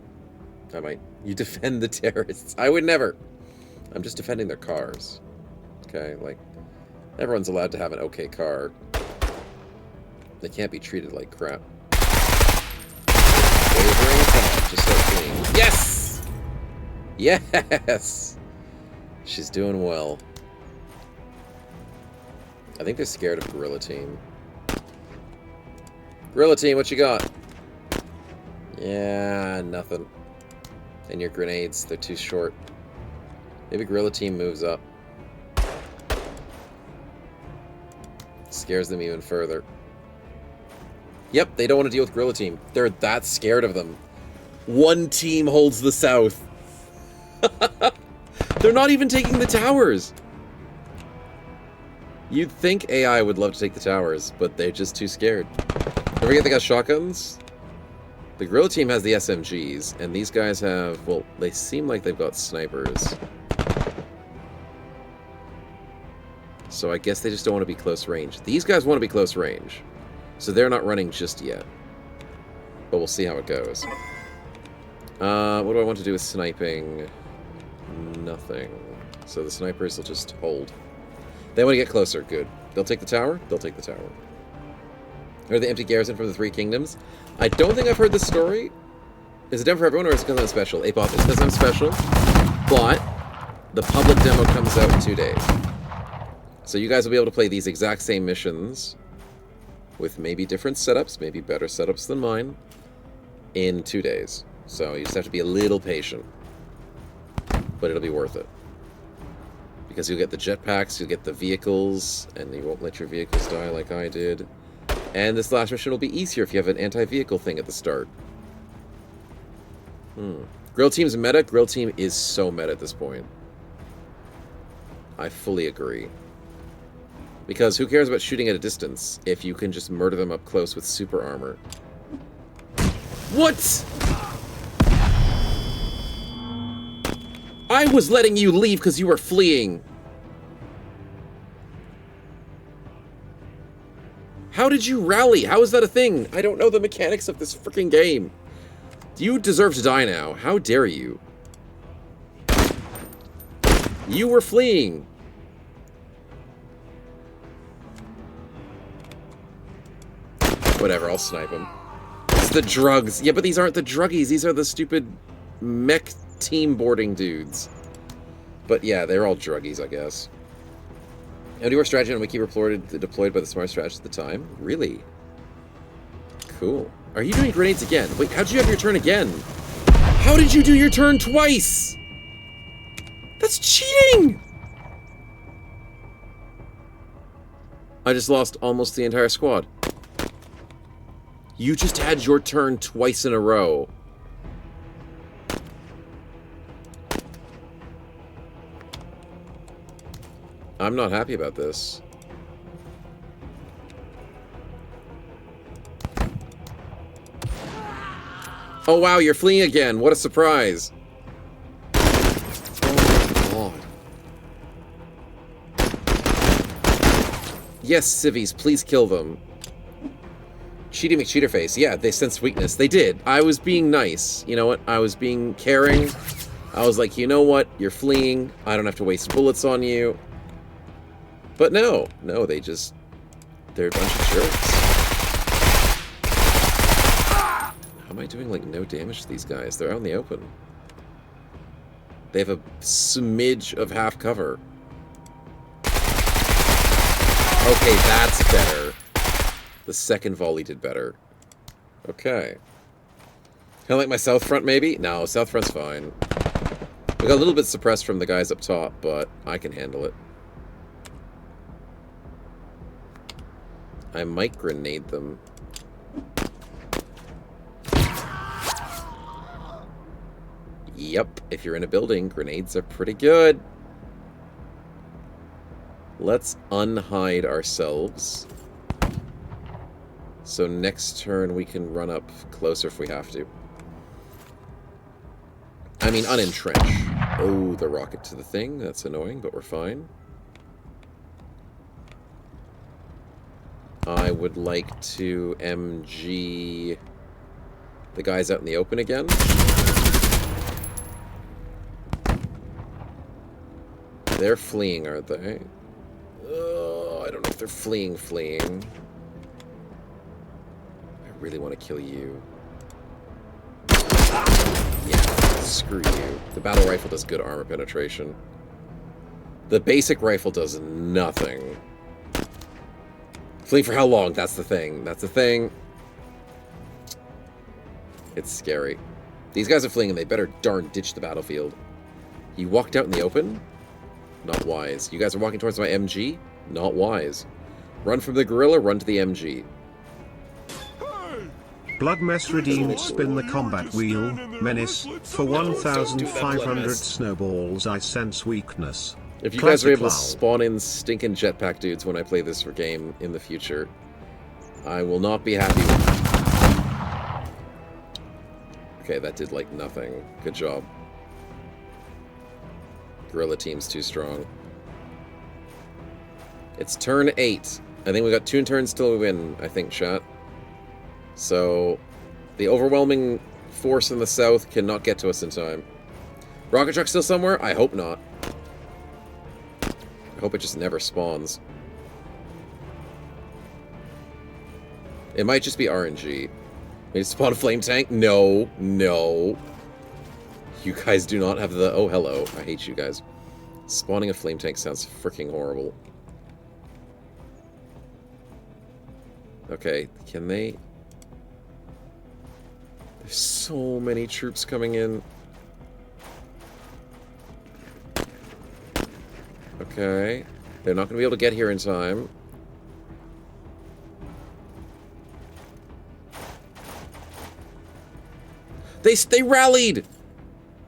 You defend the terrorists. I would never. I'm just defending their cars. Okay, like, everyone's allowed to have an okay car. They can't be treated like crap. Wavering? Come on, just start fleeing. Yes! Yes! She's doing well. I think they're scared of Gorilla Team. Gorilla Team, what you got? Yeah, nothing. And your grenades, they're too short. Maybe Gorilla Team moves up. Scares them even further. Yep, they don't want to deal with Gorilla Team. They're that scared of them. One team holds the south. They're not even taking the towers. You'd think AI would love to take the towers, but they're just too scared. Don't forget they got shotguns. The Gorilla Team has the SMGs, and these guys have, well, they seem like they've got snipers. So I guess they just don't want to be close range. These guys want to be close range, so they're not running just yet. But we'll see how it goes. What do I want to do with sniping? Nothing. So the snipers will just hold. They want to get closer. Good. They'll take the tower. They'll take the tower. Or the empty garrison from the Three Kingdoms. I don't think I've heard this story. Is it done for everyone, or is it because I'm special? Apop, it's because I'm special. But the public demo comes out in 2 days. So you guys will be able to play these exact same missions with maybe different setups, maybe better setups than mine, in 2 days. So you just have to be a little patient. But it'll be worth it. Because you'll get the jetpacks, you'll get the vehicles, and you won't let your vehicles die like I did. And this last mission will be easier if you have an anti-vehicle thing at the start. Grill Team's meta? Grill Team is so meta at this point. I fully agree. Because who cares about shooting at a distance if you can just murder them up close with super armor? What?! I was letting you leave because you were fleeing. How did you rally? How is that a thing? I don't know the mechanics of this freaking game. You deserve to die now. How dare you? You were fleeing. Whatever, I'll snipe him. It's the drugs. Yeah, but these aren't the druggies. These are the stupid mech team boarding dudes. But yeah, they're all druggies, I guess. MD strategy on Wiki deployed by the smart strategist at the time. Really? Cool. Are you doing grenades again? Wait, how'd you have your turn again? How did you do your turn twice? That's cheating! I just lost almost the entire squad. You just had your turn twice in a row. I'm not happy about this. Oh wow, you're fleeing again. What a surprise. Oh my god. Yes, civvies, please kill them. Cheaty McCheaterface. Yeah, they sensed weakness. They did. I was being nice. You know what? I was being caring. I was like, you know what? You're fleeing. I don't have to waste bullets on you. But no, they're a bunch of jerks. How am I doing, like, no damage to these guys? They're out in the open. They have a smidge of half cover. Okay, that's better. The second volley did better. Okay. Kind of like my south front, maybe? No, south front's fine. We got a little bit suppressed from the guys up top, but I can handle it. I might grenade them. Yep, if you're in a building, grenades are pretty good. Let's unhide ourselves. So next turn we can run up closer if we have to. I mean, unentrench. Oh, the rocket to the thing. That's annoying, but we're fine. I would like to MG the guys out in the open again. They're fleeing, aren't they? Oh, I don't know if they're fleeing. I really want to kill you. Yeah, screw you. The battle rifle does good armor penetration. The basic rifle does nothing. Fleeing for how long? That's the thing. That's the thing. It's scary. These guys are fleeing and they better darn ditch the battlefield. You walked out in the open? Not wise. You guys are walking towards my MG? Not wise. Run from the gorilla, run to the MG. Bloodmess redeemed spin the combat wheel, Menace, for 1,500 snowballs. I sense weakness. If you guys are able to spawn in stinking jetpack dudes when I play this game in the future, I will not be happy with you. Okay, that did like nothing. Good job. Gorilla team's too strong. It's turn 8. I think we got 2 turns till we win, I think, chat. So, the overwhelming force in the south cannot get to us in time. Rocket truck still somewhere? I hope not. I hope it just never spawns. It might just be RNG. Maybe spawn a flame tank? No, no. You guys do not have the... Oh, hello. I hate you guys. Spawning a flame tank sounds freaking horrible. Okay, can they... There's so many troops coming in. Okay. They're not going to be able to get here in time. They rallied!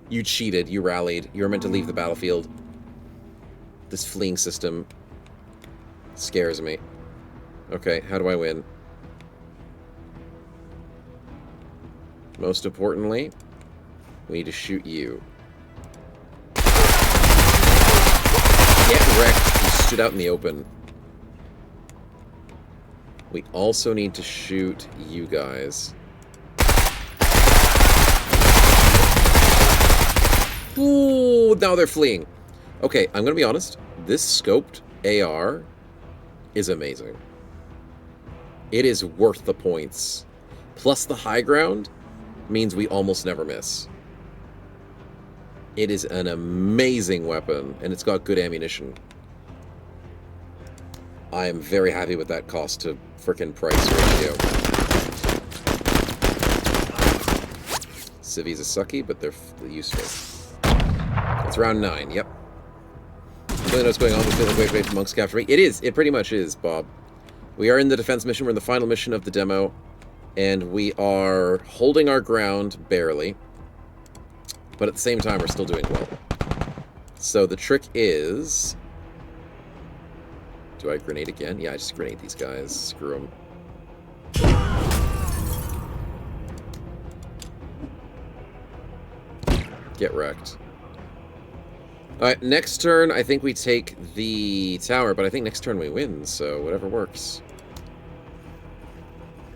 You cheated. You rallied. You were meant to leave the battlefield. This fleeing system scares me. Okay, how do I win? Most importantly, we need to shoot you. Get wrecked. You stood out in the open. We also need to shoot you guys. Ooh, now they're fleeing. Okay, I'm gonna be honest. This scoped AR is amazing. It is worth the points. Plus the high ground means we almost never miss. It is an amazing weapon, and it's got good ammunition. I am very happy with that cost to frickin' price ratio. Civvies are sucky, but they're useful. It's round 9, yep. I really know what's going on. We feel like wait for monks capture me. It is. It pretty much is, Bob. We are in the defense mission. We're in the final mission of the demo. And we are holding our ground, barely. But at the same time, we're still doing well. So the trick is... Do I grenade again? Yeah, I just grenade these guys. Screw them. Get wrecked. Alright, next turn, I think we take the tower, but I think next turn we win, so whatever works.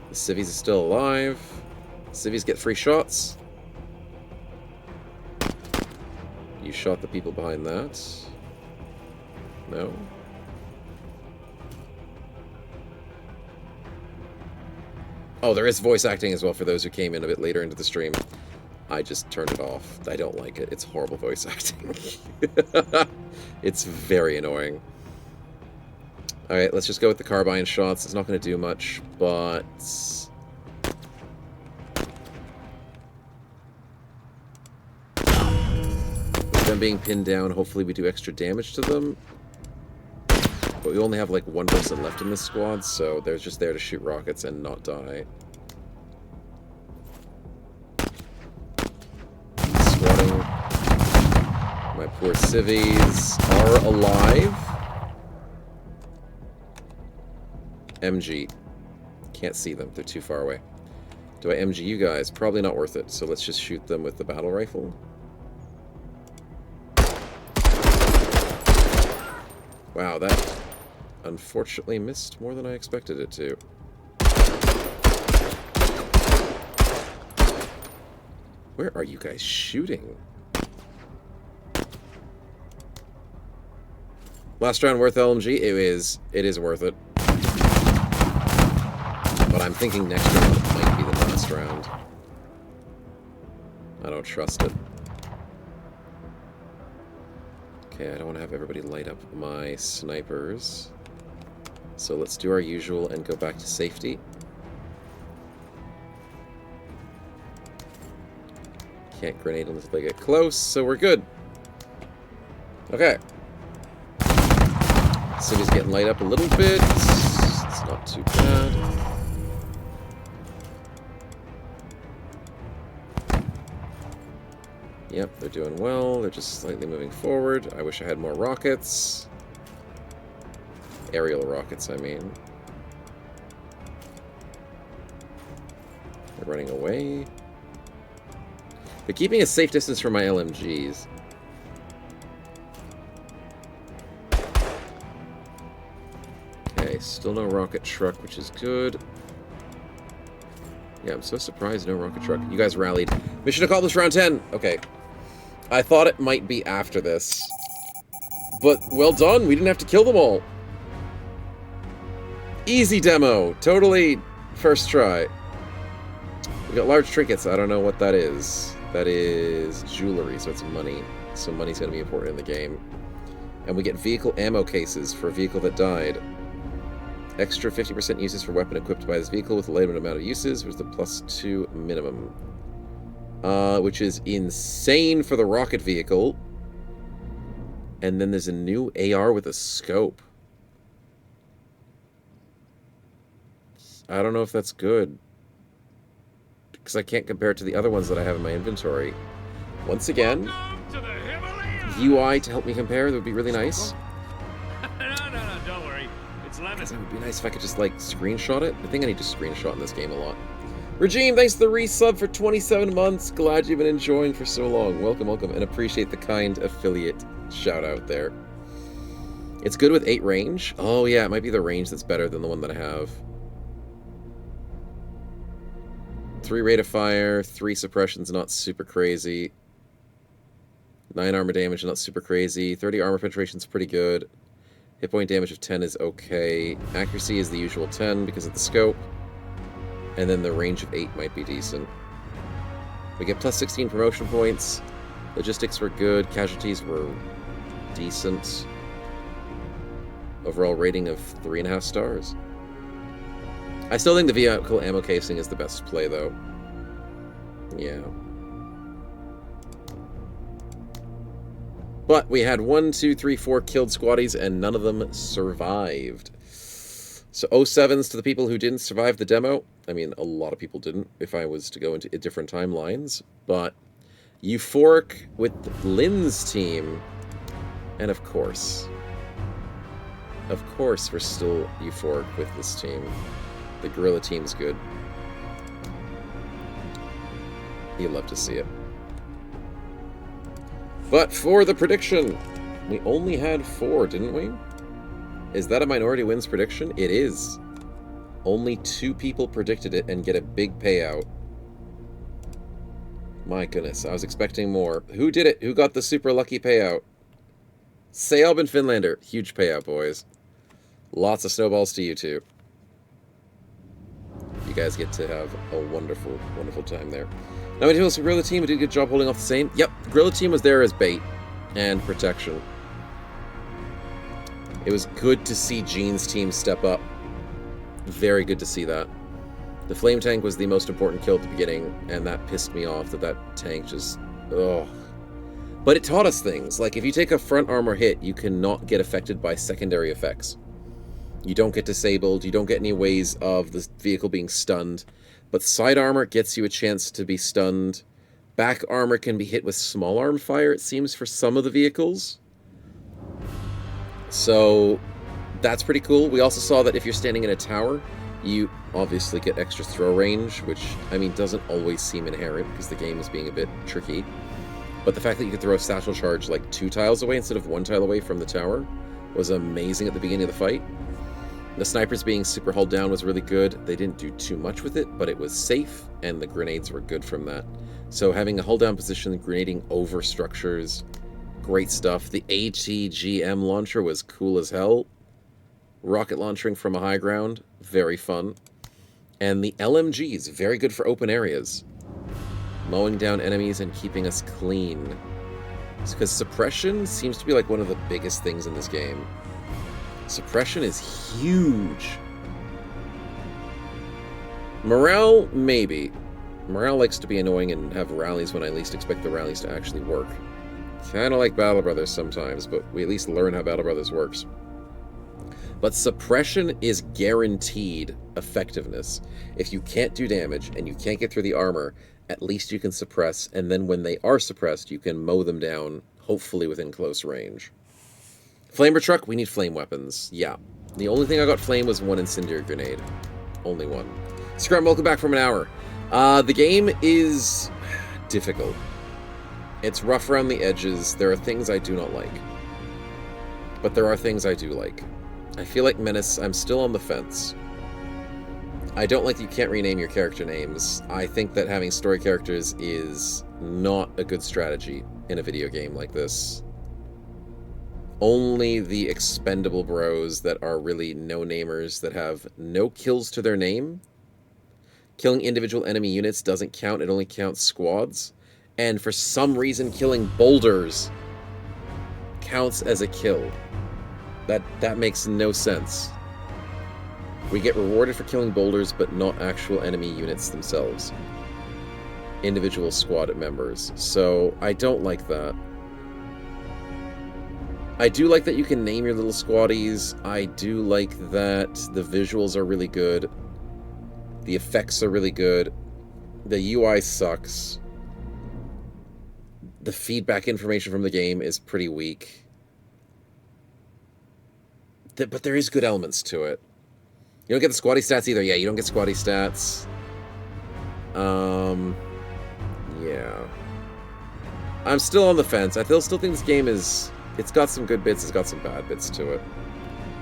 The civvies are still alive. Civvies get free shots. You shot the people behind that. No. Oh, there is voice acting as well for those who came in a bit later into the stream. I just turned it off. I don't like it. It's horrible voice acting. It's very annoying. Alright, let's just go with the carbine shots. It's not going to do much, but... With them being pinned down, hopefully we do extra damage to them. But we only have like 1 person left in this squad, so they're just there to shoot rockets and not die. Squatting. My poor civvies are alive. MG. Can't see them. They're too far away. Do I MG you guys? Probably not worth it, so let's just shoot them with the battle rifle. Wow, that unfortunately missed more than I expected it to. Where are you guys shooting? Last round worth LMG? It is worth it. But I'm thinking next round might be the last round. I don't trust it. Okay, I don't want to have everybody light up my snipers. So let's do our usual and go back to safety. Can't grenade until they get close, so we're good. Okay. City's getting light up a little bit. It's not too bad. Yep, they're doing well. They're just slightly moving forward. I wish I had more rockets. Aerial rockets, I mean. They're running away. They're keeping a safe distance from my LMGs. Okay, still no rocket truck, which is good. Yeah, I'm so surprised no rocket truck. You guys rallied. Mission accomplished, round 10. Okay. I thought it might be after this. But well done, we didn't have to kill them all. Easy demo. Totally first try. We got large trinkets. I don't know what that is. That is jewelry, so it's money. So money's going to be important in the game. And we get vehicle ammo cases for a vehicle that died. Extra 50% uses for weapon equipped by this vehicle with a limited amount of uses, was the +2 minimum. Which is insane for the rocket vehicle. And then there's a new AR with a scope. I don't know if that's good. Because I can't compare it to the other ones that I have in my inventory. Once again, UI to help me compare, that would be really nice. No, don't worry. It's lemon. Because it would be nice if I could just, like, screenshot it. I think I need to screenshot in this game a lot. Regime, thanks for the resub for 27 months. Glad you've been enjoying for so long. Welcome, welcome, and appreciate the kind affiliate shout out there. It's good with 8 range. Oh, yeah, it might be the range that's better than the one that I have. 3 rate of fire, 3 suppressions, not super crazy. 9 armor damage, not super crazy. 30 armor penetration's pretty good. Hit point damage of 10 is okay. Accuracy is the usual 10 because of the scope. And then the range of 8 might be decent. We get plus 16 promotion points. Logistics were good. Casualties were decent. Overall rating of 3.5 stars. I still think the vehicle ammo casing is the best play, though. Yeah. But we had 1, 2, 3, 4 killed squaddies, and none of them survived. So 07s to the people who didn't survive the demo. I mean, a lot of people didn't, if I was to go into different timelines. But euphoric with Lynn's team. And of course, we're still euphoric with this team. The Guerrilla team's good. You'd love to see it. But for the prediction, we only had 4, didn't we? Is that a minority wins prediction? It is. Only 2 people predicted it and get a big payout. My goodness, I was expecting more. Who did it? Who got the super lucky payout? Seob and Finlander. Huge payout, boys. Lots of snowballs to you two. You guys get to have a wonderful, wonderful time there. Now, we do Guerrilla team. We did a good job holding off the same. Yep, Guerrilla team was there as bait and protection. It was good to see Gene's team step up. Very good to see that. The flame tank was the most important kill at the beginning, and that pissed me off that tank just... Ugh. But it taught us things. Like, if you take a front armor hit, you cannot get affected by secondary effects. You don't get disabled, you don't get any ways of the vehicle being stunned. But side armor gets you a chance to be stunned. Back armor can be hit with small arm fire, it seems, for some of the vehicles. So, that's pretty cool. We also saw that if you're standing in a tower, you obviously get extra throw range, which, I mean, doesn't always seem inherent because the game is being a bit tricky. But the fact that you could throw a satchel charge like 2 tiles away instead of 1 tile away from the tower was amazing at the beginning of the fight. The snipers being super hulled down was really good. They didn't do too much with it, but it was safe, and the grenades were good from that. So having a hull down position, grenading over structures, great stuff. The ATGM launcher was cool as hell. Rocket launching from a high ground, very fun. And the LMGs, very good for open areas. Mowing down enemies and keeping us clean. Because suppression seems to be like one of the biggest things in this game. Suppression is huge. Morale, maybe. Morale likes to be annoying and have rallies when I least expect the rallies to actually work. Kind of like Battle Brothers sometimes, but we at least learn how Battle Brothers works. But suppression is guaranteed effectiveness. If you can't do damage and you can't get through the armor, at least you can suppress, and then when they are suppressed, you can mow them down, hopefully within close range. Flamer truck, we need flame weapons. Yeah. The only thing I got flame was one incendiary grenade. Only one. Scrum, welcome back from an hour. The game is difficult. It's rough around the edges. There are things I do not like. But there are things I do like. I feel like Menace, I'm still on the fence. I don't like that you can't rename your character names. I think that having story characters is not a good strategy in a video game like this. Only the expendable bros that are really no-namers that have no kills to their name. Killing individual enemy units doesn't count, it only counts squads. And for some reason, killing boulders counts as a kill. That makes no sense. We get rewarded for killing boulders, but not actual enemy units themselves. Individual squad members. So, I don't like that. I do like that you can name your little squaddies. I do like that the visuals are really good. The effects are really good. The UI sucks. The feedback information from the game is pretty weak. But there is good elements to it. You don't get the squatty stats either. Yeah, you don't get squatty stats. Yeah. I'm still on the fence. I still think this game is... It's got some good bits, it's got some bad bits to it.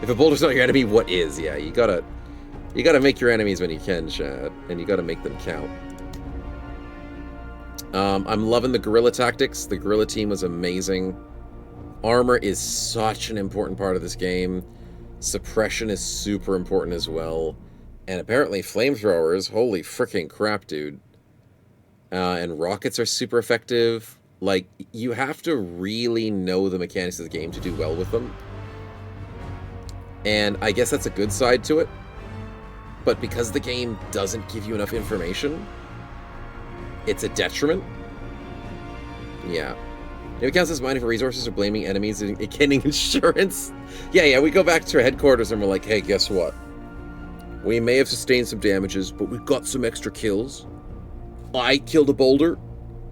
If a boulder's not your enemy, what is? Yeah, you gotta make your enemies when you can, Chad. And you gotta make them count. I'm loving the guerrilla tactics. The guerrilla team was amazing. Armor is such an important part of this game. Suppression is super important as well. And apparently flamethrowers, holy freaking crap, dude. And rockets are super effective. Like, you have to really know the mechanics of the game to do well with them. And I guess that's a good side to it. But because the game doesn't give you enough information, it's a detriment. Yeah. If it counts as mining for resources or blaming enemies and getting insurance. Yeah, we go back to our headquarters and we're like, hey, guess what? We may have sustained some damages, but we've got some extra kills. I killed a boulder,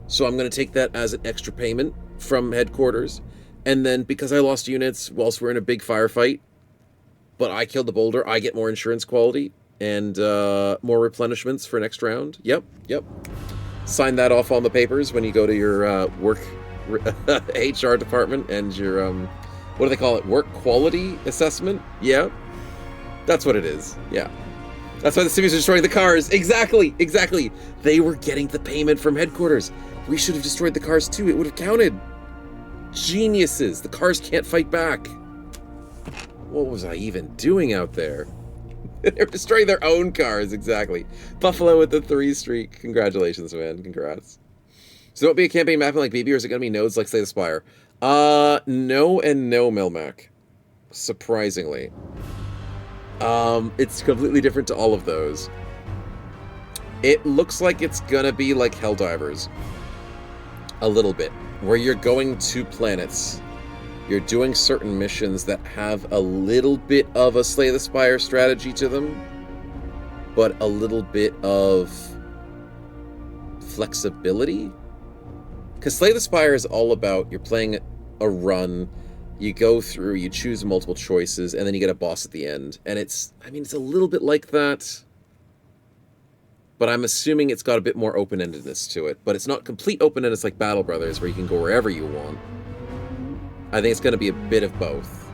so I'm going to take that as an extra payment from headquarters. And then because I lost units whilst we're in a big firefight, but I killed the boulder, I get more insurance quality and more replenishments for next round. Yep. Sign that off on the papers when you go to your work HR department and your, what do they call it? Work quality assessment? Yeah. That's what it is. Yeah. That's why the civvies are destroying the cars. Exactly. They were getting the payment from headquarters. We should have destroyed the cars too. It would have counted. Geniuses. The cars can't fight back. What was I even doing out there? They're destroying their own cars. Exactly. Buffalo with the 3 streak. Congratulations, man. Congrats. So it'll be a campaign mapping like BB, or is it going to be nodes like Slay the Spire? No and no, Melmac. Surprisingly. It's completely different to all of those. It looks like it's gonna be like Helldivers. A little bit. Where you're going to planets. You're doing certain missions that have a little bit of a Slay the Spire strategy to them. But a little bit of flexibility. Because Slay the Spire is all about, you're playing a run, you go through, you choose multiple choices, and then you get a boss at the end. And it's a little bit like that. But I'm assuming it's got a bit more open-endedness to it. But it's not complete open-endedness like Battle Brothers, where you can go wherever you want. I think it's going to be a bit of both.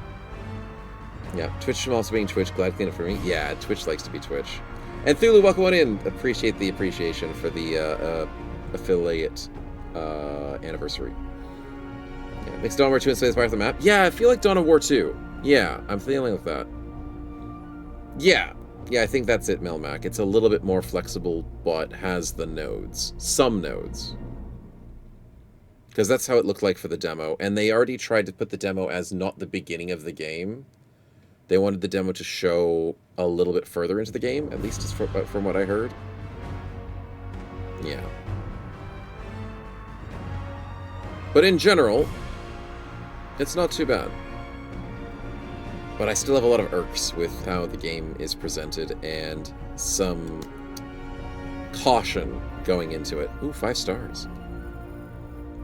Yeah, Twitch from also being Twitch, glad clean it for me. Yeah, Twitch likes to be Twitch. And Thulu, welcome on in. Appreciate the appreciation for the affiliate anniversary. Yeah, makes Dawn of War 2 and Slay the Spire off the map. Yeah, I feel like Dawn of War 2. Yeah, I'm feeling with that. Yeah, I think that's it, Melmac. It's a little bit more flexible, but has the nodes. Some nodes. Because that's how it looked like for the demo. And they already tried to put the demo as not the beginning of the game. They wanted the demo to show a little bit further into the game, at least from what I heard. Yeah. But in general, it's not too bad. But I still have a lot of irks with how the game is presented and some caution going into it. Ooh, 5 stars.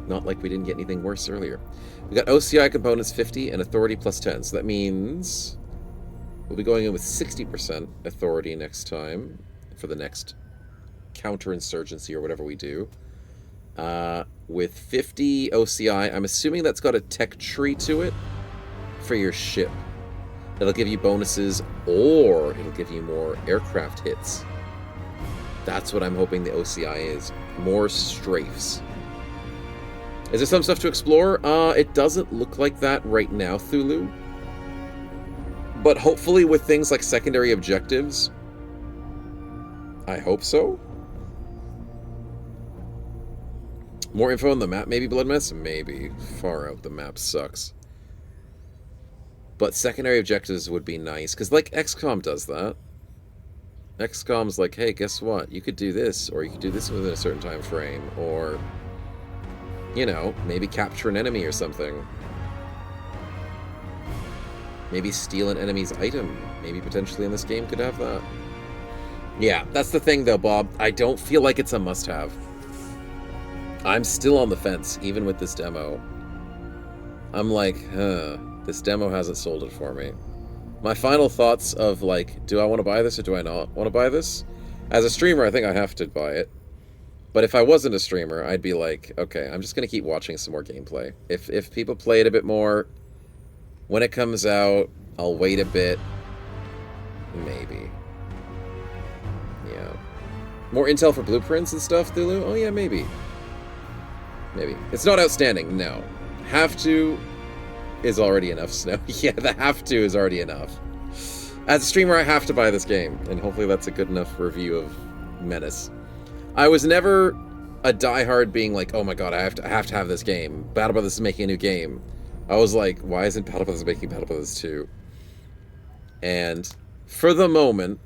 Not like we didn't get anything worse earlier. We got OCI components 50 and authority plus 10. So that means we'll be going in with 60% authority next time for the next counterinsurgency or whatever we do. With 50 OCI, I'm assuming that's got a tech tree to it for your ship. That'll give you bonuses, or it'll give you more aircraft hits. That's what I'm hoping the OCI is. More strafes. Is there some stuff to explore? It doesn't look like that right now, Thulu. But hopefully with things like secondary objectives, I hope so. More info on the map, maybe, Blood Mess? Maybe. Far out, the map sucks. But secondary objectives would be nice, because, like, XCOM does that. XCOM's like, hey, guess what? You could do this, or you could do this within a certain time frame, or, you know, maybe capture an enemy or something. Maybe steal an enemy's item. Maybe potentially in this game could have that. Yeah, that's the thing, though, Bob. I don't feel like it's a must-have. I'm still on the fence, even with this demo. I'm like, this demo hasn't sold it for me. My final thoughts of, like, do I want to buy this or do I not want to buy this? As a streamer, I think I have to buy it. But if I wasn't a streamer, I'd be like, okay, I'm just going to keep watching some more gameplay. If people play it a bit more, when it comes out, I'll wait a bit. Maybe. Yeah. More intel for blueprints and stuff, Thulu? Oh yeah, maybe. Maybe. It's not outstanding, no. Have to is already enough, Snow. Yeah, the have to is already enough. As a streamer, I have to buy this game, and hopefully that's a good enough review of Menace. I was never a diehard being like, oh my god, I have to have this game. Battle Brothers is making a new game. I was like, why isn't Battle Brothers making Battle Brothers 2? And for the moment,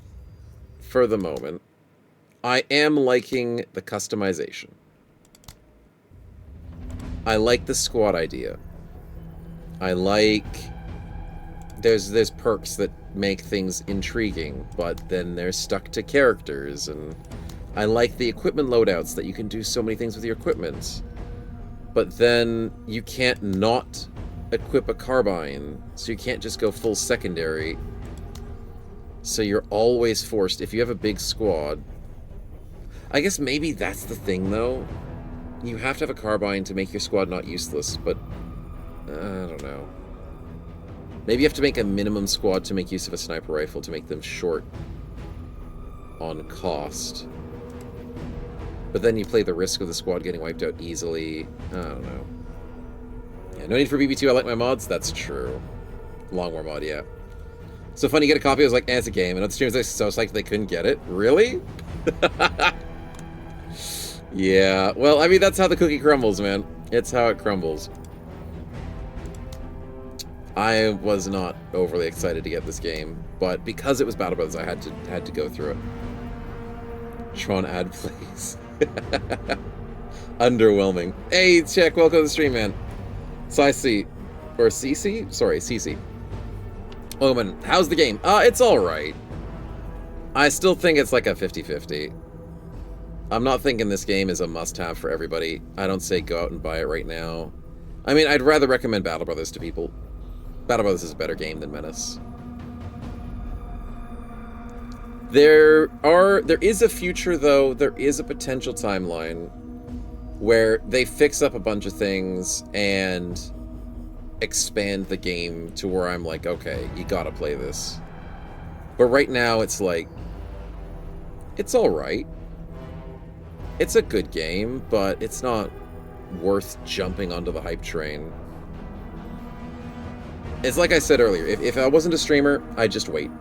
I am liking the customization. I like the squad idea. I like... There's perks that make things intriguing, but then they're stuck to characters, and I like the equipment loadouts that you can do so many things with your equipment. But then you can't not equip a carbine, so you can't just go full secondary. So you're always forced, if you have a big squad... I guess maybe that's the thing, though. You have to have a carbine to make your squad not useless, but... I don't know. Maybe you have to make a minimum squad to make use of a sniper rifle to make them short on cost. But then you play the risk of the squad getting wiped out easily. I don't know. Yeah, no need for BB2, I like my mods. That's true. Long War mod, yeah. So funny, you get a copy, I was like, it's a game. And on streamers, I was so psyched they couldn't get it. Really? Yeah, well, I mean, that's how the cookie crumbles, man. It's how it crumbles. I was not overly excited to get this game, but because it was Battle Brothers, I had to go through it. Tron ad, please. Underwhelming. Hey, Check, welcome to the stream, man. Cici, or CC? Sorry, CC. Omen, how's the game? It's alright. I still think it's like a 50-50. I'm not thinking this game is a must-have for everybody. I don't say go out and buy it right now. I mean, I'd rather recommend Battle Brothers to people. Battle Brothers is a better game than Menace. There is a future, though. There is a potential timeline where they fix up a bunch of things and expand the game to where I'm like, okay, you gotta play this. But right now, it's like, it's alright. It's a good game, but it's not worth jumping onto the hype train. It's like I said earlier, if I wasn't a streamer, I'd just wait.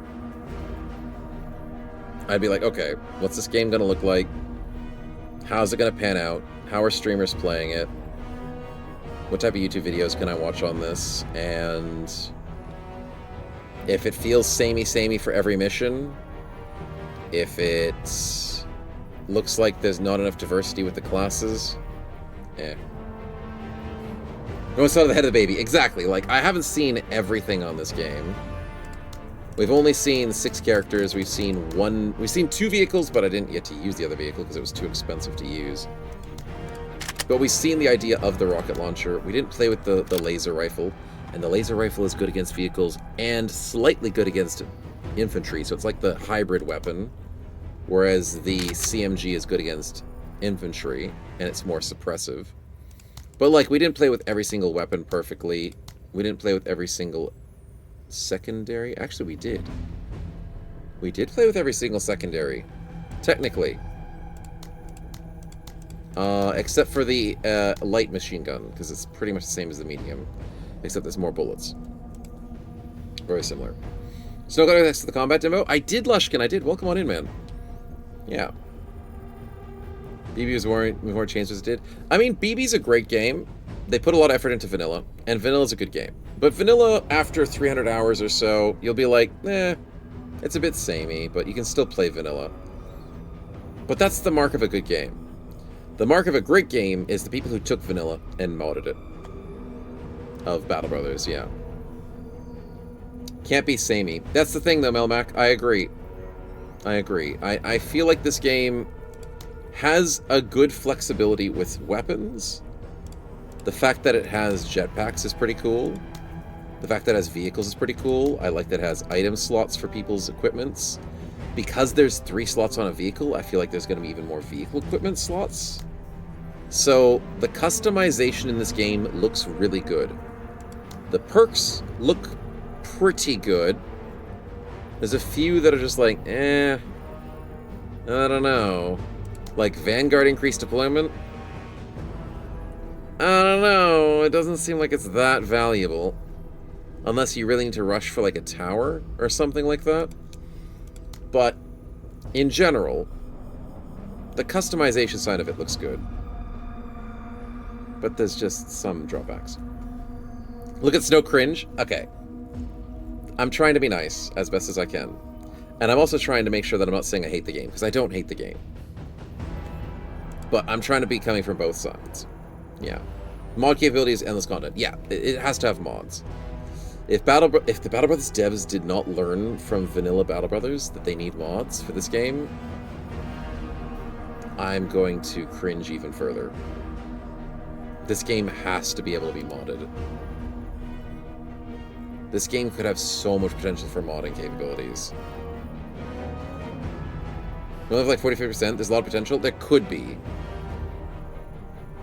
I'd be like, okay, what's this game gonna look like? How's it gonna pan out? How are streamers playing it? What type of YouTube videos can I watch on this? And If it feels samey for every mission, if it looks like there's not enough diversity with the classes, No, it's not the head of the baby. Exactly. Like, I haven't seen everything on this game. We've only seen 6 characters. We've seen 2 vehicles, but I didn't get to use the other vehicle because it was too expensive to use. But we've seen the idea of the rocket launcher. We didn't play with the laser rifle, and the laser rifle is good against vehicles and slightly good against infantry, so it's like the hybrid weapon, whereas the CMG is good against infantry, and it's more suppressive. But, like, we didn't play with every single weapon perfectly. We didn't play with every single secondary. Actually, we did. We did play with every single secondary, technically. Except for the light machine gun, because it's pretty much the same as the medium, except there's more bullets. Very similar. So, got next to the combat demo. I did, Lushkin. I did. Welcome on in, man. Yeah. BB was more changed as it did. I mean, BB's a great game. They put a lot of effort into vanilla, and vanilla's a good game. But vanilla, after 300 hours or so, you'll be like, it's a bit samey, but you can still play vanilla. But that's the mark of a good game. The mark of a great game is the people who took vanilla and modded it. Of Battle Brothers, yeah. Can't be samey. That's the thing, though, Melmac. I agree. I feel like this game has a good flexibility with weapons. The fact that it has jetpacks is pretty cool. The fact that it has vehicles is pretty cool. I like that it has item slots for people's equipments. Because there's 3 slots on a vehicle, I feel like there's going to be even more vehicle equipment slots. So, the customization in this game looks really good. The perks look pretty good. There's a few that are just like, I don't know. Like Vanguard increased deployment? I don't know. It doesn't seem like it's that valuable. Unless you really need to rush for like a tower or something like that. But in general, the customization side of it looks good. But there's just some drawbacks. Look at Snow Cringe. Okay. I'm trying to be nice as best as I can. And I'm also trying to make sure that I'm not saying I hate the game, because I don't hate the game. But I'm trying to be coming from both sides. Yeah. Mod capabilities, endless content. Yeah, it has to have mods. If the Battle Brothers devs did not learn from vanilla Battle Brothers that they need mods for this game, I'm going to cringe even further. This game has to be able to be modded. This game could have so much potential for modding capabilities. We only have like 45%. There's a lot of potential. There could be.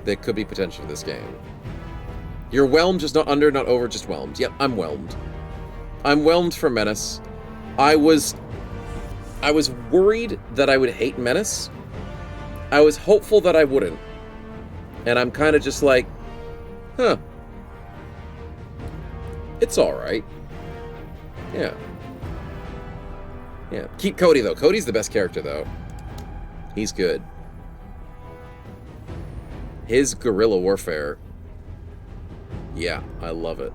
There could be potential for this game. You're whelmed, just not under, not over, just whelmed. Yep, I'm whelmed. I'm whelmed for Menace. I was worried that I would hate Menace. I was hopeful that I wouldn't. And I'm kind of just like, huh. It's alright. Yeah. Yeah. Keep Cody, though. Cody's the best character, though. He's good. His guerrilla warfare. Yeah, I love it.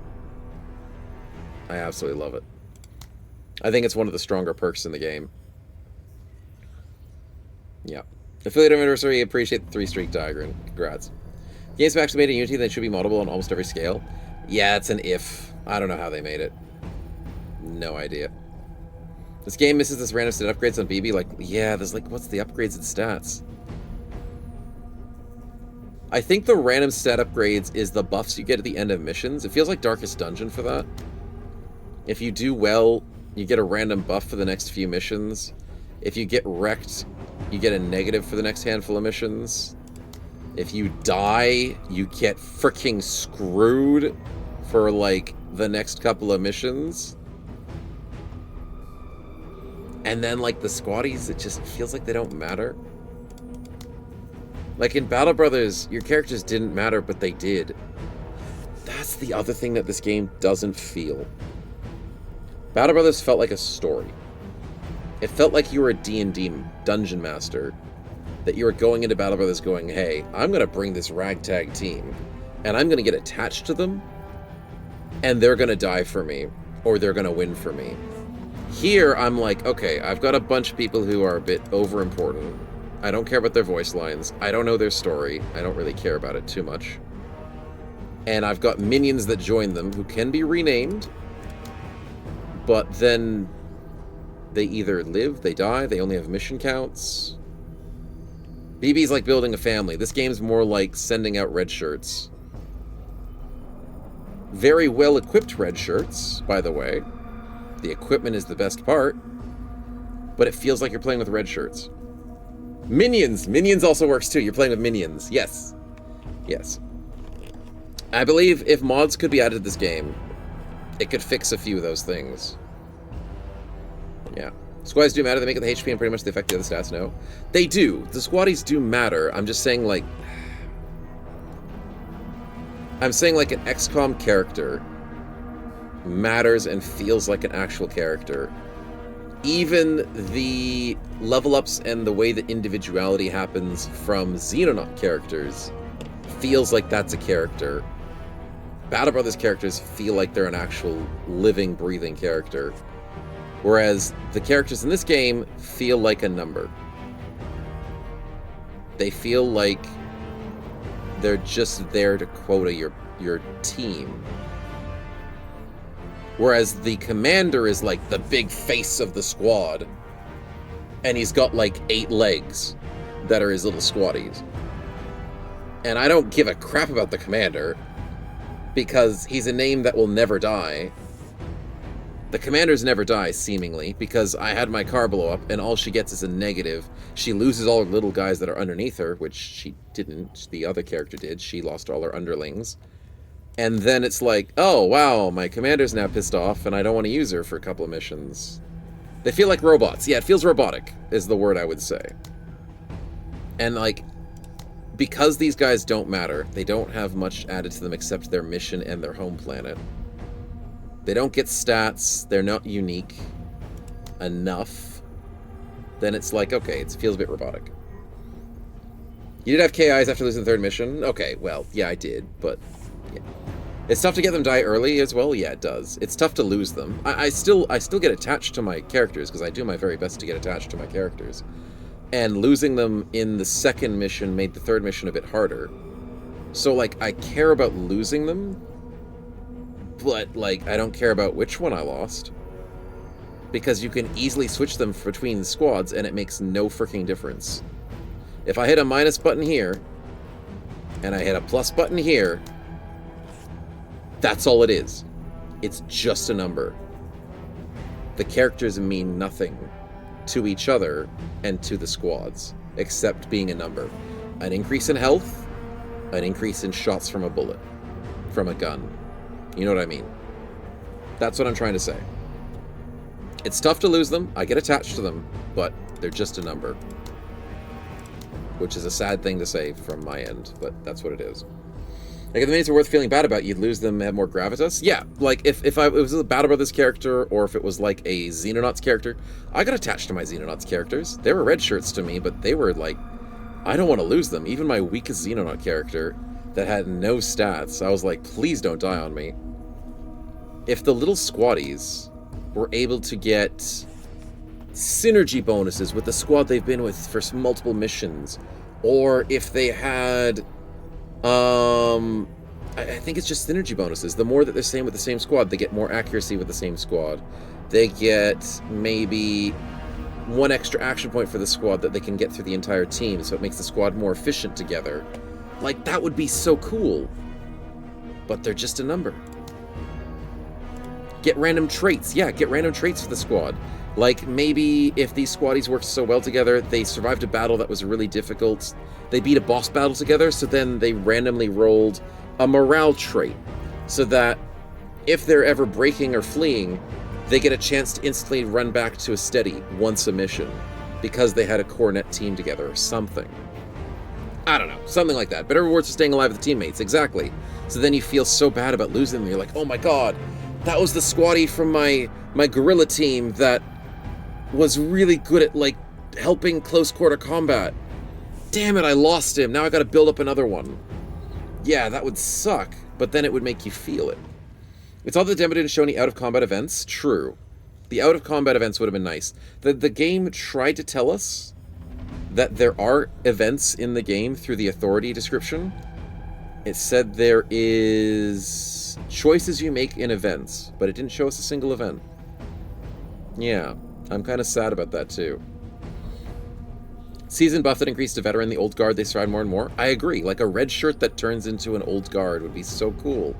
I absolutely love it. I think it's one of the stronger perks in the game. Yeah. Affiliate anniversary, appreciate the 3-streak diagram. Congrats. Games actually made in Unity that should be moddable on almost every scale. Yeah, it's an if. I don't know how they made it. No idea. This game misses this random stat upgrades on BB. Like, yeah, there's like, what's the upgrades and stats? I think the random stat upgrades is the buffs you get at the end of missions. It feels like Darkest Dungeon for that. If you do well, you get a random buff for the next few missions. If you get wrecked, you get a negative for the next handful of missions. If you die, you get freaking screwed for, like, the next couple of missions. And then, like, the squaddies, it just feels like they don't matter. Like, in Battle Brothers, your characters didn't matter, but they did. That's the other thing that this game doesn't feel. Battle Brothers felt like a story. It felt like you were a D&D dungeon master. That you were going into Battle Brothers going, hey, I'm going to bring this ragtag team, and I'm going to get attached to them, and they're going to die for me. or they're gonna win for me. Here, I'm like, okay, I've got a bunch of people who are a bit over-important. I don't care about their voice lines. I don't know their story. I don't really care about it too much. And I've got minions that join them who can be renamed, but then they either live, they die, they only have mission counts. BB's like building a family. This game's more like sending out red shirts. Very well-equipped red shirts, by the way. The equipment is the best part, but it feels like you're playing with red shirts. Minions! Minions also works too. You're playing with minions. Yes. Yes. I believe if mods could be added to this game, it could fix a few of those things. Yeah. Squaddies do matter. They make it the HP and pretty much they affect the other stats, no? They do. The squaddies do matter. I'm just saying, like... I'm saying, like, an XCOM character matters and feels like an actual character. Even the level ups and the way that individuality happens from Xenonaut characters feels like that's a character. Battle Brothers characters feel like they're an actual living, breathing character. Whereas the characters in this game feel like a number. They feel like they're just there to quota your team. Whereas the commander is like the big face of the squad. And he's got like 8 legs that are his little squaddies. And I don't give a crap about the commander because he's a name that will never die. The commanders never die, seemingly, because I had my car blow up and all she gets is a negative. She loses all her little guys that are underneath her, which she didn't. The other character did. She lost all her underlings. And then it's like, oh, wow, my commander's now pissed off, and I don't want to use her for a couple of missions. They feel like robots. Yeah, it feels robotic, is the word I would say. And, like, because these guys don't matter, they don't have much added to them except their mission and their home planet. They don't get stats, they're not unique enough, then it's like, okay, it feels a bit robotic. You did have KIs after losing the 3rd mission? Okay, well, yeah, I did, but... yeah. It's tough to get them die early as well. Yeah, it does. It's tough to lose them. I still get attached to my characters because I do my very best to get attached to my characters. And losing them in the 2nd mission made the 3rd mission a bit harder. So, like, I care about losing them, but, like, I don't care about which one I lost. Because you can easily switch them between squads and it makes no freaking difference. If I hit a minus button here, and I hit a plus button here, that's all it is. It's just a number. The characters mean nothing to each other and to the squads, except being a number. An increase in health, an increase in shots from a bullet, from a gun. You know what I mean? That's what I'm trying to say. It's tough to lose them, I get attached to them, but they're just a number. Which is a sad thing to say from my end, but that's what it is. Like, if the minions are worth feeling bad about, you'd lose them and have more gravitas? Yeah, like, if it was a Battle Brothers character, or if it was, like, a Xenonauts character, I got attached to my Xenonauts characters. They were red shirts to me, but they were, like, I don't want to lose them. Even my weakest Xenonaut character that had no stats, I was like, please don't die on me. If the little squaddies were able to get synergy bonuses with the squad they've been with for multiple missions, or if they had... I think it's just synergy bonuses. The more that they're staying with the same squad, they get more accuracy with the same squad. They get maybe 1 extra action point for the squad that they can get through the entire team, so it makes the squad more efficient together. Like, that would be so cool. But they're just a number. Get random traits. Yeah, get random traits for the squad. Like, maybe if these squaddies worked so well together, they survived a battle that was really difficult. They beat a boss battle together, so then they randomly rolled a morale trait. So that if they're ever breaking or fleeing, they get a chance to instantly run back to a steady once a mission. Because they had a core net team together or something. I don't know, something like that. Better rewards for staying alive with the teammates, exactly. So then you feel so bad about losing them. You're like, oh my god, that was the squaddie from my guerrilla team that was really good at, like, helping close quarter combat. Damn it, I lost him. Now I gotta build up another one. Yeah, that would suck, but then it would make you feel it. It's all the demo didn't show any out-of-combat events. True. The out-of-combat events would have been nice. The game tried to tell us that there are events in the game through the authority description. It said there is choices you make in events, but it didn't show us a single event. Yeah, I'm kind of sad about that too. Season buff that increased to veteran, the old guard, they strive more and more. I agree, like a red shirt that turns into an old guard would be so cool.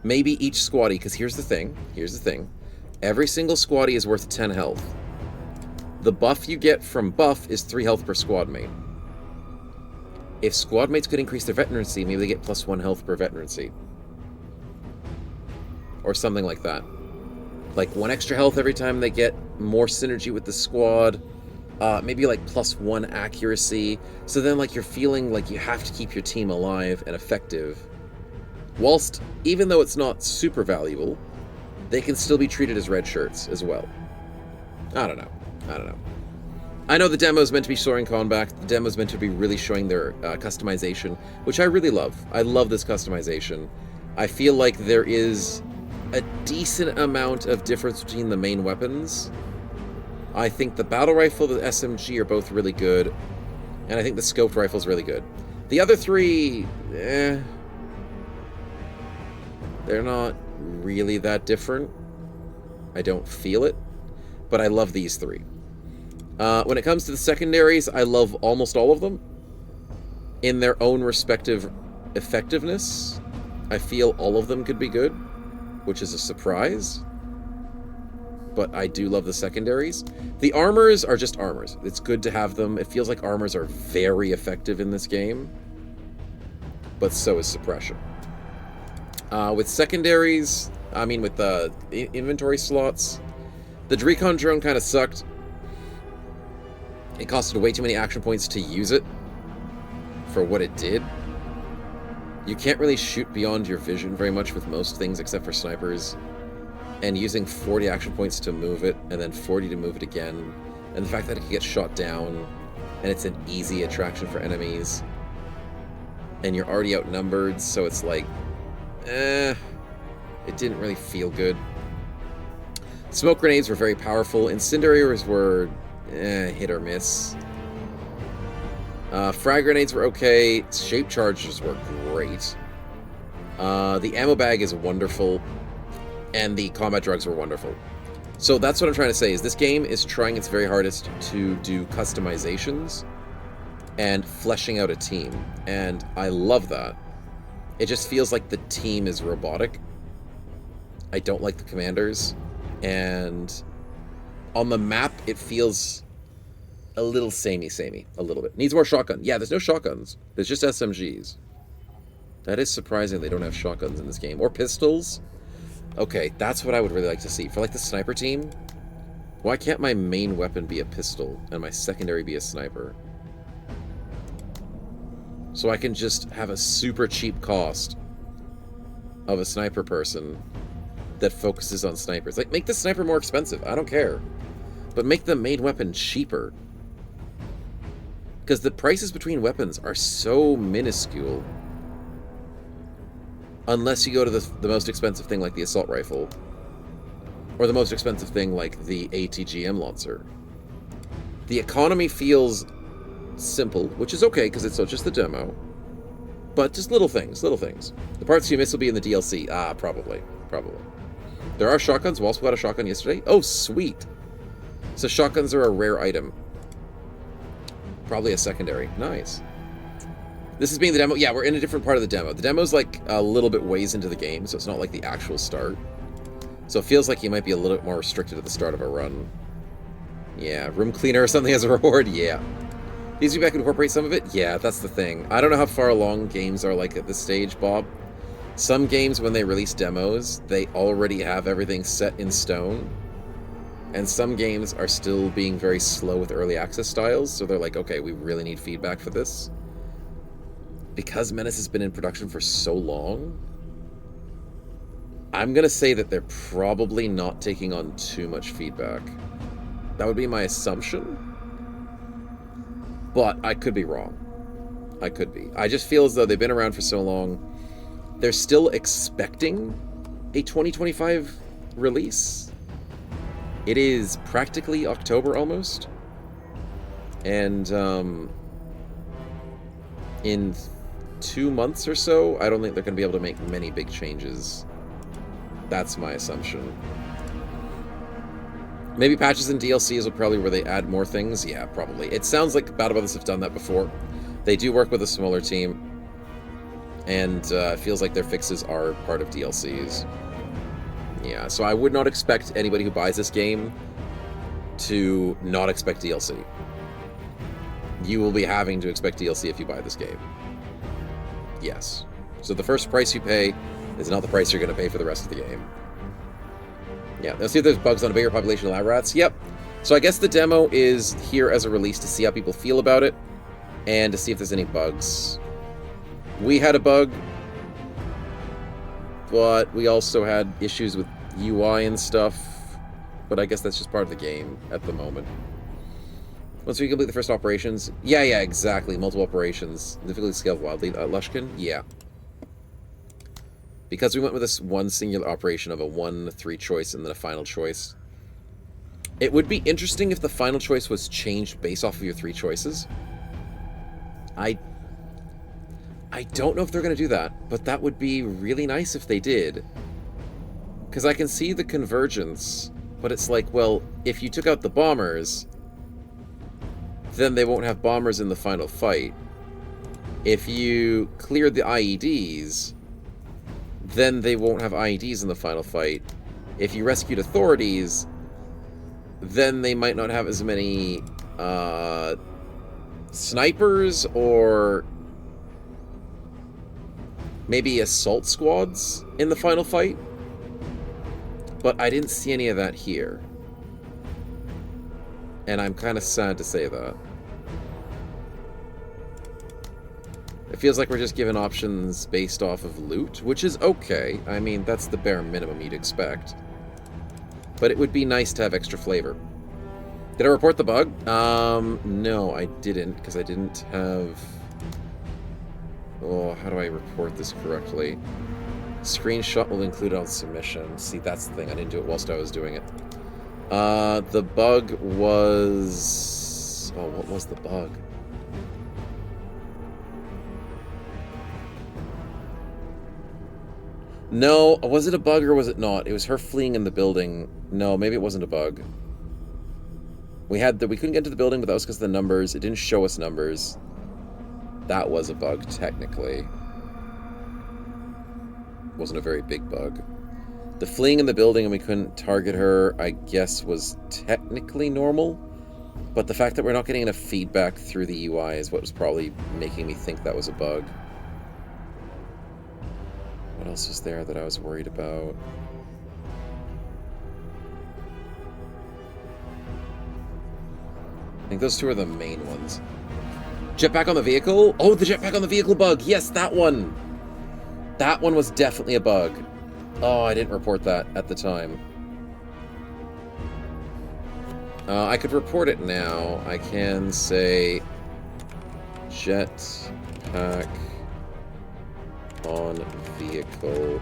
Maybe each squatty, because here's the thing. Every single squatty is worth 10 health. The buff you get from buff is 3 health per squad mate. If squad mates could increase their veterancy, maybe they get +1 health per veterancy. Or something like that. Like 1 extra health every time they get more synergy with the squad. Maybe like +1 accuracy. So then like you're feeling like you have to keep your team alive and effective. Whilst, even though it's not super valuable, they can still be treated as red shirts as well. I don't know. I know the demo's meant to be showing combat. The demo's meant to be really showing their customization, which I really love. I love this customization. I feel like there is a decent amount of difference between the main weapons. I think the battle rifle and the SMG are both really good, and I think the scoped rifle is really good. The other three, they're not really that different. I don't feel it, but I love these three. When it comes to the secondaries, I love almost all of them. In their own respective effectiveness, I feel all of them could be good, which is a surprise. But I do love the secondaries. The armors are just armors. It's good to have them. It feels like armors are very effective in this game, but so is suppression. With secondaries, I mean with the inventory slots, the Recon drone kind of sucked. It costed way too many action points to use it for what it did. You can't really shoot beyond your vision very much with most things except for snipers. And using 40 action points to move it, and then 40 to move it again, and the fact that it can get shot down, and it's an easy attraction for enemies, and you're already outnumbered, so it's like, it didn't really feel good. Smoke grenades were very powerful. Incinerators were hit or miss. Frag grenades were okay. Shape charges were great. The ammo bag is wonderful. And the combat drugs were wonderful. So that's what I'm trying to say, is this game is trying its very hardest to do customizations and fleshing out a team. And I love that. It just feels like the team is robotic. I don't like the commanders. And on the map, it feels a little samey, a little bit. Needs more shotgun. Yeah, there's no shotguns. There's just SMGs. That is surprising they don't have shotguns in this game. Or pistols. Okay, that's what I would really like to see. For like the sniper team, why can't my main weapon be a pistol and my secondary be a sniper? So I can just have a super cheap cost of a sniper person that focuses on snipers. Like, make the sniper more expensive. I don't care. But make the main weapon cheaper. Because the prices between weapons are so minuscule. Unless you go to the most expensive thing like the assault rifle. Or the most expensive thing like the ATGM Lancer. The economy feels simple, which is okay because it's just the demo. But just little things. The parts you miss will be in the DLC. Probably. There are shotguns. We also got a shotgun yesterday. Oh, sweet. So shotguns are a rare item. Probably a secondary. Nice. This is being the demo. Yeah, we're in a different part of the demo. The demo's like a little bit ways into the game, so it's not like the actual start. So it feels like you might be a little bit more restricted at the start of a run. Yeah, room cleaner or something as a reward? Yeah. Needs to be back and incorporate some of it? Yeah, that's the thing. I don't know how far along games are like at this stage, Bob. Some games, when they release demos, they already have everything set in stone. And some games are still being very slow with early access styles, so they're like, okay, we really need feedback for this. Because Menace has been in production for so long, I'm going to say that they're probably not taking on too much feedback. That would be my assumption. But I could be wrong. I could be. I just feel as though they've been around for so long, they're still expecting a 2025 release. It is practically October almost. And in 2 months or so, I don't think they're going to be able to make many big changes. That's my assumption. Maybe patches and DLCs will probably where they add more things. Yeah, probably. It sounds like Battle Brothers have done that before. They do work with a smaller team. And it feels like their fixes are part of DLCs. Yeah, so I would not expect anybody who buys this game to not expect DLC. You will be having to expect DLC if you buy this game. Yes. So the first price you pay is not the price you're going to pay for the rest of the game. Yeah, let's see if there's bugs on a bigger population of lab rats. Yep. So I guess the demo is here as a release to see how people feel about it and to see if there's any bugs. We had a bug, but we also had issues with UI and stuff. But I guess that's just part of the game at the moment. Once we complete the first operations... Yeah, exactly. Multiple operations. Difficulty scale wildly. Lushkin? Yeah. Because we went with this one singular operation of a 1-3 choice and then a final choice. It would be interesting if the final choice was changed based off of your 3 choices. I don't know if they're going to do that, but that would be really nice if they did. Because I can see the convergence, but it's like, well, if you took out the bombers, then they won't have bombers in the final fight. If you cleared the IEDs, then they won't have IEDs in the final fight. If you rescued authorities, then they might not have as many snipers or maybe assault squads in the final fight. But I didn't see any of that here. And I'm kind of sad to say that. It feels like we're just given options based off of loot, which is okay. I mean, that's the bare minimum you'd expect. But it would be nice to have extra flavor. Did I report the bug? No, I didn't, because I didn't have... Oh, how do I report this correctly? Screenshot will include on submission. See, that's the thing. I didn't do it whilst I was doing it. The bug was... Oh, what was the bug? No, was it a bug or was it not? It was her fleeing in the building. No, maybe it wasn't a bug. We couldn't get into the building, but that was because of the numbers. It didn't show us numbers. That was a bug, technically. Wasn't a very big bug. The fleeing in the building and we couldn't target her, I guess, was technically normal. But the fact that we're not getting enough feedback through the UI is what was probably making me think that was a bug. What else was there that I was worried about? I think those two are the main ones. Jetpack on the vehicle? Oh, the jetpack on the vehicle bug! Yes, that one! That one was definitely a bug. Oh, I didn't report that at the time. I could report it now. I can say... Jetpack on vehicle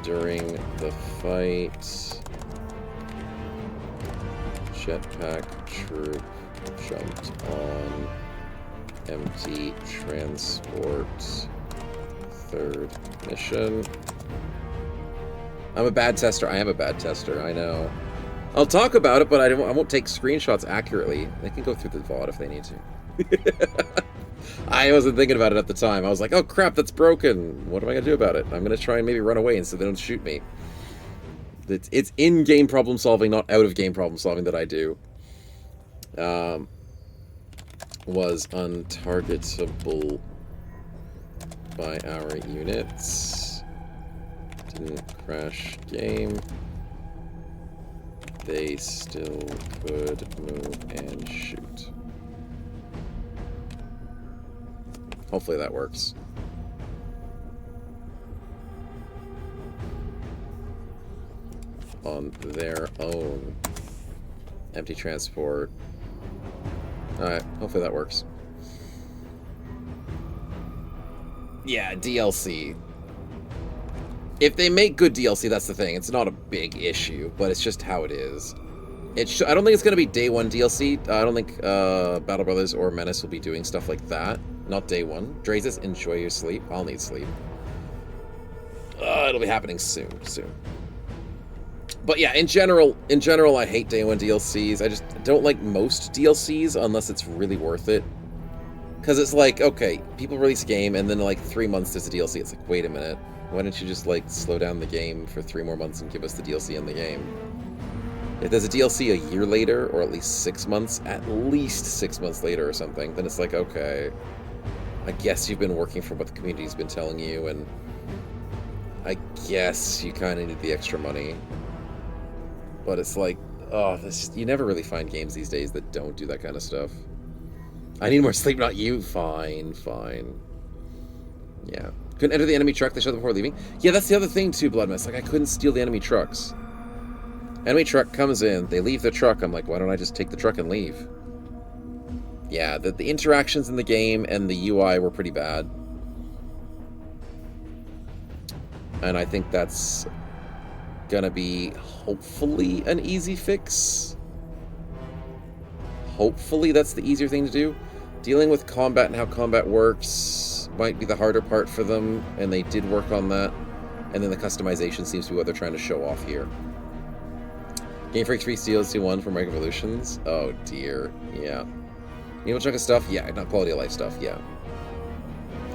during the fight. Jetpack troop jumped on empty transport. Third mission. I'm a bad tester. I am a bad tester. I know. I'll talk about it, but I won't take screenshots accurately. They can go through the VOD if they need to. I wasn't thinking about it at the time. I was like, oh crap, that's broken. What am I going to do about it? I'm going to try and maybe run away so they don't shoot me. It's in-game problem solving, not out-of-game problem solving that I do. Was untargetable by our units. Didn't crash game. They still could move and shoot. Hopefully that works. On their own. Empty transport. Alright, hopefully that works. Yeah, DLC. If they make good DLC, that's the thing. It's not a big issue, but it's just how it is. I don't think it's going to be day one DLC. I don't think Battle Brothers or Menace will be doing stuff like that. Not day one. Drazis, enjoy your sleep. I'll need sleep. It'll be happening soon. But yeah, in general, I hate day one DLCs. I just don't like most DLCs unless it's really worth it. Because it's like, okay, people release a game, and then in like 3 months there's a DLC. It's like, wait a minute. Why don't you just like slow down the game for 3 more months and give us the DLC in the game? If there's a DLC a year later, or at least 6 months later or something, then it's like, okay, I guess you've been working for what the community's been telling you, and I guess you kind of need the extra money. But it's like, oh, you never really find games these days that don't do that kind of stuff. I need more sleep, not you. Fine. Yeah. Couldn't enter the enemy truck they showed before leaving. Yeah, that's the other thing too, Bloodmist. Like, I couldn't steal the enemy trucks. Enemy truck comes in, they leave their truck. I'm like, why don't I just take the truck and leave? Yeah, the interactions in the game and the UI were pretty bad. And I think that's gonna be, hopefully, an easy fix. Hopefully that's the easier thing to do. Dealing with combat and how combat works might be the harder part for them, and they did work on that. And then the customization seems to be what they're trying to show off here. Game Freak 3 DLC 1 from Mega Evolutions. Oh dear, yeah. Need a chunk of stuff? Yeah, not quality of life stuff, yeah.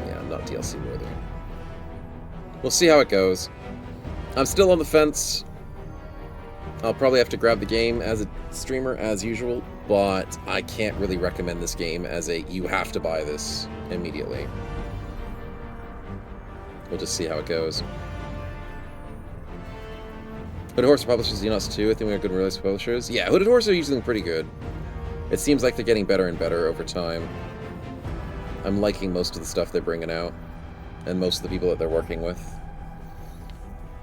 Yeah, not DLC worthy. We'll see how it goes. I'm still on the fence. I'll probably have to grab the game as a streamer as usual, but I can't really recommend this game as a you have to buy this immediately. We'll just see how it goes. Hooded Horse publishes Xenos 2. I think we have good release publishers. Yeah, Hooded Horse are usually pretty good. It seems like they're getting better and better over time. I'm liking most of the stuff they're bringing out, and most of the people that they're working with.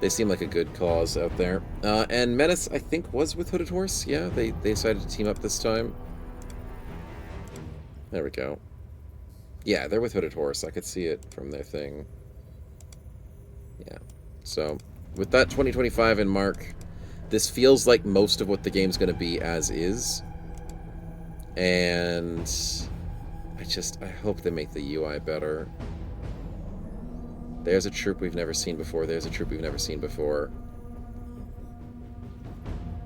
They seem like a good cause out there. And Menace, I think, was with Hooded Horse. Yeah, they decided to team up this time. There we go. Yeah, they're with Hooded Horse. I could see it from their thing. Yeah. So, with that 2025 in mark, this feels like most of what the game's going to be as is. And I hope they make the UI better. There's a troop we've never seen before. There's a troop we've never seen before.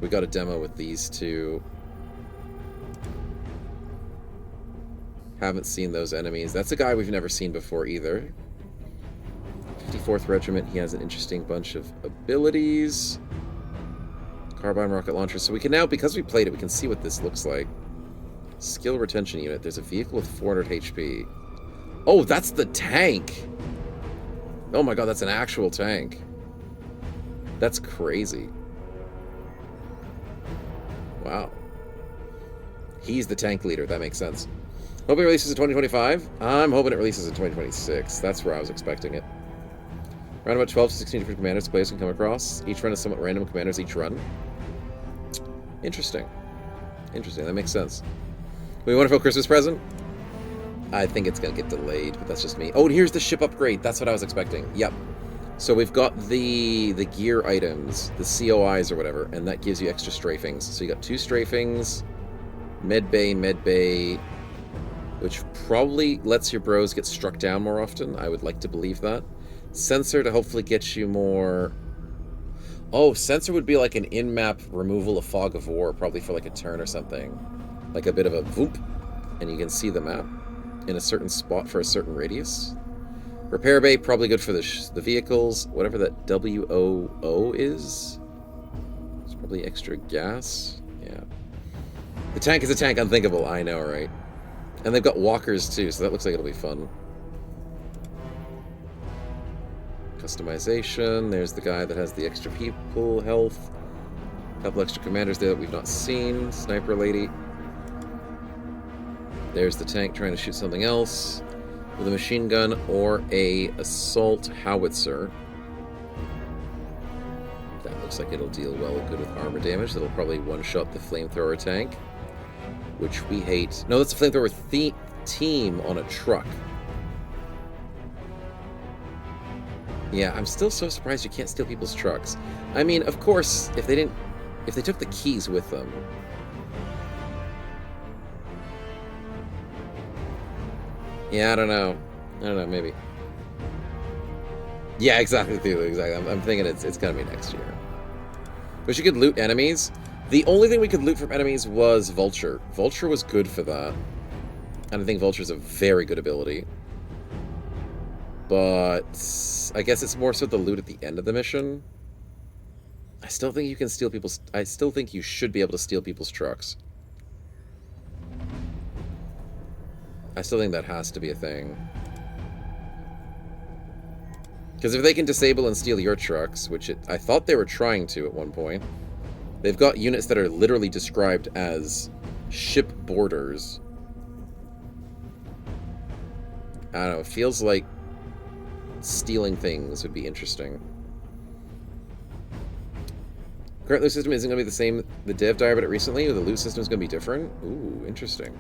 We got a demo with these two. Haven't seen those enemies. That's a guy we've never seen before either. 54th Regiment. He has an interesting bunch of abilities. Carbine rocket launcher. So we can now, because we played it, we can see what this looks like. Skill retention unit. There's a vehicle with 400 HP. Oh, that's the tank! Oh my god, that's an actual tank. That's crazy. Wow. He's the tank leader, that makes sense. Hoping it releases in 2025? I'm hoping it releases in 2026. That's where I was expecting it. Around about 12 to 16 different commanders the players can come across. Each run is somewhat random commanders each run. Interesting. Interesting, that makes sense. We wonderful Christmas present? I think it's going to get delayed, but that's just me. Oh, and here's the ship upgrade. That's what I was expecting. Yep. So we've got the gear items, the COIs or whatever, and that gives you extra strafings. So you got 2 strafings, med bay, which probably lets your bros get struck down more often. I would like to believe that. Sensor to hopefully get you more... Oh, sensor would be like an in-map removal of fog of war, probably for like a turn or something. Like a bit of a whoop, and you can see the map in a certain spot for a certain radius. Repair bay, probably good for the vehicles. Whatever that WOO is. It's probably extra gas. Yeah. The tank is a tank, unthinkable. I know, right? And they've got walkers too, so that looks like it'll be fun. Customization. There's the guy that has the extra people health. A couple extra commanders there that we've not seen. Sniper lady. There's the tank trying to shoot something else with a machine gun or a assault howitzer. That looks like it'll deal well good with armor damage. That'll probably one-shot the flamethrower tank, which we hate. No, that's a flamethrower team on a truck. Yeah, I'm still so surprised you can't steal people's trucks. I mean, of course, if they took the keys with them. Yeah, I don't know, maybe. Yeah, exactly, Thulu, exactly. I'm thinking it's gonna be next year. Wish you could loot enemies. The only thing we could loot from enemies was Vulture. Vulture was good for that. And I think Vulture's a very good ability. But I guess it's more so the loot at the end of the mission. I still think you can steal people's... I still think you should be able to steal people's trucks. I still think that has to be a thing. Because if they can disable and steal your trucks, which I thought they were trying to at one point, they've got units that are literally described as ship boarders. I don't know, it feels like stealing things would be interesting. Current loot system isn't going to be the same. The dev died it recently. The loot system is going to be different. Ooh, interesting.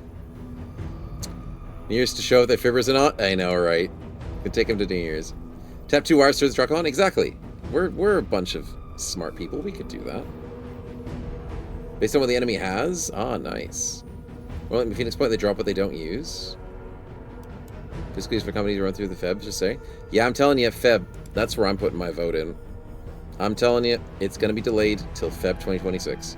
New Year's to show if they fibbers or not. I know, right? Could take them to New Year's. Tap 2 wires to the truck on. Exactly. We're a bunch of smart people. We could do that. Based on what the enemy has. Ah, nice. Well, at Phoenix Point, they drop what they don't use. Basically, for companies to run through the Feb, just say. Yeah, I'm telling you, Feb. That's where I'm putting my vote in. I'm telling you, it's going to be delayed till Feb 2026.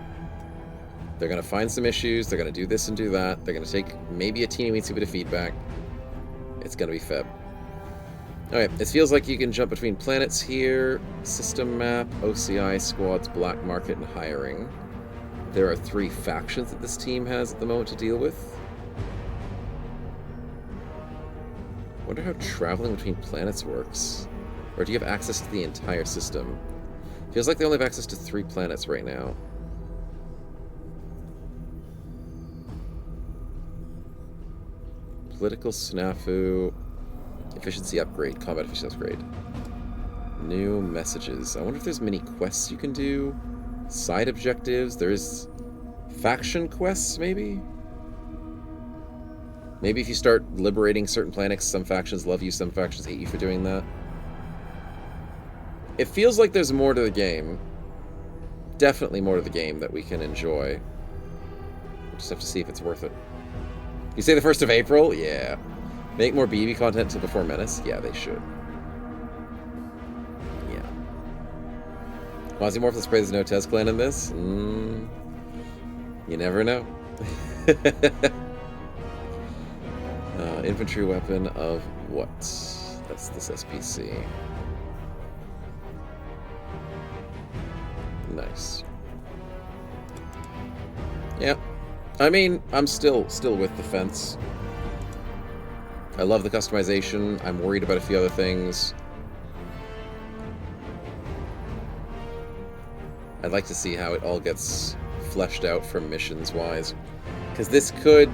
They're going to find some issues. They're going to do this and do that. They're going to take maybe a teeny weensy bit of feedback. It's going to be Feb. Alright, it feels like you can jump between planets here. System map, OCI, squads, black market, and hiring. There are 3 factions that this team has at the moment to deal with. Wonder how traveling between planets works. Or do you have access to the entire system? Feels like they only have access to 3 planets right now. Political snafu. Efficiency upgrade. Combat efficiency upgrade. New messages. I wonder if there's mini quests you can do. Side objectives. There's faction quests, maybe? Maybe if you start liberating certain planets, some factions love you, some factions hate you for doing that. It feels like there's more to the game. Definitely more to the game that we can enjoy. We'll just have to see if it's worth it. You say the 1st of April? Yeah. Make more BB content till before Menace? Yeah, they should. Yeah. Quasimorph, let's pray there's no Tez clan in this? You never know. Infantry weapon of what? That's this SPC. Nice. Yeah. I mean, I'm still with the fence. I love the customization. I'm worried about a few other things. I'd like to see how it all gets fleshed out from missions-wise. Because this could,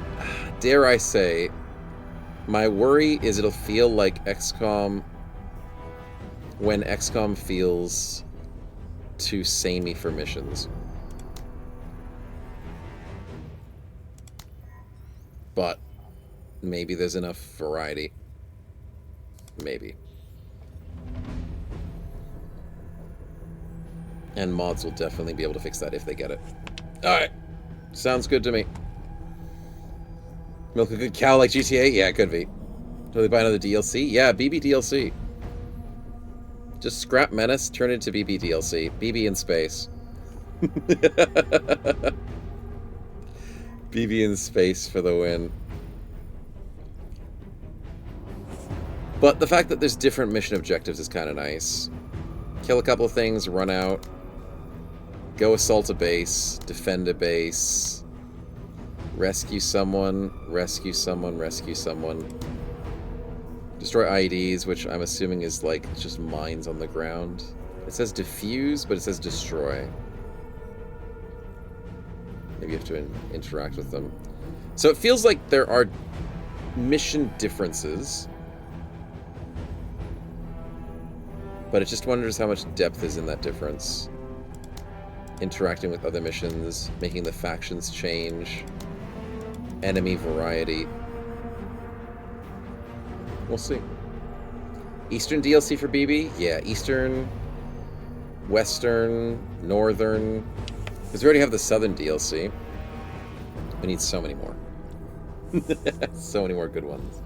dare I say, my worry is it'll feel like XCOM when XCOM feels too samey for missions. But maybe there's enough variety. Maybe. And mods will definitely be able to fix that if they get it. Alright. Sounds good to me. Milk a good cow like GTA? Yeah, it could be. Will they buy another DLC? Yeah, BB DLC. Just scrap Menace, turn it into BB DLC. BB in space. BB in space for the win. But the fact that there's different mission objectives is kind of nice. Kill a couple of things, run out. Go assault a base, defend a base. Rescue someone, rescue someone, rescue someone. Destroy IEDs, which I'm assuming is like just mines on the ground. It says defuse, but it says destroy. Maybe you have to interact with them. So it feels like there are mission differences. But it just wonders how much depth is in that difference. Interacting with other missions, making the factions change. Enemy variety. We'll see. Eastern DLC for BB? Yeah, Eastern, Western, Northern. Because we already have the Southern DLC. We need so many more. So many more good ones.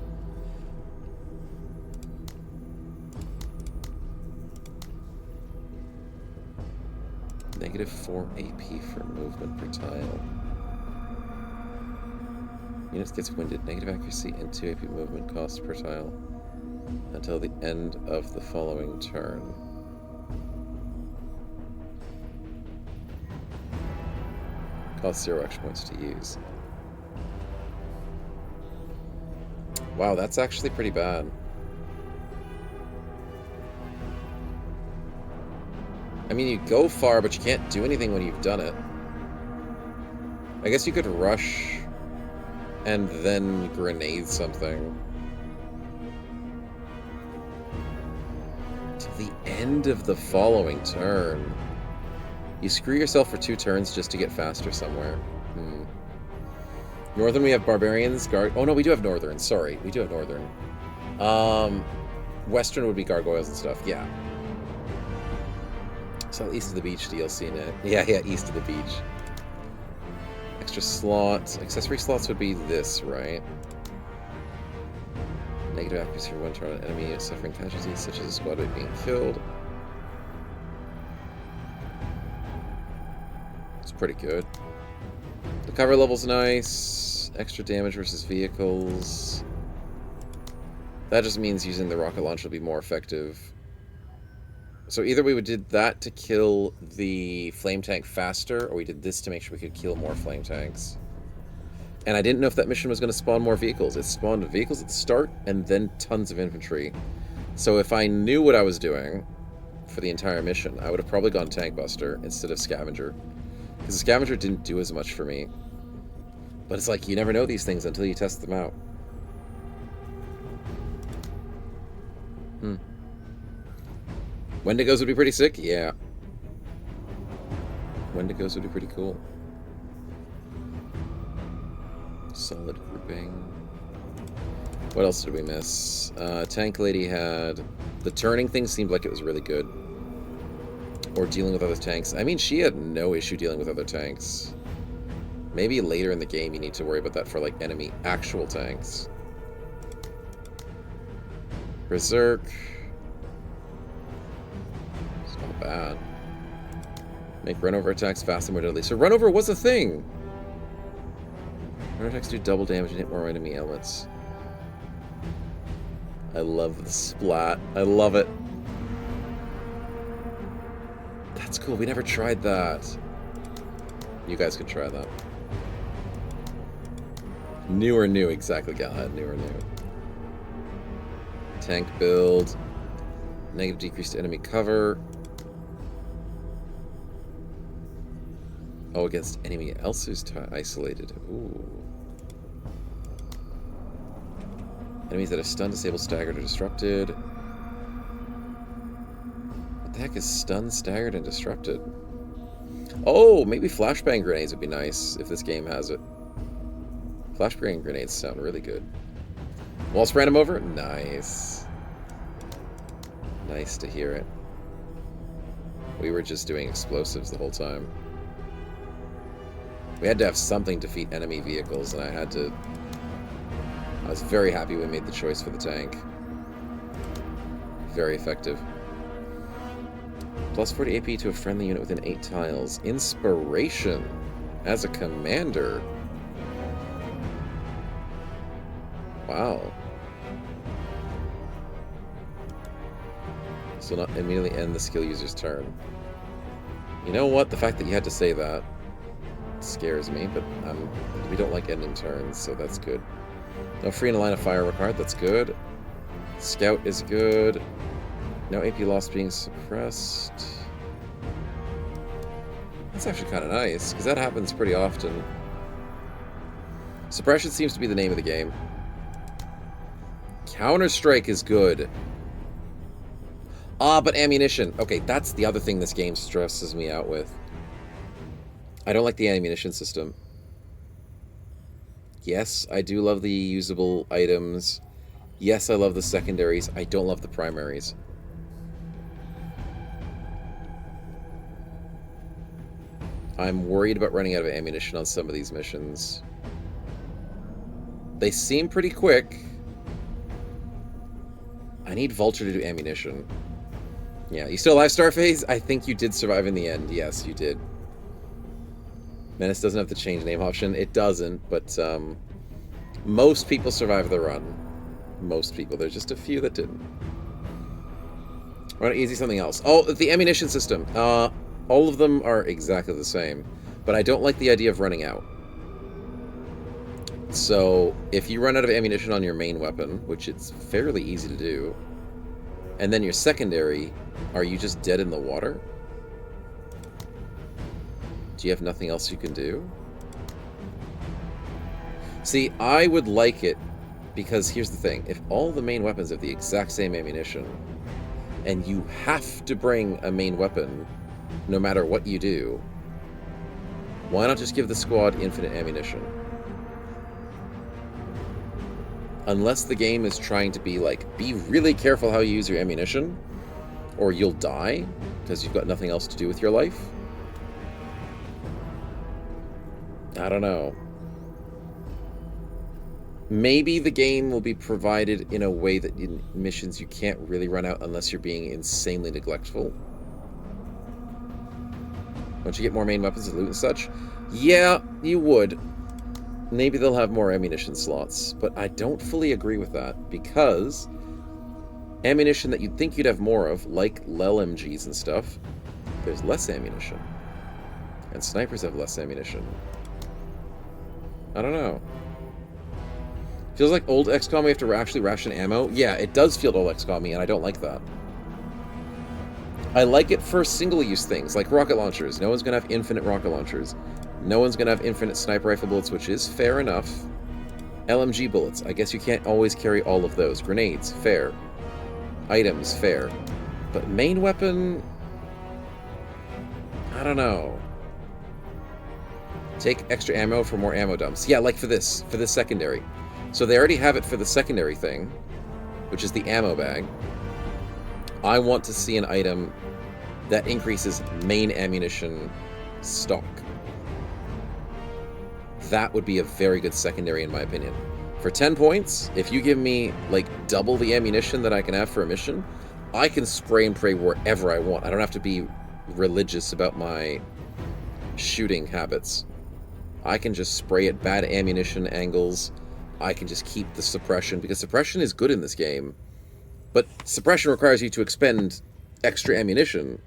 -4 AP for movement per tile. Units gets winded. Negative accuracy and 2 AP movement cost per tile until the end of the following turn. Costs 0 extra points to use. Wow, that's actually pretty bad. I mean, you go far, but you can't do anything when you've done it. I guess you could rush and then grenade something. To the end of the following turn. You screw yourself for 2 turns just to get faster somewhere. Northern, we have barbarians, oh no, we do have northern, sorry. We do have northern. Western would be gargoyles and stuff, yeah. So East of the Beach DLC net. Yeah, East of the Beach. Extra slots. Accessory slots would be this, right? Negative accuracy for 1 turn on enemy suffering casualties, such as a squad mate being killed. It's pretty good. The cover level's nice. Extra damage versus vehicles. That just means using the rocket launch will be more effective. So either we did that to kill the flame tank faster, or we did this to make sure we could kill more flame tanks. And I didn't know if that mission was going to spawn more vehicles. It spawned vehicles at the start, and then tons of infantry. So if I knew what I was doing for the entire mission, I would have probably gone Tank Buster instead of Scavenger. Because the Scavenger didn't do as much for me. But it's like, you never know these things until you test them out. Wendigos would be pretty sick? Yeah. Wendigos would be pretty cool. Solid grouping. What else did we miss? Tank Lady had... The turning thing seemed like it was really good. Or dealing with other tanks. I mean, she had no issue dealing with other tanks. Maybe later in the game you need to worry about that for, like, enemy actual tanks. Berserk... Not bad. Make run-over attacks fast and more deadly. So run-over was a thing! Run attacks do double damage and hit more enemy elements. I love the splat. I love it. That's cool. We never tried that. You guys could try that. New or new, exactly, Galahad. New or new. Tank build. Negative decrease to enemy cover. Oh, against enemy else who's isolated. Ooh. Enemies that are stunned, disabled, staggered, or disrupted. What the heck is stunned, staggered, and disrupted? Oh, maybe flashbang grenades would be nice if this game has it. Flashbang grenades sound really good. Wall spraying them over? Nice. Nice to hear it. We were just doing explosives the whole time. We had to have something defeat enemy vehicles, and I was very happy we made the choice for the tank. Very effective. Plus 40 AP to a friendly unit within 8 tiles. Inspiration as a commander. Wow. So not immediately end the skill user's turn. You know what? The fact that you had to say that scares me, but we don't like ending turns, so that's good. No free in a line of fire required, that's good. Scout is good. No AP loss being suppressed. That's actually kind of nice, because that happens pretty often. Suppression seems to be the name of the game. Counter-Strike is good. Ah, but ammunition. Okay, that's the other thing this game stresses me out with. I don't like the ammunition system. Yes, I do love the usable items. Yes, I love the secondaries. I don't love the primaries. I'm worried about running out of ammunition on some of these missions. They seem pretty quick. I need Vulture to do ammunition. Yeah, you still alive, Starface? I think you did survive in the end. Yes, you did. Menace doesn't have the change name option. It doesn't, but most people survive the run. Most people. There's just a few that didn't. Run easy something else. Oh, the ammunition system. All of them are exactly the same, but I don't like the idea of running out. So, if you run out of ammunition on your main weapon, which it's fairly easy to do, and then your secondary, are you just dead in the water? Do you have nothing else you can do? See, I would like it, because here's the thing. If all the main weapons have the exact same ammunition, and you have to bring a main weapon no matter what you do, why not just give the squad infinite ammunition? Unless the game is trying to be like, be really careful how you use your ammunition, or you'll die, because you've got nothing else to do with your life. I don't know. Maybe the game will be provided in a way that in missions you can't really run out unless you're being insanely neglectful. Don't you get more main weapons and loot and such? Yeah, you would. Maybe they'll have more ammunition slots, but I don't fully agree with that, because ammunition that you'd think you'd have more of, like LMGs and stuff, there's less ammunition. And snipers have less ammunition. I don't know. Feels like old XCOM we have to actually ration ammo. Yeah, it does feel old XCOM-y, and I don't like that. I like it for single-use things, like rocket launchers. No one's going to have infinite rocket launchers. No one's going to have infinite sniper rifle bullets, which is fair enough. LMG bullets. I guess you can't always carry all of those. Grenades. Fair. Items. Fair. But main weapon... I don't know. Take extra ammo for more ammo dumps. Yeah, like for this secondary. So they already have it for the secondary thing, which is the ammo bag. I want to see an item that increases main ammunition stock. That would be a very good secondary in my opinion. For 10 points, if you give me like double the ammunition that I can have for a mission, I can spray and pray wherever I want. I don't have to be religious about my shooting habits. I can just spray at bad ammunition angles. I can just keep the suppression, because suppression is good in this game. But suppression requires you to expend extra ammunition.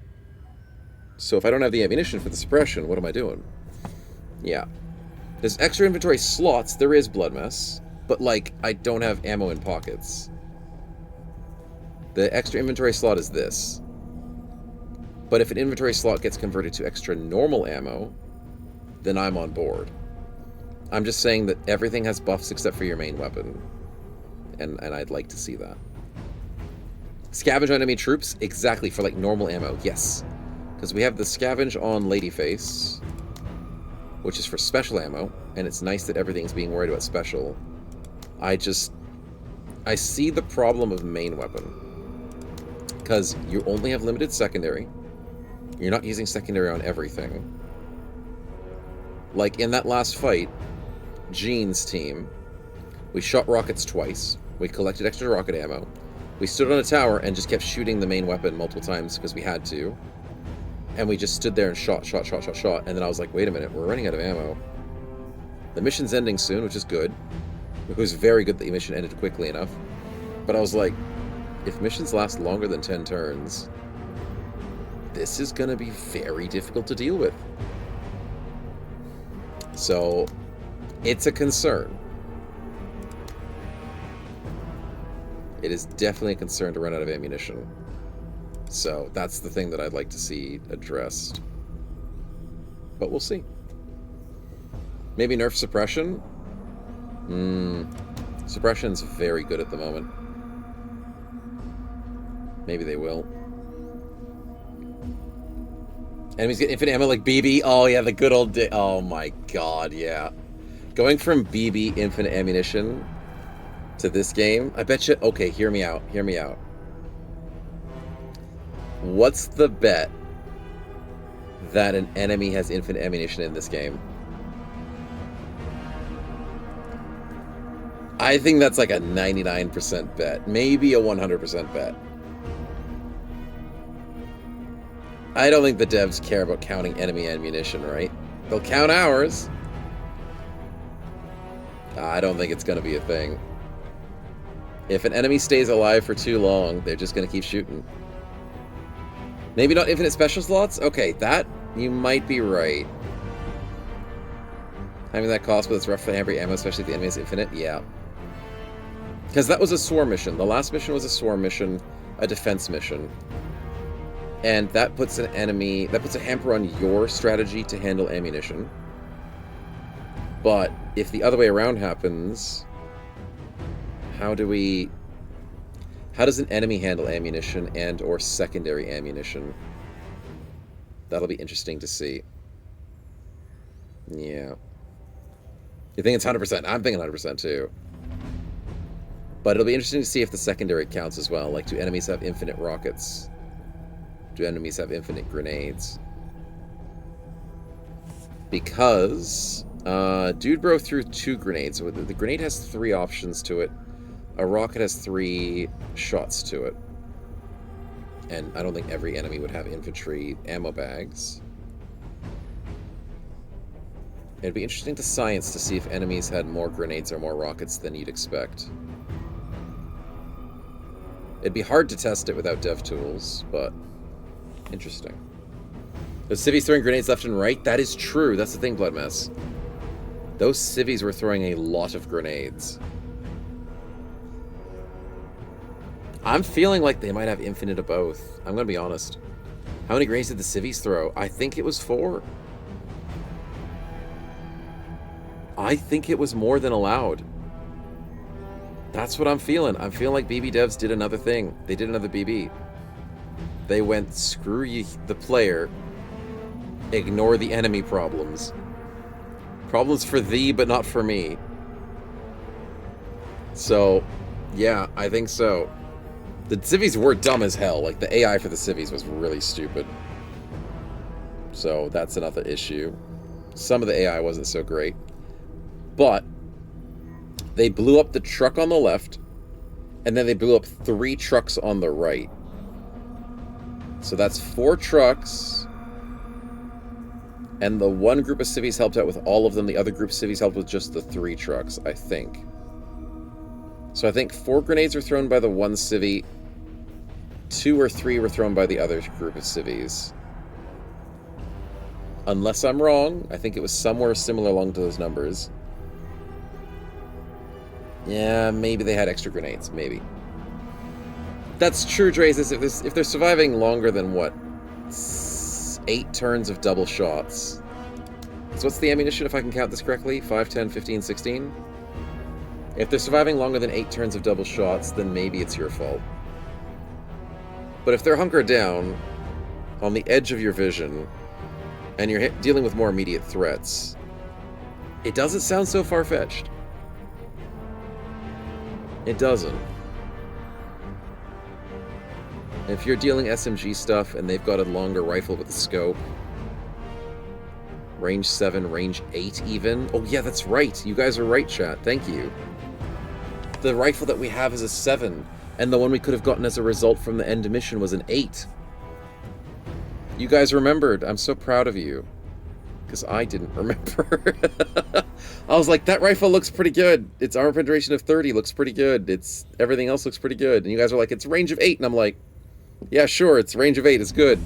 So if I don't have the ammunition for the suppression, what am I doing? Yeah. There's extra inventory slots. There is blood mess. But, like, I don't have ammo in pockets. The extra inventory slot is this. But if an inventory slot gets converted to extra normal ammo, then I'm on board. I'm just saying that everything has buffs except for your main weapon. And I'd like to see that. Scavenge on enemy troops? Exactly, for like normal ammo, yes. Because we have the scavenge on Ladyface, which is for special ammo, and it's nice that everything's being worried about special. I see the problem of main weapon. Because you only have limited secondary. You're not using secondary on everything. Like in that last fight, Jean's team, we shot rockets twice. We collected extra rocket ammo. We stood on a tower and just kept shooting the main weapon multiple times because we had to. And we just stood there and shot. And then I was like, wait a minute, we're running out of ammo. The mission's ending soon, which is good. It was very good that the mission ended quickly enough. But I was like, if missions last longer than 10 turns, this is going to be very difficult to deal with. So, it's a concern. It is definitely a concern to run out of ammunition. So, that's the thing that I'd like to see addressed. But we'll see. Maybe nerf suppression? Suppression's very good at the moment. Maybe they will. Enemies get infinite ammo like BB. Oh, yeah, the good old day. Oh, my God, yeah. Going from BB infinite ammunition to this game. I bet you... Okay, hear me out. Hear me out. What's the bet that an enemy has infinite ammunition in this game? I think that's like a 99% bet. Maybe a 100% bet. I don't think the devs care about counting enemy ammunition, right? They'll count ours. I don't think it's going to be a thing. If an enemy stays alive for too long, they're just going to keep shooting. Maybe not infinite special slots? Okay, that, you might be right. Having that cost, but it's rough for every ammo, especially if the enemy is infinite? Yeah. Because that was a swarm mission. The last mission was a swarm mission, a defense mission. And that puts an enemy, that puts a hamper on your strategy to handle ammunition. But if the other way around happens, how does an enemy handle ammunition and or secondary ammunition? That'll be interesting to see. Yeah. You think it's 100%? I'm thinking 100% too. But it'll be interesting to see if the secondary counts as well. Like, do enemies have infinite rockets? Do enemies have infinite grenades? Because Dude Bro threw 2 grenades. So the grenade has 3 options to it. A rocket has 3 shots to it. And I don't think every enemy would have infantry ammo bags. It'd be interesting to science to see if enemies had more grenades or more rockets than you'd expect. It'd be hard to test it without dev tools, but interesting. Those civvies throwing grenades left and right? That is true. That's the thing, Blood Mess. Those civvies were throwing a lot of grenades. I'm feeling like they might have infinite of both. I'm gonna be honest. How many grenades did the civvies throw? I think it was 4. I think it was more than allowed. That's what I'm feeling. I'm feeling like BB devs did another thing. They did another BB. They went, screw you, the player. Ignore the enemy problems. Problems for thee, but not for me. So, yeah, I think so. The civvies were dumb as hell. Like, the AI for the civvies was really stupid. So, that's another issue. Some of the AI wasn't so great. But they blew up the truck on the left, and then they blew up 3 trucks on the right. So that's 4 trucks, and the one group of civvies helped out with all of them. The other group of civvies helped with just the 3 trucks, I think. So I think 4 grenades were thrown by the one civvy, 2 or 3 were thrown by the other group of civvies. Unless I'm wrong, I think it was somewhere similar along to those numbers. Yeah, maybe they had extra grenades. Maybe. That's true, Dre's. If they're surviving longer than, what, 8 turns of double shots. So what's the ammunition, if I can count this correctly? 5, 10, 15, 16? If they're surviving longer than 8 turns of double shots, then maybe it's your fault. But if they're hunkered down, on the edge of your vision, and you're dealing with more immediate threats, it doesn't sound so far-fetched. It doesn't. If you're dealing SMG stuff and they've got a longer rifle with a scope, range 7, range 8 even. Oh yeah, that's right. You guys are right, chat. Thank you. The rifle that we have is a 7, and the one we could have gotten as a result from the end mission was an 8. You guys remembered. I'm so proud of you. Because I didn't remember. I was like, that rifle looks pretty good. Its armor penetration of 30 looks pretty good. Everything else looks pretty good. And you guys are like, it's range of 8. And I'm like, yeah, sure, it's range of 8. It's good.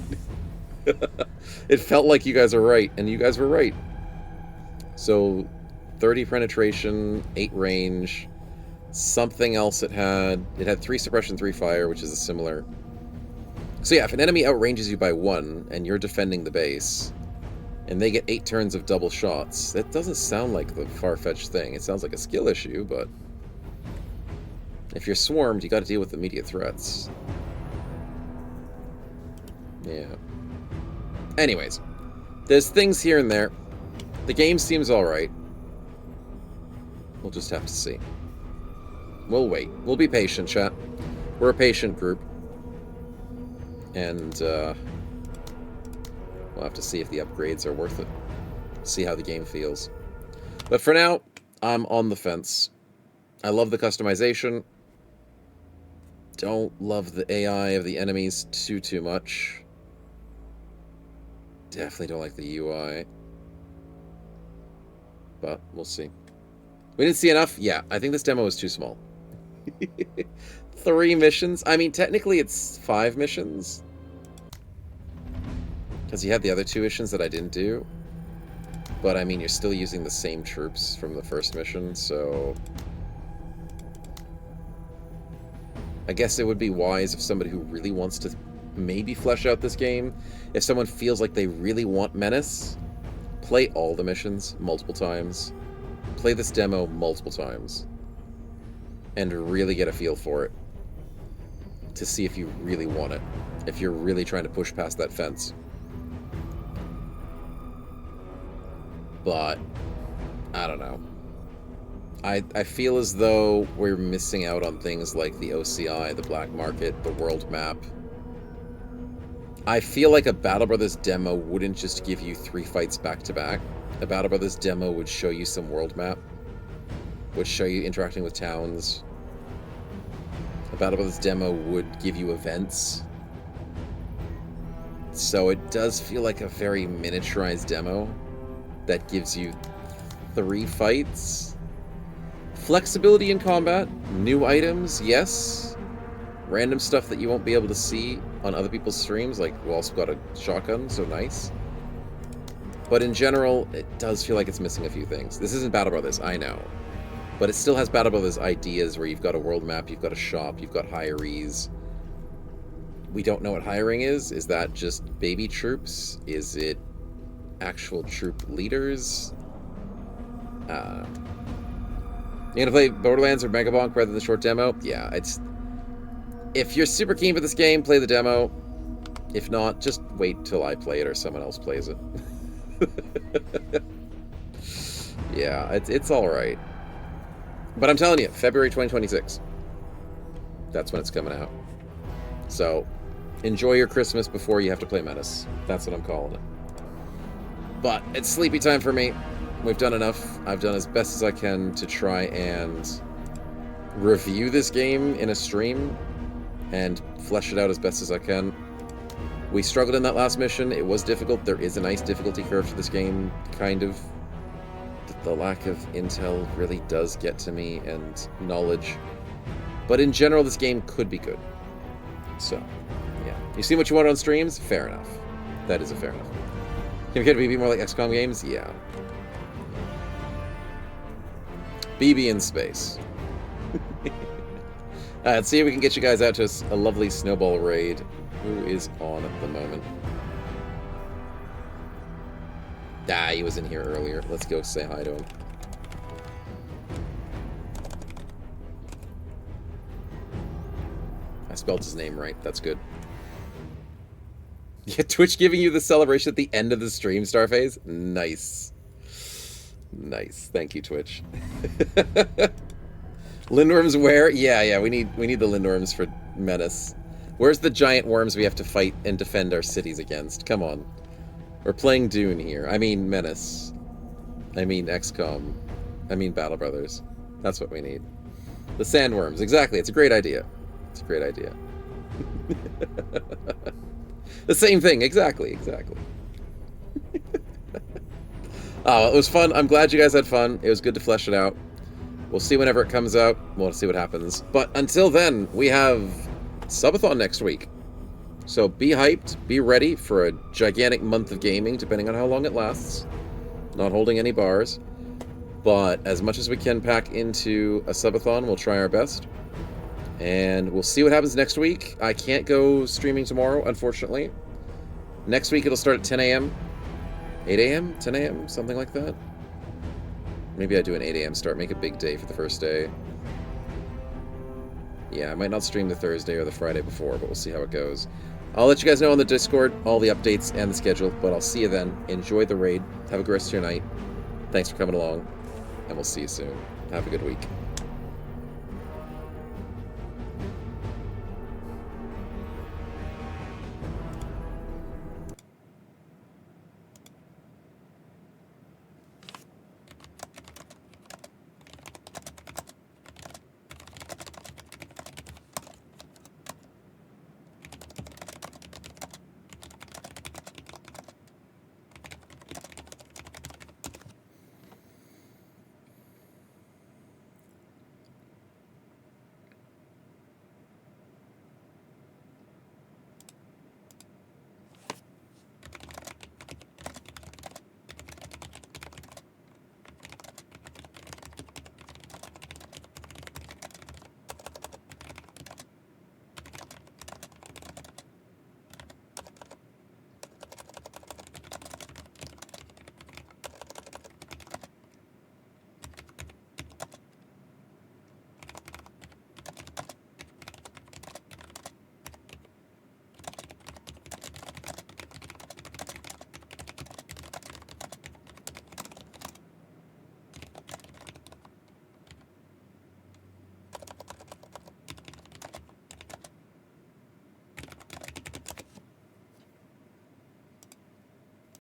It felt like you guys are right. And you guys were right. So, 30 penetration, 8 range. Something else it had 3 suppression, 3 fire, which is a similar. So yeah, if an enemy outranges you by 1, and you're defending the base, and they get 8 turns of double shots, that doesn't sound like the far-fetched thing. It sounds like a skill issue, but if you're swarmed, you gotta deal with immediate threats. Yeah. Anyways, there's things here and there. The game seems alright. We'll just have to see. We'll wait. We'll be patient, chat. We're a patient group. And, we'll have to see if the upgrades are worth it. See how the game feels. But for now, I'm on the fence. I love the customization. Don't love the AI of the enemies too much. Definitely don't like the UI. But we'll see. We didn't see enough? Yeah, I think this demo is too small. 3 missions? I mean, technically it's 5 missions. Because you had the other 2 missions that I didn't do. But, I mean, you're still using the same troops from the first mission, so... I guess it would be wise if somebody who really wants to maybe flesh out this game, if someone feels like they really want Menace, play all the missions multiple times. Play this demo multiple times. And really get a feel for it. To see if you really want it. If you're really trying to push past that fence. But, I don't know. I feel as though we're missing out on things like the OCI, the black market, the world map. I feel like a Battle Brothers demo wouldn't just give you 3 fights back to back. A Battle Brothers demo would show you some world map. Would show you interacting with towns. A Battle Brothers demo would give you events. So it does feel like a very miniaturized demo that gives you 3 fights. Flexibility in combat, new items, yes. Random stuff that you won't be able to see on other people's streams, like we also got a shotgun, so nice. But in general, it does feel like it's missing a few things. This isn't Battle Brothers, I know. But it still has Battle Brothers ideas where you've got a world map, you've got a shop, you've got hirees. We don't know what hiring is. Is that just baby troops? Is it actual troop leaders? You're gonna play Borderlands or Megabonk rather than the short demo? Yeah, it's... If you're super keen for this game, play the demo. If not, just wait till I play it or someone else plays it. Yeah, it's alright. But I'm telling you, February 2026. That's when it's coming out. So, enjoy your Christmas before you have to play Menace. That's what I'm calling it. But it's sleepy time for me. We've done enough. I've done as best as I can to try and review this game in a stream and flesh it out as best as I can. We struggled in that last mission. It was difficult. There is a nice difficulty curve to this game, kind of. The lack of intel really does get to me, and knowledge. But in general, this game could be good. So, yeah. You see what you want on streams? Fair enough. That is a fair enough. Can we get BB more like XCOM games? Yeah. BB in space. Let's see if we can get you guys out to a lovely snowball raid. Who is on at the moment? Ah, he was in here earlier. Let's go say hi to him. I spelled his name right. That's good. Yeah, Twitch giving you the celebration at the end of the stream, Starface? Nice. Nice. Thank you, Twitch. Lindworms where? Yeah, we need the Lindworms for Menace. Where's the giant worms we have to fight and defend our cities against? Come on. We're playing Dune here. I mean Menace. I mean XCOM. I mean Battle Brothers. That's what we need. The sandworms. Exactly. It's a great idea. It's a great idea. The same thing. Exactly. Oh, it was fun. I'm glad you guys had fun. It was good to flesh it out. We'll see whenever it comes out. We'll see what happens. But until then, we have Subathon next week. So be hyped, be ready for a gigantic month of gaming, depending on how long it lasts. Not holding any bars. But as much as we can pack into a subathon, we'll try our best. And we'll see what happens next week. I can't go streaming tomorrow, unfortunately. Next week it'll start at 10 a.m. 8 a.m.? 10 a.m.? Something like that. Maybe I do an 8 a.m. start, make a big day for the first day. Yeah, I might not stream the Thursday or the Friday before, but we'll see how it goes. I'll let you guys know on the Discord all the updates and the schedule, but I'll see you then. Enjoy the raid. Have a good rest of your night. Thanks for coming along, and we'll see you soon. Have a good week.